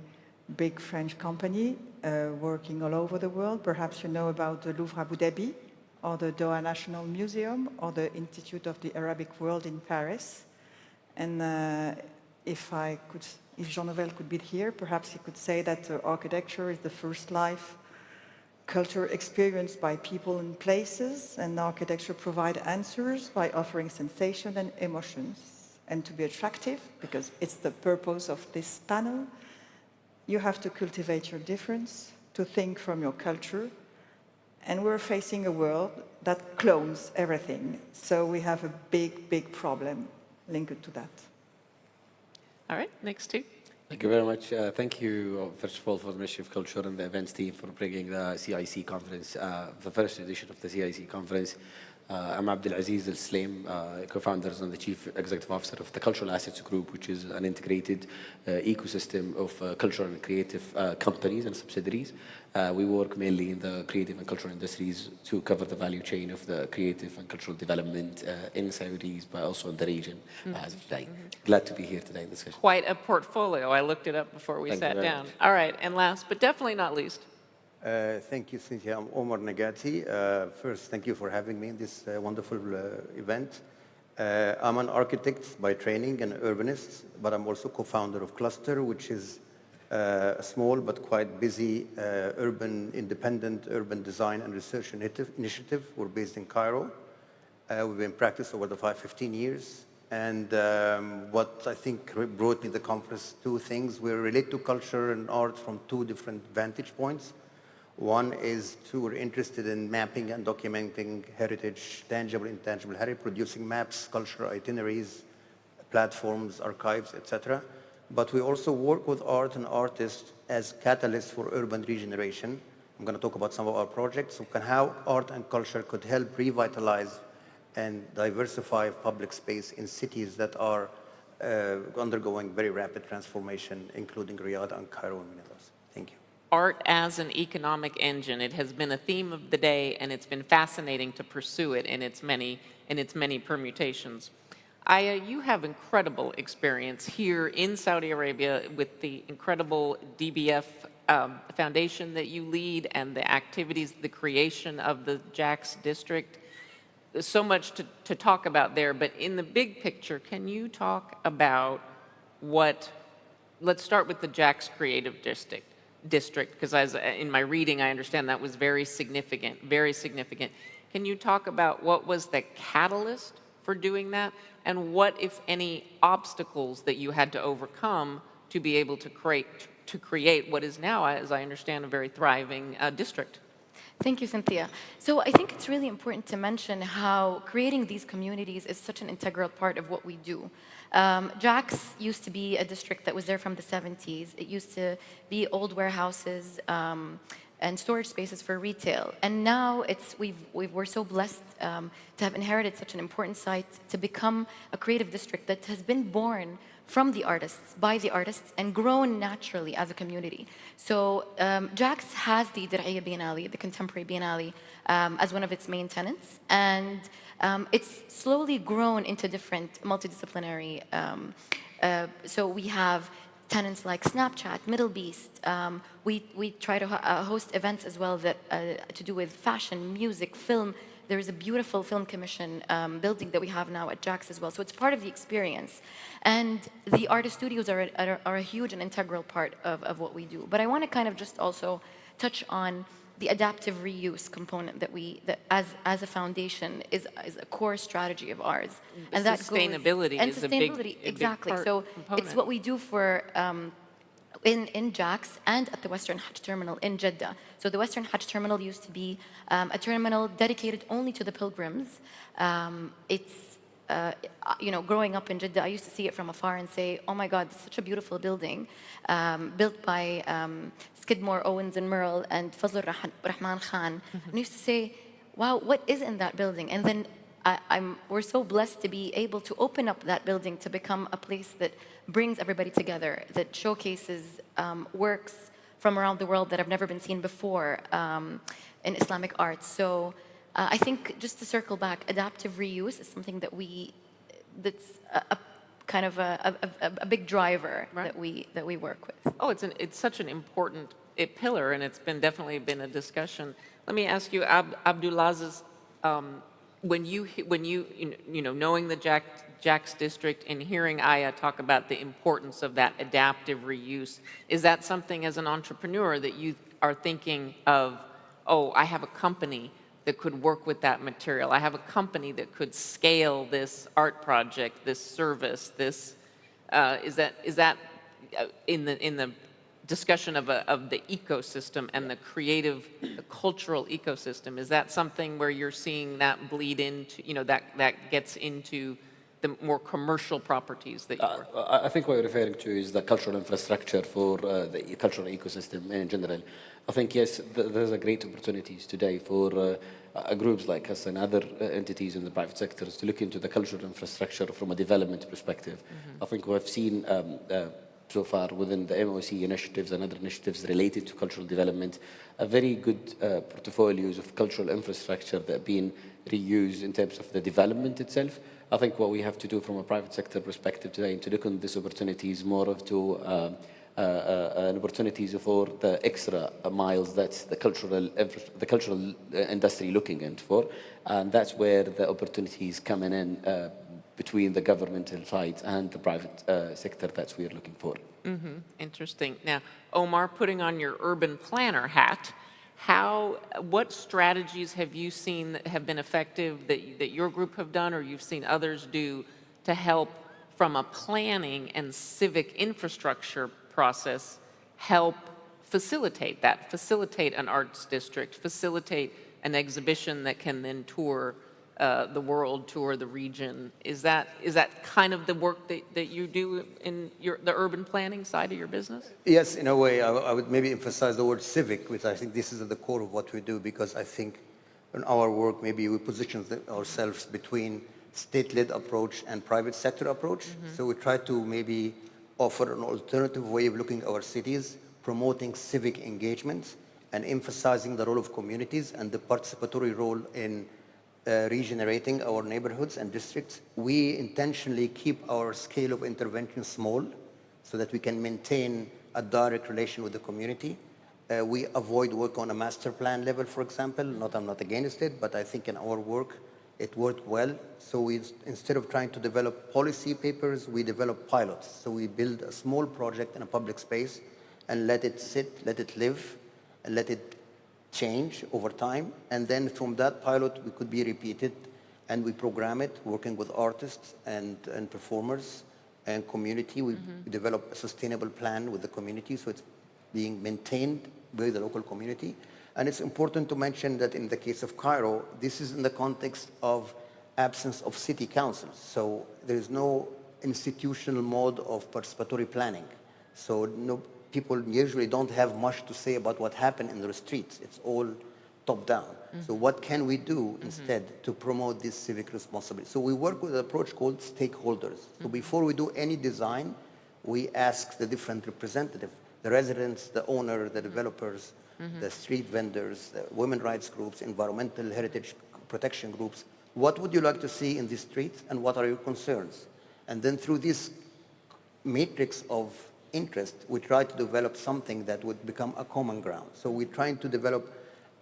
W: big French company working all over the world. Perhaps you know about the Louvre Abu Dhabi, or the Doha National Museum, or the Institute of the Arabic World in Paris. And if Jean Nouvel could be here, perhaps he could say that architecture is the first life culture experienced by people and places, and architecture provide answers by offering sensation and emotions. And to be attractive, because it's the purpose of this panel, you have to cultivate your difference, to think from your culture, and we're facing a world that clones everything. So we have a big, big problem linked to that.
Q: All right, next two.
X: Thank you very much. Thank you, first of all, for the Ministry of Culture and the events team for bringing the CIC conference, the first edition of the CIC conference. I'm Abdulaziz Al-Slim, co-founder and the Chief Executive Officer of the Cultural Assets Group, which is an integrated ecosystem of cultural and creative companies and subsidiaries. We work mainly in the creative and cultural industries to cover the value chain of the creative and cultural development in Saudis, but also in the region as of today. Glad to be here today in this session.
Q: Quite a portfolio. I looked it up before we
X: Thank you
Q: sat
X: very
Q: down.
X: much.
Q: All right, and last but definitely not least.
Y: Thank you, Cynthia. I'm Omar Nagati. First, thank you for having me in this wonderful event. I'm an architect by training and urbanist, but I'm also co-founder of Cluster, which is a small but quite busy independent urban design and research initiative. We're based in Cairo. We've been in practice over the 15 years. And what I think brought me to the conference, two things. We relate to culture and art from two different vantage points. One is we're interested in mapping and documenting heritage, tangible, intangible heritage, producing maps, cultural itineraries, platforms, archives, etc. but we also work with art and artists as catalysts for urban regeneration. I'm going to talk about some of our projects, how art and culture could help revitalize and diversify public space in cities that are undergoing very rapid transformation, including Riyadh and Cairo and many others. Thank you.
Q: Art as an economic engine. It has been a theme of the day, and it's been fascinating to pursue it in its many permutations. Aya, you have incredible experience here in Saudi Arabia with the incredible DBF foundation that you lead and the activities, the creation of the JAX district. There's so much to talk about there, but in the big picture, can you talk about let's start with the JAX Creative District, because as in my reading, I understand that was very significant, very significant. Can you talk about what was the catalyst for doing that, and what, if any, obstacles that you had to overcome to be able to create what is now, as I understand, a very thriving district?
N: Thank you, Cynthia. So I think it's really important to mention how creating these communities is such an integral part of what we do. JAX used to be a district that was there from the 70s. It used to be old warehouses and storage spaces for retail. And now we're so blessed to have inherited such an important site to become a creative district that has been born from the artists, by the artists, and grown naturally as a community. So JAX has the Dir'iyya Biennale, the Contemporary Biennale, as one of its main tenants. And it's slowly grown into different multidisciplinary. So we have tenants like Snapchat, Middle Beast. We try to host events as well that to do with fashion, music, film. There is a beautiful film commission building that we have now at JAX as well. So it's part of the experience. And the artist studios are a huge and integral part of what we do. But I want to kind of just also touch on the adaptive reuse component that as a foundation is a core strategy of ours.
Q: And that sustainability is a big
N: exactly. So
Q: component.
N: It's what we do for in JAX and at the Western Hajj Terminal in Jeddah. So the Western Hajj Terminal used to be a terminal dedicated only to the pilgrims. Growing up in Jeddah, I used to see it from afar and say, oh my God, it's such a beautiful building, built by Skidmore, Owens and Merle and Fazlur Rahman Khan. And I used to say, wow, what is in that building? And then we're so blessed to be able to open up that building to become a place that brings everybody together, that showcases works from around the world that have never been seen before in Islamic art. So I think just to circle back, adaptive reuse is something that's a kind of a big driver that we work with.
Q: Oh, it's such an important pillar, and it's definitely been a discussion. Let me ask you, Abdulaziz, when you knowing the JAX district and hearing Aya talk about the importance of that adaptive reuse, is that something as an entrepreneur that you are thinking of, oh, I have a company that could work with that material. I have a company that could scale this art project, this service, this, is that in the discussion of the ecosystem and the creative, the cultural ecosystem, is that something where you're seeing that bleed into, that gets into the more commercial properties that you work with?
X: I think what you're referring to is the cultural infrastructure for the cultural ecosystem in general. I think, yes, there's a great opportunities today for groups like us and other entities in the private sectors to look into the cultural infrastructure from a development perspective. I think we've seen so far within the MOC initiatives and other initiatives related to cultural development, a very good portfolios of cultural infrastructure that have been reused in terms of the development itself. I think what we have to do from a private sector perspective today to look on these opportunities more of to an opportunities for the extra miles that's the cultural industry looking in for, and that's where the opportunities coming in between the governmental side and the private sector that we're looking for.
Q: Interesting. Now, Omar, putting on your urban planner hat, what strategies have you seen that have been effective that your group have done or you've seen others do to help from a planning and civic infrastructure process help facilitate that, facilitate an arts district, facilitate an exhibition that can then tour the world, tour the region. Is that kind of the work that you do in the urban planning side of your business?
Y: Yes, in a way. I would maybe emphasize the word civic, which I think this is at the core of what we do, because I think in our work, maybe we position ourselves between state-led approach and private sector approach. So we try to maybe offer an alternative way of looking at our cities, promoting civic engagement and emphasizing the role of communities and the participatory role in regenerating our neighborhoods and districts. We intentionally keep our scale of intervention small so that we can maintain a direct relation with the community. We avoid work on a master plan level, for example. I'm not against it, but I think in our work, it worked well. So instead of trying to develop policy papers, we develop pilots. So we build a small project in a public space and let it sit, let it live, and let it change over time. And then from that pilot, we could be repeated, and we program it, working with artists and performers and community. We develop a sustainable plan with the community, so it's being maintained by the local community. And it's important to mention that in the case of Cairo, this is in the context of absence of city councils. So there is no institutional mode of participatory planning. So people usually don't have much to say about what happened in the streets. It's all top down. So what can we do instead to promote this civic responsibility? So we work with an approach called stakeholders. So before we do any design, we ask the different representatives, the residents, the owner, the developers, the street vendors, the women rights groups, environmental heritage protection groups. What would you like to see in the streets and what are your concerns? And then through this matrix of interest, we try to develop something that would become a common ground. So we're trying to develop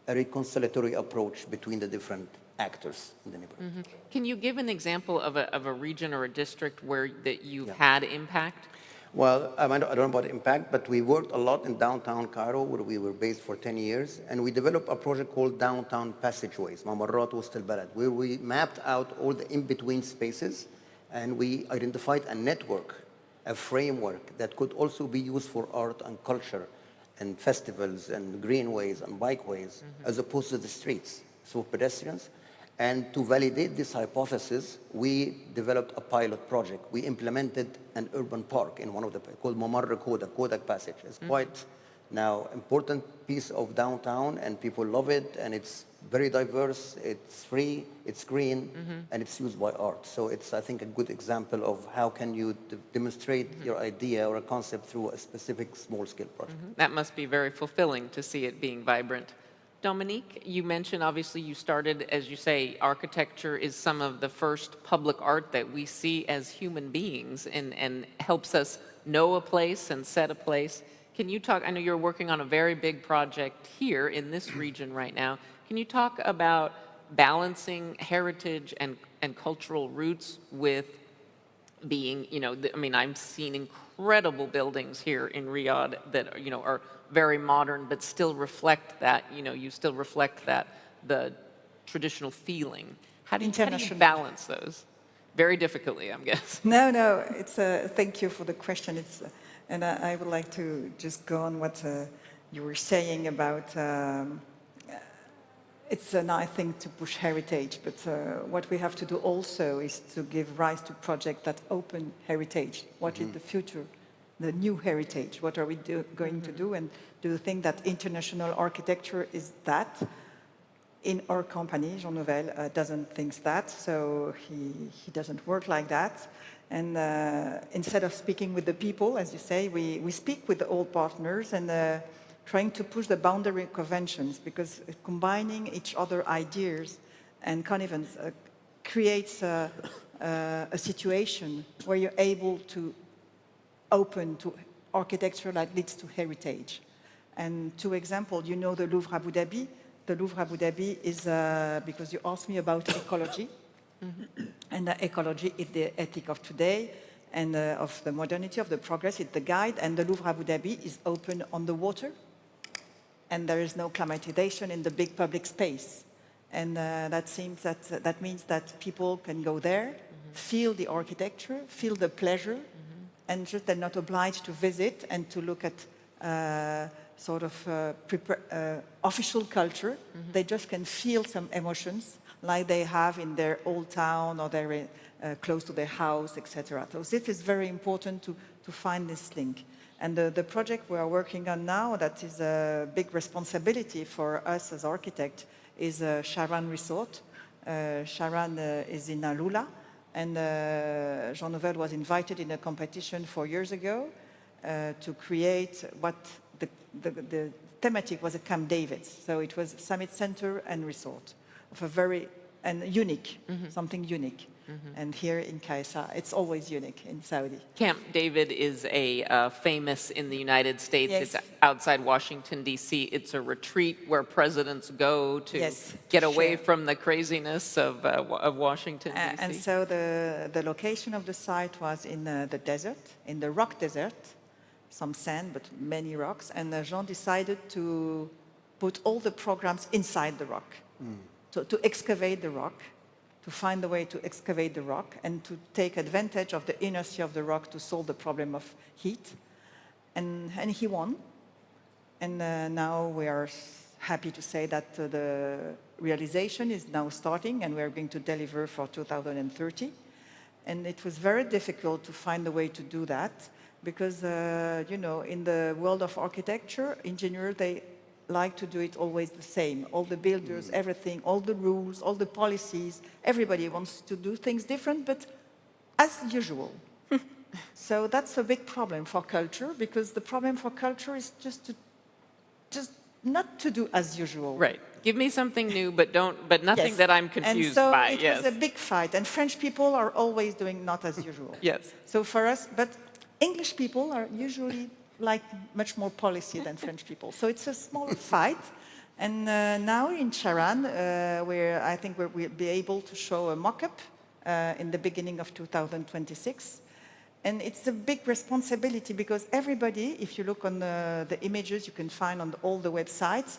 Y: a reconciliatory approach between the different actors in the neighborhood.
Q: Can you give an example of a region or a district where that you've had impact?
Y: Well, I don't know about impact, but we worked a lot in downtown Cairo, where we were based for 10 years, and we developed a project called Downtown Passageways, Mamarrat Wast al-Balad, where we mapped out all the in-between spaces, and we identified a network, a framework that could also be used for art and culture and festivals and greenways and bikeways, as opposed to the streets, so pedestrians. And to validate this hypothesis, we developed a pilot project. We implemented an urban park in one of the, called Mamar Kodak Passage. It's quite now important piece of downtown, and people love it, and it's very diverse, it's free, it's green, and it's used by art. So it's, I think, a good example of how can you demonstrate your idea or a concept through a specific small-scale project.
Q: That must be very fulfilling to see it being vibrant. Dominique, you mentioned, obviously, you started, as you say, architecture is some of the first public art that we see as human beings and helps us know a place and set a place. Can you talk, I know you're working on a very big project here in this region right now. Can you talk about balancing heritage and cultural roots with being, I mean, I've seen incredible buildings here in Riyadh that, are very modern, but still reflect that, you still reflect that, the traditional feeling. How do you balance those? Very difficultly, I'm guessing.
W: No, it's thank you for the question. And I would like to just go on what you were saying about, it's a nice thing to push heritage, but what we have to do also is to give rise to projects that open heritage. What is the future? The new heritage, what are we going to do? And do you think that international architecture is that? In our company, Jean Nouvel doesn't think that, so he doesn't work like that. And instead of speaking with the people, as you say, we speak with the old partners and trying to push the boundary conventions, because combining each other ideas and connivance creates a situation where you're able to open to architecture that leads to heritage. And two examples, the Louvre Abu Dhabi. The Louvre Abu Dhabi is, because you asked me about ecology, and ecology is the ethic of today, and of the modernity, of the progress, it's the guide, and the Louvre Abu Dhabi is open on the water, and there is no climatization in the big public space. And that means that people can go there, feel the architecture, feel the pleasure, and just they're not obliged to visit and to look at official culture. They just can feel some emotions, like they have in their old town or they're close to their house, etc. So this is very important to find this link. And the project we are working on now, that is a big responsibility for us as architects, is Sharan Resort. Sharan is in Alula, and Jean Nouvel was invited in a competition 4 years ago to create what the thematic was a Camp David. So it was Summit Center and Resort of a very unique, something unique. And here in Kaisa, it's always unique in Saudi.
Q: Camp David is famous in the United States.
W: Yes.
Q: It's outside Washington, D.C. It's a retreat where presidents go to get away from the craziness of Washington, D.C.
W: And so the location of the site was in the desert, in the rock desert, some sand, but many rocks. And Jean decided to put all the programs inside the rock, to excavate the rock, to find a way to excavate the rock and to take advantage of the inertia of the rock to solve the problem of heat. And he won. And now we are happy to say that the realization is now starting and we are going to deliver for 2030. And it was very difficult to find a way to do that because, you know, in the world of architecture, engineers, they like to do it always the same. All the builders, everything, all the rules, all the policies, everybody wants to do things different, but as usual. So that's a big problem for culture, because the problem for culture is just not to do as usual.
Q: Right. Give me something new, but nothing that I'm confused by.
W: And so it was a big fight, and French people are always doing not as usual.
Q: Yes.
W: So for us, but English people are usually like much more policy than French people. So it's a small fight. And now in Sharan, where I think we'll be able to show a mock-up in the beginning of 2026. And it's a big responsibility because everybody, if you look on the images you can find on all the websites,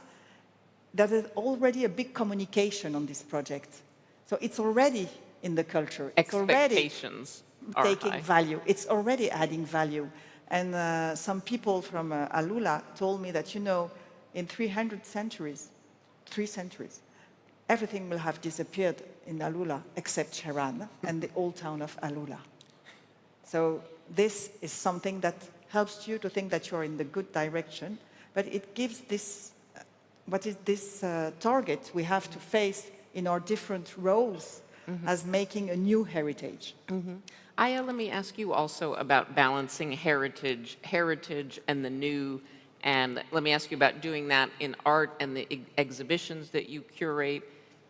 W: there is already a big communication on this project. So it's already in the culture. It's
Q: Expectations are
W: taking
Q: high.
W: value. It's already adding value. And some people from Alula told me that, you know, in 3 centuries, everything will have disappeared in Alula except Sharan and the old town of Alula. So this is something that helps you to think that you're in the good direction, but it gives this, what is this target we have to face in our different roles as making a new heritage.
Q: Aya, let me ask you also about balancing heritage and the new, and let me ask you about doing that in art and the exhibitions that you curate,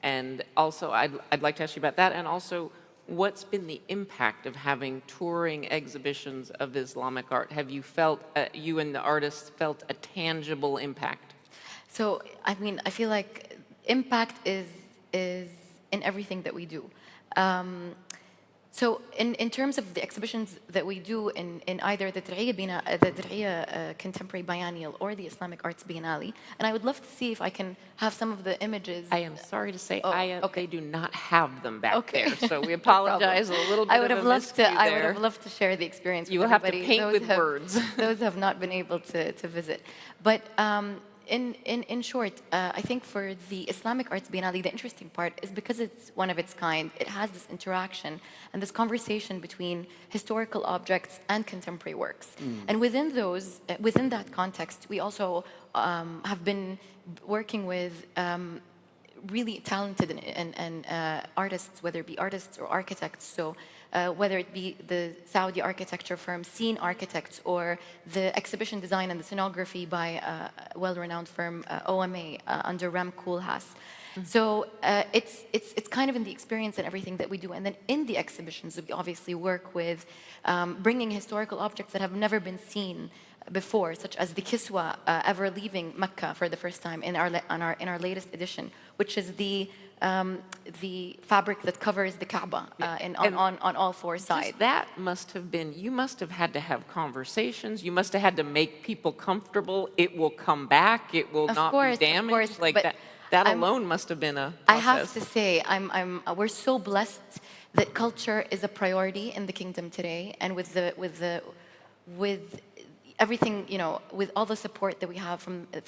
Q: and also I'd like to ask you about that, and also what's been the impact of having touring exhibitions of Islamic art? Have you felt, you and the artists felt a tangible impact?
N: So, I mean, I feel like impact is in everything that we do. So in terms of the exhibitions that we do in either the Dir'iyya Contemporary Biennial or the Islamic Arts Biennale, and I would love to see if I can have some of the images.
Q: I am sorry to say, Aya,
N: okay.
Q: they do not have them back
N: Okay.
Q: there, so we
N: No
Q: apologize
N: problem.
Q: a little bit
N: I would
Q: of
N: have
Q: a
N: loved to.
Q: miscue
N: I would
Q: there.
N: have loved to share the experience.
Q: You
N: with
Q: will have to
N: everybody.
Q: paint
N: Those
Q: with
N: have-
Q: words.
N: Those have not been able to visit, but. In short, I think for the Islamic Arts Biennale, the interesting part is because it's one of its kind, it has this interaction and this conversation between historical objects and contemporary works. And within that context, we also have been working with really talented and artists, whether it be artists or architects. So whether it be the Saudi architecture firm Scene Architects or the exhibition design and the scenography by a well-renowned firm OMA under Rem Koolhaas. So it's kind of in the experience and everything that we do. And then in the exhibitions, we obviously work with bringing historical objects that have never been seen before, such as the Kiswa ever leaving Mecca for the first time in our latest edition, which is the fabric that covers the Kaaba on all four sides.
Q: That must have been, you must have had to have conversations, you must have had to make people comfortable, it will come back, it will not be damaged, like that alone must have been a process.
N: I have to say, we're so blessed that culture is a priority in the kingdom today, and with everything, with all the support that we have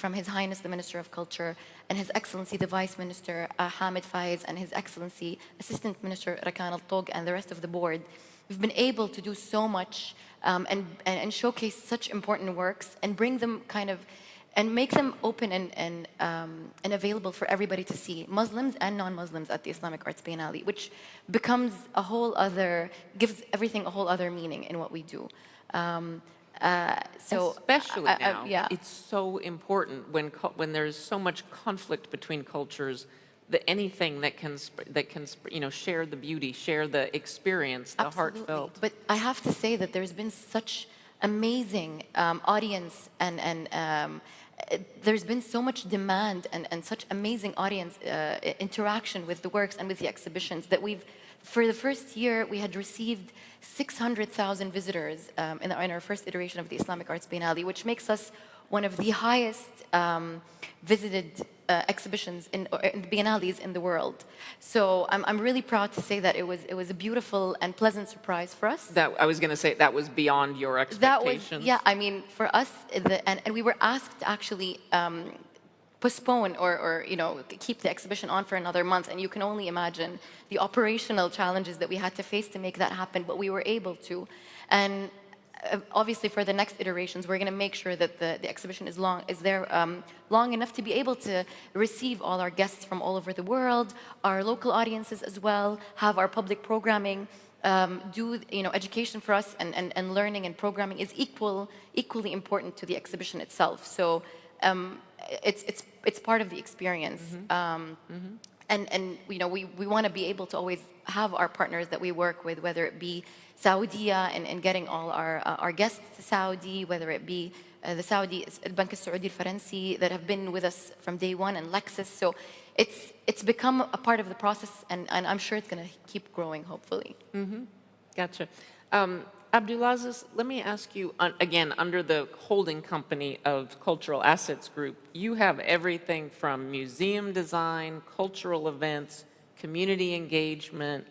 N: from His Highness the Minister of Culture and His Excellency the Vice Minister Hamid Faiz and His Excellency Assistant Minister Rakan Al-Tog and the rest of the board, we've been able to do so much and showcase such important works and bring them and make them open and available for everybody to see, Muslims and non-Muslims at the Islamic Arts Biennale, which becomes gives everything a whole other meaning in what we do.
Q: Especially now,
N: yeah.
Q: it's so important when there's so much conflict between cultures, that anything that can share the beauty, share the experience, the heartfelt.
N: But I have to say that there's been such amazing audience and there's been so much demand and such amazing audience interaction with the works and with the exhibitions that for the first year, we had received 600,000 visitors in our first iteration of the Islamic Arts Biennale, which makes us one of the highest visited exhibitions in biennales in the world. So I'm really proud to say that it was a beautiful and pleasant surprise for us.
Q: That I was going to say that was beyond your expectations.
N: I mean, for us, and we were asked to actually postpone or keep the exhibition on for another month, and you can only imagine the operational challenges that we had to face to make that happen, but we were able to. And obviously for the next iterations, we're going to make sure that the exhibition is long enough to be able to receive all our guests from all over the world, our local audiences as well, have our public programming, do education for us, and learning and programming is equally important to the exhibition itself. So it's part of the experience. And we want to be able to always have our partners that we work with, whether it be Saudi and getting all our guests to Saudi, whether it be the Saudi Bank Saudi Al-Faransi that have been with us from day one, and Lexus. So it's become a part of the process, and I'm sure it's going to keep growing, hopefully.
Q: Gotcha. Abdulaziz, let me ask you, again, under the holding company of Cultural Assets Group, you have everything from museum design, cultural events, community engagement,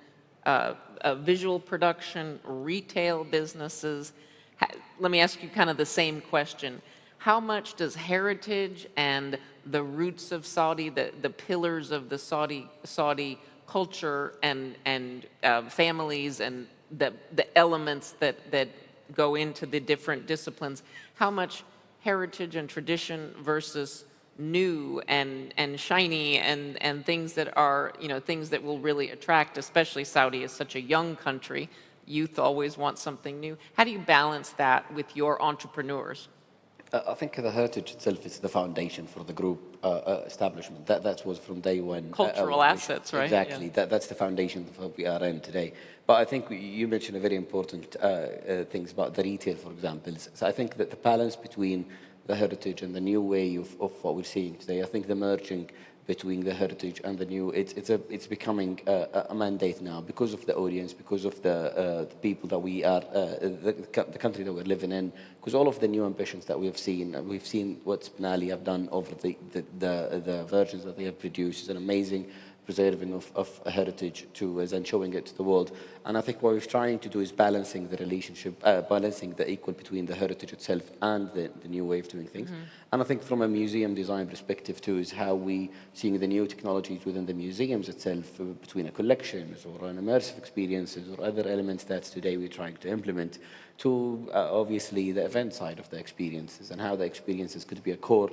Q: visual production, retail businesses. Let me ask you kind of the same question. How much does heritage and the roots of Saudi, the pillars of the Saudi culture and families and the elements that go into the different disciplines, how much heritage and tradition versus new and shiny and things that are, things that will really attract, especially Saudi is such a young country. Youth always want something new. How do you balance that with your entrepreneurs?
X: I think the heritage itself is the foundation for the group establishment. That was from day one.
Q: Cultural assets, right?
X: Exactly. Yeah. That's the foundation of what we are in today. But I think you mentioned a very important things about the retail, for example. So I think that the balance between the heritage and the new way of what we're seeing today, I think the merging between the heritage and the new, it's becoming a mandate now because of the audience, because of the people that we are, the country that we're living in, because all of the new ambitions that we've seen what Spinelli have done over the versions that they have produced is an amazing preserving of heritage to us and showing it to the world. And I think what we're trying to do is balancing the relationship, balancing the equal between the heritage itself and the new way of doing things. And I think from a museum design perspective too is how we seeing the new technologies within the museums itself between a collections or an immersive experiences or other elements that today we're trying to implement to obviously the event side of the experiences and how the experiences could be a core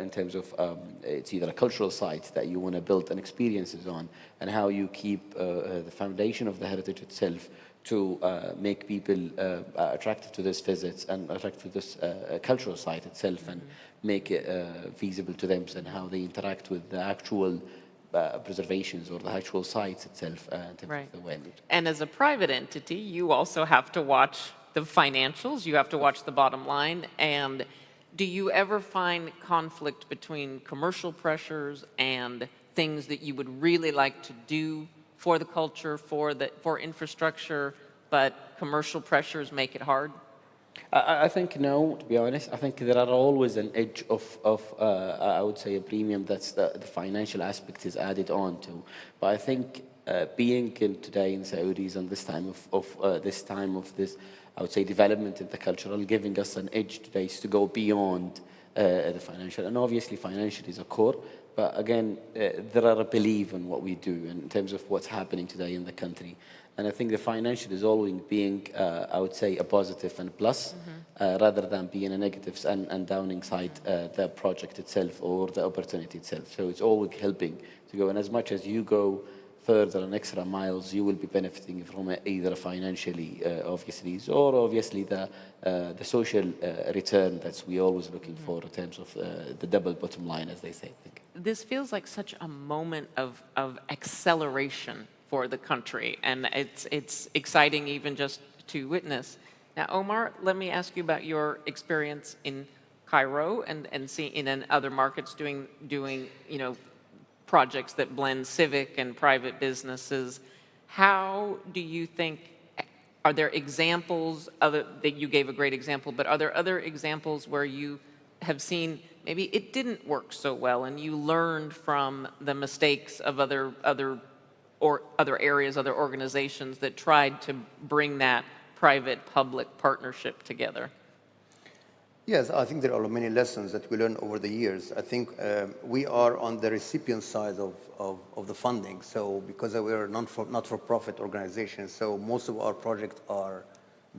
X: in terms of it's either a cultural site that you want to build an experiences on and how you keep the foundation of the heritage itself to make people attracted to this visits and attracted to this cultural site itself and make it feasible to them and how they interact with the actual preservations or the actual sites itself in terms of the way.
Q: And as a private entity, you also have to watch the financials, you have to watch the bottom line, and do you ever find conflict between commercial pressures and things that you would really like to do for the culture, for infrastructure, but commercial pressures make it hard?
X: I think no, to be honest. I think there are always an edge of I would say a premium that's the financial aspect is added on to. But I think being today in Saudis and this time of this I would say, development in the cultural, giving us an edge today to go beyond the financial. And obviously, financial is a core. But again, there are a belief in what we do in terms of what's happening today in the country. And I think the financial is always being, I would say, a positive and plus, rather than being a negative and downing side the project itself or the opportunity itself. So it's always helping to go. And as much as you go further and extra miles, you will be benefiting from it either financially, obviously, or obviously the social return that we always looking for in terms of the double bottom line, as they say.
Q: This feels like such a moment of acceleration for the country, and it's exciting even just to witness. Now, Omar, let me ask you about your experience in Cairo and see in other markets doing projects that blend civic and private businesses. How do you think, are there examples that you gave a great example, but are there other examples where you have seen maybe it didn't work so well and you learned from the mistakes of other areas, other organizations that tried to bring that private-public partnership together?
Y: Yes, I think there are many lessons that we learned over the years. I think we are on the recipient side of the funding. So because we're a not-for-profit organization, so most of our projects are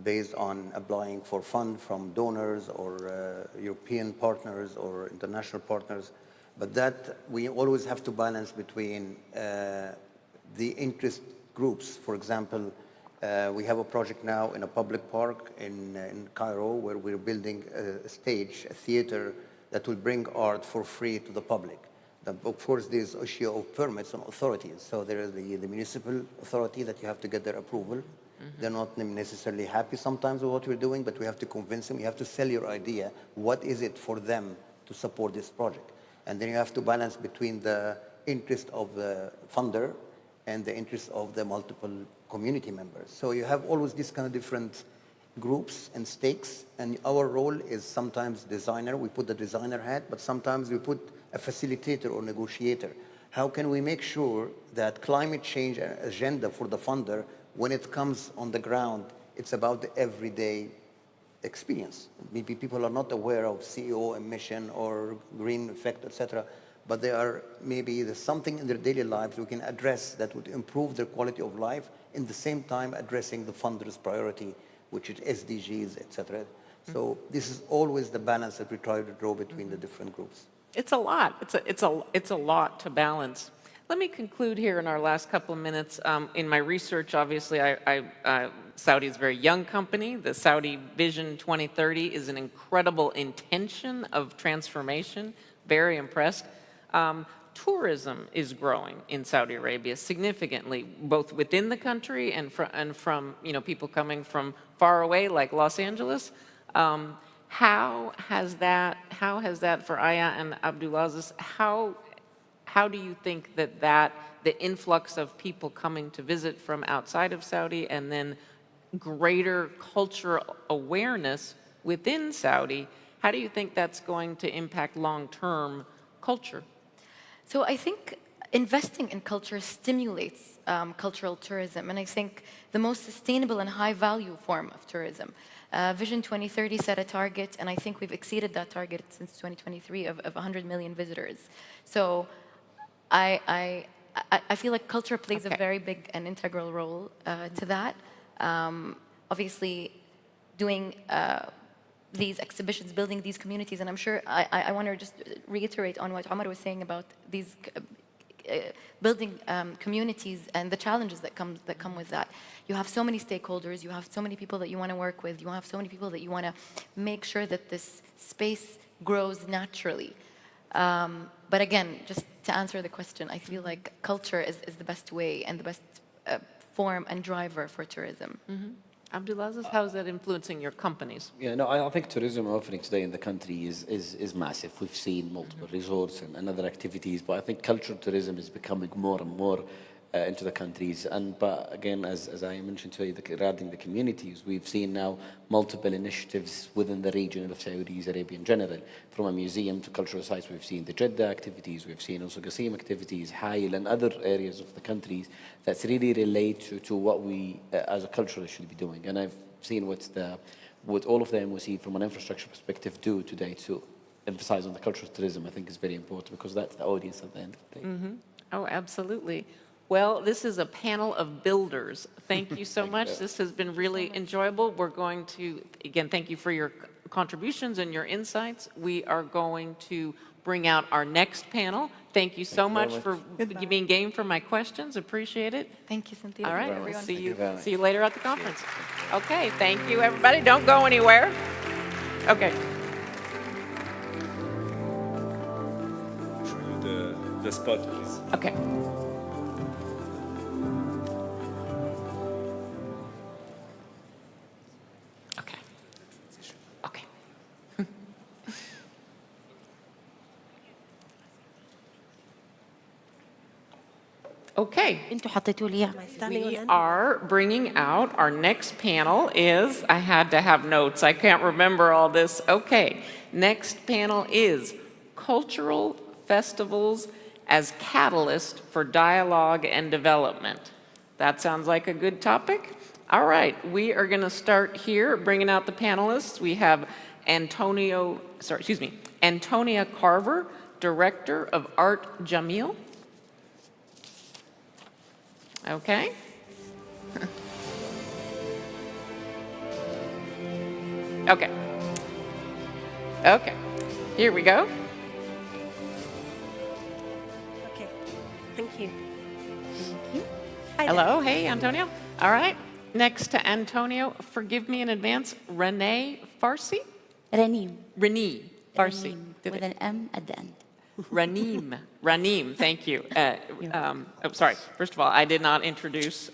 Y: based on applying for funds from donors or European partners or international partners. But that we always have to balance between the interest groups. For example, we have a project now in a public park in Cairo where we're building a stage, a theater that will bring art for free to the public. Of course, there's issue of permits and authorities. So there is the municipal authority that you have to get their approval. They're not necessarily happy sometimes with what we're doing, but we have to convince them. You have to sell your idea. What is it for them to support this project? And then you have to balance between the interest of the funder and the interest of the multiple community members. So you have always these kind of different groups and stakes, and our role is sometimes designer. We put the designer hat, but sometimes we put a facilitator or negotiator. How can we make sure that climate change agenda for the funder, when it comes on the ground, it's about the everyday experience? Maybe people are not aware of CO emission or green effect, etc., but they are maybe there's something in their daily lives we can address that would improve their quality of life, in the same time addressing the funder's priority, which is SDGs, etc. So this is always the balance that we try to draw between the different groups.
Q: It's a lot. It's a lot to balance. Let me conclude here in our last couple of minutes. In my research, obviously, Saudi is a very young company. The Saudi Vision 2030 is an incredible intention of transformation. Very impressed. Tourism is growing in Saudi Arabia significantly, both within the country and from people coming from far away, like Los Angeles. How has that for Aya and Abdulaziz? How do you think that the influx of people coming to visit from outside of Saudi and then greater cultural awareness within Saudi, how do you think that's going to impact long-term culture?
N: So I think investing in culture stimulates cultural tourism, and I think the most sustainable and high-value form of tourism. Vision 2030 set a target, and I think we've exceeded that target since 2023 of 100 million visitors. So I feel like culture plays a very big and integral role to that. Obviously, doing these exhibitions, building these communities, and I'm sure I want to just reiterate on what Omar was saying about these building communities and the challenges that come with that. You have so many stakeholders, you have so many people that you want to work with, you have so many people that you want to make sure that this space grows naturally. But again, just to answer the question, I feel like culture is the best way and the best form and driver for tourism.
Q: Abdulaziz, how is that influencing your companies?
X: Yeah, no, I think tourism offering today in the country is massive. We've seen multiple resorts and other activities, but I think cultural tourism is becoming more and more into the countries. But again, as I mentioned today, regarding the communities, we've seen now multiple initiatives within the region of Saudi Arabia in general. From a museum to cultural sites, we've seen the Jeddah activities, we've seen also Qasim activities, Hail, and other areas of the countries that's really relate to what we as a culture should be doing. And I've seen what all of the MOC from an infrastructure perspective do today to emphasize on the cultural tourism, I think is very important because that's the audience at the end of the day.
Q: Oh, absolutely. Well, this is a panel of builders. Thank you so much. This has been really enjoyable. We're going to, again, thank you for your contributions and your insights. We are going to bring out our next panel. Thank you so much for being game for my questions. Appreciate it.
N: Thank you, Cynthia.
Q: All right,
N: Everyone.
Q: see you later at the conference. Okay, thank you, everybody. Don't go anywhere. Okay.
A: Show you the spot, please.
Q: Okay. Okay. We are bringing out our next panel is, I had to have notes, I can't remember all this. Okay, next panel is Cultural Festivals as Catalyst for Dialogue and Development. That sounds like a good topic. All right, we are going to start here, bringing out the panelists. We have Antonia Carver, Director of Art Jamil. Okay. Okay. Okay. Here we go.
C: Okay. Thank you.
Q: Hello. Hey, Antonio. All right. Next to Antonio, forgive me in advance, Renee Farsi?
D: Raneem.
Q: Renee Farsi.
D: With an M at the end.
Q: Raneem, thank you. Oh, sorry. First of all, I did not introduce,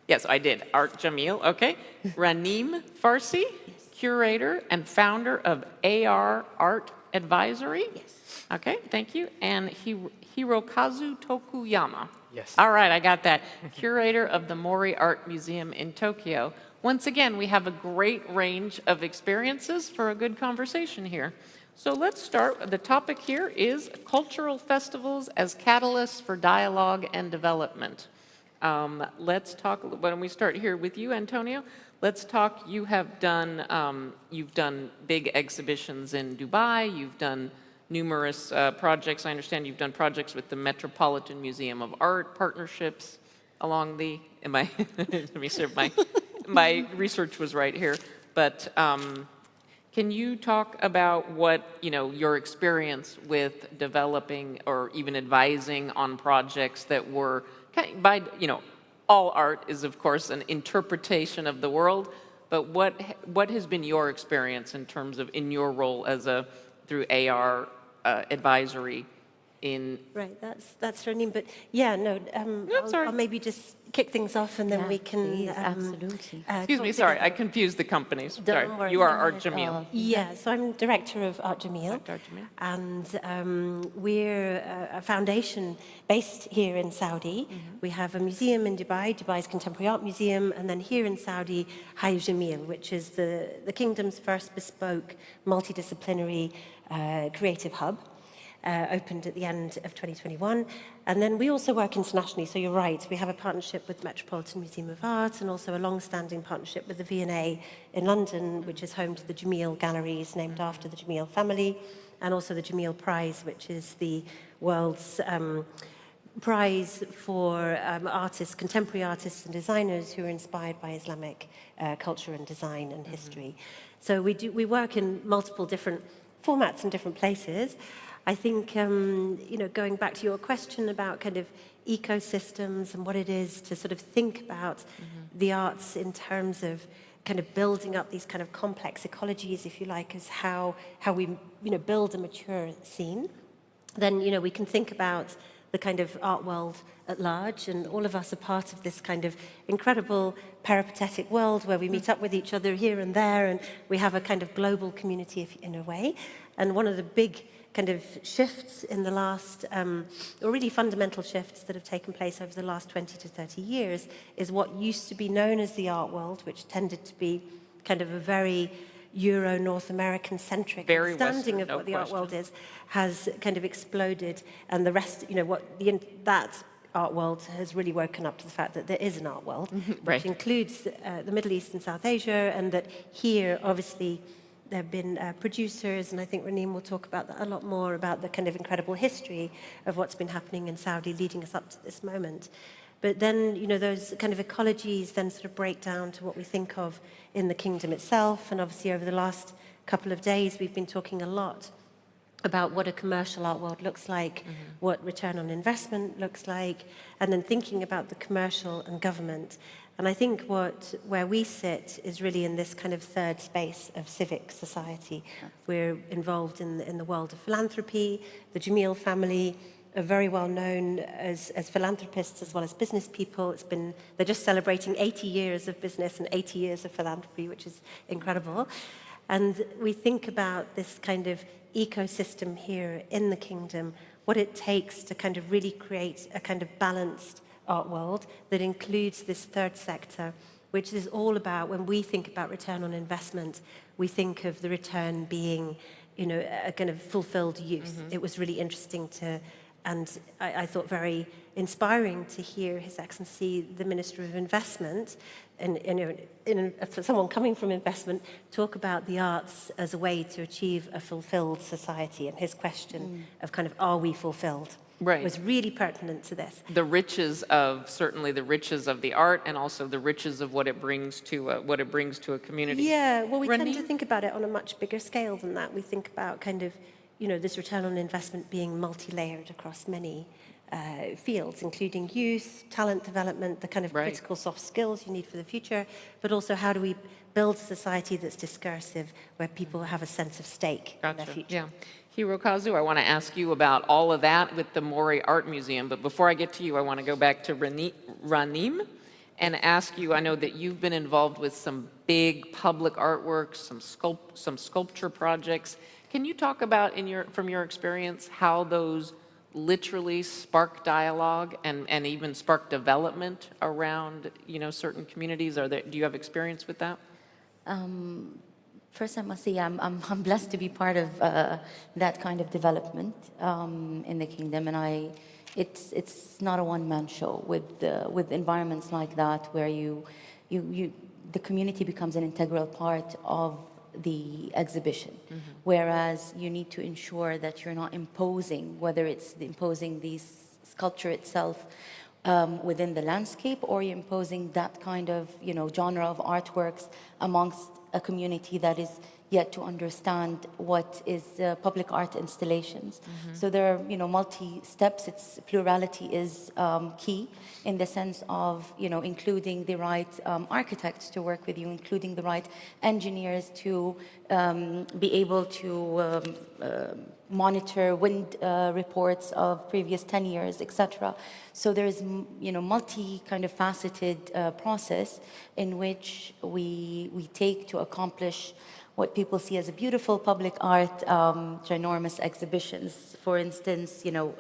Q: yes, I did. Art Jamil, okay. Raneem Farsi, curator and founder of AR Art Advisory.
C: Yes.
Q: Okay, thank you. And Hirokazu Tokuyama.
P: Yes.
Q: All right, I got that. Curator of the Mori Art Museum in Tokyo. Once again, we have a great range of experiences for a good conversation here. So let's start. The topic here is cultural festivals as catalysts for dialogue and development. Let's talk. Why don't we start here with you, Antonio? Let's talk. You have done. You've done big exhibitions in Dubai. You've done numerous projects. I understand you've done projects with the Metropolitan Museum of Art, partnerships along the. Let me see if my research was right here, but. Can you talk about what, your experience with developing or even advising on projects that were, all art is, of course, an interpretation of the world, but what has been your experience in terms of, in your role as through AR advisory in...
C: Right, that's Raneem, but yeah, no, I'll maybe just kick things off and then we can...
D: absolutely.
Q: Excuse me, sorry, I confused the companies. Sorry, you are Art Jamil.
C: Yeah, so I'm director of Art Jamil. And we're a foundation based here in Saudi. We have a museum in Dubai, Dubai's Contemporary Art Museum, and then here in Saudi, Hay Jamil, which is the kingdom's first bespoke, multidisciplinary creative hub. Opened at the end of 2021. And then we also work internationally, so you're right, we have a partnership with the Metropolitan Museum of Art and also a long-standing partnership with the V&A in London, which is home to the Jamil Galleries, named after the Jamil family, and also the Jamil Prize, which is the world's prize for artists, contemporary artists and designers who are inspired by Islamic culture and design and history. So we work in multiple different formats and different places. I think, going back to your question about kind of ecosystems and what it is to sort of think about the arts in terms of kind of building up these kind of complex ecologies, if you like, as how we, build a mature scene, then, we can think about the kind of art world at large, and all of us are part of this kind of incredible peripatetic world where we meet up with each other here and there, and we have a kind of global community in a way. And one of the big kind of shifts in the last, or really fundamental shifts that have taken place over the last 20 to 30 years is what used to be known as the art world, which tended to be kind of a very Euro-North American-centric understanding of what the art world is, has kind of exploded, and the rest, that art world has really woken up to the fact that there is an art world, which includes the Middle East and South Asia, and that here, obviously, there have been producers, and I think Raneem will talk about that a lot more, about the kind of incredible history of what's been happening in Saudi leading us up to this moment. But then, you know, those kind of ecologies then sort of break down to what we think of in the kingdom itself. And obviously over the last couple of days, we've been talking a lot about what a commercial art world looks like, what return on investment looks like, and then thinking about the commercial and government. And I think where we sit is really in this kind of third space of civic society. We're involved in the world of philanthropy. The Jamil family are very well known as philanthropists as well as business people. They're just celebrating 80 years of business and 80 years of philanthropy, which is incredible. And we think about this kind of ecosystem here in the kingdom, what it takes to kind of really create a kind of balanced art world that includes this third sector, which is all about, when we think about return on investment, we think of the return being, you know, a kind of fulfilled use. It was really interesting and I thought very inspiring to hear His Excellency, the Minister of Investment, and for someone coming from investment, talk about the arts as a way to achieve a fulfilled society. And his question of kind of, are we fulfilled?
Q: Right.
C: Was really pertinent to this.
Q: Certainly the riches of the art, and also the riches of what it brings to a community.
C: Yeah, well, we tend to think about it on a much bigger scale than that. We think about kind of, you know, this return on investment being multi-layered across many fields, including youth, talent development, the kind of critical soft skills you need for the future, but also how do we build a society that's discursive, where people have a sense of stake in their future.
Q: Yeah. Hirokazu, I want to ask you about all of that with the Mori Art Museum, but before I get to you, I want to go back to Raneem and ask you, I know that you've been involved with some big public artworks, some sculpture projects. Can you talk about, from your experience, how those literally spark dialogue and even spark development around, you know, certain communities? Do you have experience with that?
D: First, I must say I'm blessed to be part of that kind of development in the kingdom, and it's not a one-man show with environments like that where the community becomes an integral part of the exhibition, whereas you need to ensure that you're not imposing, whether it's imposing the sculpture itself within the landscape, or you're imposing that kind of, you know, genre of artworks amongst a community that is yet to understand what is public art installations. So there are, you know, multi-steps. Its plurality is key in the sense of, you know, including the right architects to work with you, including the right engineers to be able to monitor wind reports of previous 10 years, etc. So there's, you know, multi kind of faceted process in which we take to accomplish what people see as a beautiful public art, ginormous exhibitions. For instance, you know,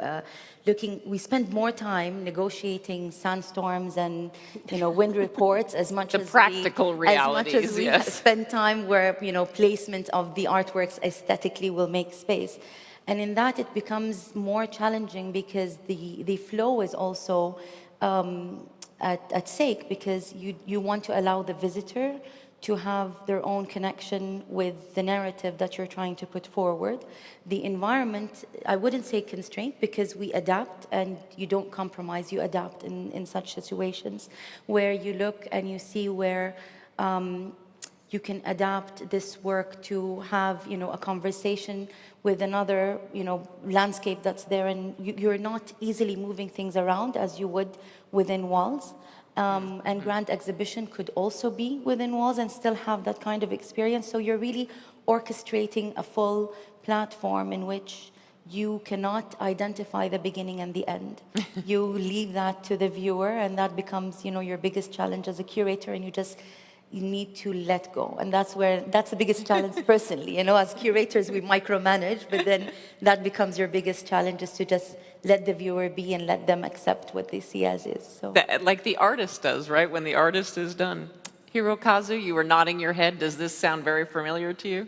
D: we spend more time negotiating sandstorms and, you know, wind reports as much as
Q: practical realities,
D: as much as we spend time where, you know, placement of the artworks aesthetically will make space. And in that, it becomes more challenging because the flow is also at stake, because you want to allow the visitor to have their own connection with the narrative that you're trying to put forward. The environment, I wouldn't say constraint, because we adapt and you don't compromise, you adapt in such situations where you look and you see where you can adapt this work to have, you know, a conversation with another, you know, landscape that's there, and you're not easily moving things around as you would within walls. And grand exhibition could also be within walls and still have that kind of experience. So you're really orchestrating a full platform in which you cannot identify the beginning and the end. You leave that to the viewer, and that becomes, you know, your biggest challenge as a curator, and you need to let go. And that's the biggest challenge personally. You know, as curators, we micromanage, but then that becomes your biggest challenge, is to just let the viewer be and let them accept what they see as is. So,
Q: like the artist does, right? When the artist is done. Hirokazu, you were nodding your head. Does this sound very familiar to you?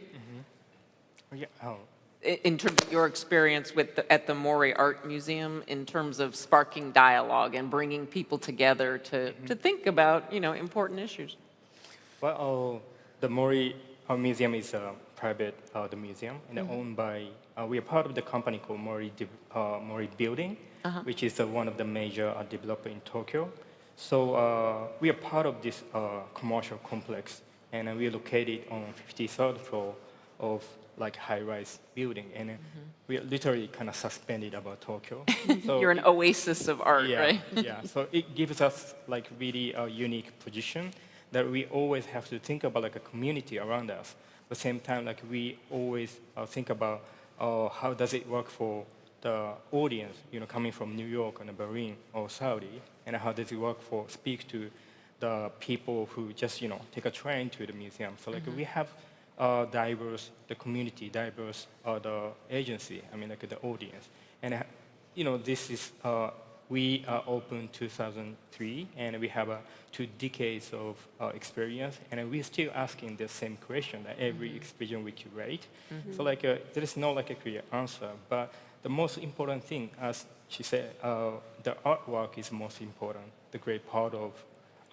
I: Yeah. Oh,
Q: in terms of your experience with at the Mori Art Museum, in terms of sparking dialogue and bringing people together to think about, important issues?
E: Well, the Mori Art Museum is a private the museum and owned by, we are part of the company called Mori Building, which is one of the major developers in Tokyo. So we are part of this commercial complex, and we are located on 53rd floor of like high-rise building, and we are literally kind of suspended above Tokyo. So
Q: You're an oasis of art, right?
E: Yeah, so it gives us like really a unique position that we always have to think about like a community around us. At the same time, like we always think about how does it work for the audience, coming from New York and Berlin or Saudi, and how does it work speak to the people who just, take a train to the museum. So like we have diverse, the community, diverse, the agency, like the audience. And, this is, we are open 2003, and we have 2 decades of experience, and we're still asking the same question that every exhibition we curate. So like, there is no like a clear answer, but the most important thing, as she said, the artwork is most important, the great part of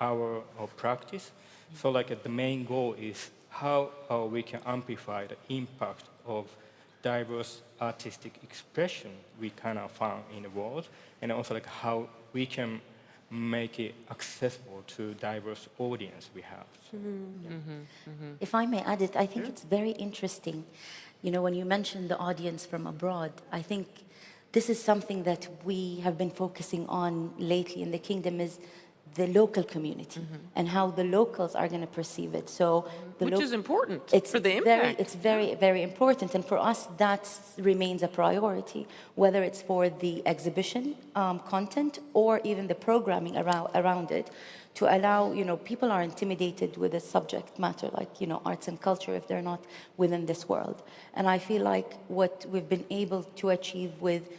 E: our practice. So like the main goal is how we can amplify the impact of diverse artistic expression we kind of found in the world, and also like how we can make it accessible to diverse audience we have. So,
D: If I may add it, I think it's very interesting. When you mentioned the audience from abroad, I think this is something that we have been focusing on lately in the kingdom, is the local community and how the locals are going to perceive it. So,
Q: Which is important for the
D: impact.
Q: impact.
D: It's very, very important. And for us, that remains a priority, whether it's for the exhibition content or even the programming around it, to allow, people are intimidated with a subject matter like, arts and culture if they're not within this world. And I feel like what we've been able to achieve with,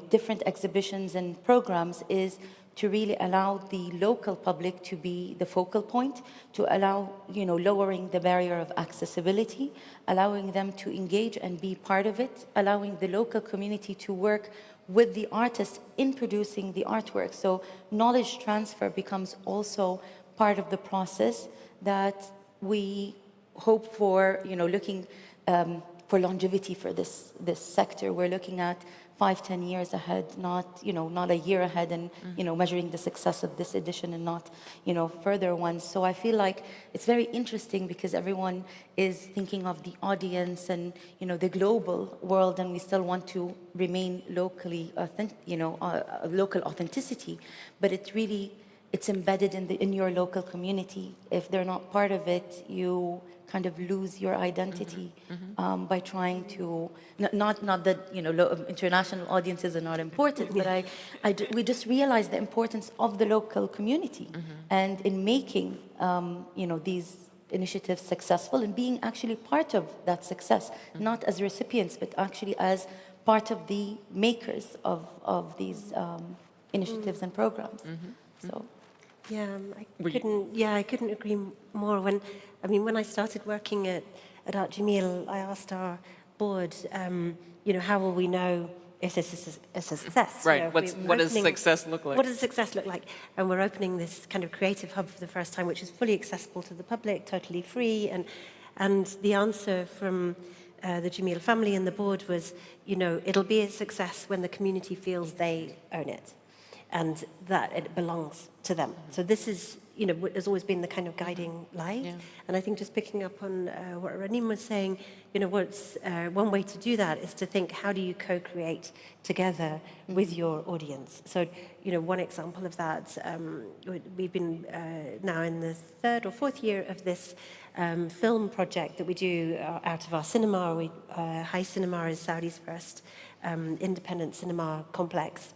D: different exhibitions and programs is to really allow the local public to be the focal point, to allow, lowering the barrier of accessibility, allowing them to engage and be part of it, allowing the local community to work with the artist in producing the artwork. So knowledge transfer becomes also part of the process that we hope for, looking for longevity for this sector. We're looking at 5-10 years ahead, not a year ahead, and measuring the success of this edition and not further ones. So I feel like it's very interesting because everyone is thinking of the audience and the global world, and we still want to remain locally local authenticity, but it's embedded in your local community. If they're not part of it, you kind of lose your identity by trying to, not that international audiences are not important, but we just realize the importance of the local community and in making these initiatives successful and being actually part of that success, not as recipients, but actually as part of the makers of these initiatives and programs. So.
C: Yeah, I couldn't agree more. When I started working at Art Jamil, I asked our board, how will we know if this is a success?
Q: Right. What does success look like?
C: What does success look like? And we're opening this kind of creative hub for the first time, which is fully accessible to the public, totally free. And the answer from the Jamil family and the board was, it'll be a success when the community feels they own it and that it belongs to them. So this is, has always been the kind of guiding light. Yeah. And I think just picking up on what Ranim was saying, what's one way to do that is to think, how do you co-create together with your audience? So, one example of that, we've been now in the 3rd or 4th year of this film project that we do out of our cinema. High Cinema is Saudi's first independent cinema complex.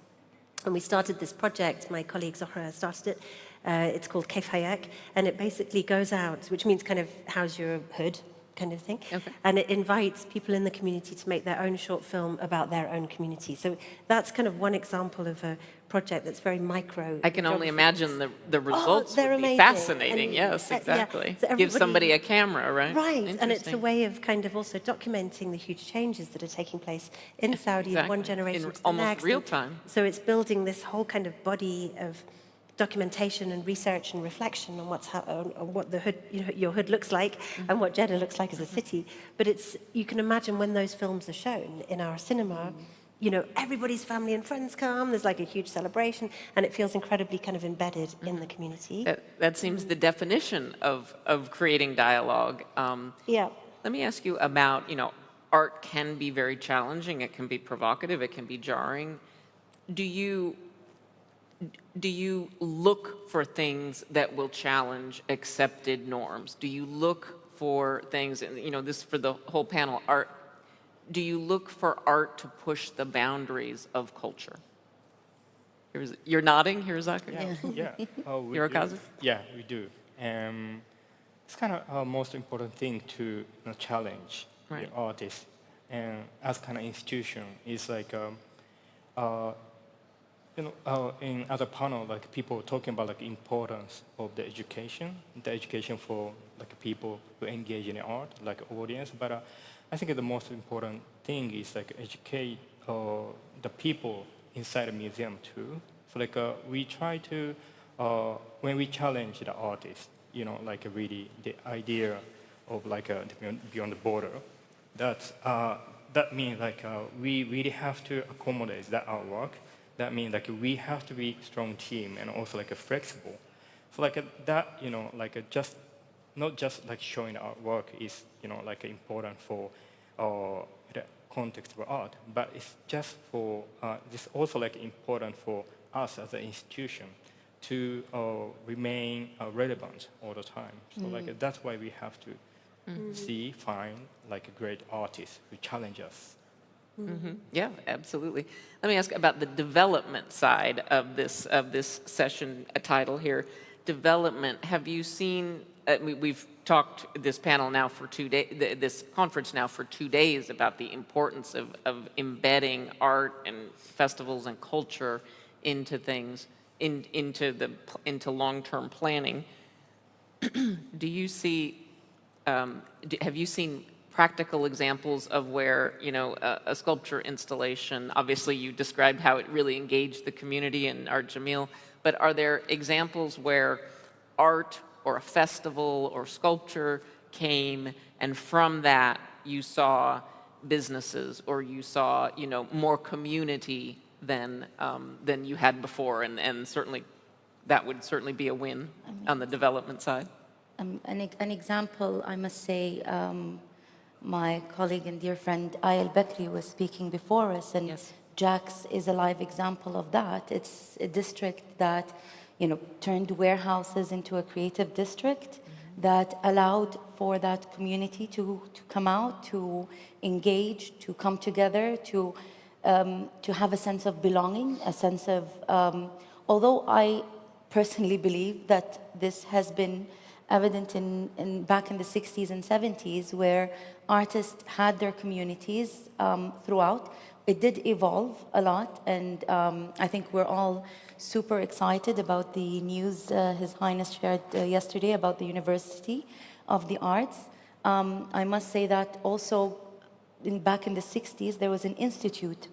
C: And we started this project, my colleague Zohra started it. It's called Kef Hayak, and it basically goes out, which means kind of, how's your hood? kind of thing.
Q: Okay.
C: And it invites people in the community to make their own short film about their own community. So that's kind of one example of a project that's very micro.
Q: I can only imagine the results
C: they're
Q: would be
C: amazing.
Q: fascinating.
C: And,
Q: Yes,
C: yeah,
Q: exactly.
C: so
Q: Give
C: everybody-
Q: somebody a camera, right?
C: Right, and it's a
Q: Interesting.
C: way of kind of also documenting the huge changes that are taking place in Saudi in one
Q: Exactly.
C: generation
Q: In
C: to the
Q: almost
C: next.
Q: real
C: And
Q: time.
C: So it's building this whole kind of body of documentation and research and reflection on on what the hood, your hood looks like and what Jeddah looks like as a city. But you can imagine when those films are shown in our cinema, everybody's family and friends come, there's like a huge celebration, and it feels incredibly kind of embedded in the community.
Q: That seems the definition of creating dialogue.
C: Yeah.
Q: Let me ask you about, art can be very challenging, it can be provocative, it can be jarring. Do you look for things that will challenge accepted norms? Do you look for things, this for the whole panel, art, do you look for art to push the boundaries of culture? You're nodding, Hirazaka?
E: Yeah. We
Q: Hirokazu?
E: do. Yeah, we do. It's kind of our most important thing to challenge the artists. And as kind of institution, it's like, in other panel, like people talking about like importance of the education for like people who engage in art, like audience. But I think the most important thing is like educate the people inside the museum too. So like we try to, when we challenge the artist, like really the idea of like beyond the border, that means like we really have to accommodate that artwork. That means like we have to be a strong team and also like a flexible. So like that, just not just like showing artwork is like important for the context of art, but it's just for it's also like important for us as an institution to remain relevant all the time. So like that's why we have to find like a great artist who challenge us.
Q: Yeah, absolutely. Let me ask about the development side of this session title here. Development. Have you seen? We've talked this panel now for 2 days. This conference now for 2 days about the importance of embedding art and festivals and culture into things, into long-term planning. Do you see? Have you seen practical examples of where, a sculpture installation, obviously you described how it really engaged the community in Art Jamil, but are there examples where art or a festival or sculpture came and from that you saw businesses or you saw, more community than you had before, and certainly that would certainly be a win on the development side?
D: An example, I must say, my colleague and dear friend Ayel Bakri was speaking before us, and Jax is a live example of that. It's a district that, turned warehouses into a creative district that allowed for that community to come out, to engage, to come together, to have a sense of belonging, a sense of, although I personally believe that this has been evident back in the 60s and 70s, where artists had their communities throughout. It did evolve a lot, and I think we're all super excited about the news His Highness shared yesterday about the University of the Arts. I must say that also back in the 60s, there was an institute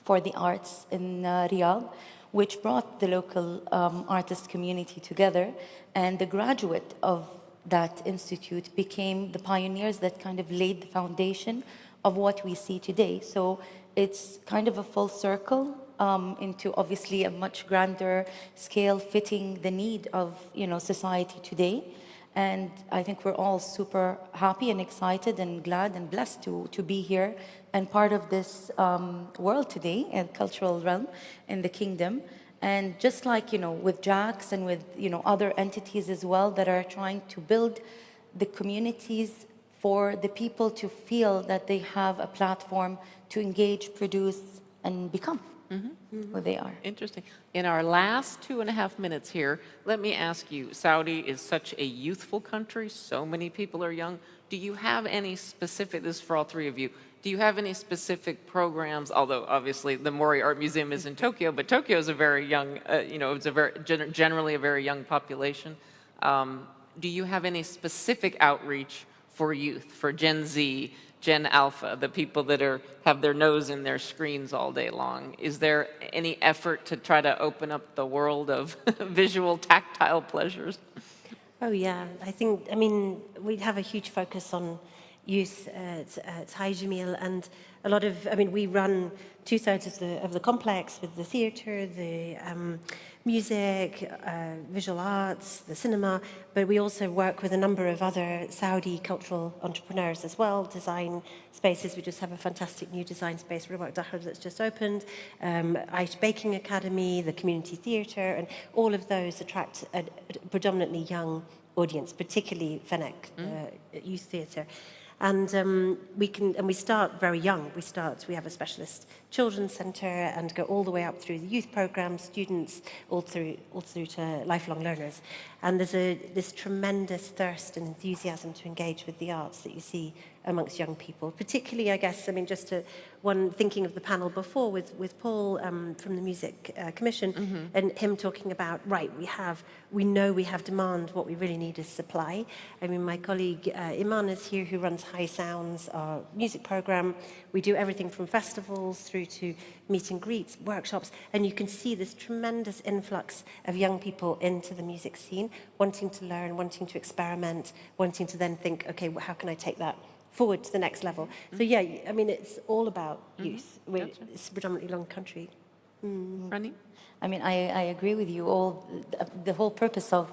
D: for the arts in Riyadh, which brought the local artist community together, and the graduate of that institute became the pioneers that kind of laid the foundation of what we see today. So it's kind of a full circle into obviously a much grander scale fitting the need of society today. And I think we're all super happy and excited and glad and blessed to be here and part of this world today and cultural realm in the kingdom. And just like, with Jax and with, other entities as well that are trying to build the communities for the people to feel that they have a platform to engage, produce, and become. who they are.
Q: Interesting. In our last 2.5 minutes here, let me ask you, Saudi is such a youthful country, so many people are young. Do you have any specific, this is for all three of you, do you have any specific programs, although obviously the Mori Art Museum is in Tokyo, but Tokyo is a very young, it's a very, generally a very young population. Do you have any specific outreach for youth, for Gen Z, Gen Alpha, the people that have their nose in their screens all day long? Is there any effort to try to open up the world of visual, tactile pleasures?
C: Oh yeah, I mean, we have a huge focus on youth at Hi Jamil, and a lot of, we run 2/3 of the complex with the theatre, the music, visual arts, the cinema, but we also work with a number of other Saudi cultural entrepreneurs as well, design spaces. We just have a fantastic new design space, Ruwak Dakhar, that's just opened, Aish Baking Academy, the community theatre, and all of those attract a predominantly young audience, particularly Fennec, youth theatre. And we start very young. We have a specialist children's centre and go all the way up through the youth programme, students, all through to lifelong learners. And there's this tremendous thirst and enthusiasm to engage with the arts that you see amongst young people. Particularly, I guess, thinking of the panel before with Paul from the Music Commission, and him talking about, we know we have demand, what we really need is supply. My colleague Iman is here, who runs High Sounds, our music programme. We do everything from festivals through to meet and greets, workshops, and you can see this tremendous influx of young people into the music scene, wanting to learn, wanting to experiment, wanting to then think, okay, how can I take that forward to the next level? So yeah, it's all about youth. It's a predominantly long country.
Q: Rani?
D: I agree with you. The whole purpose of,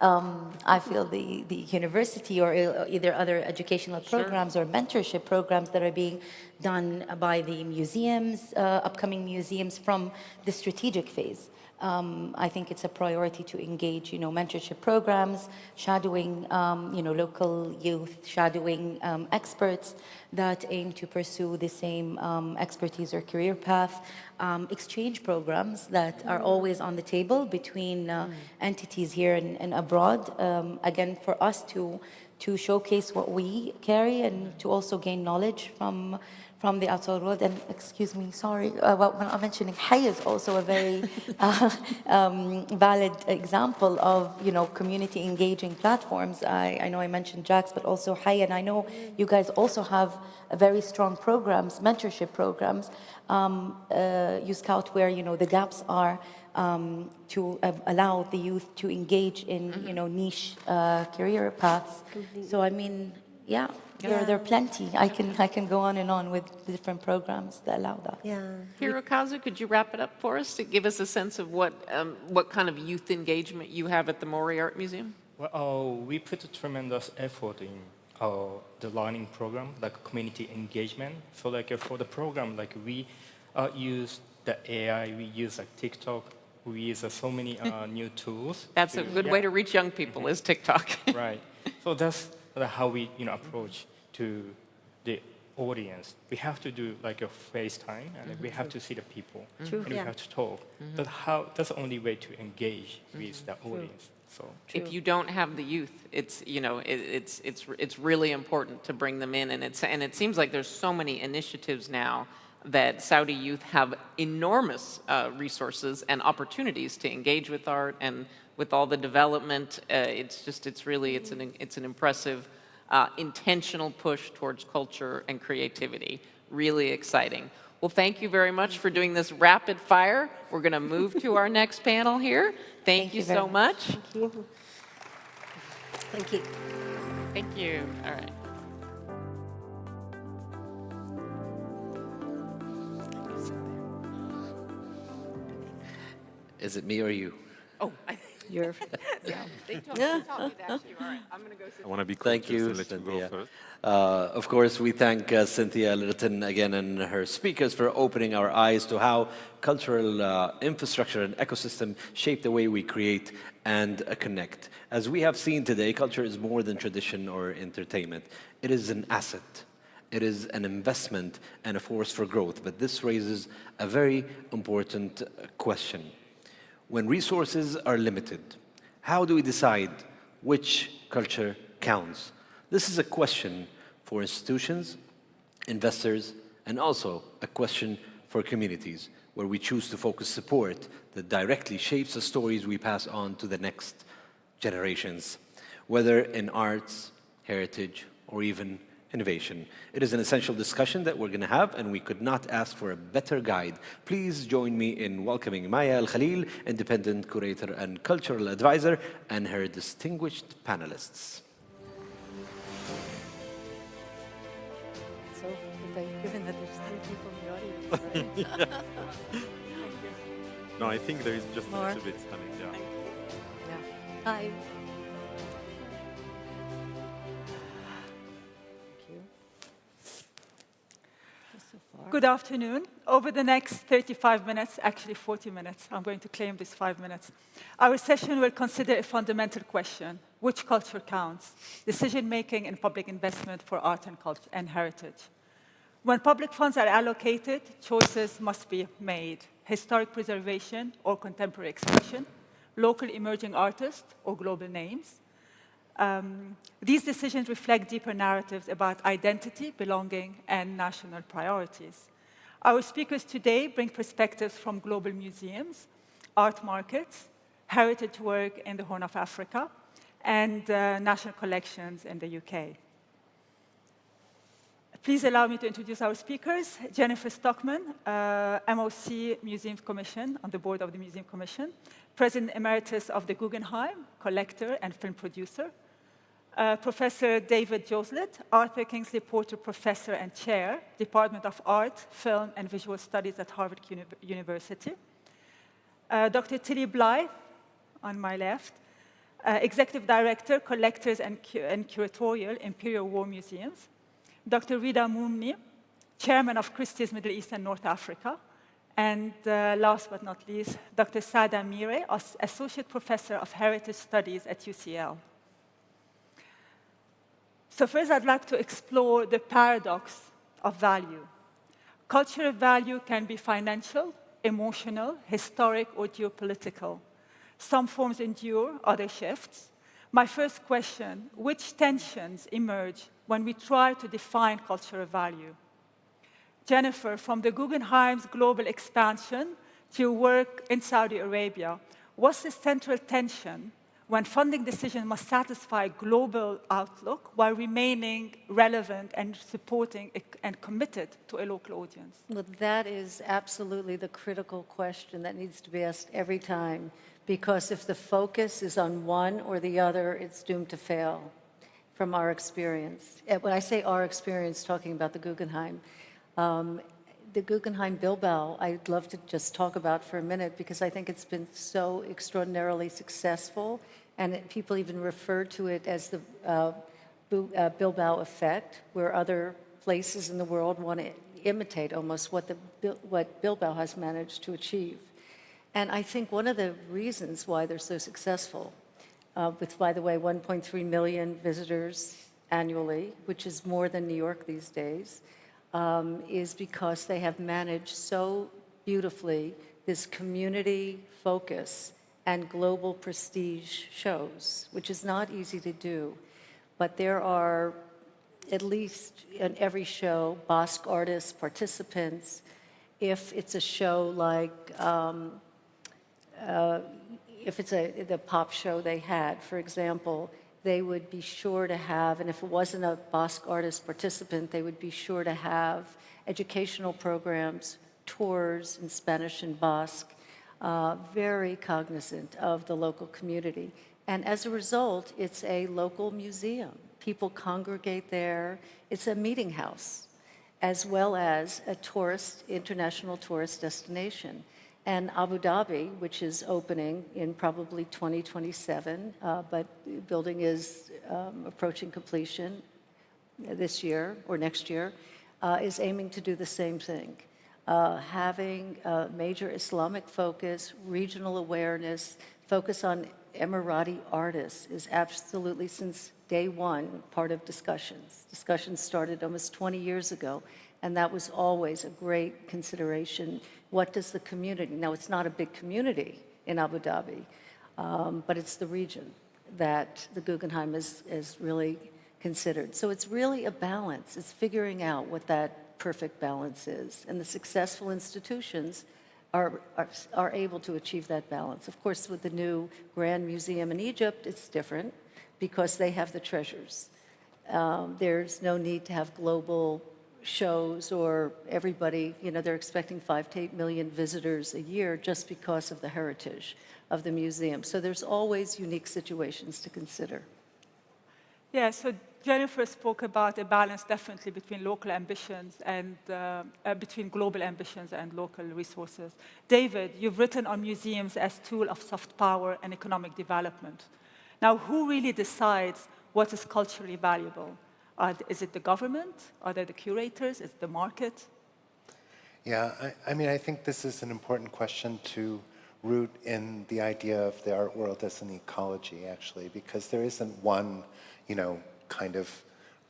D: I feel, the university or either other educational programs or mentorship programs that are being done by the museums, upcoming museums from the strategic phase. I think it's a priority to engage, mentorship programs, shadowing, local youth, shadowing experts that aim to pursue the same expertise or career path, exchange programs that are always on the table between entities here and abroad. Again, for us to showcase what we carry and to also gain knowledge from the outside world. And excuse me, sorry, when I'm mentioning Hay is also a very valid example of, community engaging platforms. I know I mentioned Jax, but also Hay, and I know you guys also have very strong programs, mentorship programs, You Scout, where, the gaps are to allow the youth to engage in, niche career paths. So, yeah. There are plenty. I can go on and on with the different programs that allow that.
C: Yeah.
Q: Hirokazu, could you wrap it up for us to give us a sense of what kind of youth engagement you have at the Mori Art Museum?
E: Well, we put a tremendous effort in the learning program, like community engagement. So for the program, we use the AI, we use TikTok, we use so many new tools.
Q: That's a good way to reach young people, is TikTok.
E: Right. So that's how we approach to the audience. We have to do a FaceTime, and we have to see the people, and we have to talk. That's the only way to engage with the audience. So
Q: if you don't have the youth, it's really important to bring them in, and it seems like there's so many initiatives now that Saudi youth have enormous resources and opportunities to engage with art and with all the development. It's an impressive, intentional push towards culture and creativity. Really exciting. Well, thank you very much for doing this rapid fire. We're going to move to our next panel here. Thank you so much.
C: Thank you. Thank you.
Q: Thank you. All right.
B: Is it me or you?
Q: Oh,
C: you're.
Q: Yeah. They told me that's you. All right. I'm going to go sit.
A: I want to be
B: Thank you,
A: let you go
B: Cynthia.
A: first.
B: Of course, we thank Cynthia Littleton again and her speakers for opening our eyes to how cultural infrastructure and ecosystem shape the way we create and connect. As we have seen today, culture is more than tradition or entertainment. It is an asset. It is an investment and a force for growth. But this raises a very important question. When resources are limited, how do we decide which culture counts? This is a question for institutions, investors, and also a question for communities, where we choose to focus support that directly shapes the stories we pass on to the next generations, whether in arts, heritage, or even innovation. It is an essential discussion that we're going to have, and we could not ask for a better guide. Please join me in welcoming Maya Al-Khalil, independent curator and cultural advisor, and her distinguished panelists.
H: So, given that there's 3 people in the audience, right?
A: No, I think there is just
H: More?
A: a little bit standing. Yeah.
H: Yeah. Hi.
W: Good afternoon. Over the next 35 minutes, actually 40 minutes, I'm going to claim this 5 minutes, our session will consider a fundamental question: which culture counts? Decision-making and public investment for art and culture and heritage. When public funds are allocated, choices must be made: historic preservation or contemporary expression, local emerging artists or global names. These decisions reflect deeper narratives about identity, belonging, and national priorities. Our speakers today bring perspectives from global museums, art markets, heritage work in the Horn of Africa, and national collections in the UK. Please allow me to introduce our speakers. Jennifer Stockman, MOC Museum Commission, on the board of the Museum Commission, President Emeritus of the Guggenheim, collector and film producer. Professor David Joslet, Arthur Kingsley Porter Professor and Chair, Department of Art, Film, and Visual Studies at Harvard University. Dr. Tilly Blythe, on my left, Executive Director, Collectors and Curatorial, Imperial War Museums. Dr. Rida Moumni, Chairman of Christie's Middle East and North Africa. And last but not least, Dr. Sada Mire, Associate Professor of Heritage Studies at UCL. So first, I'd like to explore the paradox of value. Cultural value can be financial, emotional, historic, or geopolitical. Some forms endure, others shift. My first question: which tensions emerge when we try to define cultural value? Jennifer, from the Guggenheim's global expansion to your work in Saudi Arabia, what's the central tension when funding decisions must satisfy a global outlook while remaining relevant and supporting and committed to a local audience?
H: Well, that is absolutely the critical question that needs to be asked every time, because if the focus is on one or the other, it's doomed to fail, from our experience. When I say our experience, talking about the Guggenheim, the Guggenheim Bilbao, I'd love to just talk about for a minute, because I think it's been so extraordinarily successful, and people even refer to it as the Bilbao effect, where other places in the world want to imitate almost what Bilbao has managed to achieve. And I think one of the reasons why they're so successful, with, by the way, 1.3 million visitors annually, which is more than New York these days, is because they have managed so beautifully this community focus and global prestige shows, which is not easy to do. But there are, at least in every show, Basque artists, participants. If it's a show like, if it's the pop show they had, for example, they would be sure to have, and if it wasn't a Basque artist participant, they would be sure to have educational programs, tours in Spanish and Basque, very cognizant of the local community. And as a result, it's a local museum. People congregate there. It's a meeting house, as well as a international tourist destination. And Abu Dhabi, which is opening in probably 2027, but the building is approaching completion this year or next year, is aiming to do the same thing. Having a major Islamic focus, regional awareness, focus on Emirati artists is absolutely, since day one, part of discussions. Discussions started almost 20 years ago, and that was always a great consideration. What does the community, now it's not a big community in Abu Dhabi, but it's the region that the Guggenheim is really considered. So it's really a balance. It's figuring out what that perfect balance is. And the successful institutions are able to achieve that balance. Of course, with the new Grand Museum in Egypt, it's different because they have the treasures. There's no need to have global shows or everybody, you know, they're expecting 5 to 8 million visitors a year just because of the heritage of the museum. So there's always unique situations to consider.
G: Yeah, so Jennifer spoke about a balance definitely between local ambitions and between global ambitions and local resources. David, you've written on museums as tool of soft power and economic development. Now, who really decides what is culturally valuable? Is it the government? Are they the curators? Is it the market?
L: Yeah, I mean, I think this is an important question to root in the idea of the art world as an ecology, actually, because there isn't one, you know, kind of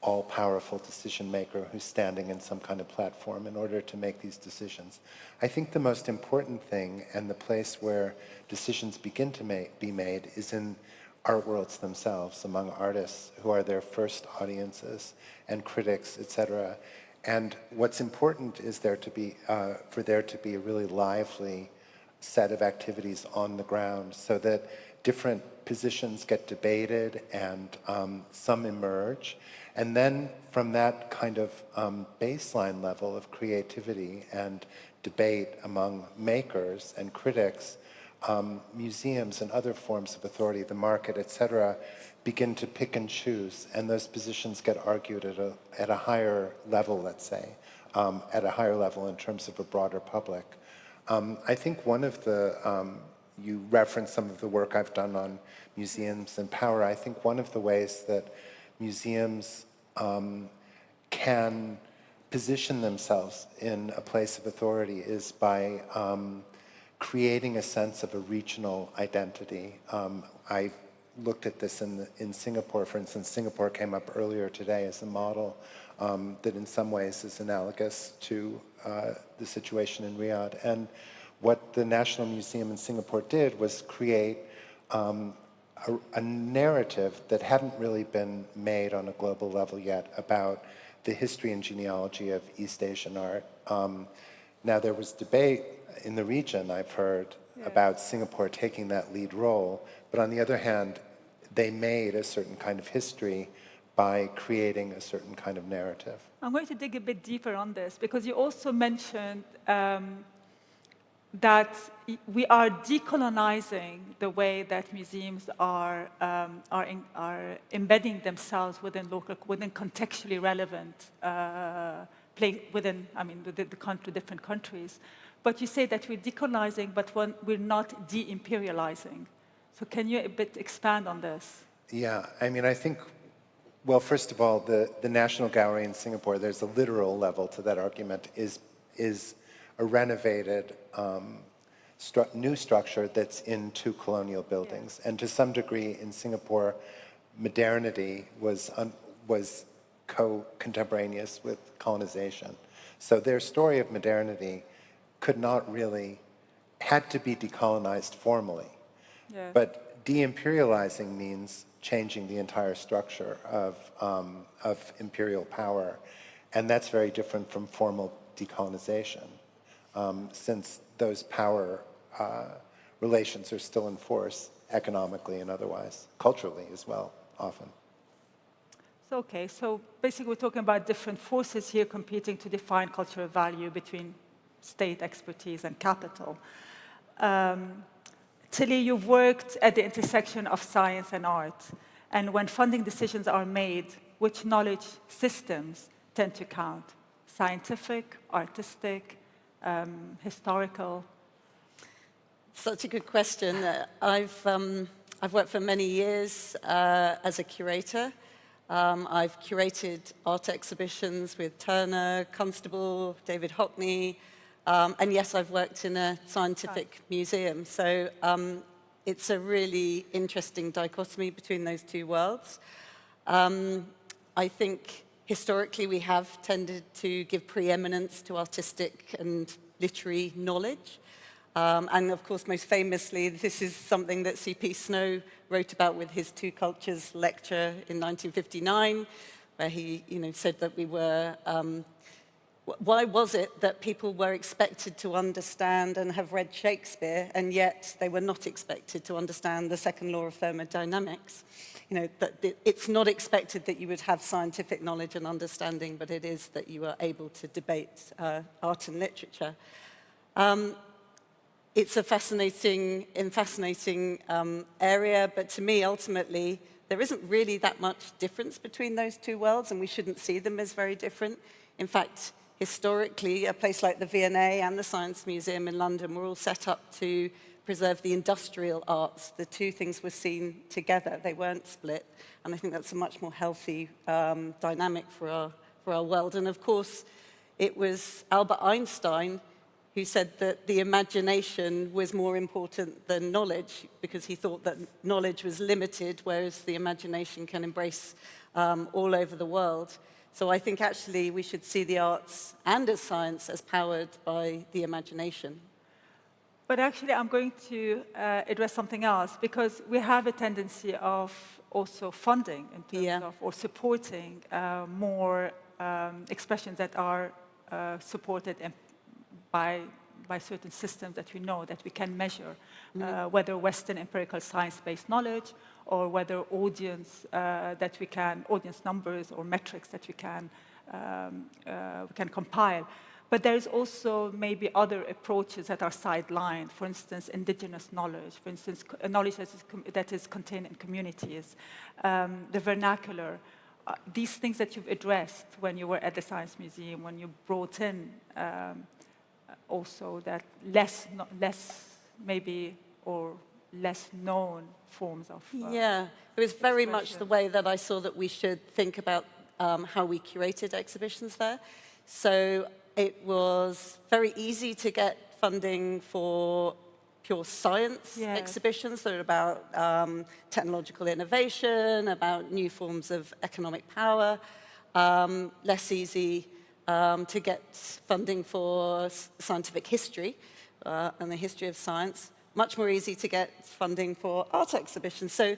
L: all-powerful decision maker who's standing in some kind of platform in order to make these decisions. I think the most important thing and the place where decisions begin to be made is in art worlds themselves, among artists who are their first audiences and critics, etc. And what's important is there to be, for there to be a really lively set of activities on the ground so that different positions get debated and some emerge. And then from that kind of baseline level of creativity and debate among makers and critics, museums and other forms of authority, the market, etc., begin to pick and choose, and those positions get argued at a higher level, let's say, at a higher level in terms of a broader public. I think one of the, you referenced some of the work I've done on museums and power. I think one of the ways that museums can position themselves in a place of authority is by creating a sense of a regional identity. I looked at this in Singapore, for instance. Singapore came up earlier today as a model that in some ways is analogous to the situation in Riyadh. And what the National Museum in Singapore did was create a narrative that hadn't really been made on a global level yet about the history and genealogy of East Asian art. Now, there was debate in the region, I've heard, about Singapore taking that lead role, but on the other hand, they made a certain kind of history by creating a certain kind of narrative.
G: I'm going to dig a bit deeper on this, because you also mentioned that we are decolonizing the way that museums are embedding themselves within contextually relevant within, I mean, the different countries. But you say that we're decolonizing, but we're not de-imperializing. So can you a bit expand on this?
L: Yeah, I mean, I think, well, first of all, the National Gallery in Singapore, there's a literal level to that argument, is a renovated new structure that's in 2 colonial buildings. And to some degree in Singapore, modernity was contemporaneous with colonization. So their story of modernity could not really, had to be decolonized formally. Yeah. But de-imperializing means changing the entire structure of imperial power. And that's very different from formal decolonization, since those power relations are still in force economically and otherwise, culturally as well, often.
G: So, okay, so basically we're talking about different forces here competing to define cultural value between state expertise and capital. Tilly, you've worked at the intersection of science and art. And when funding decisions are made, which knowledge systems tend to count? Scientific, artistic, historical?
P: Such a good question. I've worked for many years as a curator. I've curated art exhibitions with Turner, Constable, David Hockney, and yes, I've worked in a scientific museum. So it's a really interesting dichotomy between those two worlds. I think historically we have tended to give preeminence to artistic and literary knowledge. And of course, most famously, this is something that C.P. Snow wrote about with his Two Cultures lecture in 1959, where he said that we were, why was it that people were expected to understand and have read Shakespeare, and yet they were not expected to understand the second law of thermodynamics? That it's not expected that you would have scientific knowledge and understanding, but it is that you are able to debate art and literature. It's a fascinating area, but to me, ultimately, there isn't really that much difference between those two worlds, and we shouldn't see them as very different. In fact, historically, a place like the V&A and the Science Museum in London were all set up to preserve the industrial arts. The two things were seen together. They weren't split, and I think that's a much more healthy dynamic for our world. And of course, it was Albert Einstein who said that the imagination was more important than knowledge, because he thought that knowledge was limited, whereas the imagination can embrace all over the world. So I think actually we should see the arts and as science as powered by the imagination.
G: But actually, I'm going to address something else, because we have a tendency of also funding in terms of, or supporting more expressions that are supported by certain systems that we know, that we can measure, whether Western empirical science-based knowledge, or whether audience numbers or metrics that we can compile. But there is also maybe other approaches that are sidelined, for instance, indigenous knowledge, for instance, knowledge that is contained in communities, the vernacular, these things that you've addressed when you were at the Science Museum, when you brought in also that less maybe, or less known forms of
P: it was very much the way that I saw that we should think about how we curated exhibitions there. So it was very easy to get funding for pure science exhibitions that are about technological innovation, about new forms of economic power, less easy to get funding for scientific history and the history of science, much more easy to get funding for art exhibitions. So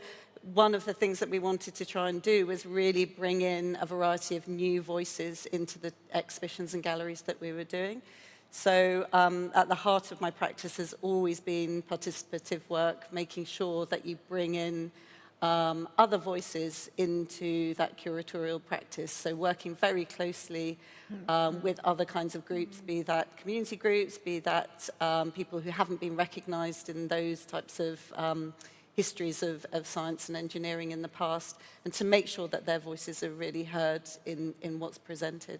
P: one of the things that we wanted to try and do was really bring in a variety of new voices into the exhibitions and galleries that we were doing. So at the heart of my practice has always been participative work, making sure that you bring in other voices into that curatorial practice. So working very closely with other kinds of groups, be that community groups, be that people who haven't been recognized in those types of histories of science and engineering in the past, and to make sure that their voices are really heard in what's presented.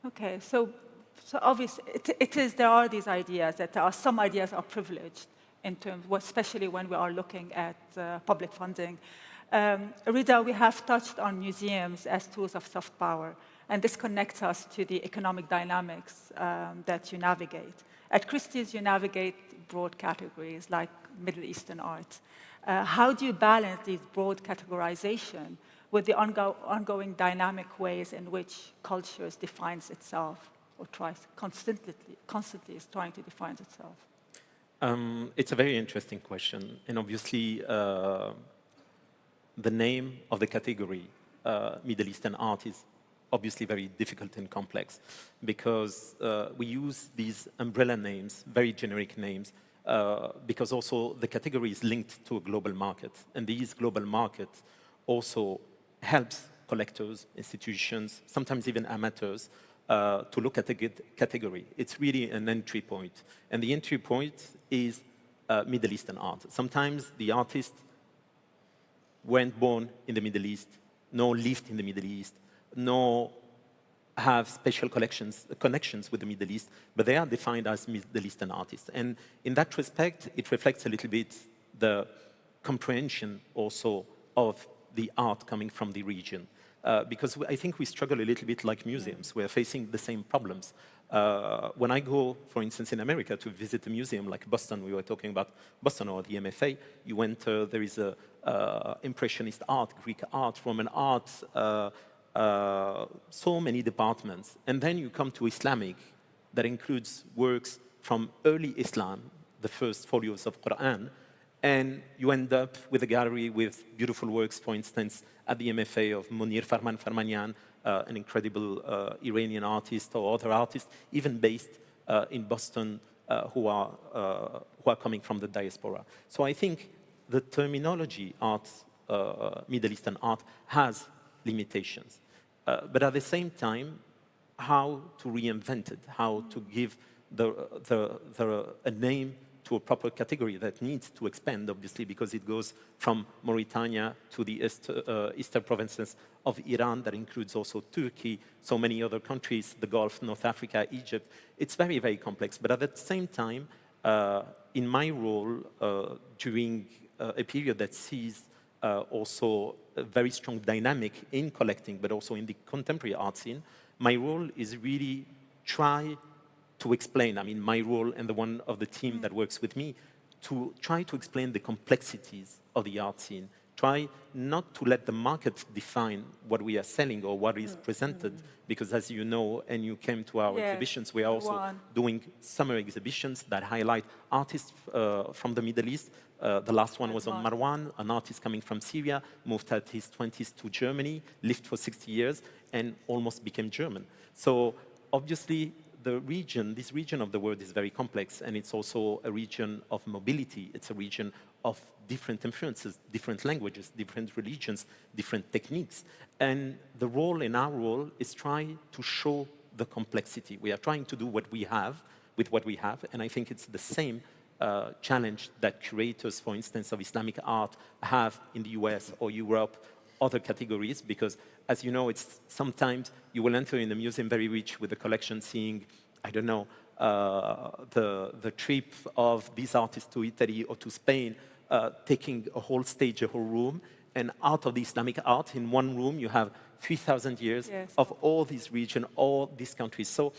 G: Okay, so obviously there are these ideas, that there are some ideas are privileged in terms, especially when we are looking at public funding. Rida, we have touched on museums as tools of soft power, and this connects us to the economic dynamics that you navigate. At Christie's, you navigate broad categories like Middle Eastern art. How do you balance these broad categorization with the ongoing dynamic ways in which culture defines itself, or constantly is trying to define itself?
A: It's a very interesting question, and obviously the name of the category, Middle Eastern art, is obviously very difficult and complex, because we use these umbrella names, very generic names, because also the category is linked to a global market, and these global markets also helps collectors, institutions, sometimes even amateurs, to look at a good category. It's really an entry point, and the entry point is Middle Eastern art. Sometimes the artist weren't born in the Middle East, nor lived in the Middle East, nor have special connections with the Middle East, but they are defined as Middle Eastern artists. And in that respect, it reflects a little bit the comprehension also of the art coming from the region. Because I think we struggle a little bit like museums. We're facing the same problems. When I go, for instance, in America to visit a museum like Boston, we were talking about Boston or the MFA, you enter, there is a Impressionist art, Greek art, Roman art, so many departments. And then you come to Islamic, that includes works from early Islam, the first folios of Quran, and you end up with a gallery with beautiful works, for instance, at the MFA of Munir Farmanyan, an incredible Iranian artist, or other artists, even based in Boston, who are coming from the diaspora. So I think the terminology art, Middle Eastern art, has limitations. But at the same time, how to reinvent it, how to give a name to a proper category that needs to expand, obviously, because it goes from Mauritania to the eastern provinces of Iran, that includes also Turkey, so many other countries, the Gulf, North Africa, Egypt. It's very, very complex. But at the same time, in my role, during a period that sees also a very strong dynamic in collecting, but also in the contemporary art scene, my role is really try to explain, I mean, my role and the one of the team that works with me, to try to explain the complexities of the art scene. Try not to let the market define what we are selling or what is presented, because as you know, and you came to our exhibitions, we are also doing summer exhibitions that highlight artists from the Middle East. The last one was on Marwan, an artist coming from Syria, moved at his 20s to Germany, lived for 60 years, and almost became German. So obviously, this region of the world is very complex, and it's also a region of mobility. It's a region of different influences, different languages, different religions, different techniques. And the role in our role is try to show the complexity. We are trying to do what we have with what we have, and I think it's the same challenge that curators, for instance, of Islamic art have in the US or Europe, other categories, because as you know, it's sometimes you will enter in a museum very rich with a collection seeing, I don't know, the trip of these artists to Italy or to Spain, taking a whole stage, a whole room, and out of the Islamic art, in one room, you have 3,000 years of all these regions, all these countries. So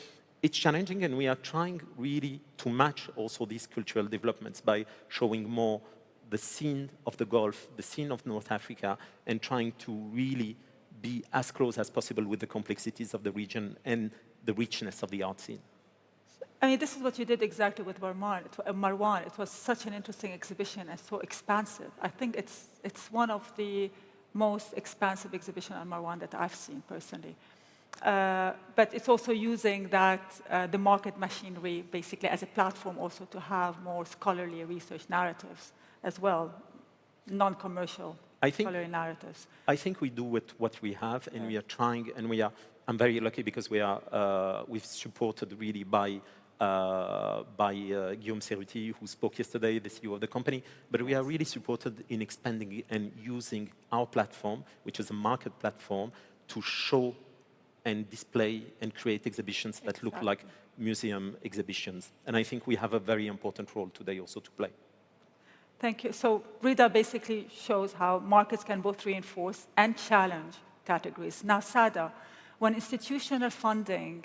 A: it's challenging, and we are trying really to match also these cultural developments by showing more the scene of the Gulf, the scene of North Africa, and trying to really be as close as possible with the complexities of the region and the richness of the art scene.
G: I mean, this is what you did exactly with Marwan. It was such an interesting exhibition and so expansive. I think it's one of the most expansive exhibitions on Marwan that I've seen personally. But it's also using that, the market machinery, basically, as a platform also to have more scholarly research narratives as well, non-commercial scholarly narratives.
A: I think we do with what we have, and we are trying, and I'm very lucky because we've supported really by Guillaume Cerruti, who spoke yesterday, the CEO of the company, but we are really supported in expanding and using our platform, which is a market platform, to show and display and create exhibitions that look like museum exhibitions. And I think we have a very important role today also to play.
G: Thank you. So Rida basically shows how markets can both reinforce and challenge categories. Now, Sada, when institutional funding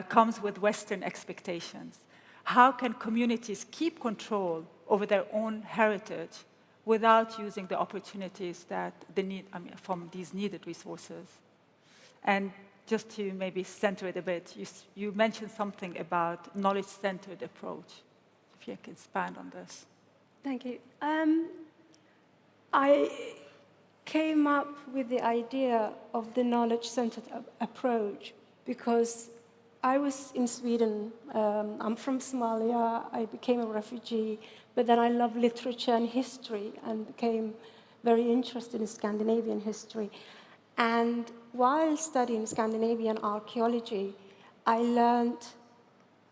G: comes with Western expectations, how can communities keep control over their own heritage without using the opportunities that they need, from these needed resources? And just to maybe center it a bit, you mentioned something about knowledge-centered approach. If you can expand on this.
J: Thank you. I came up with the idea of the knowledge-centered approach because I was in Sweden. I'm from Somalia. I became a refugee, but then I love literature and history and became very interested in Scandinavian history. And while studying Scandinavian archaeology, I learned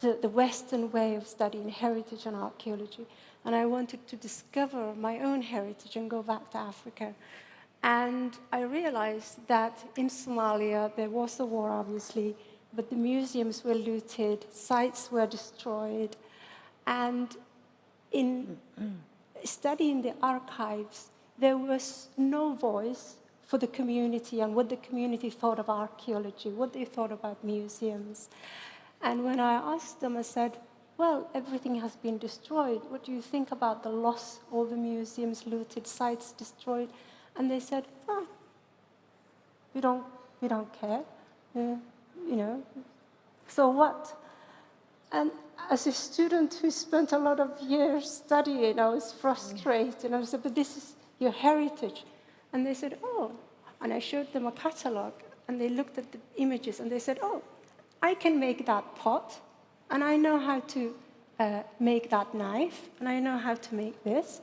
J: the Western way of studying heritage and archaeology. And I wanted to discover my own heritage and go back to Africa. And I realized that in Somalia, there was a war, obviously, but the museums were looted, sites were destroyed. And in studying the archives, there was no voice for the community and what the community thought of archaeology, what they thought about museums. And when I asked them, I said, well, everything has been destroyed. What do you think about the loss, all the museums looted, sites destroyed? And they said, oh, we don't care. You know, so what? And as a student who spent a lot of years studying, I was frustrated. I said, but this is your heritage. And they said, oh. And I showed them a catalog, and they looked at the images, and they said, oh, I can make that pot, and I know how to make that knife, and I know how to make this.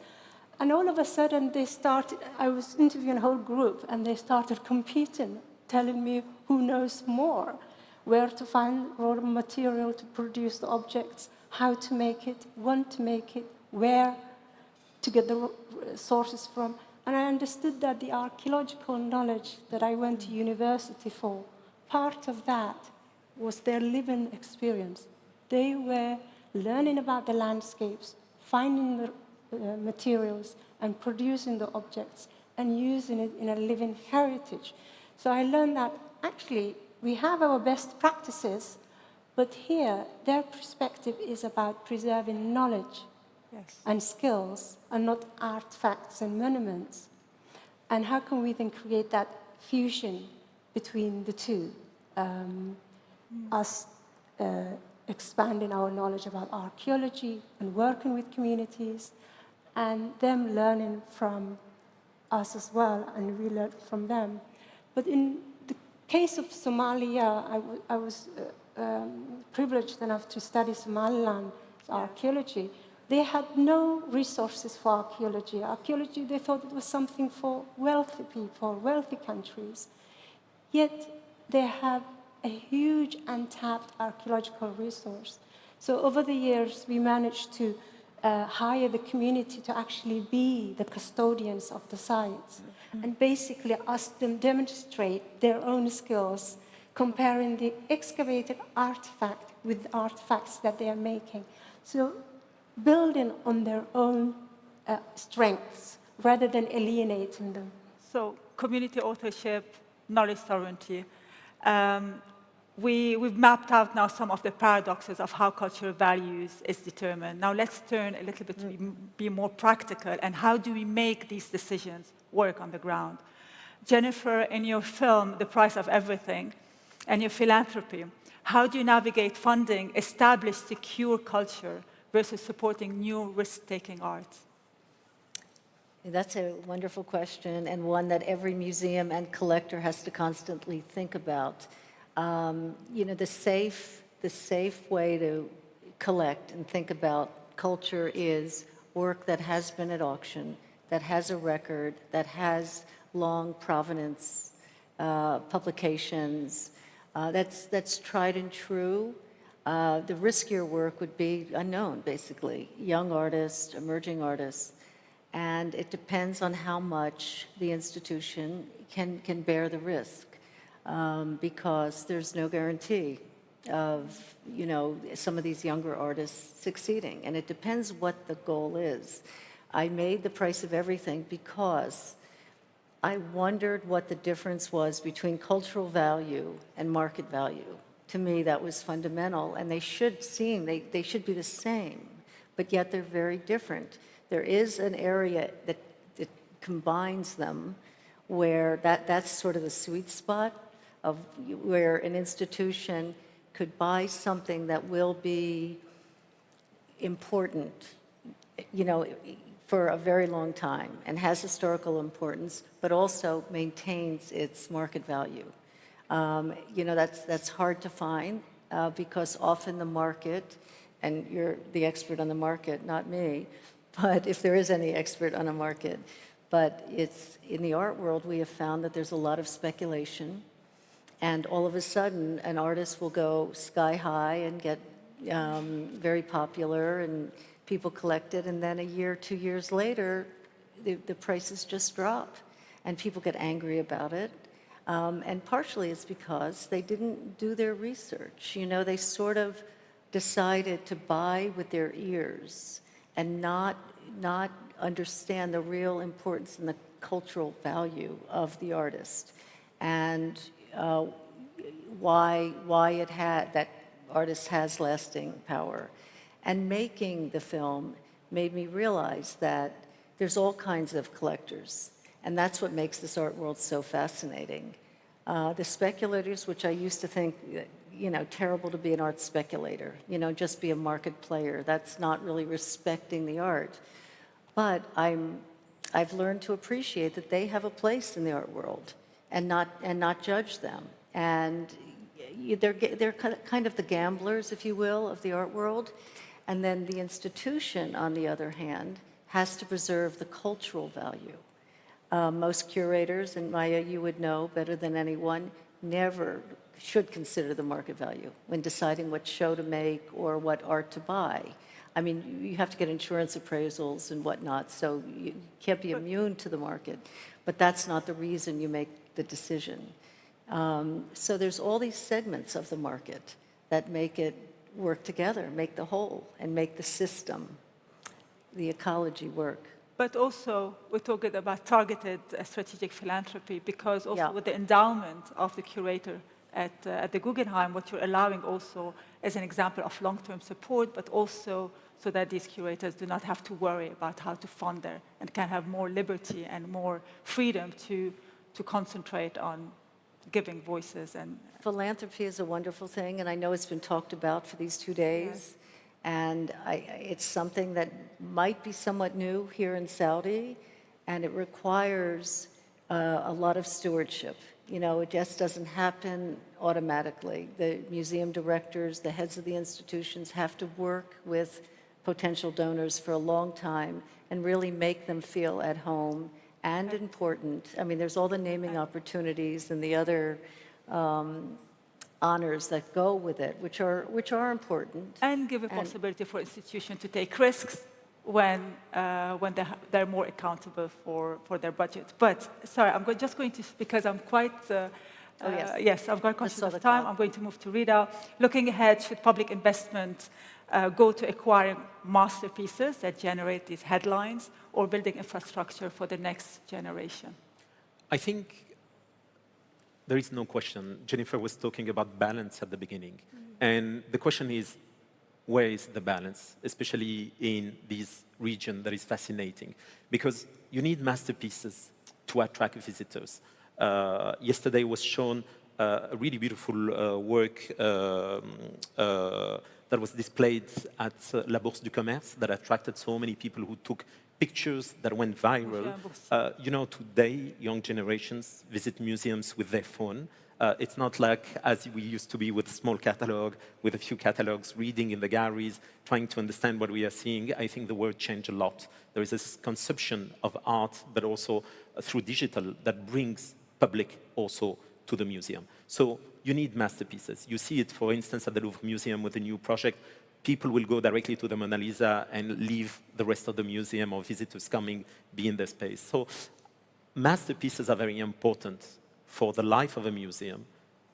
J: And all of a sudden, they started, I was interviewing a whole group, and they started competing, telling me who knows more, where to find raw material to produce the objects, how to make it, when to make it, where to get the sources from. And I understood that the archaeological knowledge that I went to university for, part of that was their living experience. They were learning about the landscapes, finding the materials, and producing the objects, and using it in a living heritage. So I learned that actually we have our best practices, but here their perspective is about preserving knowledge and skills, and not artifacts and monuments. And how can we then create that fusion between the two? Us expanding our knowledge about archaeology and working with communities, and them learning from us as well, and we learn from them. But in the case of Somalia, I was privileged enough to study Somaliland archaeology. They had no resources for archaeology. Archaeology, they thought it was something for wealthy people, wealthy countries. Yet they have a huge untapped archaeological resource. So over the years, we managed to hire the community to actually be the custodians of the sites, and basically ask them demonstrate their own skills, comparing the excavated artifact with the artifacts that they are making. So building on their own strengths rather than alienating them.
G: So community authorship, knowledge sovereignty. We've mapped out now some of the paradoxes of how cultural values is determined. Now let's turn a little bit to be more practical, and how do we make these decisions work on the ground? Jennifer, in your film, The Price of Everything, and your philanthropy, how do you navigate funding established, secure culture versus supporting new risk-taking art?
H: That's a wonderful question, and one that every museum and collector has to constantly think about. You know, the safe way to collect and think about culture is work that has been at auction, that has a record, that has long provenance, publications, that's tried and true. The riskier work would be unknown, basically, young artists, emerging artists, and it depends on how much the institution can bear the risk. Because there's no guarantee of, you know, some of these younger artists succeeding. And it depends what the goal is. I made The Price of Everything because I wondered what the difference was between cultural value and market value. To me, that was fundamental, and they should be the same, but yet they're very different. There is an area that combines them, where that's sort of the sweet spot of where an institution could buy something that will be important, you know, for a very long time, and has historical importance, but also maintains its market value. You know, that's hard to find because often the market, and you're the expert on the market, not me, but if there is any expert on a market, but it's in the art world, we have found that there's a lot of speculation. And all of a sudden, an artist will go sky high and get very popular, and people collect it, and then a year, 2 years later, the prices just drop, and people get angry about it. And partially it's because they didn't do their research. You know, they sort of decided to buy with their ears and not understand the real importance and the cultural value of the artist. And why it had that artist has lasting power. And making the film made me realize that there's all kinds of collectors, and that's what makes this art world so fascinating. The speculators, which I used to think, terrible to be an art speculator, just be a market player. That's not really respecting the art. But I've learned to appreciate that they have a place in the art world and not judge them. And they're kind of the gamblers, if you will, of the art world. And then the institution, on the other hand, has to preserve the cultural value. Most curators, and Maya, you would know better than anyone, never should consider the market value when deciding what show to make or what art to buy. I mean, you have to get insurance appraisals and whatnot, so you can't be immune to the market. But that's not the reason you make the decision. So there's all these segments of the market that make it work together, make the whole, and make the system, the ecology work.
G: But also, we're talking about targeted strategic philanthropy, because also with the endowment of the curator at the Guggenheim, what you're allowing also is an example of long-term support, but also so that these curators do not have to worry about how to fund their, and can have more liberty and more freedom to concentrate on giving voices. And
H: philanthropy is a wonderful thing, and I know it's been talked about for these 2 days. Yes. And it's something that might be somewhat new here in Saudi, and it requires a lot of stewardship. It just doesn't happen automatically. The museum directors, the heads of the institutions have to work with potential donors for a long time and really make them feel at home and important. I mean, there's all the naming opportunities and the other honors that go with it, which are important.
G: And give a possibility for institutions to take risks when they're more accountable for their budget. But sorry, I'm just going to, because I'm quite, yes, I've got conscious of time, I'm going to move to Rita. Looking ahead, should public investment go to acquiring masterpieces that generate these headlines, or building infrastructure for the next generation?
A: I think there is no question. Jennifer was talking about balance at the beginning. And the question is, where is the balance, especially in this region that is fascinating? Because you need masterpieces to attract visitors. Yesterday was shown a really beautiful work that was displayed at La Bourse du Commerce that attracted so many people who took pictures that went viral. Today, young generations visit museums with their phone. It's not like as we used to be with a small catalog, with a few catalogs, reading in the galleries, trying to understand what we are seeing. I think the world changed a lot. There is this conception of art, but also through digital, that brings public also to the museum. So you need masterpieces. You see it, for instance, at the Louvre Museum with a new project. People will go directly to the Mona Lisa and leave the rest of the museum, or visitors coming be in the space. So masterpieces are very important for the life of a museum,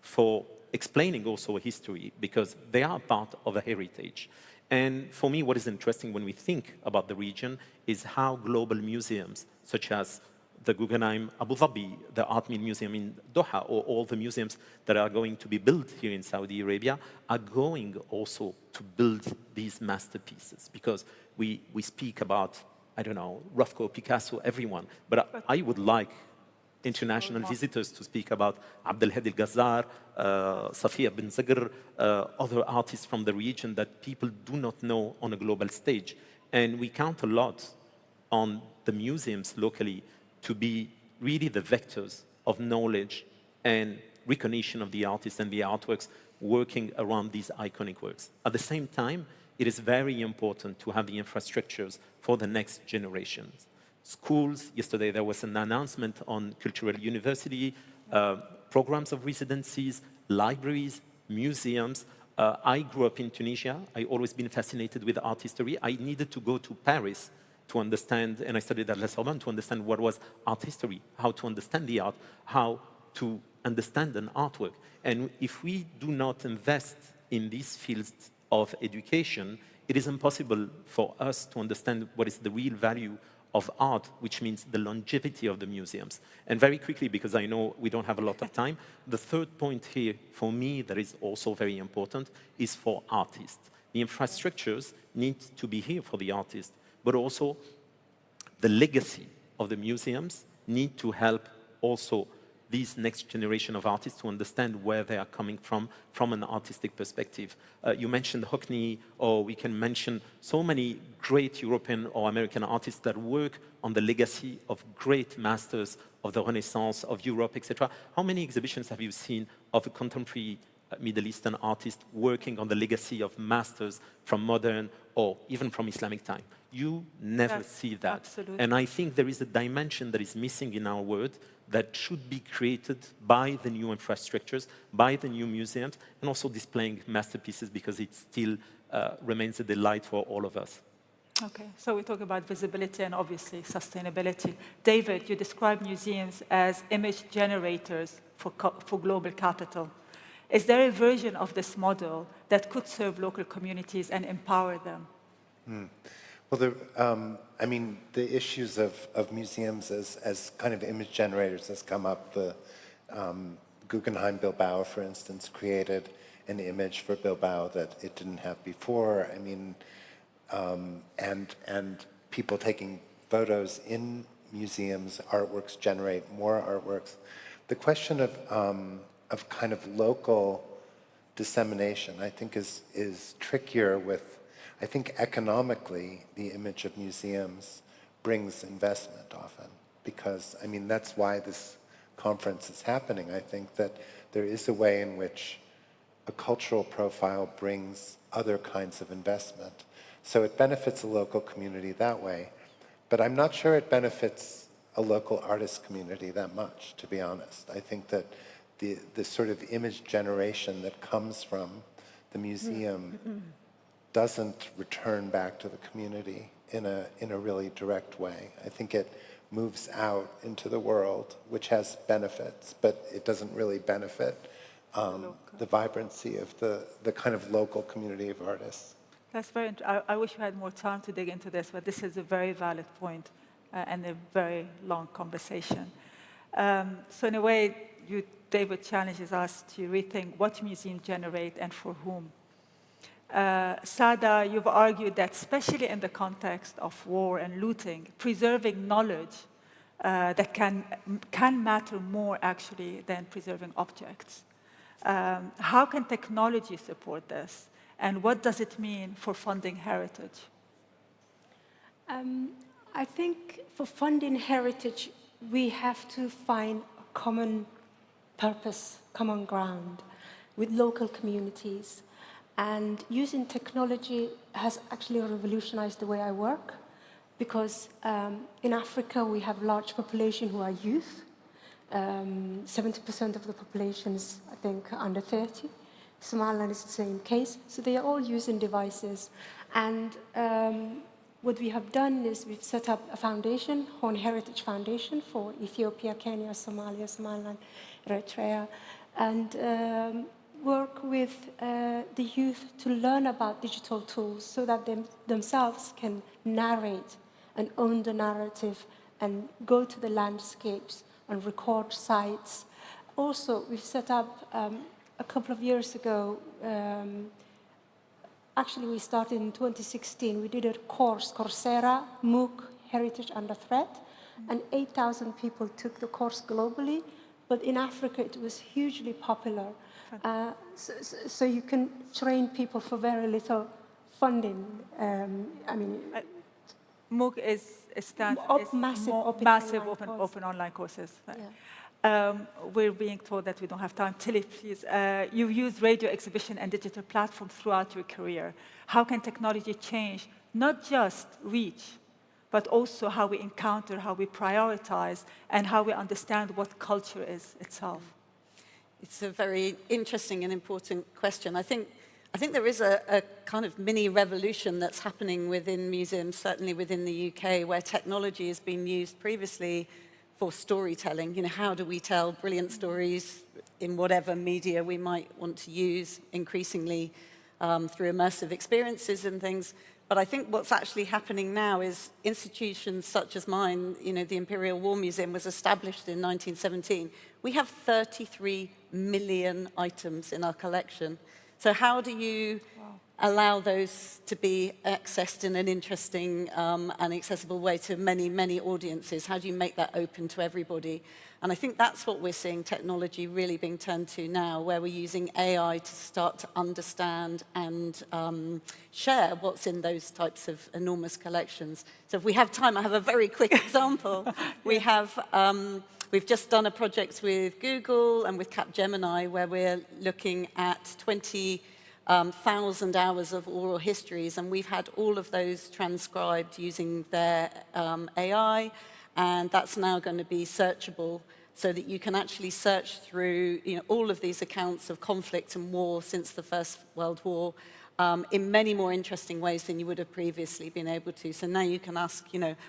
A: for explaining also a history, because they are part of a heritage. And for me, what is interesting when we think about the region is how global museums, such as the Guggenheim Abu Dhabi, the Art Museum in Doha, or all the museums that are going to be built here in Saudi Arabia, are going also to build these masterpieces. Because we speak about, I don't know, Rothko, Picasso, everyone, but I would like international visitors to speak about Abdelhadi Al-Gazzar, Safia bin Zagr, other artists from the region that people do not know on a global stage. And we count a lot on the museums locally to be really the vectors of knowledge and recognition of the artists and the artworks working around these iconic works. At the same time, it is very important to have the infrastructures for the next generations. Schools, yesterday there was an announcement on cultural university, programs of residencies, libraries, museums. I grew up in Tunisia. I've always been fascinated with art history. I needed to go to Paris to understand, and I studied at La Sorbonne to understand what was art history, how to understand the art, how to understand an artwork. And if we do not invest in these fields of education, it is impossible for us to understand what is the real value of art, which means the longevity of the museums. And very quickly, because I know we don't have a lot of time, the third point here for me that is also very important is for artists. The infrastructures need to be here for the artists, but also the legacy of the museums need to help also these next generation of artists to understand where they are coming from an artistic perspective. You mentioned Hockney, or we can mention so many great European or American artists that work on the legacy of great masters of the Renaissance, of Europe, etc. How many exhibitions have you seen of a contemporary Middle Eastern artist working on the legacy of masters from modern or even from Islamic time? You never see that.
G: Absolutely.
A: And I think there is a dimension that is missing in our world that should be created by the new infrastructures, by the new museums, and also displaying masterpieces, because it still remains a delight for all of us.
G: Okay, so we talk about visibility and obviously sustainability. David, you describe museums as image generators for global capital. Is there a version of this model that could serve local communities and empower them?
L: Well, I mean, the issues of museums as kind of image generators has come up. The Guggenheim Bilbao, for instance, created an image for Bilbao that it didn't have before. I mean, and people taking photos in museums, artworks generate more artworks. The question of kind of local dissemination, I think, is trickier with. I think economically, the image of museums brings investment often, because, I mean, that's why this conference is happening. I think that there is a way in which a cultural profile brings other kinds of investment. So it benefits a local community that way, but I'm not sure it benefits a local artist community that much, to be honest. I think that the sort of image generation that comes from the museum doesn't return back to the community in a really direct way. I think it moves out into the world, which has benefits, but it doesn't really benefit the vibrancy of the kind of local community of artists.
G: That's very. I wish we had more time to dig into this, but this is a very valid point and a very long conversation. So in a way, David challenges us to rethink what museums generate and for whom. Sada, you've argued that, especially in the context of war and looting, preserving knowledge that can matter more actually than preserving objects. How can technology support this? And what does it mean for funding heritage?
J: I think for funding heritage, we have to find a common purpose, common ground with local communities. And using technology has actually revolutionized the way I work, because in Africa we have large population who are youth. 70% of the population is, I think, under 30. Somaliland is the same case. So they are all using devices. And what we have done is we've set up a foundation, Horn Heritage Foundation, for Ethiopia, Kenya, Somalia, Somaliland, Eritrea, and work with the youth to learn about digital tools so that they themselves can narrate and own the narrative and go to the landscapes and record sites. Also, we've set up a couple of years ago, actually we started in 2016, we did a course, Coursera, MOOC, Heritage Under Threat, and 8,000 people took the course globally, but in Africa it was hugely popular. So you can train people for very little funding. I mean,
G: MOOC is
J: massive
G: open online courses. Yeah. We're being told that we don't have time. Tilly, please. You've used radio exhibition and digital platforms throughout your career. How can technology change not just reach, but also how we encounter, how we prioritize, and how we understand what culture is itself?
P: It's a very interesting and important question. I think there is a kind of mini revolution that's happening within museums, certainly within the UK, where technology has been used previously for storytelling. You know, how do we tell brilliant stories in whatever media we might want to use? Increasingly, through immersive experiences and things. But I think what's actually happening now is institutions such as mine, the Imperial War Museum was established in 1917. We have 33 million items in our collection. So how do you allow those to be accessed in an interesting and accessible way to many, many audiences? How do you make that open to everybody? And I think that's what we're seeing technology really being turned to now, where we're using AI to start to understand and share what's in those types of enormous collections. So if we have time, I have a very quick example. We've just done a project with Google and with Capgemini where we're looking at 20,000 hours of oral histories, and we've had all of those transcribed using their AI, and that's now going to be searchable so that you can actually search through all of these accounts of conflict and war since the First World War in many more interesting ways than you would have previously been able to. So now you can ask,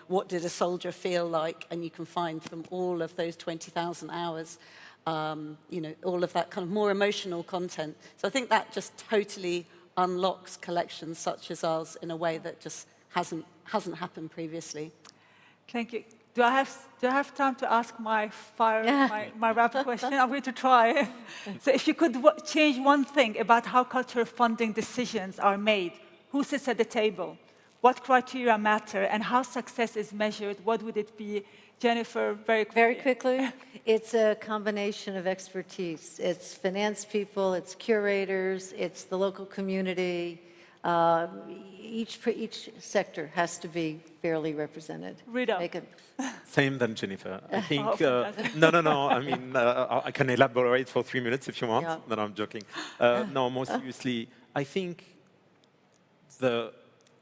P: what did a soldier feel like? And you can find from all of those 20,000 hours, all of that kind of more emotional content. So I think that just totally unlocks collections such as ours in a way that just hasn't happened previously.
G: Thank you. Do I have time to ask my rapid question? I'm going to try. So if you could change one thing about how cultural funding decisions are made, who sits at the table, what criteria matter, and how success is measured, what would it be? Jennifer, very quickly.
H: Very quickly, it's a combination of expertise. It's finance people, it's curators, it's the local community. Each sector has to be fairly represented.
G: Rita.
A: Same than Jennifer. I think, no. I mean, I can elaborate for 3 minutes if you want.
H: Yeah.
A: No, I'm joking. No, more seriously, I think the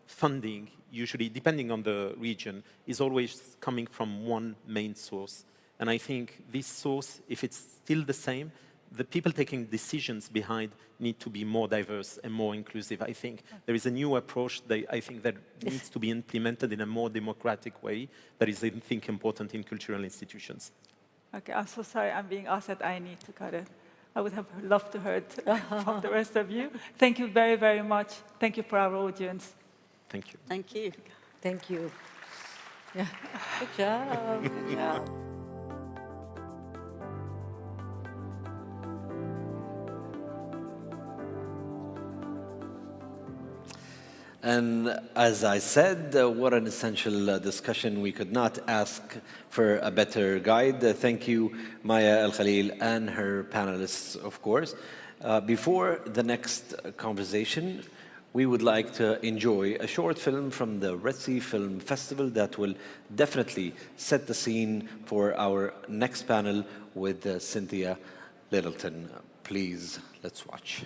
A: funding, usually, depending on the region, is always coming from one main source. And I think this source, if it's still the same, the people taking decisions behind need to be more diverse and more inclusive. I think there is a new approach I think that needs to be implemented in a more democratic way that is, I think, important in cultural institutions.
G: Okay, I'm so sorry I'm being asked that I need to cut it. I would have loved to hear from the rest of you. Thank you very, very much. Thank you for our audience.
A: Thank you.
P: Thank you.
H: Thank you. Yeah. Good job. Good job.
B: And as I said, what an essential discussion. We could not ask for a better guide. Thank you, Maya Al-Khalil and her panelists, of course. Before the next conversation, we would like to enjoy a short film from the Red Sea Film Festival that will definitely set the scene for our next panel with Cynthia Littleton. Please, let's watch.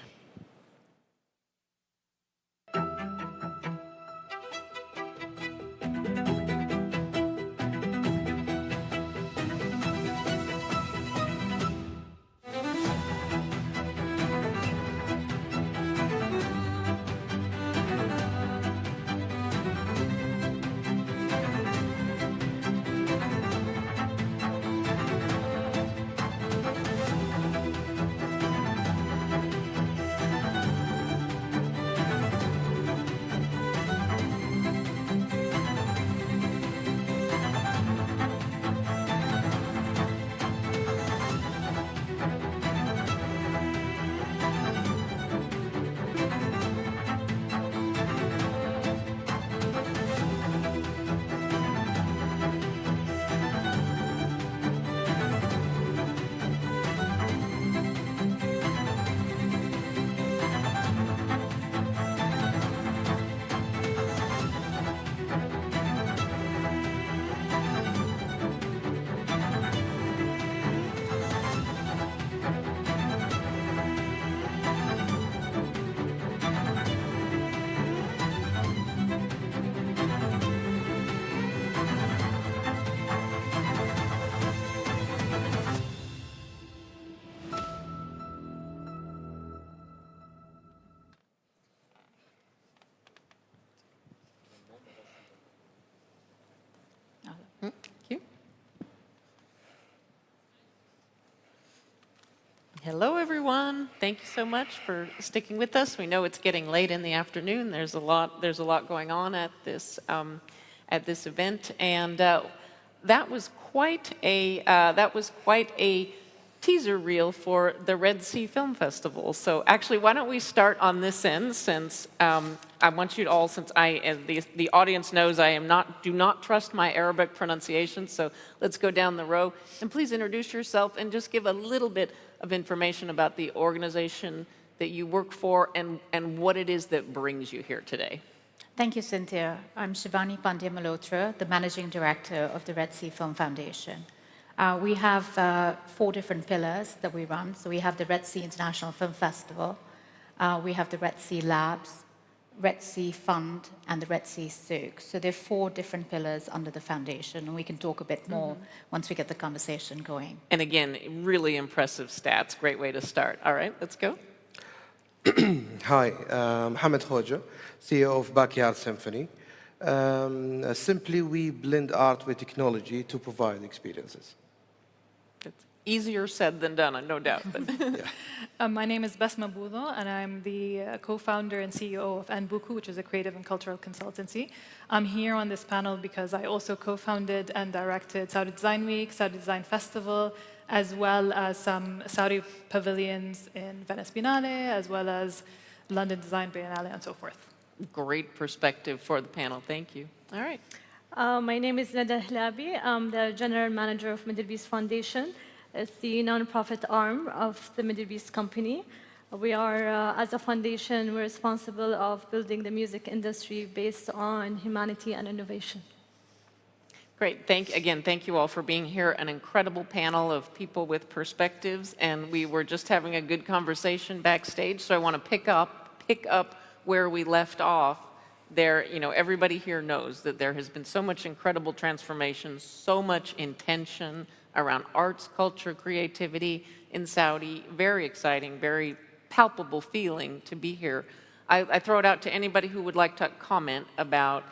Q: Thank you. Hello, everyone. Thank you so much for sticking with us. We know it's getting late in the afternoon. There's a lot going on at this event, and that was quite a teaser reel for the Red Sea Film Festival. So actually, why don't we start on this end, since I want you to all, since the audience knows I do not trust my Arabic pronunciation, so let's go down the row. And please introduce yourself and just give a little bit of information about the organization that you work for and what it is that brings you here today.
K: Thank you, Cynthia. I'm Shivani Pandya Malhotra, the Managing Director of the Red Sea Film Foundation. We have 4 different pillars that we run. So we have the Red Sea International Film Festival, we have the Red Sea Labs, Red Sea Fund, and the Red Sea Souk. So there are 4 different pillars under the foundation, and we can talk a bit more once we get the conversation going.
Q: And again, really impressive stats. Great way to start. All right, let's go.
S: Hi, Mohamed Hoja, CEO of Backyard Symphony. Simply, we blend art with technology to provide experiences.
Q: It's easier said than done, no doubt. But
T: my name is Basma Boudo, and I'm the co-founder and CEO of Anbuku, which is a creative and cultural consultancy. I'm here on this panel because I also co-founded and directed Saudi Design Week, Saudi Design Festival, as well as some Saudi pavilions in Venice Biennale, as well as London Design Biennale, and so forth.
Q: Great perspective for the panel. Thank you. All right.
U: My name is Nada Hlabi. I'm the General Manager of Middle East Foundation. It's the nonprofit arm of the Middle East Company. We are, as a foundation, we're responsible of building the music industry based on humanity and innovation.
Q: Great. Thank you all for being here. An incredible panel of people with perspectives, and we were just having a good conversation backstage. So I want to pick up where we left off. There, everybody here knows that there has been so much incredible transformation, so much intention around arts, culture, creativity in Saudi. Very exciting, very palpable feeling to be here. I throw it out to anybody who would like to comment about.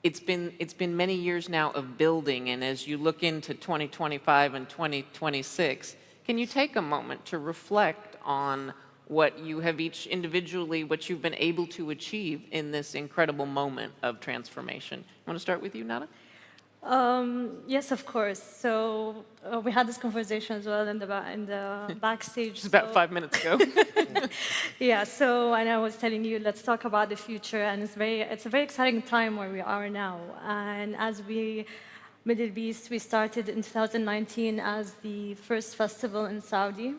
Q: It's been many years now of building, and as you look into 2025 and 2026, can you take a moment to reflect on what you have each individually, what you've been able to achieve in this incredible moment of transformation? I want to start with you, Nada?
U: Yes, of course. So we had this conversation as well in the backstage.
Q: Just about 5 minutes ago.
U: Yeah. So, and I was telling you, let's talk about the future, and it's a very exciting time where we are now. And as Middle East, we started in 2019 as the first festival in Saudi,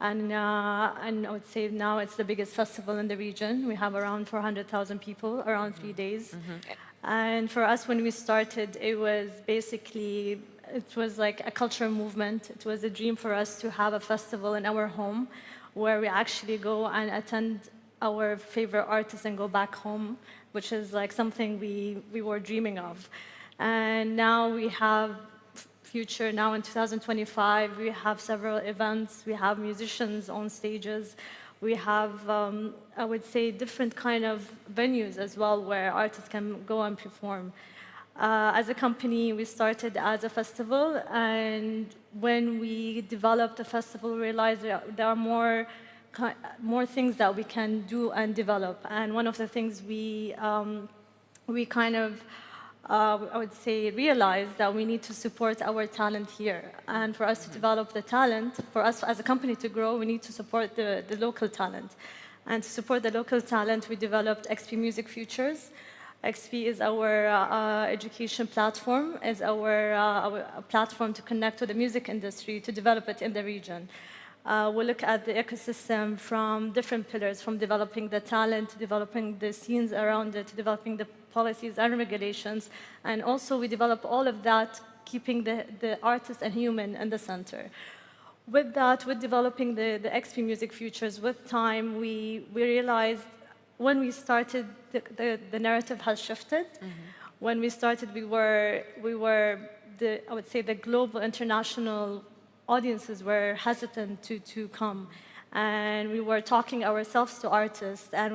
U: and I would say now it's the biggest festival in the region. We have around 400,000 people, around 3 days. And for us, when we started, it was like a cultural movement. It was a dream for us to have a festival in our home where we actually go and attend our favorite artists and go back home, which is like something we were dreaming of. And now we have future. Now in 2025, we have several events. We have musicians on stages. We have, I would say, different kind of venues as well where artists can go and perform. As a company, we started as a festival, and when we developed the festival, we realized there are more things that we can do and develop. And one of the things we kind of I would say, realize that we need to support our talent here. And for us to develop the talent, for us as a company to grow, we need to support the local talent. And to support the local talent, we developed XP Music Futures. XP is our education platform, is our platform to connect with the music industry, to develop it in the region. We look at the ecosystem from different pillars, from developing the talent, to developing the scenes around it, to developing the policies and regulations. And also we develop all of that, keeping the artist and human in the center. With that, with developing the XP Music Futures, with time, we realized when we started, the narrative has shifted. When we started, we were I would say, the global, international audiences were hesitant to come. And we were talking ourselves to artists, and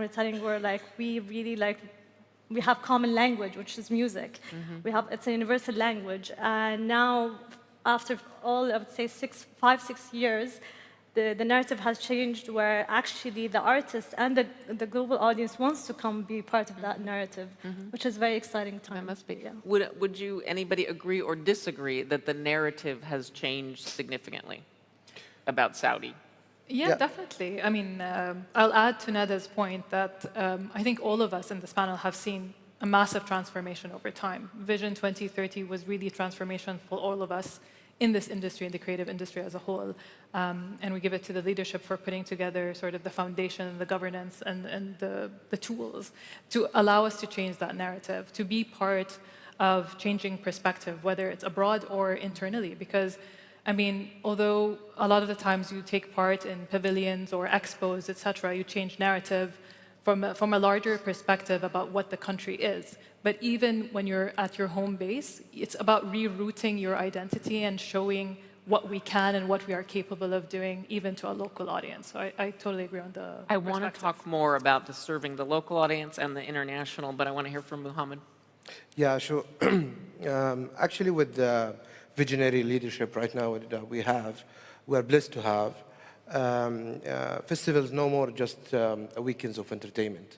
U: we have common language, which is music. It's a universal language. And now, after all, I would say 5-6 years, the narrative has changed where actually the artist and the global audience wants to come be part of that narrative, which is very exciting time.
Q: That must be.
U: Yeah.
Q: Would you, anybody agree or disagree that the narrative has changed significantly about Saudi?
T: Yeah, definitely. I mean, I'll add to Nada's point that I think all of us in this panel have seen a massive transformation over time. Vision 2030 was really transformation for all of us in this industry, in the creative industry as a whole. And we give it to the leadership for putting together sort of the foundation, the governance, and the tools to allow us to change that narrative, to be part of changing perspective, whether it's abroad or internally. Because, I mean, although a lot of the times you take part in pavilions or expos, etc., you change narrative from a larger perspective about what the country is. But even when you're at your home base, it's about rerouting your identity and showing what we can and what we are capable of doing, even to a local audience. So I totally agree on the
Q: I want to talk more about serving the local audience and the international, but I want to hear from Muhammad.
S: Yeah, sure. Actually, with the visionary leadership right now that we are blessed to have, festivals no more just weekends of entertainment.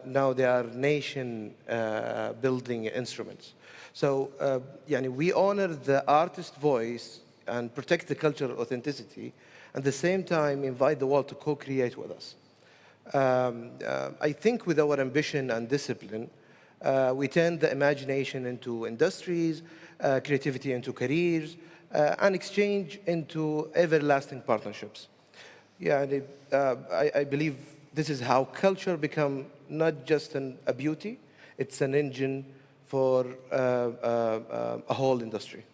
S: Now they are nation-building instruments. So we honor the artist's voice and protect the cultural authenticity, and at the same time invite the world to co-create with us. I think with our ambition and discipline, we turn the imagination into industries, creativity into careers, and exchange into everlasting partnerships. Yeah, and I believe this is how culture become not just a beauty, it's an engine for a whole industry.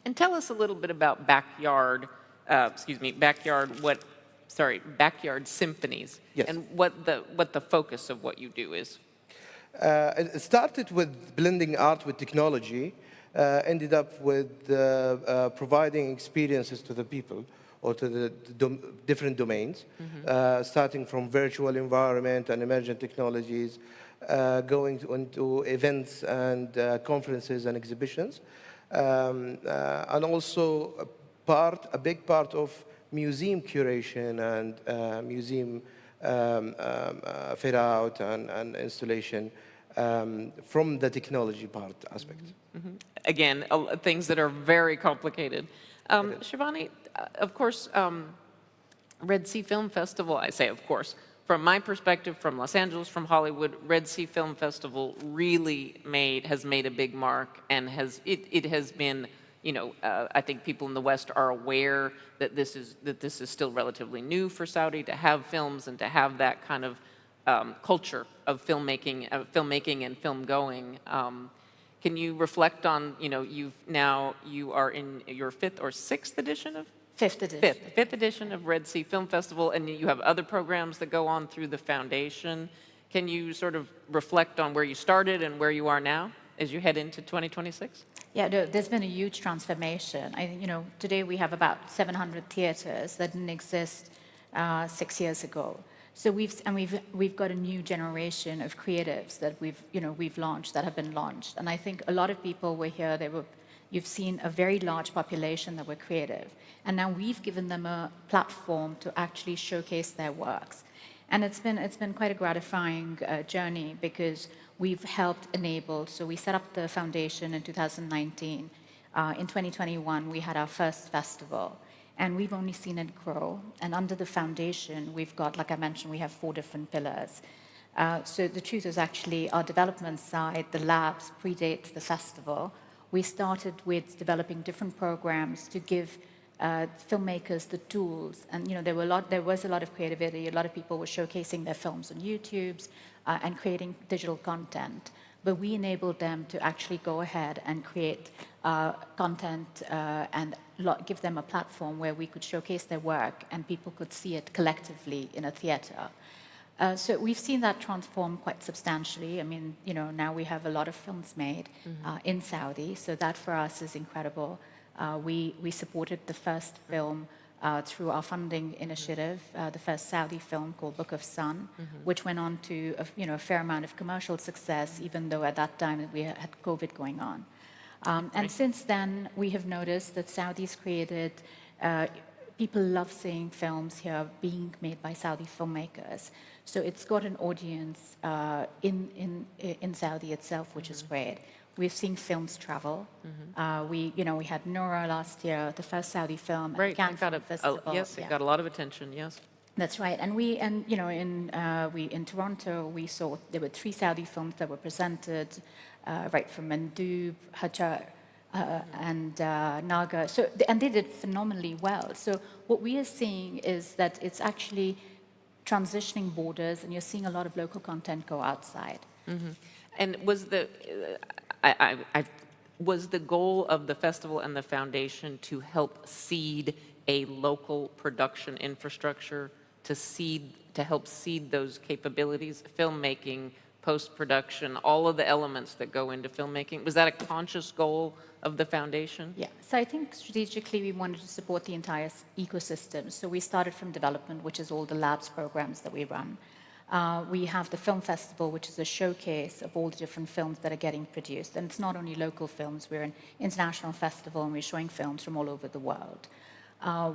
Q: And tell us a little bit about backyard symphonies,
S: yes,
Q: and what the focus of what you do is.
S: It started with blending art with technology, ended up with providing experiences to the people or to the different domains, starting from virtual environment and emergent technologies, going into events and conferences and exhibitions, and also a big part of museum curation and museum fit out and installation from the technology part aspect.
Q: Again, things that are very complicated. Shivani, of course, Red Sea Film Festival, I say of course, from my perspective, from Los Angeles, from Hollywood, Red Sea Film Festival really has made a big mark, and it has been, I think people in the West are aware that this is still relatively new for Saudi to have films and to have that kind of culture of filmmaking and film going. Can you reflect on, you are in your fifth or sixth edition of?
K: Fifth edition.
Q: Fifth edition of Red Sea Film Festival, and you have other programs that go on through the foundation. Can you sort of reflect on where you started and where you are now as you head into 2026?
K: Yeah, no, there's been a huge transformation. Today we have about 700 theaters that didn't exist 6 years ago. So we've got a new generation of creatives that we've launched, that have been launched. And I think a lot of people were here, you've seen a very large population that were creative. And now we've given them a platform to actually showcase their works. And it's been quite a gratifying journey, because we've helped enable, so we set up the foundation in 2019. In 2021, we had our first festival. And we've only seen it grow. And under the foundation, we've got, like I mentioned, we have 4 different pillars. So the truth is actually our development side, the labs, predates the festival. We started with developing different programs to give filmmakers the tools. And there was a lot of creativity. A lot of people were showcasing their films on YouTube and creating digital content. But we enabled them to actually go ahead and create content and give them a platform where we could showcase their work and people could see it collectively in a theater. So we've seen that transform quite substantially. I mean, now we have a lot of films made in Saudi, so that for us is incredible. We supported the first film through our funding initiative, the first Saudi film called Book of Sun, which went on to a fair amount of commercial success, even though at that time we had COVID going on. And since then, we have noticed that Saudi's created people love seeing films here being made by Saudi filmmakers. So it's got an audience in Saudi itself, which is great. We're seeing films travel. We had Nora last year, the first Saudi film at
Q: Right,
K: Cannes
Q: it got
K: Film Festival.
Q: yes, it got a lot of attention, yes.
K: That's right, and in Toronto we saw there were 3 Saudi films that were presented, right from Mandub, Hajar, and Naga. So and they did phenomenally well. So what we are seeing is that it's actually transitioning borders, and you're seeing a lot of local content go outside.
Q: And was the goal of the festival and the foundation to help seed a local production infrastructure, to help seed those capabilities, filmmaking, post-production, all of the elements that go into filmmaking? Was that a conscious goal of the foundation?
K: Yeah, so I think strategically we wanted to support the entire ecosystem. So we started from development, which is all the labs programs that we run. We have the film festival, which is a showcase of all the different films that are getting produced. And it's not only local films, we're an international festival and we're showing films from all over the world.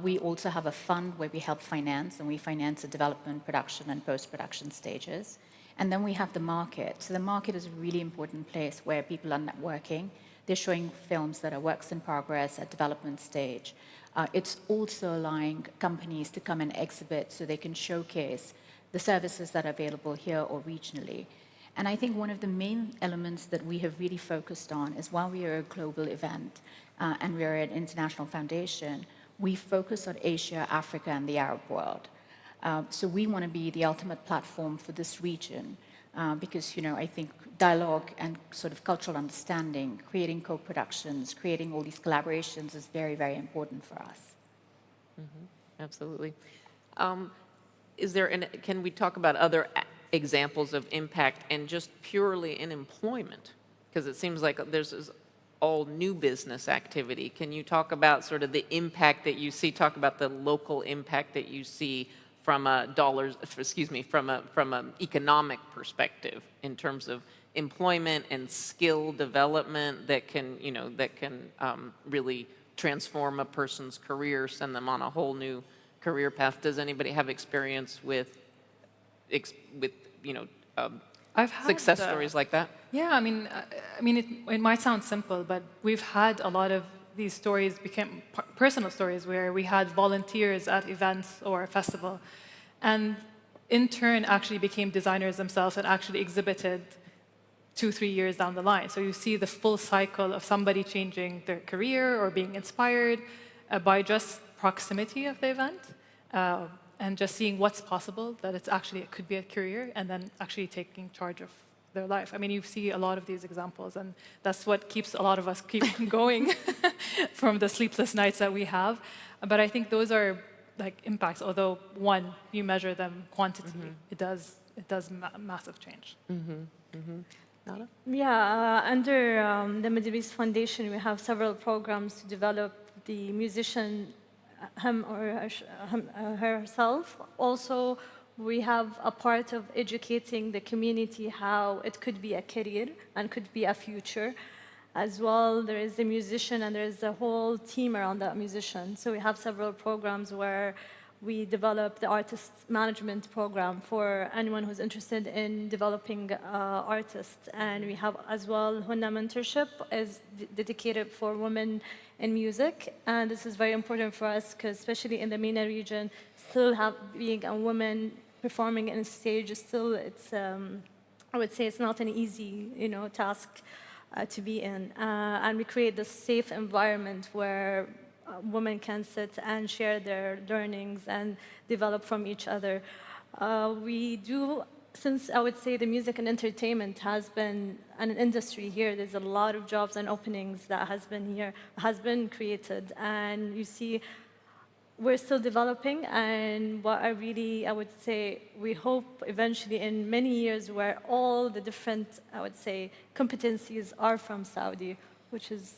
K: We also have a fund where we help finance, and we finance the development, production, and post-production stages. And then we have the market. So the market is a really important place where people are networking. They're showing films that are works in progress at development stage. It's also allowing companies to come and exhibit so they can showcase the services that are available here or regionally. And I think one of the main elements that we have really focused on is while we are a global event and we are an international foundation, we focus on Asia, Africa, and the Arab world. So we want to be the ultimate platform for this region because, I think dialogue and sort of cultural understanding, creating co-productions, creating all these collaborations is very, very important for us.
Q: Absolutely. Can we talk about other examples of impact and just purely in employment? Because it seems like there's all new business activity. Can you talk about sort of the impact that you see, talk about the local impact that you see from from an economic perspective in terms of employment and skill development that can, really transform a person's career, send them on a whole new career path? Does anybody have experience with
T: I've had
Q: success stories like that?
T: Yeah, it might sound simple, but we've had a lot of these stories became personal stories where we had volunteers at events or a festival, and in turn actually became designers themselves and actually exhibited 2-3 years down the line. So you see the full cycle of somebody changing their career or being inspired by just proximity of the event and just seeing what's possible, that it could be a career, and then actually taking charge of their life. You see a lot of these examples, and that's what keeps a lot of us keep going from the sleepless nights that we have. But I think those are like impacts, although one, you measure them quantity, it does massive change.
Q: Nada?
U: Yeah, under the Middle East Foundation, we have several programs to develop the musician, him or herself. Also, we have a part of educating the community how it could be a career and could be a future. As well, there is a musician and there is a whole team around that musician. So we have several programs where we develop the artist management program for anyone who's interested in developing artists. And we have as well Hunna Mentorship is dedicated for women in music. And this is very important for us because especially in the MENA region, still being a woman performing on stage, still I would say it's not an easy task to be in. And we create this safe environment where women can sit and share their learnings and develop from each other. We do, since I would say the music and entertainment has been an industry here, there's a lot of jobs and openings that has been created. And you see, we're still developing, and what I would say, we hope eventually in many years where all the different, I would say, competencies are from Saudi, which is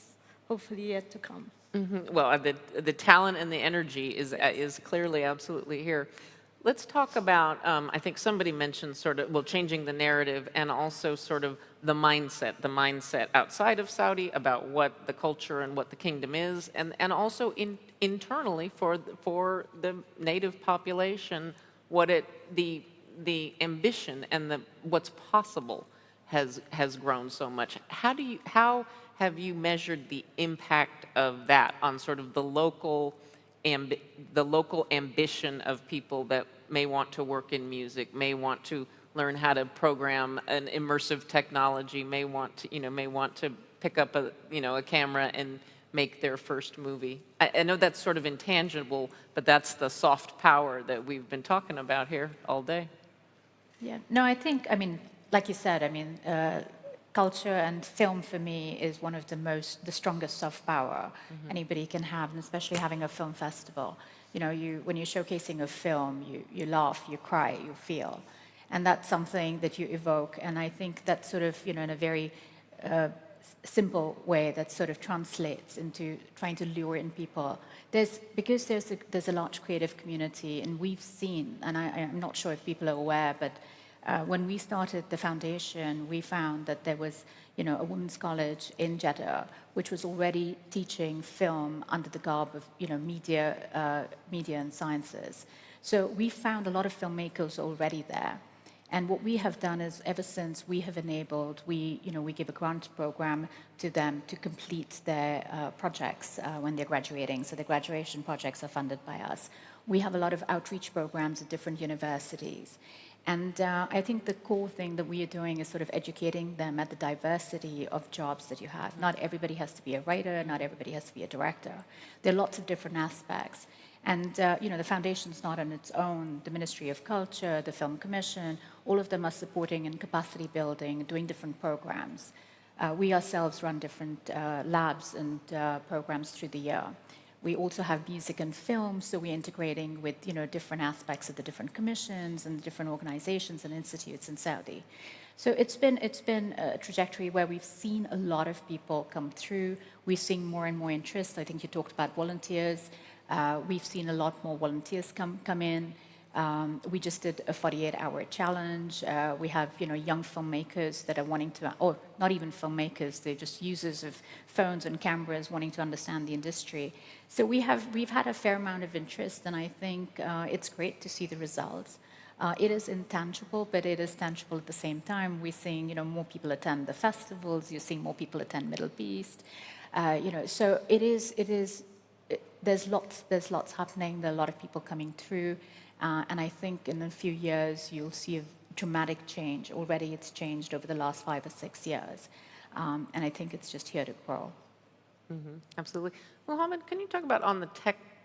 U: hopefully yet to come.
Q: Well, the talent and the energy is clearly absolutely here. Let's talk about, I think somebody mentioned changing the narrative and also sort of the mindset outside of Saudi about what the culture and what the kingdom is, and also internally for the native population, what the ambition and what's possible has grown so much. How have you measured the impact of that on sort of the local ambition of people that may want to work in music, may want to learn how to program an immersive technology, may want to pick up a camera and make their first movie? I know that's sort of intangible, but that's the soft power that we've been talking about here all day.
K: Yeah, no, I think, I mean, like you said, I mean, culture and film for me is one of the strongest soft power anybody can have, and especially having a film festival. You know, when you're showcasing a film, you laugh, you cry, you feel. And that's something that you evoke. And I think that sort of, in a very simple way that sort of translates into trying to lure in people. Because there's a large creative community, and we've seen, and I'm not sure if people are aware, but when we started the foundation, we found that there was, a women's college in Jeddah, which was already teaching film under the garb of, media and sciences. So we found a lot of filmmakers already there. And what we have done is, ever since we have enabled, we give a grant program to them to complete their projects when they're graduating. So the graduation projects are funded by us. We have a lot of outreach programs at different universities. And I think the core thing that we are doing is sort of educating them at the diversity of jobs that you have. Not everybody has to be a writer, not everybody has to be a director. There are lots of different aspects. And, the foundation's not on its own. The Ministry of Culture, the Film Commission, all of them are supporting in capacity building, doing different programs. We ourselves run different labs and programs through the year. We also have music and film, so we're integrating with, different aspects of the different commissions and different organizations and institutes in Saudi. So it's been a trajectory where we've seen a lot of people come through. We're seeing more and more interest. I think you talked about volunteers. We've seen a lot more volunteers come in. We just did a 48-hour challenge. We have, young filmmakers that are wanting to, or not even filmmakers, they're just users of phones and cameras wanting to understand the industry. So we've had a fair amount of interest, and I think it's great to see the results. It is intangible, but it is tangible at the same time. We're seeing, more people attend the festivals. You're seeing more people attend Middle East. So it is. There's lots happening. There are a lot of people coming through. And I think in a few years, you'll see a dramatic change. Already it's changed over the last 5 or 6 years. And I think it's just here to grow.
Q: Absolutely. Mohammed, can you talk about on the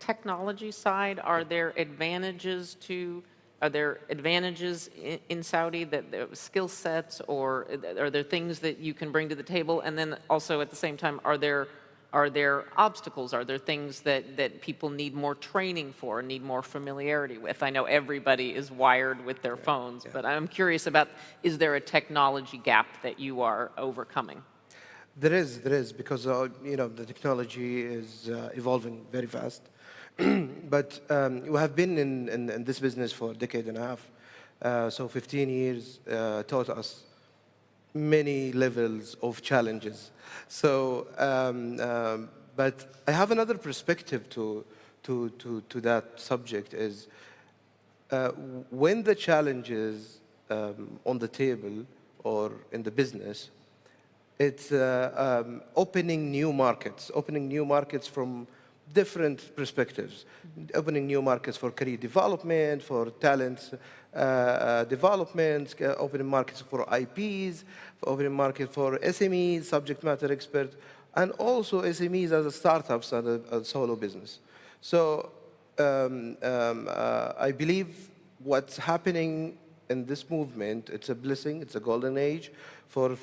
Q: technology side, are there advantages in Saudi, that there skill sets, or are there things that you can bring to the table? And then also at the same time, are there obstacles? Are there things that people need more training for, need more familiarity with? I know everybody is wired with their phones, but I'm curious about, is there a technology gap that you are overcoming?
S: There is, because the technology is evolving very fast. But we have been in this business for a decade and a half. So 15 years taught us many levels of challenges. So, but I have another perspective to that subject is when the challenges on the table or in the business, it's opening new markets from different perspectives, opening new markets for career development, for talent development, opening markets for IPs, opening market for SMEs, subject matter experts, and also SMEs as a startups and a solo business. So I believe what's happening in this movement, it's a blessing, it's a golden age for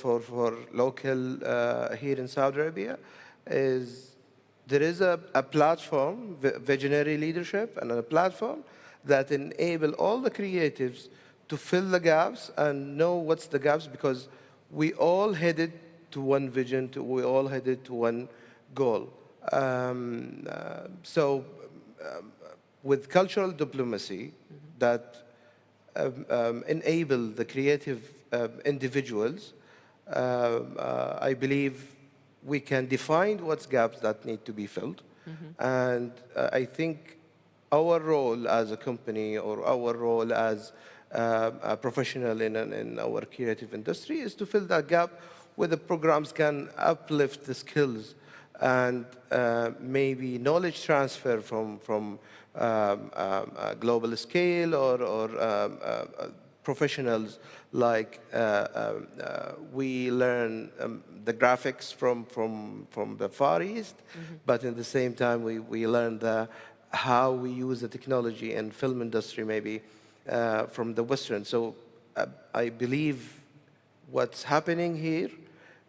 S: local here in Saudi Arabia, is there is a platform, visionary leadership, and a platform that enable all the creatives to fill the gaps and know what's the gaps, because we all headed to one vision, we all headed to one goal. So with cultural diplomacy that enable the creative individuals, I believe we can define what's gaps that need to be filled, And I think our role as a company or our role as a professional in our creative industry is to fill that gap where the programs can uplift the skills and maybe knowledge transfer from a global scale or professionals like we learn the graphics from the Far East, but at the same time we learn how we use the technology in film industry maybe from the Western. So I believe what's happening here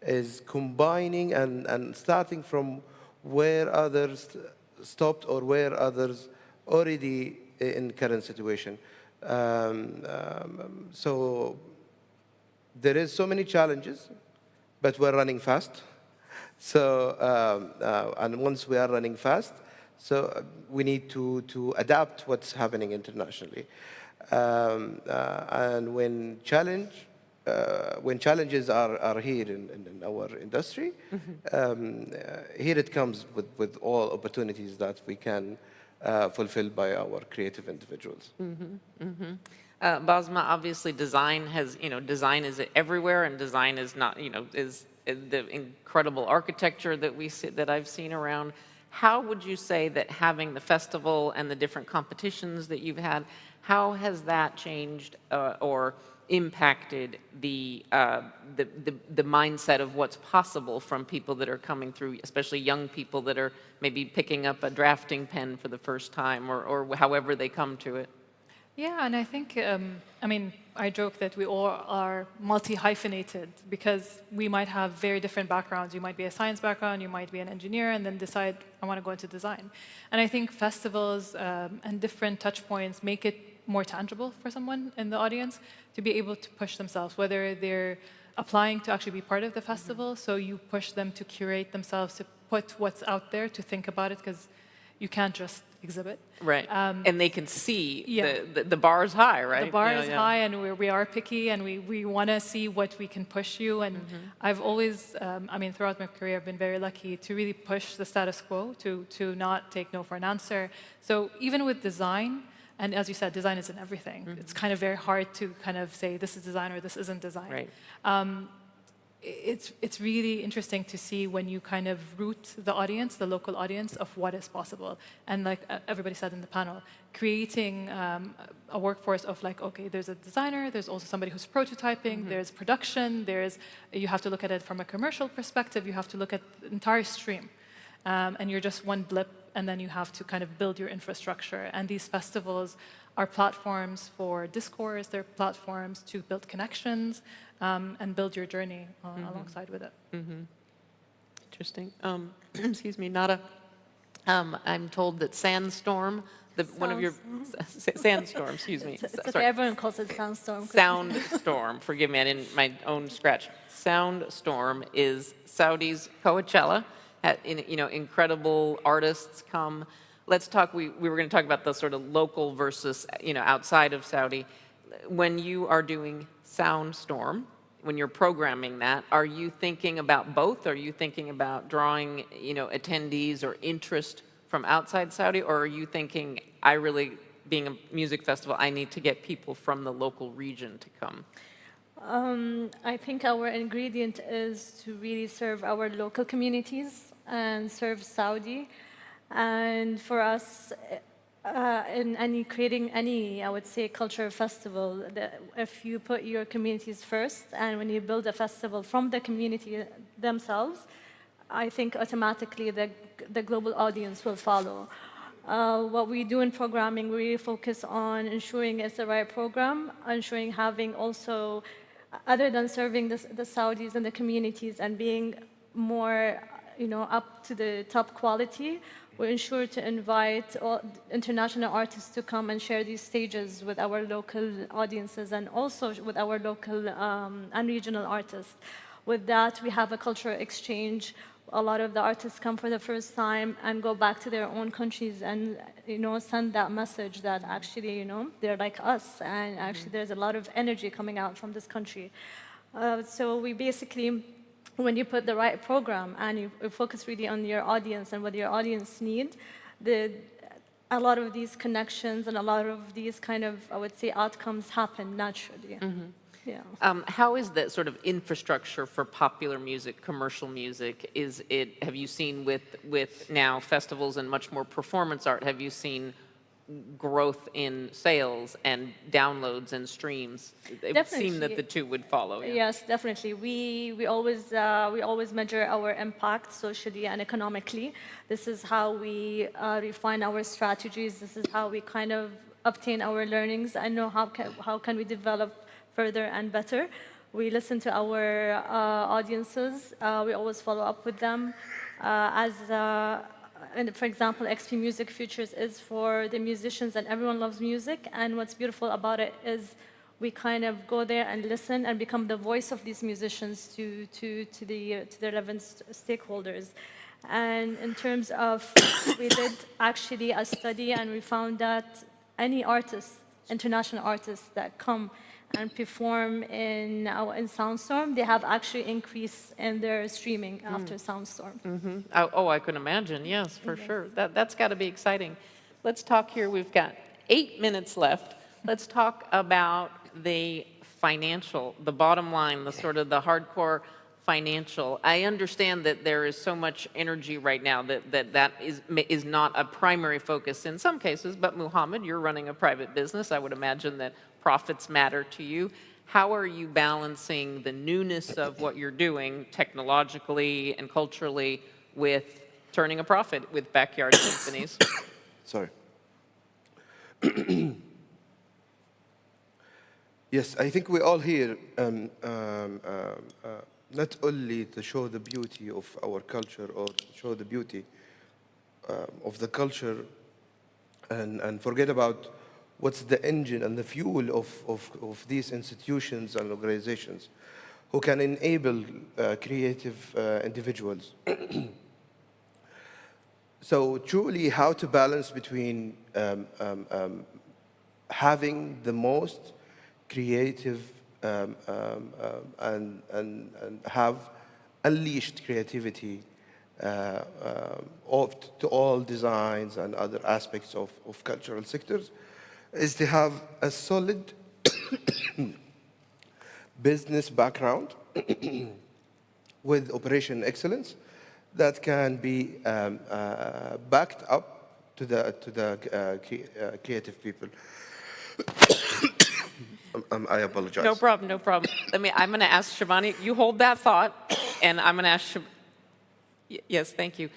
S: is combining and starting from where others stopped or where others already in current situation. So there is so many challenges, but we're running fast. So and once we are running fast, so we need to adapt what's happening internationally. And when challenges are here in our industry, here it comes with all opportunities that we can fulfill by our creative individuals.
Q: Basma, obviously design has, design is everywhere, and design is not, is the incredible architecture that that I've seen around. How would you say that having the festival and the different competitions that you've had, how has that changed or impacted the mindset of what's possible from people that are coming through, especially young people that are maybe picking up a drafting pen for the first time or however they come to it?
T: Yeah, and I think, I mean, I joke that we all are multi-hyphenated because we might have very different backgrounds. You might be a science background, you might be an engineer, and then decide, I want to go into design. And I think festivals and different touch points make it more tangible for someone in the audience to be able to push themselves, whether they're applying to actually be part of the festival, so you push them to curate themselves, to put what's out there, to think about it, because you can't just exhibit.
Q: Right, and they can see the bar is high, right?
T: The bar is high, and we are picky, and we want to see what we can push you. And I've always, I mean, throughout my career, I've been very lucky to really push the status quo, to not take no for an answer. So even with design, and as you said, design isn't everything. It's kind of very hard to kind of say this is design or this isn't design.
Q: Right.
T: It's really interesting to see when you kind of root the audience, the local audience, of what is possible. And like everybody said in the panel, creating a workforce of like, okay, there's a designer, there's also somebody who's prototyping, there's production, you have to look at it from a commercial perspective, you have to look at the entire stream. And you're just one blip, and then you have to kind of build your infrastructure. And these festivals are platforms for discourse, they're platforms to build connections, and build your journey alongside with it.
Q: Interesting. Excuse me, Nada. I'm told that Sandstorm, one of your Sandstorm, excuse me.
U: It's okay, everyone calls it Sandstorm.
Q: Soundstorm, forgive me, I didn't my own scratch. Soundstorm is Saudi's Coachella. Incredible artists come. Let's talk. We were going to talk about the sort of local versus outside of Saudi. When you are doing Soundstorm, when you're programming that, are you thinking about both? Are you thinking about drawing attendees or interest from outside Saudi, or are you thinking, being a music festival, I need to get people from the local region to come?
U: I think our ingredient is to really serve our local communities and serve Saudi. And for us, in creating any, I would say, cultural festival, if you put your communities first, and when you build a festival from the community themselves, I think automatically the global audience will follow. What we do in programming, we really focus on ensuring it's the right program, ensuring having also, other than serving the Saudis and the communities and being more, up to the top quality, we ensure to invite all international artists to come and share these stages with our local audiences and also with our local and regional artists. With that, we have a cultural exchange. A lot of the artists come for the first time and go back to their own countries and send that message that actually they're like us, and actually there's a lot of energy coming out from this country. So we basically when you put the right program and you focus really on your audience and what your audience need, a lot of these connections and a lot of these kind of, I would say, outcomes happen naturally. Yeah.
Q: How is that sort of infrastructure for popular music, commercial music? Have you seen with now festivals and much more performance art, have you seen growth in sales and downloads and streams? It would seem that the two would follow. Yeah.
U: Yes, definitely. We always measure our impact socially and economically. This is how we refine our strategies. This is how we kind of obtain our learnings and know how can we develop further and better. We listen to our audiences. We always follow up with them and for example, XP Music Futures is for the musicians, and everyone loves music. And what's beautiful about it is we kind of go there and listen and become the voice of these musicians to the relevant stakeholders. And in terms of, we did actually a study, and we found that any artists, international artists that come and perform in Soundstorm, they have actually increased in their streaming after Soundstorm.
Q: I can imagine, yes, for sure. That's got to be exciting. Let's talk here, we've got 8 minutes left. Let's talk about the financial, the bottom line, the sort of the hardcore financial. I understand that there is so much energy right now that is not a primary focus in some cases, but Muhammad, you're running a private business. I would imagine that profits matter to you. How are you balancing the newness of what you're doing technologically and culturally with turning a profit with backyard symphonies?
S: Sorry. Yes, I think we're all here not only to show the beauty of our culture or show the beauty of the culture and forget about what's the engine and the fuel of these institutions and organizations who can enable creative individuals. So truly how to balance between having the most creative and have unleashed creativity to all designs and other aspects of cultural sectors is to have a solid business background with operation excellence that can be backed up to the creative people. I apologize.
Q: No problem, no problem. I'm going to ask Shivani, you hold that thought, and I'm going to ask yes, thank you.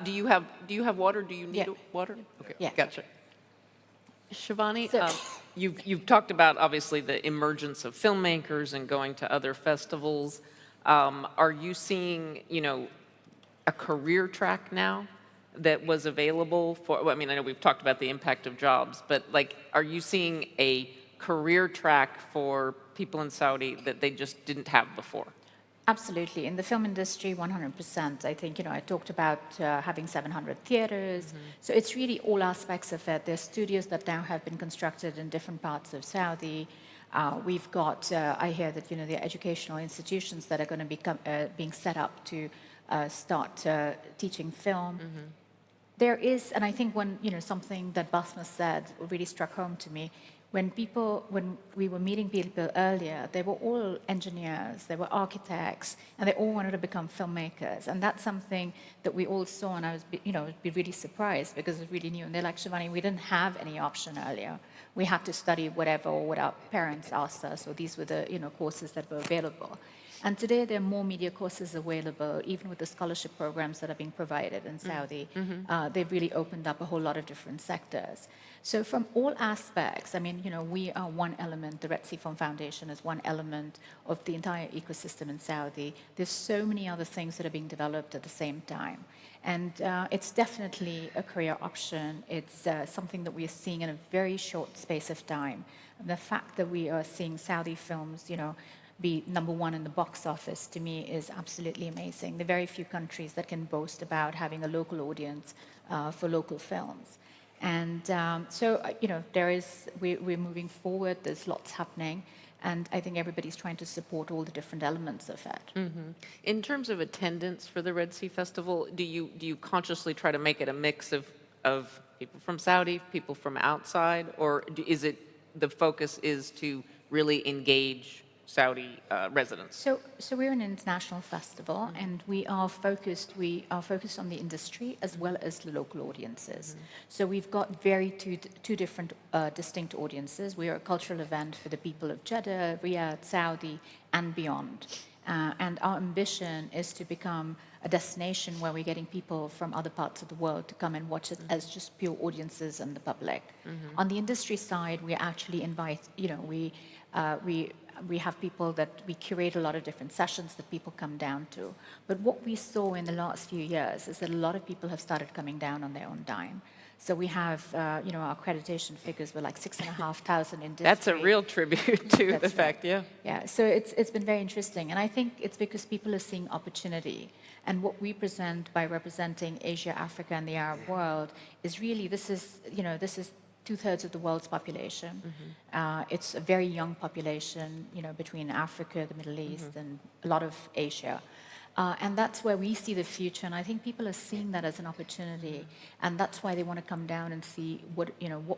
Q: Do you have water? Do you need water? Okay,
D: yeah.
Q: Gotcha. Shivani, you've talked about, obviously, the emergence of filmmakers and going to other festivals. Are you seeing, a career track now that was available for, I know we've talked about the impact of jobs, but are you seeing a career track for people in Saudi that they just didn't have before?
K: Absolutely. In the film industry, 100%. I think, I talked about having 700 theaters. So it's really all aspects of it. There's studios that now have been constructed in different parts of Saudi. We've got, I hear that, the educational institutions that are going to be being set up to start teaching film. There is, and I think when, something that Basma said really struck home to me, when we were meeting people earlier, they were all engineers, they were architects, and they all wanted to become filmmakers. And that's something that we all saw, and I was, be really surprised because it was really new. And they're like, Shivani, we didn't have any option earlier. We had to study whatever or what our parents asked us, or these were the, courses that were available. And today there are more media courses available, even with the scholarship programs that are being provided in Saudi. They've really opened up a whole lot of different sectors. So from all aspects, we are one element, the Red Sea Film Foundation is one element of the entire ecosystem in Saudi. There's so many other things that are being developed at the same time. And it's definitely a career option. It's something that we are seeing in a very short space of time. And the fact that we are seeing Saudi films, be #1 in the box office, to me, is absolutely amazing. There are very few countries that can boast about having a local audience for local films. And we're moving forward. There's lots happening. And I think everybody's trying to support all the different elements of it.
Q: In terms of attendance for the Red Sea Festival, do you consciously try to make it a mix of people from Saudi, people from outside, or is it the focus is to really engage Saudi residents?
K: So we're an international festival, and we are focused on the industry as well as the local audiences. So we've got two different distinct audiences. We are a cultural event for the people of Jeddah, Riyadh, Saudi, and beyond. And our ambition is to become a destination where we're getting people from other parts of the world to come and watch it as just pure audiences and the public. On the industry side, we actually invite, we have people that we curate a lot of different sessions that people come down to. But what we saw in the last few years is that a lot of people have started coming down on their own dime. So we have, our accreditation figures were like 6,500 industry.
Q: That's a real tribute to the fact, yeah.
K: Yeah, so it's been very interesting. And I think it's because people are seeing opportunity. And what we present by representing Asia, Africa, and the Arab world is really, this is 2/3 of the world's population. It's a very young population, between Africa, the Middle East, and a lot of Asia. And that's where we see the future. And I think people are seeing that as an opportunity. And that's why they want to come down and see what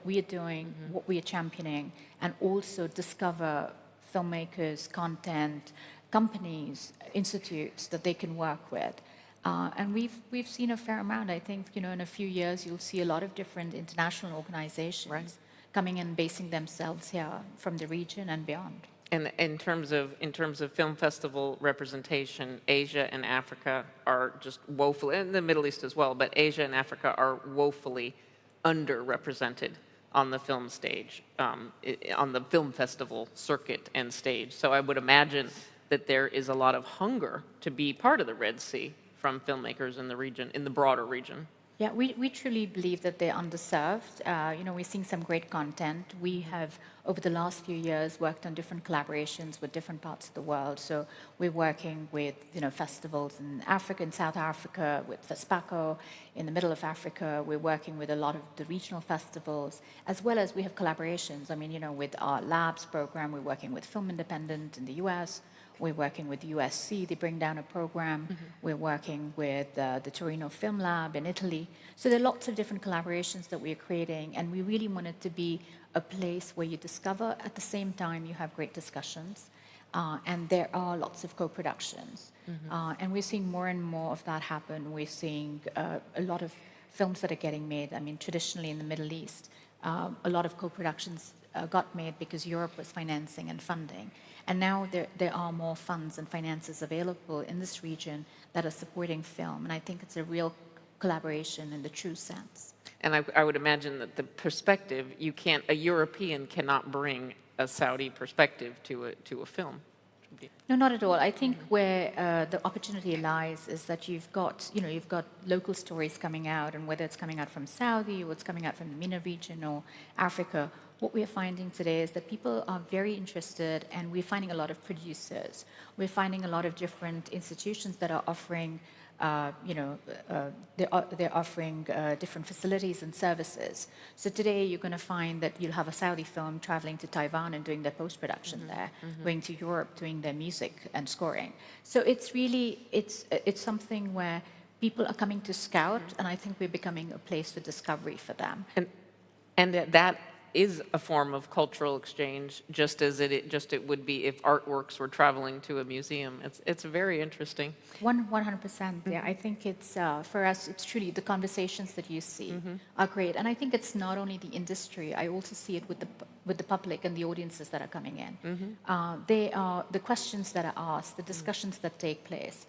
K: we are doing, what we are championing, and also discover filmmakers, content, companies, institutes that they can work with. And we've seen a fair amount. I think, in a few years, you'll see a lot of different international organizations coming and basing themselves here from the region and beyond.
Q: And in terms of film festival representation, Asia and Africa are just woefully, and the Middle East as well, but Asia and Africa are woefully underrepresented on the film stage, on the film festival circuit and stage. So I would imagine that there is a lot of hunger to be part of the Red Sea from filmmakers in the region, in the broader region.
K: Yeah, we truly believe that they're underserved. We're seeing some great content. We have, over the last few years, worked on different collaborations with different parts of the world. So we're working with, festivals in Africa, in South Africa, with FESPACO, in the middle of Africa. We're working with a lot of the regional festivals, as well as we have collaborations. I mean, with our Labs program, we're working with Film Independent in the US. We're working with USC, they bring down a program. We're working with the Torino Film Lab in Italy. So there are lots of different collaborations that we're creating, and we really want it to be a place where you discover, at the same time you have great discussions, and there are lots of co-productions. And we're seeing more and more of that happen. We're seeing a lot of films that are getting made. I mean, traditionally in the Middle East, a lot of co-productions got made because Europe was financing and funding. And now there are more funds and finances available in this region that are supporting film. And I think it's a real collaboration in the true sense.
Q: And I would imagine that the perspective, a European cannot bring a Saudi perspective to a film.
K: No, not at all. I think where the opportunity lies is that you've got local stories coming out, and whether it's coming out from Saudi or it's coming out from the MENA region or Africa, what we're finding today is that people are very interested, and we're finding a lot of producers. We're finding a lot of different institutions that are offering, they're offering different facilities and services. So today you're going to find that you'll have a Saudi film traveling to Taiwan and doing their post-production there, going to Europe doing their music and scoring. So it's really, it's something where people are coming to scout, and I think we're becoming a place for discovery for them.
Q: And that is a form of cultural exchange, just as it would be if artworks were traveling to a museum. It's very interesting.
K: 100%. Yeah, I think it's for us. It's truly the conversations that you see are great, and I think it's not only the industry. I also see it with the public and the audiences that are coming in. They are the questions that are asked, the discussions that take place.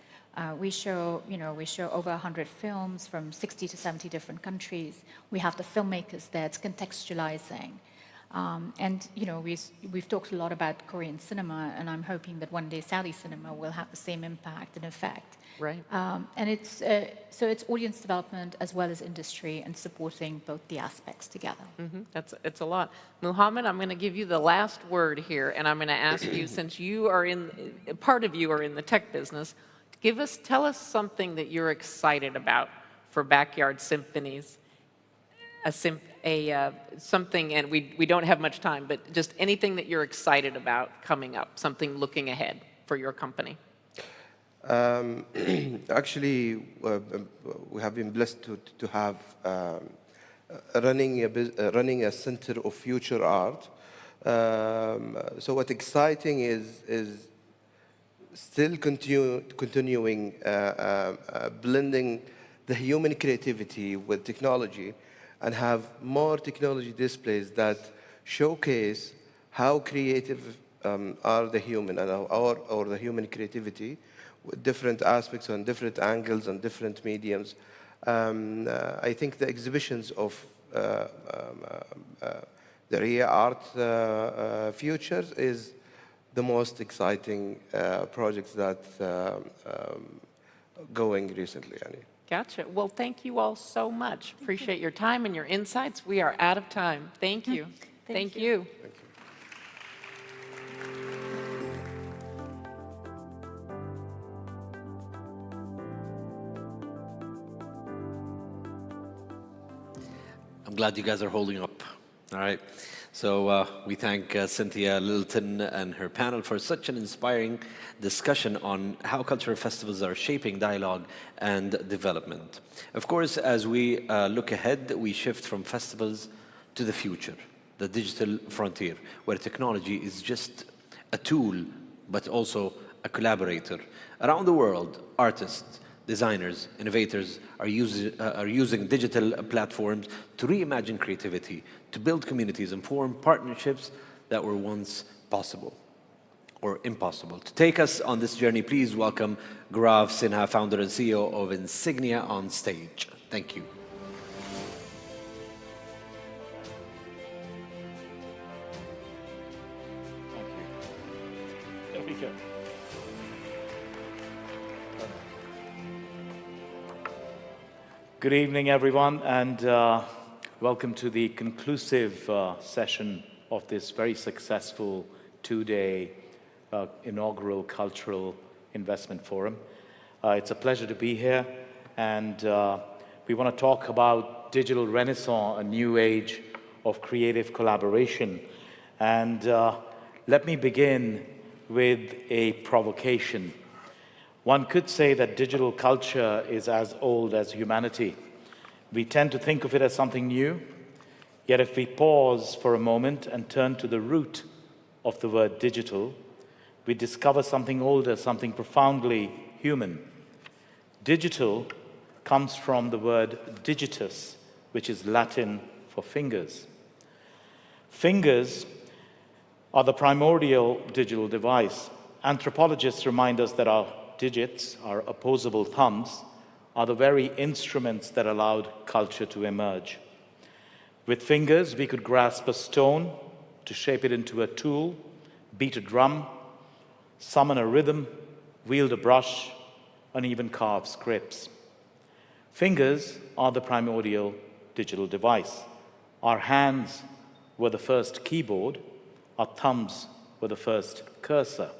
K: We show over 100 films from 60 to 70 different countries. We have the filmmakers there. It's contextualizing. And we've talked a lot about Korean cinema, and I'm hoping that one day Saudi cinema will have the same impact and effect.
Q: Right.
K: And it's audience development as well as industry, and supporting both the aspects together.
Q: It's a lot. Muhammad, I'm going to give you the last word here, and I'm going to ask you, since part of you are in the tech business, tell us something that you're excited about for Backyard Symphonies, something, and we don't have much time, but just anything that you're excited about coming up, something looking ahead for your company.
S: Actually, we have been blessed to have running a center of future art. So what's exciting is still continuing blending the human creativity with technology, and have more technology displays that showcase how creative are the human and or the human creativity with different aspects on different angles and different mediums. I think the exhibitions of the RIA Art Futures is the most exciting projects that going recently.
Q: Gotcha. Well, thank you all so much. Appreciate your time and your insights. We are out of time. Thank you. Thank you.
B: I'm glad you guys are holding up. All right. So we thank Cynthia Littleton and her panel for such an inspiring discussion on how cultural festivals are shaping dialogue and development. Of course, as we look ahead, we shift from festivals to the future, the digital frontier, where technology is just a tool, but also a collaborator. Around the world, artists, designers, innovators are using digital platforms to reimagine creativity, to build communities and form partnerships that were once possible or impossible. To take us on this journey, please welcome Gaurav Sinha, founder and CEO of Insignia, on stage. Thank you.
F: There we go. Good evening, everyone, and welcome to the conclusive session of this very successful two-day inaugural Cultural Investment Forum. It's a pleasure to be here, and we want to talk about digital renaissance, a new age of creative collaboration. And let me begin with a provocation. One could say that digital culture is as old as humanity. We tend to think of it as something new, yet if we pause for a moment and turn to the root of the word digital, we discover something older, something profoundly human. Digital comes from the word digitus, which is Latin for fingers. Fingers are the primordial digital device. Anthropologists remind us that our digits, our opposable thumbs, are the very instruments that allowed culture to emerge. With fingers, we could grasp a stone to shape it into a tool, beat a drum, summon a rhythm, wield a brush, and even carve scripts. Fingers are the primordial digital device. Our hands were the first keyboard, our thumbs were the first cursor.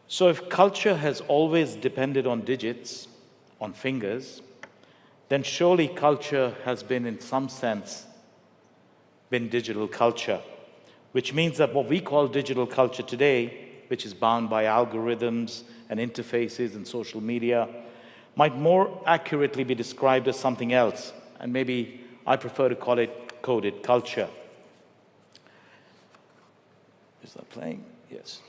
F: So if culture has always depended on digits, on fingers, then surely culture has been, in some sense, been digital culture, which means that what we call digital culture today, which is bound by algorithms and interfaces and social media, might more accurately be described as something else, and maybe I prefer to call it coded culture. Is that playing? Yes.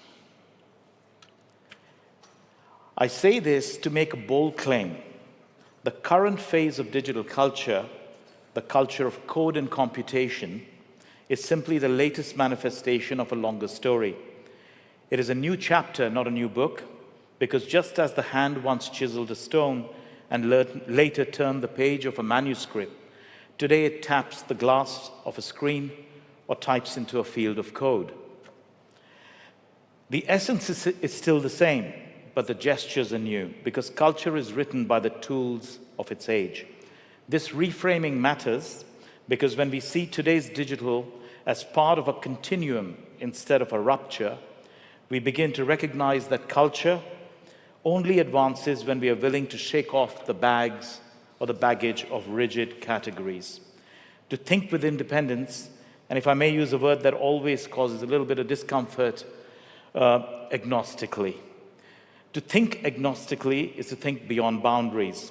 F: I say this to make a bold claim. The current phase of digital culture, the culture of code and computation, is simply the latest manifestation of a longer story. It is a new chapter, not a new book, because just as the hand once chiseled a stone and later turned the page of a manuscript, today it taps the glass of a screen or types into a field of code. The essence is still the same, but the gestures are new, because culture is written by the tools of its age. This reframing matters because when we see today's digital as part of a continuum instead of a rupture, we begin to recognize that culture only advances when we are willing to shake off the bags or the baggage of rigid categories. to think with independence, and if I may use a word that always causes a little bit of discomfort, agnostically. To think agnostically is to think beyond boundaries.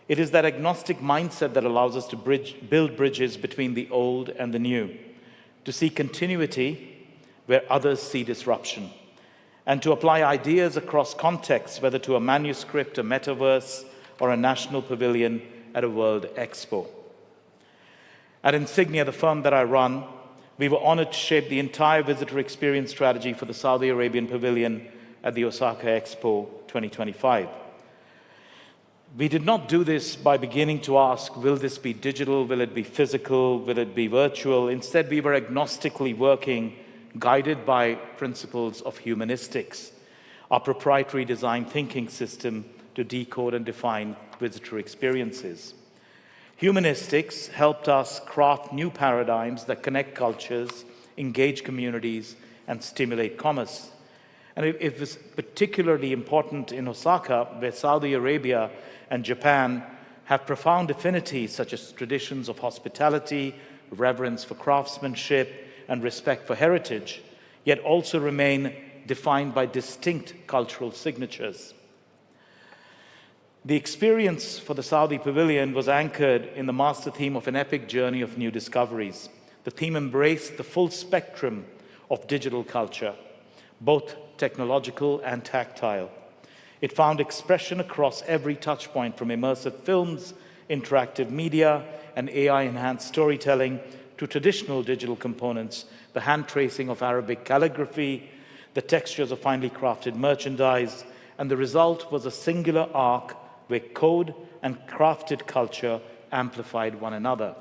F: It is that agnostic mindset that allows us to build bridges between the old and the new, to see continuity where others see disruption, and to apply ideas across contexts, whether to a manuscript, a metaverse, or a national pavilion at a World Expo. At Insignia, the firm that I run, we were honored to shape the entire visitor experience strategy for the Saudi Arabian Pavilion at the Osaka Expo 2025. We did not do this by beginning to ask, will this be digital, will it be physical, will it be virtual? Instead, we were agnostically working, guided by principles of humanistics, our proprietary design thinking system to decode and define visitor experiences. Humanistics helped us craft new paradigms that connect cultures, engage communities, and stimulate commerce. And it was particularly important in Osaka, where Saudi Arabia and Japan have profound affinities, such as traditions of hospitality, reverence for craftsmanship, and respect for heritage, yet also remain defined by distinct cultural signatures. The experience for the Saudi Pavilion was anchored in the master theme of an epic journey of new discoveries. The theme embraced the full spectrum of digital culture, both technological and tactile. It found expression across every touch point, from immersive films, interactive media, and AI-enhanced storytelling to traditional digital components, the hand tracing of Arabic calligraphy, the textures of finely crafted merchandise, and the result was a singular arc where code and crafted culture amplified one another.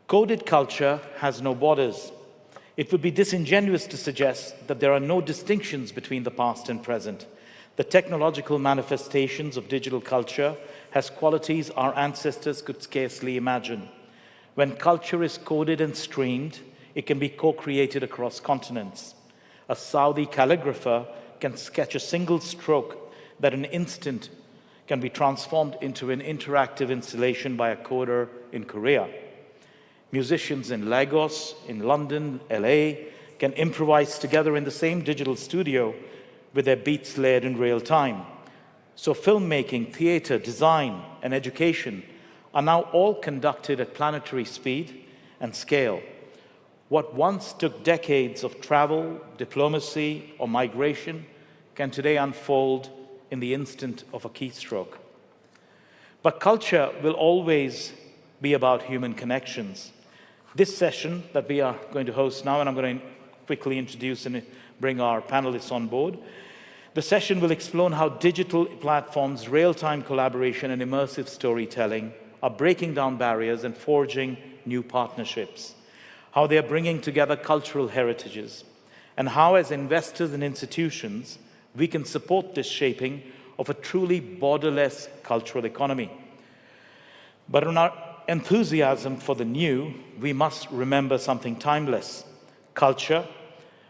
F: Coded culture has no borders. It would be disingenuous to suggest that there are no distinctions between the past and present. The technological manifestations of digital culture has qualities our ancestors could scarcely imagine. When culture is coded and streamed, it can be co-created across continents. A Saudi calligrapher can sketch a single stroke that in an instant can be transformed into an interactive installation by a coder in Korea. Musicians in Lagos, in London, LA, can improvise together in the same digital studio with their beats layered in real time. So filmmaking, theater, design, and education are now all conducted at planetary speed and scale. What once took decades of travel, diplomacy, or migration can today unfold in the instant of a keystroke. But culture will always be about human connections. This session that we are going to host now, and I'm going to quickly introduce and bring our panelists on board, the session will explore how digital platforms, real-time collaboration, and immersive storytelling are breaking down barriers and forging new partnerships, how they are bringing together cultural heritages, and how, as investors and institutions, we can support this shaping of a truly borderless cultural economy. But in our enthusiasm for the new, we must remember something timeless. Culture,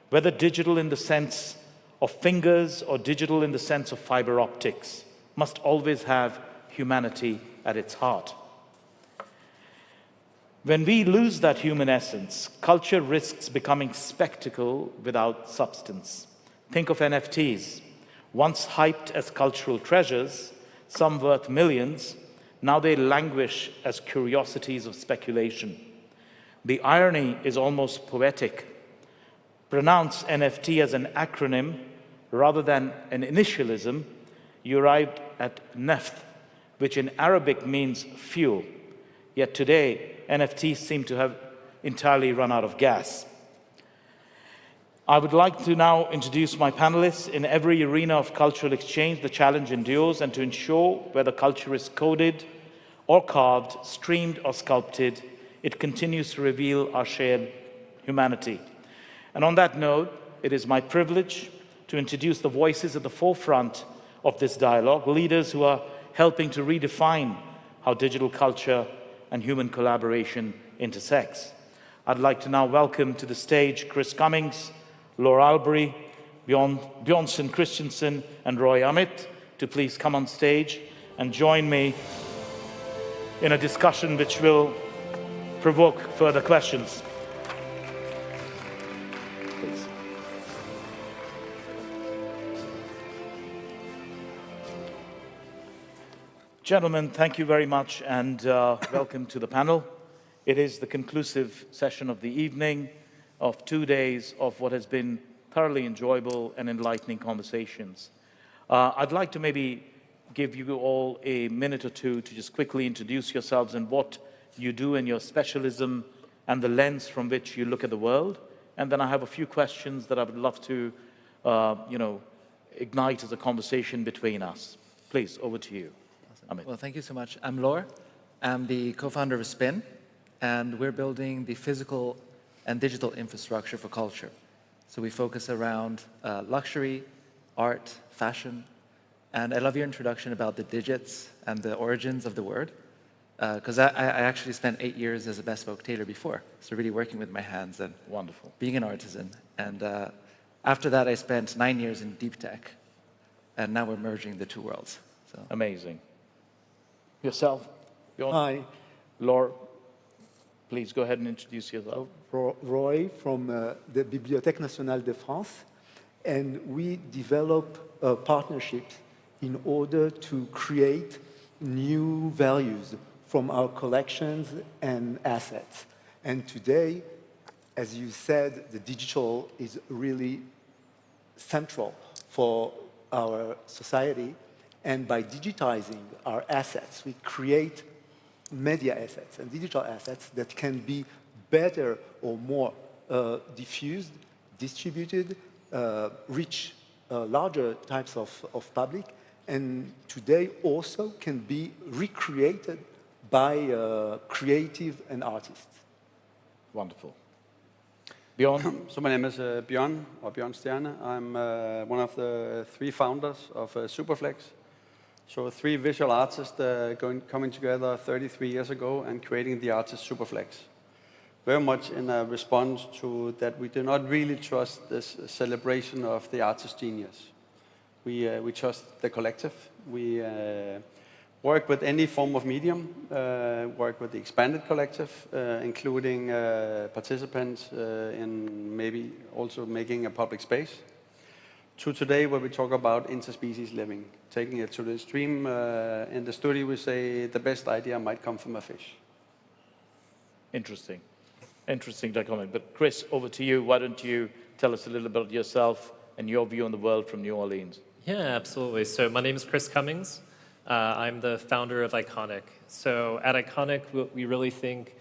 F: whether digital in the sense of fingers or digital in the sense of fiber optics, must always have humanity at its heart. When we lose that human essence, culture risks becoming spectacle without substance. Think of NFTs. Once hyped as cultural treasures, some worth millions, now they languish as curiosities of speculation. The irony is almost poetic. Pronounce NFT as an acronym rather than an initialism, you arrived at neft, which in Arabic means fuel. Yet today, NFTs seem to have entirely run out of gas. I would like to now introduce my panelists. In every arena of cultural exchange, the challenge endures, and to ensure whether culture is coded or carved, streamed or sculpted, it continues to reveal our shared humanity. And on that note, it is my privilege to introduce the voices at the forefront of this dialogue, leaders who are helping to redefine how digital culture and human collaboration intersects. I'd like to now welcome to the stage Chris Cummings, Laura Albury, Bjornson Christensen, and Roy Amit to please come on stage and join me. in a discussion which will provoke further questions. Please. Gentlemen, thank you very much, and welcome to the panel. It is the conclusive session of the evening of 2 days of what has been thoroughly enjoyable and enlightening conversations. I'd like to maybe give you all a minute or two to just quickly introduce yourselves and what you do in your specialism and the lens from which you look at the world. And then I have a few questions that I would love to, ignite as a conversation between us. Please, over to you. Amit.
M: Well, thank you so much. I'm Lor. I'm the co-founder of Spin, and we're building the physical and digital infrastructure for culture. So we focus around luxury, art, fashion, and I love your introduction about the digits and the origins of the word, because I actually spent 8 years as a bespoke tailor before, so really working with my hands and
F: wonderful,
M: being an artisan. And after that, I spent 9 years in deep tech, and now we're merging the two worlds. So
F: amazing. Yourself?
O: Hi.
F: Laure, please go ahead and introduce yourself.
O: Roy from the Bibliothèque Nationale de France, and we develop partnerships in order to create new values from our collections and assets. And today, as you said, the digital is really central for our society. And by digitizing our assets, we create media assets and digital assets that can be better or more diffused, distributed, reach larger types of public, and today also can be recreated by creative and artists.
F: Wonderful.
R: Bjorn? So my name is Bjorn, or Bjorn Stjerne. I'm one of the 3 founders of Superflex. So 3 visual artists coming together 33 years ago and creating the artist Superflex. Very much in a response to that we do not really trust this celebration of the artist genius. We trust the collective. We work with any form of medium, work with the expanded collective, including participants in maybe also making a public space. To today, where we talk about interspecies living, taking it to the extreme. In the studio, we say the best idea might come from a fish.
F: Interesting. Interesting comment. But Chris, over to you. Why don't you tell us a little about yourself and your view on the world from New Orleans?
V: Yeah, absolutely. So my name is Chris Cummings. I'm the founder of Iconic. So at Iconic, what we really think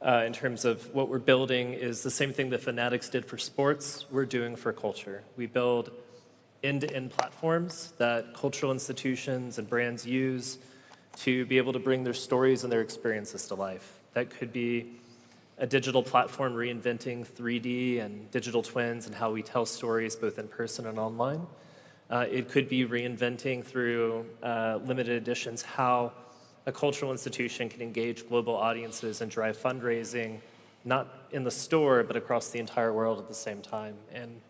V: in terms of what we're building is the same thing that Fanatics did for sports, we're doing for culture. We build end-to-end platforms that cultural institutions and brands use to be able to bring their stories and their experiences to life. That could be a digital platform reinventing 3D and digital twins and how we tell stories both in person and online. It could be reinventing through limited editions how a cultural institution can engage global audiences and drive fundraising, not in the store, but across the entire world at the same time. And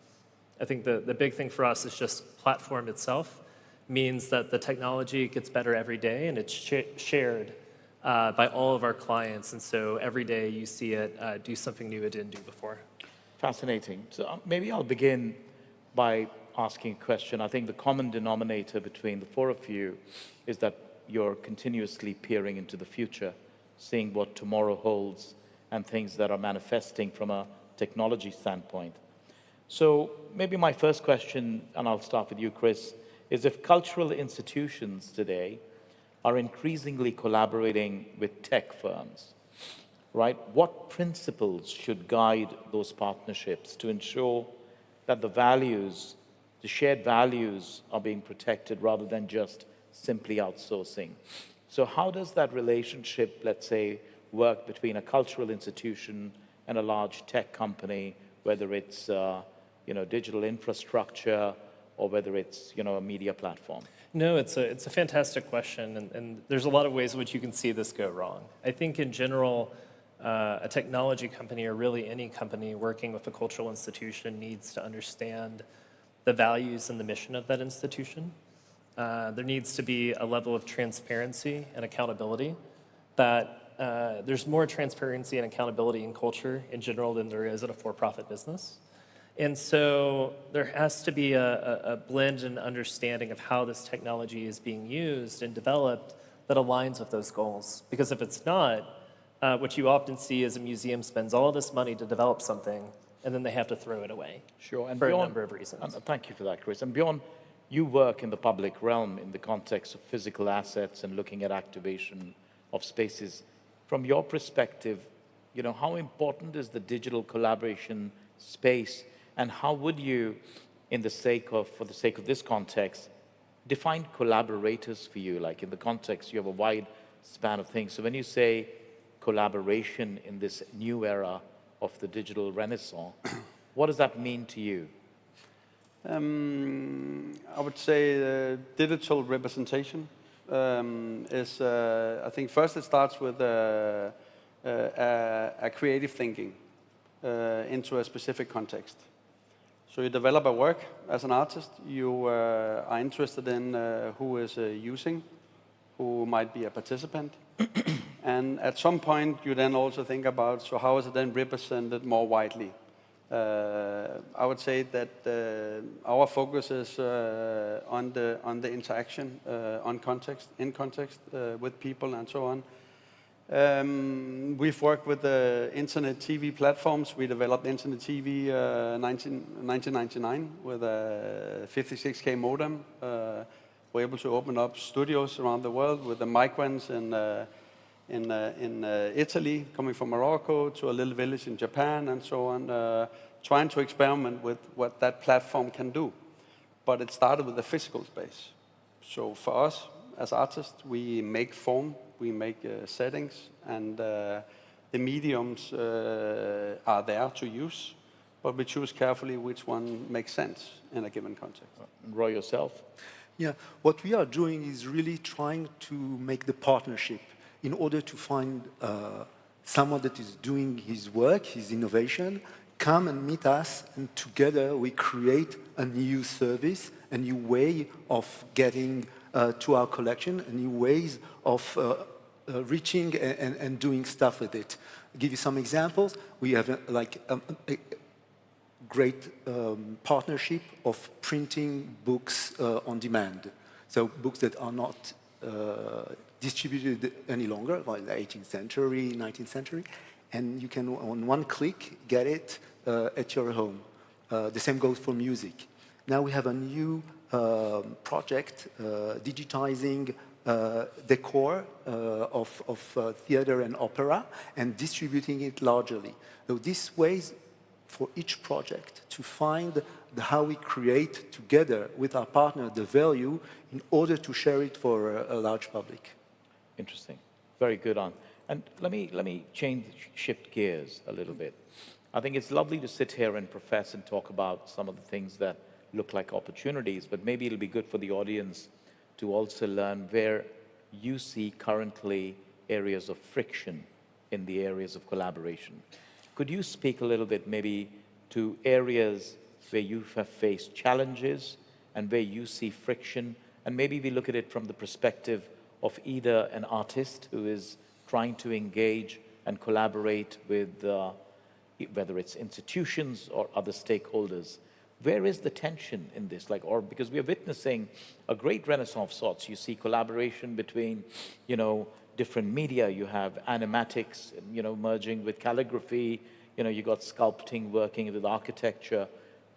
V: I think the big thing for us is just platform itself means that the technology gets better every day and it's shared by all of our clients. And so every day you see it do something new it didn't do before.
F: Fascinating. So maybe I'll begin by asking a question. I think the common denominator between the 4 of you is that you're continuously peering into the future, seeing what tomorrow holds and things that are manifesting from a technology standpoint. So maybe my first question, and I'll start with you, Chris, is if cultural institutions today are increasingly collaborating with tech firms, right? What principles should guide those partnerships to ensure that the values, the shared values are being protected rather than just simply outsourcing? So how does that relationship, let's say, work between a cultural institution and a large tech company, whether it's digital infrastructure or whether it's a media platform?
V: No, it's a fantastic question, and there's a lot of ways in which you can see this go wrong. I think in general, a technology company or really any company working with a cultural institution needs to understand the values and the mission of that institution. There needs to be a level of transparency and accountability that there's more transparency and accountability in culture in general than there is in a for-profit business. And so there has to be a blend and understanding of how this technology is being used and developed that aligns with those goals. Because if it's not, what you often see is a museum spends all this money to develop something, and then they have to throw it away.
F: Sure, and
V: for
F: beyond,
V: a number of reasons.
F: Thank you for that, Chris. And beyond, you work in the public realm in the context of physical assets and looking at activation of spaces. From your perspective, you know, how important is the digital collaboration space, and how would you, for the sake of this context, define collaborators for you? Like in the context, you have a wide span of things. So when you say collaboration in this new era of the digital renaissance, what does that mean to you?
R: I would say digital representation is, I think first it starts with a creative thinking into a specific context. So you develop a work as an artist, you are interested in who is using, who might be a participant. And at some point you then also think about, so how is it then represented more widely? I would say that our focus is on the interaction, in context with people and so on. We've worked with the internet TV platforms. We developed internet TV 1999 with a 56K modem. We're able to open up studios around the world with the migrants in Italy, coming from Morocco, to a little village in Japan and so on, trying to experiment with what that platform can do. But it started with the physical space. So for us, as artists, we make form, we make settings, and the mediums are there to use, but we choose carefully which one makes sense in a given context.
F: Roy, yourself?
O: Yeah, what we are doing is really trying to make the partnership in order to find someone that is doing his work, his innovation, come and meet us, and together we create a new service, a new way of getting to our collection, new ways of reaching and doing stuff with it. I'll give you some examples. We have a great partnership of printing books on demand. So books that are not distributed any longer, like the 18th century, 19th century, and you can, on one click, get it at your home. The same goes for music. Now we have a new project digitizing decor of theater and opera and distributing it largely. So this ways for each project to find how we create together with our partner the value in order to share it for a large public.
F: Interesting. Very good on. And let me shift gears a little bit. I think it's lovely to sit here and profess and talk about some of the things that look like opportunities, but maybe it'll be good for the audience to also learn where you see currently areas of friction in the areas of collaboration. Could you speak a little bit maybe to areas where you have faced challenges and where you see friction, and maybe we look at it from the perspective of either an artist who is trying to engage and collaborate with whether it's institutions or other stakeholders. Where is the tension in this? Because we are witnessing a great renaissance of sorts. You see collaboration between, different media. You have animatics, merging with calligraphy. You got sculpting working with architecture.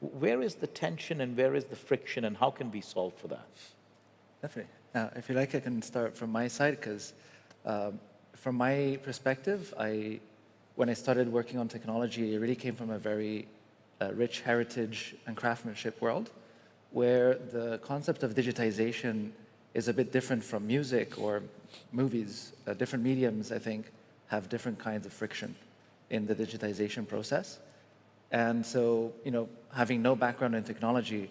F: Where is the tension and where is the friction, and how can we solve for that?
M: Definitely. Now, if you like, I can start from my side, because from my perspective, when I started working on technology, it really came from a very rich heritage and craftsmanship world, where the concept of digitization is a bit different from music or movies. Different mediums, I think, have different kinds of friction in the digitization process. And so, having no background in technology,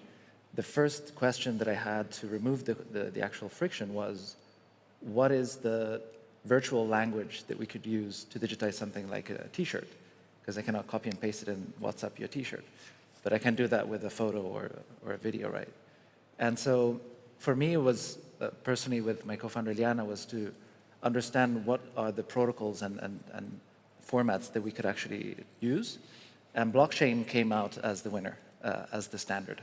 M: the first question that I had to remove the actual friction was, what is the virtual language that we could use to digitize something like a t-shirt? Because I cannot copy and paste it and WhatsApp you a t-shirt. But I can do that with a photo or a video, right? And so for me, it was, personally with my co-founder Liana, was to understand what are the protocols and formats that we could actually use. And blockchain came out as the winner, as the standard,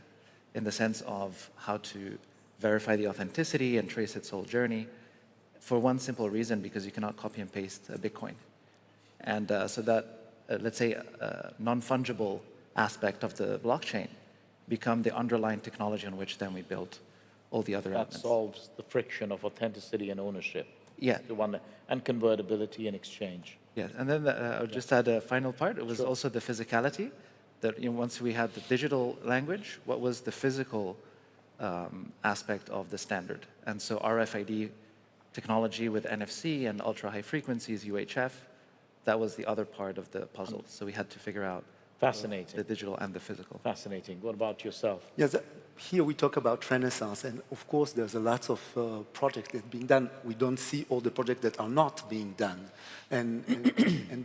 M: in the sense of how to verify the authenticity and trace its whole journey, for one simple reason, because you cannot copy and paste a Bitcoin. And so that, let's say, non-fungible aspect of the blockchain become the underlying technology on which then we built all the other elements.
F: That solves the friction of authenticity and ownership.
M: Yeah.
F: The one, and convertibility and exchange.
M: Yes, and then I'll just add a final part. It was also the physicality, that once we had the digital language, what was the physical aspect of the standard? And so RFID technology with NFC and ultra-high frequencies, UHF, that was the other part of the puzzle. So we had to figure out
F: Fascinating.
M: The digital and the physical.
F: Fascinating. What about yourself?
O: Yes, here we talk about Renaissance, and of course there's a lot of projects that are being done. We don't see all the projects that are not being done. And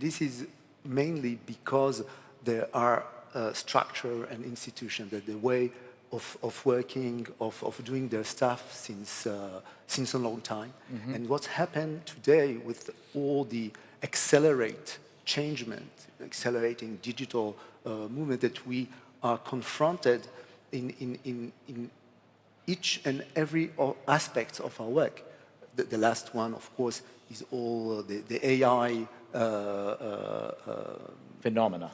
O: this is mainly because there are structure and institutions, that the way of working, of doing their stuff since a long time.
F: Mm-hmm.
O: And what's happened today with all the accelerating digital movement that we are confronted in each and every aspect of our work. The last one, of course, is all the AI
F: phenomena.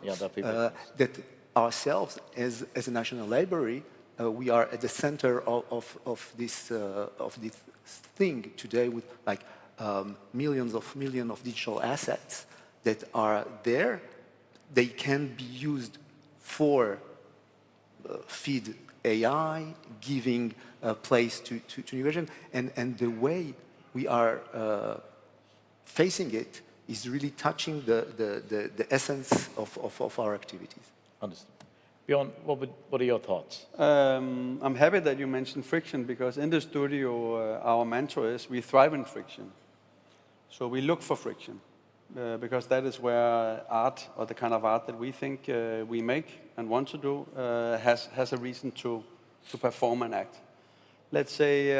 F: Yeah,
O: that ourselves, as a national library, we are at the center of this thing today, with like millions of digital assets that are there. They can be used for feed AI, giving a place to innovation, and the way we are facing it is really touching the essence of our activities.
F: Understood. Bjorn, what are your thoughts?
R: I'm happy that you mentioned friction, because in the studio, our mantra is we thrive in friction. So we look for friction, because that is where art, or the kind of art that we think we make and want to do, has a reason to perform and act. Let's say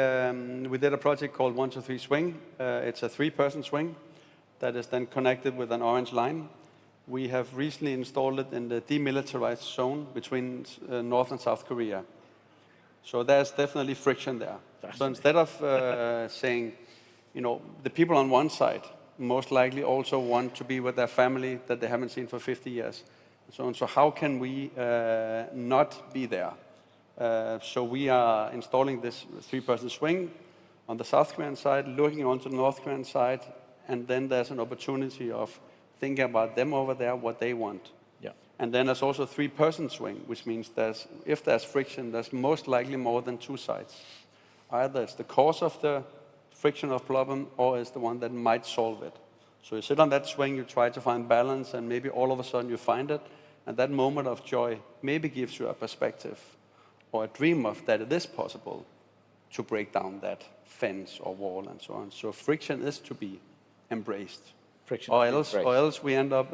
R: we did a project called 1, 2, 3 Swing. It's a 3-person swing that is then connected with an orange line. We have recently installed it in the demilitarized zone between North and South Korea. So there's definitely friction there. So instead of saying, the people on one side most likely also want to be with their family that they haven't seen for 50 years. So how can we not be there? So we are installing this 3-person swing on the South Korean side, looking onto the North Korean side, and then there's an opportunity of thinking about them over there, what they want.
F: Yeah.
R: And then there's also a 3-person swing, which means if there's friction, there's most likely more than 2 sides. Either it's the cause of the friction of problem, or it's the one that might solve it. So you sit on that swing, you try to find balance, and maybe all of a sudden you find it, and that moment of joy maybe gives you a perspective or a dream of that it is possible to break down that fence or wall and so on. So friction is to be embraced.
F: Friction
R: or
F: is embraced.
R: else we end up,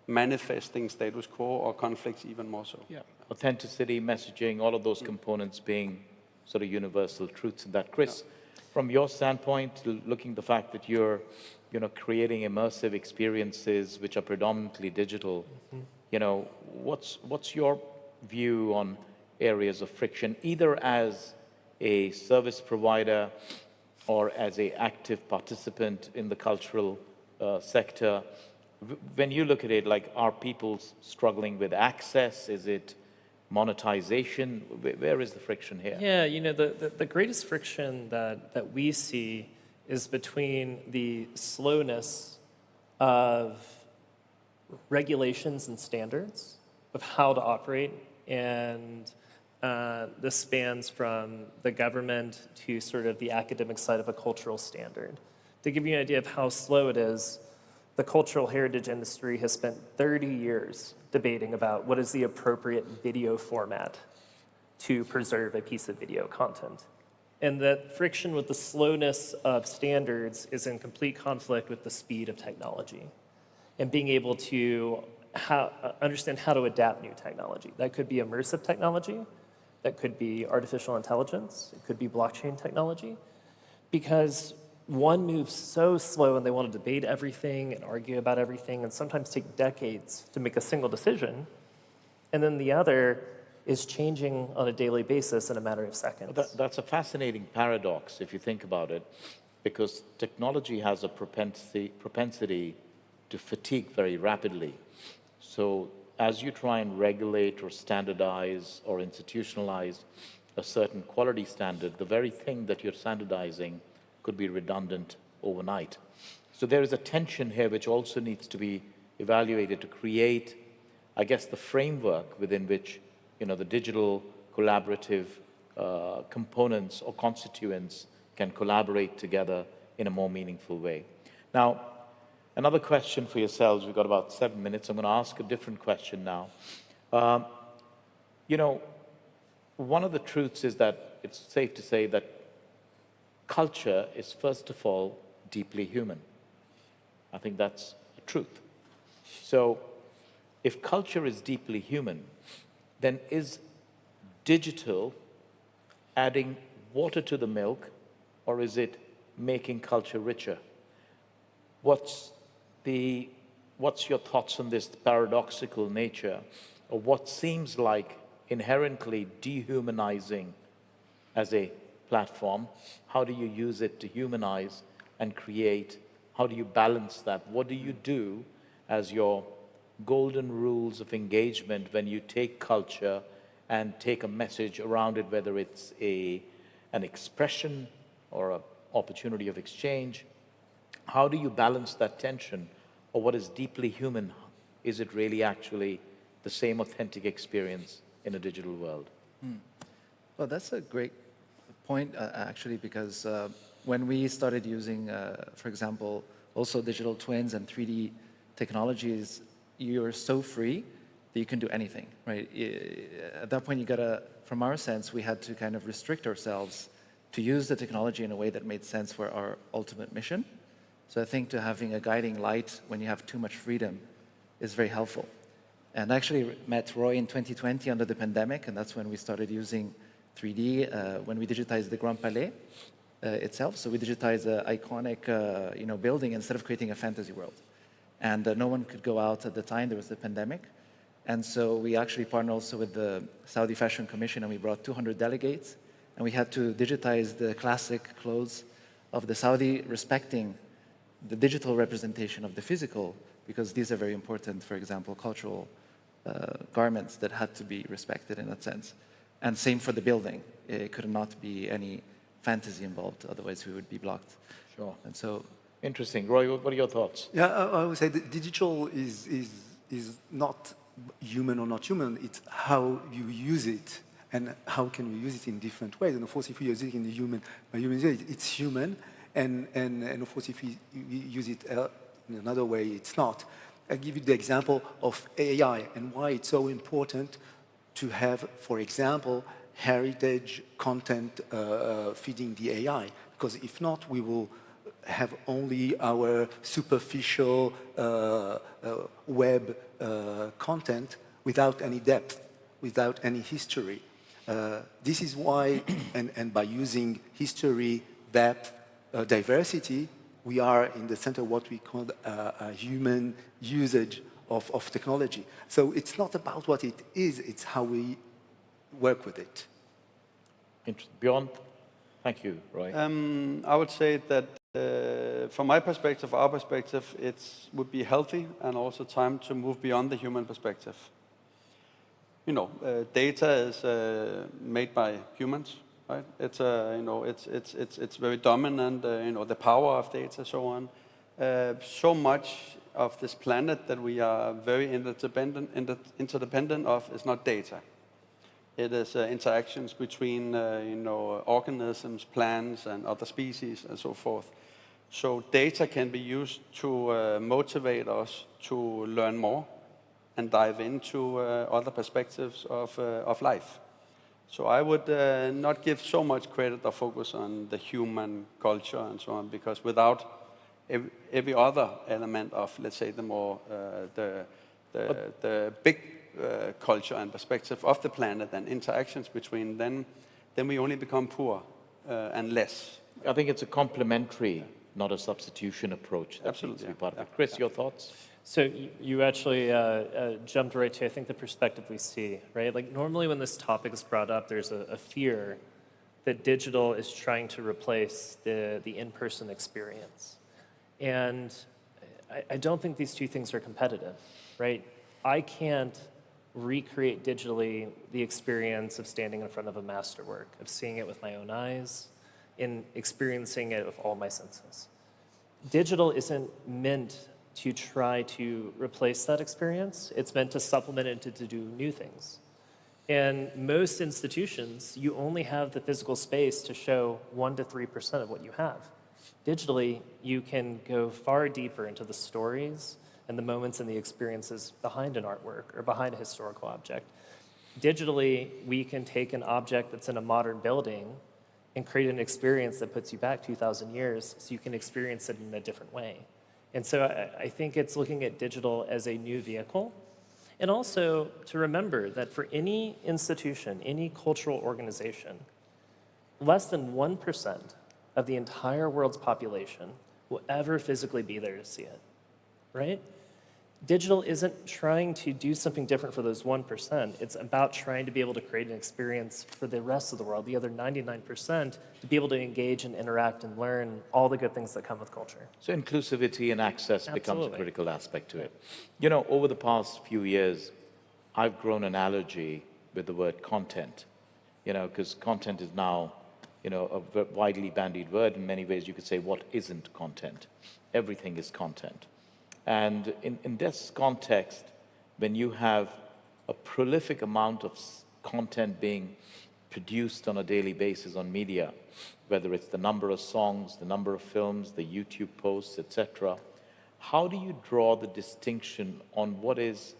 R: manifesting status quo or conflicts even more so.
F: Yeah. Authenticity, messaging, all of those components being sort of universal truths in that. Chris, from your standpoint, looking the fact that you're creating immersive experiences which are predominantly digital, what's your view on areas of friction, either as a service provider or as an active participant in the cultural sector? When you look at it, are people struggling with access? Is it monetization? Where is the friction here?
V: Yeah, the greatest friction that we see is between the slowness of regulations and standards of how to operate, and this spans from the government to sort of the academic side of a cultural standard. To give you an idea of how slow it is, the cultural heritage industry has spent 30 years debating about what is the appropriate video format to preserve a piece of video content. And that friction with the slowness of standards is in complete conflict with the speed of technology and being able to understand how to adapt new technology. That could be immersive technology, that could be artificial intelligence, it could be blockchain technology, because one moves so slow and they want to debate everything and argue about everything and sometimes take decades to make a single decision. And then the other is changing on a daily basis in a matter of seconds.
F: That's a fascinating paradox if you think about it, because technology has a propensity to fatigue very rapidly. So as you try and regulate or standardize or institutionalize a certain quality standard, the very thing that you're standardizing could be redundant overnight. So there is a tension here which also needs to be evaluated to create, I guess, the framework within which, you know, the digital collaborative components or constituents can collaborate together in a more meaningful way. Now, another question for yourselves. We've got about 7 minutes. I'm going to ask a different question now. You know, one of the truths is that it's safe to say that culture is, first of all, deeply human. I think that's a truth. So if culture is deeply human, then is digital adding water to the milk, or is it making culture richer? What's your thoughts on this paradoxical nature of what seems like inherently dehumanizing as a platform? How do you use it to humanize and create? How do you balance that? What do you do as your golden rules of engagement when you take culture and take a message around it, whether it's an expression or an opportunity of exchange? How do you balance that tension? Or what is deeply human, is it really actually the same authentic experience in a digital world?
M: Well, that's a great point, actually, because when we started using, for example, also digital twins and 3D technologies, you're so free that you can do anything, right? At that point, from our sense, we had to kind of restrict ourselves to use the technology in a way that made sense for our ultimate mission. So I think to having a guiding light when you have too much freedom is very helpful. And I actually met Roy in 2020 under the pandemic, and that's when we started using 3D, when we digitized the Grand Palais itself. So we digitized an iconic building instead of creating a fantasy world. And no one could go out at the time. There was the pandemic. And so we actually partnered also with the Saudi Fashion Commission, and we brought 200 delegates. And we had to digitize the classic clothes of the Saudi, respecting the digital representation of the physical, because these are very important, for example, cultural garments that had to be respected in that sense. And same for the building. It could not be any fantasy involved, otherwise we would be blocked.
F: Sure.
M: And so,
F: interesting. Roy, what are your thoughts?
O: Yeah, I would say that digital is not human or not human, it's how you use it and how can we use it in different ways. And of course, if we use it in the human way, it's human. And of course, if we use it in another way, it's not. I'll give you the example of AI and why it's so important to have, for example, heritage content feeding the AI. Because if not, we will have only our superficial web content without any depth, without any history. This is why, and by using history, depth, diversity, we are in the center of what we call a human usage of technology. So it's not about what it is, it's how we work with it.
F: Beyond? Thank you, Roy.
R: I would say that from my perspective, our perspective, it would be healthy and also time to move beyond the human perspective. You know, data is made by humans, right? It's it's very dominant. The power of data, so on. So much of this planet that we are very interdependent of is not data. It is interactions between organisms, plants, and other species, and so forth. So data can be used to motivate us to learn more and dive into other perspectives of life. So I would not give so much credit or focus on the human culture and so on, because without every other element of, let's say, the more the big culture and perspective of the planet and interactions between them, then we only become poor and less
F: I think it's a complementary, not a substitution approach that needs to be part of it. Chris, your thoughts?
V: So you actually jumped right to, I think, the perspective we see, right? Like normally when this topic is brought up, there's a fear that digital is trying to replace the in-person experience. And I don't think these two things are competitive, right? I can't recreate digitally the experience of standing in front of a masterwork, of seeing it with my own eyes, and experiencing it with all my senses. Digital isn't meant to try to replace that experience. It's meant to supplement it to do new things. And most institutions, you only have the physical space to show 1% to 3% of what you have. Digitally, you can go far deeper into the stories and the moments and the experiences behind an artwork or behind a historical object. Digitally, we can take an object that's in a modern building and create an experience that puts you back 2,000 years so you can experience it in a different way. And so I think it's looking at digital as a new vehicle. And also to remember that for any institution, any cultural organization, less than 1% of the entire world's population will ever physically be there to see it, right? Digital isn't trying to do something different for those 1%. It's about trying to be able to create an experience for the rest of the world, the other 99%, to be able to engage and interact and learn all the good things that come with culture.
F: So inclusivity and access becomes
V: Absolutely.
F: a critical aspect to it. You know, over the past few years, I've grown an allergy with the word content, you know, because content is now, you know, a widely bandied word. In many ways, you could say, what isn't content? Everything is content. And in this context, when you have a prolific amount of content being produced on a daily basis on media, whether it's the number of songs, the number of films, the YouTube posts, etc., how do you draw the distinction on what is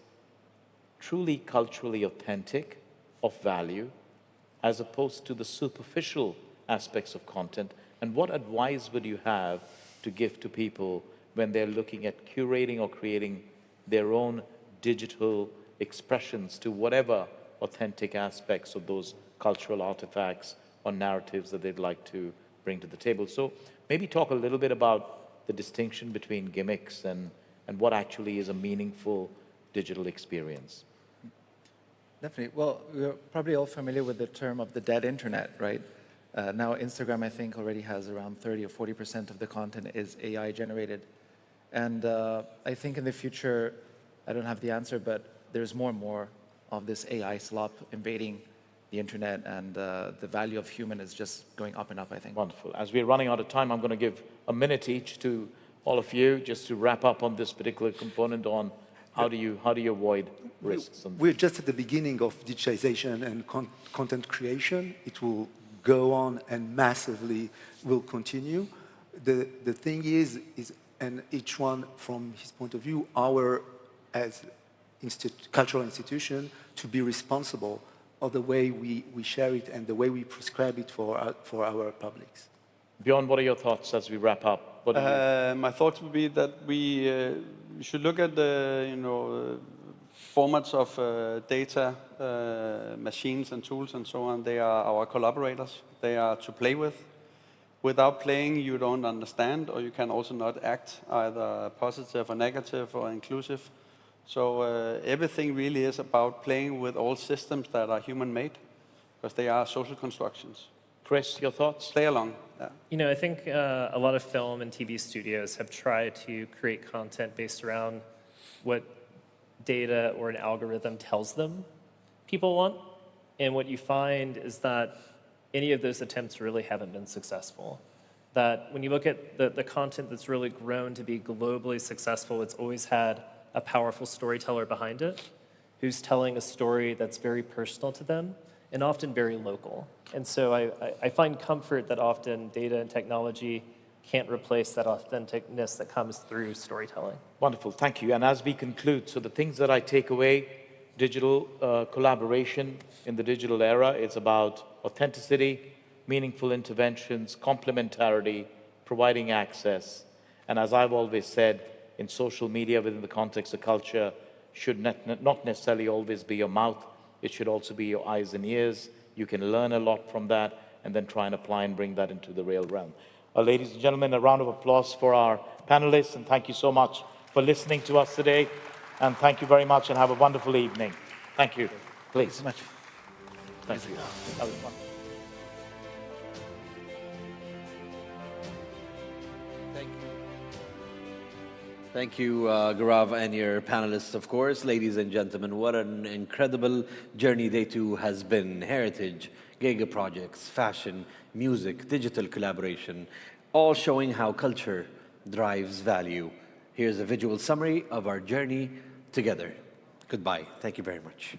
F: truly culturally authentic, of value, as opposed to the superficial aspects of content? And what advice would you have to give to people when they're looking at curating or creating their own digital expressions to whatever authentic aspects of those cultural artifacts or narratives that they'd like to bring to the table? So maybe talk a little bit about the distinction between gimmicks and what actually is a meaningful digital experience.
M: Definitely. Well, we're probably all familiar with the term of the dead internet, right? Now Instagram, I think, already has around 30 or 40% of the content is AI generated. And I think in the future, I don't have the answer, but there's more and more of this AI slop invading the internet, and the value of human is just going up and up, I think.
F: Wonderful. As we're running out of time, I'm going to give a minute each to all of you just to wrap up on this particular component on how do you avoid risks.
O: We're just at the beginning of digitization and content creation. It will go on and massively will continue. The thing is, and each one from his point of view, as cultural institution, to be responsible of the way we share it and the way we prescribe it for our publics.
F: Bjorn, what are your thoughts as we wrap up?
R: My thoughts would be that we should look at the formats of data, machines and tools and so on. They are our collaborators. They are to play with. Without playing, you don't understand, or you can also not act either positive or negative or inclusive. So everything really is about playing with all systems that are human-made, because they are social constructions.
F: Chris, your thoughts?
R: Play along. Yeah.
V: You know, I think a lot of film and TV studios have tried to create content based around what data or an algorithm tells them people want. And what you find is that any of those attempts really haven't been successful. That when you look at the content that's really grown to be globally successful, it's always had a powerful storyteller behind it who's telling a story that's very personal to them and often very local. And so I find comfort that often data and technology can't replace that authenticness that comes through storytelling.
F: Wonderful, thank you. And as we conclude, so the things that I take away, digital collaboration in the digital era, it's about authenticity, meaningful interventions, complementarity, providing access. And as I've always said, in social media within the context of culture, should not necessarily always be your mouth. It should also be your eyes and ears. You can learn a lot from that. and then try and apply and bring that into the real realm. Ladies and gentlemen, a round of applause for our panelists, and thank you so much for listening to us today. And thank you very much, and have a wonderful evening. Thank you. Please.
M: Thank you so much.
F: Thank you. That was fun.
B: Thank you, Gaurav, and your panelists, of course. Ladies and gentlemen, what an incredible journey Day2 has been. Heritage, Giga projects, fashion, music, digital collaboration, all showing how culture drives value. Here's a visual summary of our journey together. Goodbye. Thank you very much.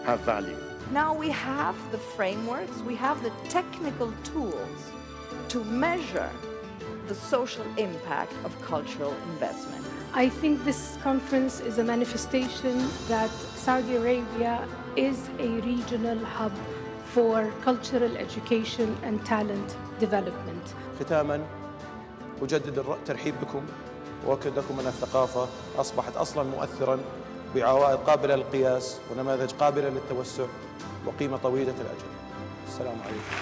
E: have value. Now we have the frameworks, we have the technical tools to measure the social impact of cultural investment.
J: I think this conference is a manifestation that Saudi Arabia is a regional hub for cultural education and talent development.
I: ختاما أجدد الترحيب بكم وأؤكد لكم أن الثقافة أصبحت أصلا مؤثرا بعوائد قابلة للقياس ونماذج قابلة للتوسع وقيمة طويلة الأجل. السلام عليكم.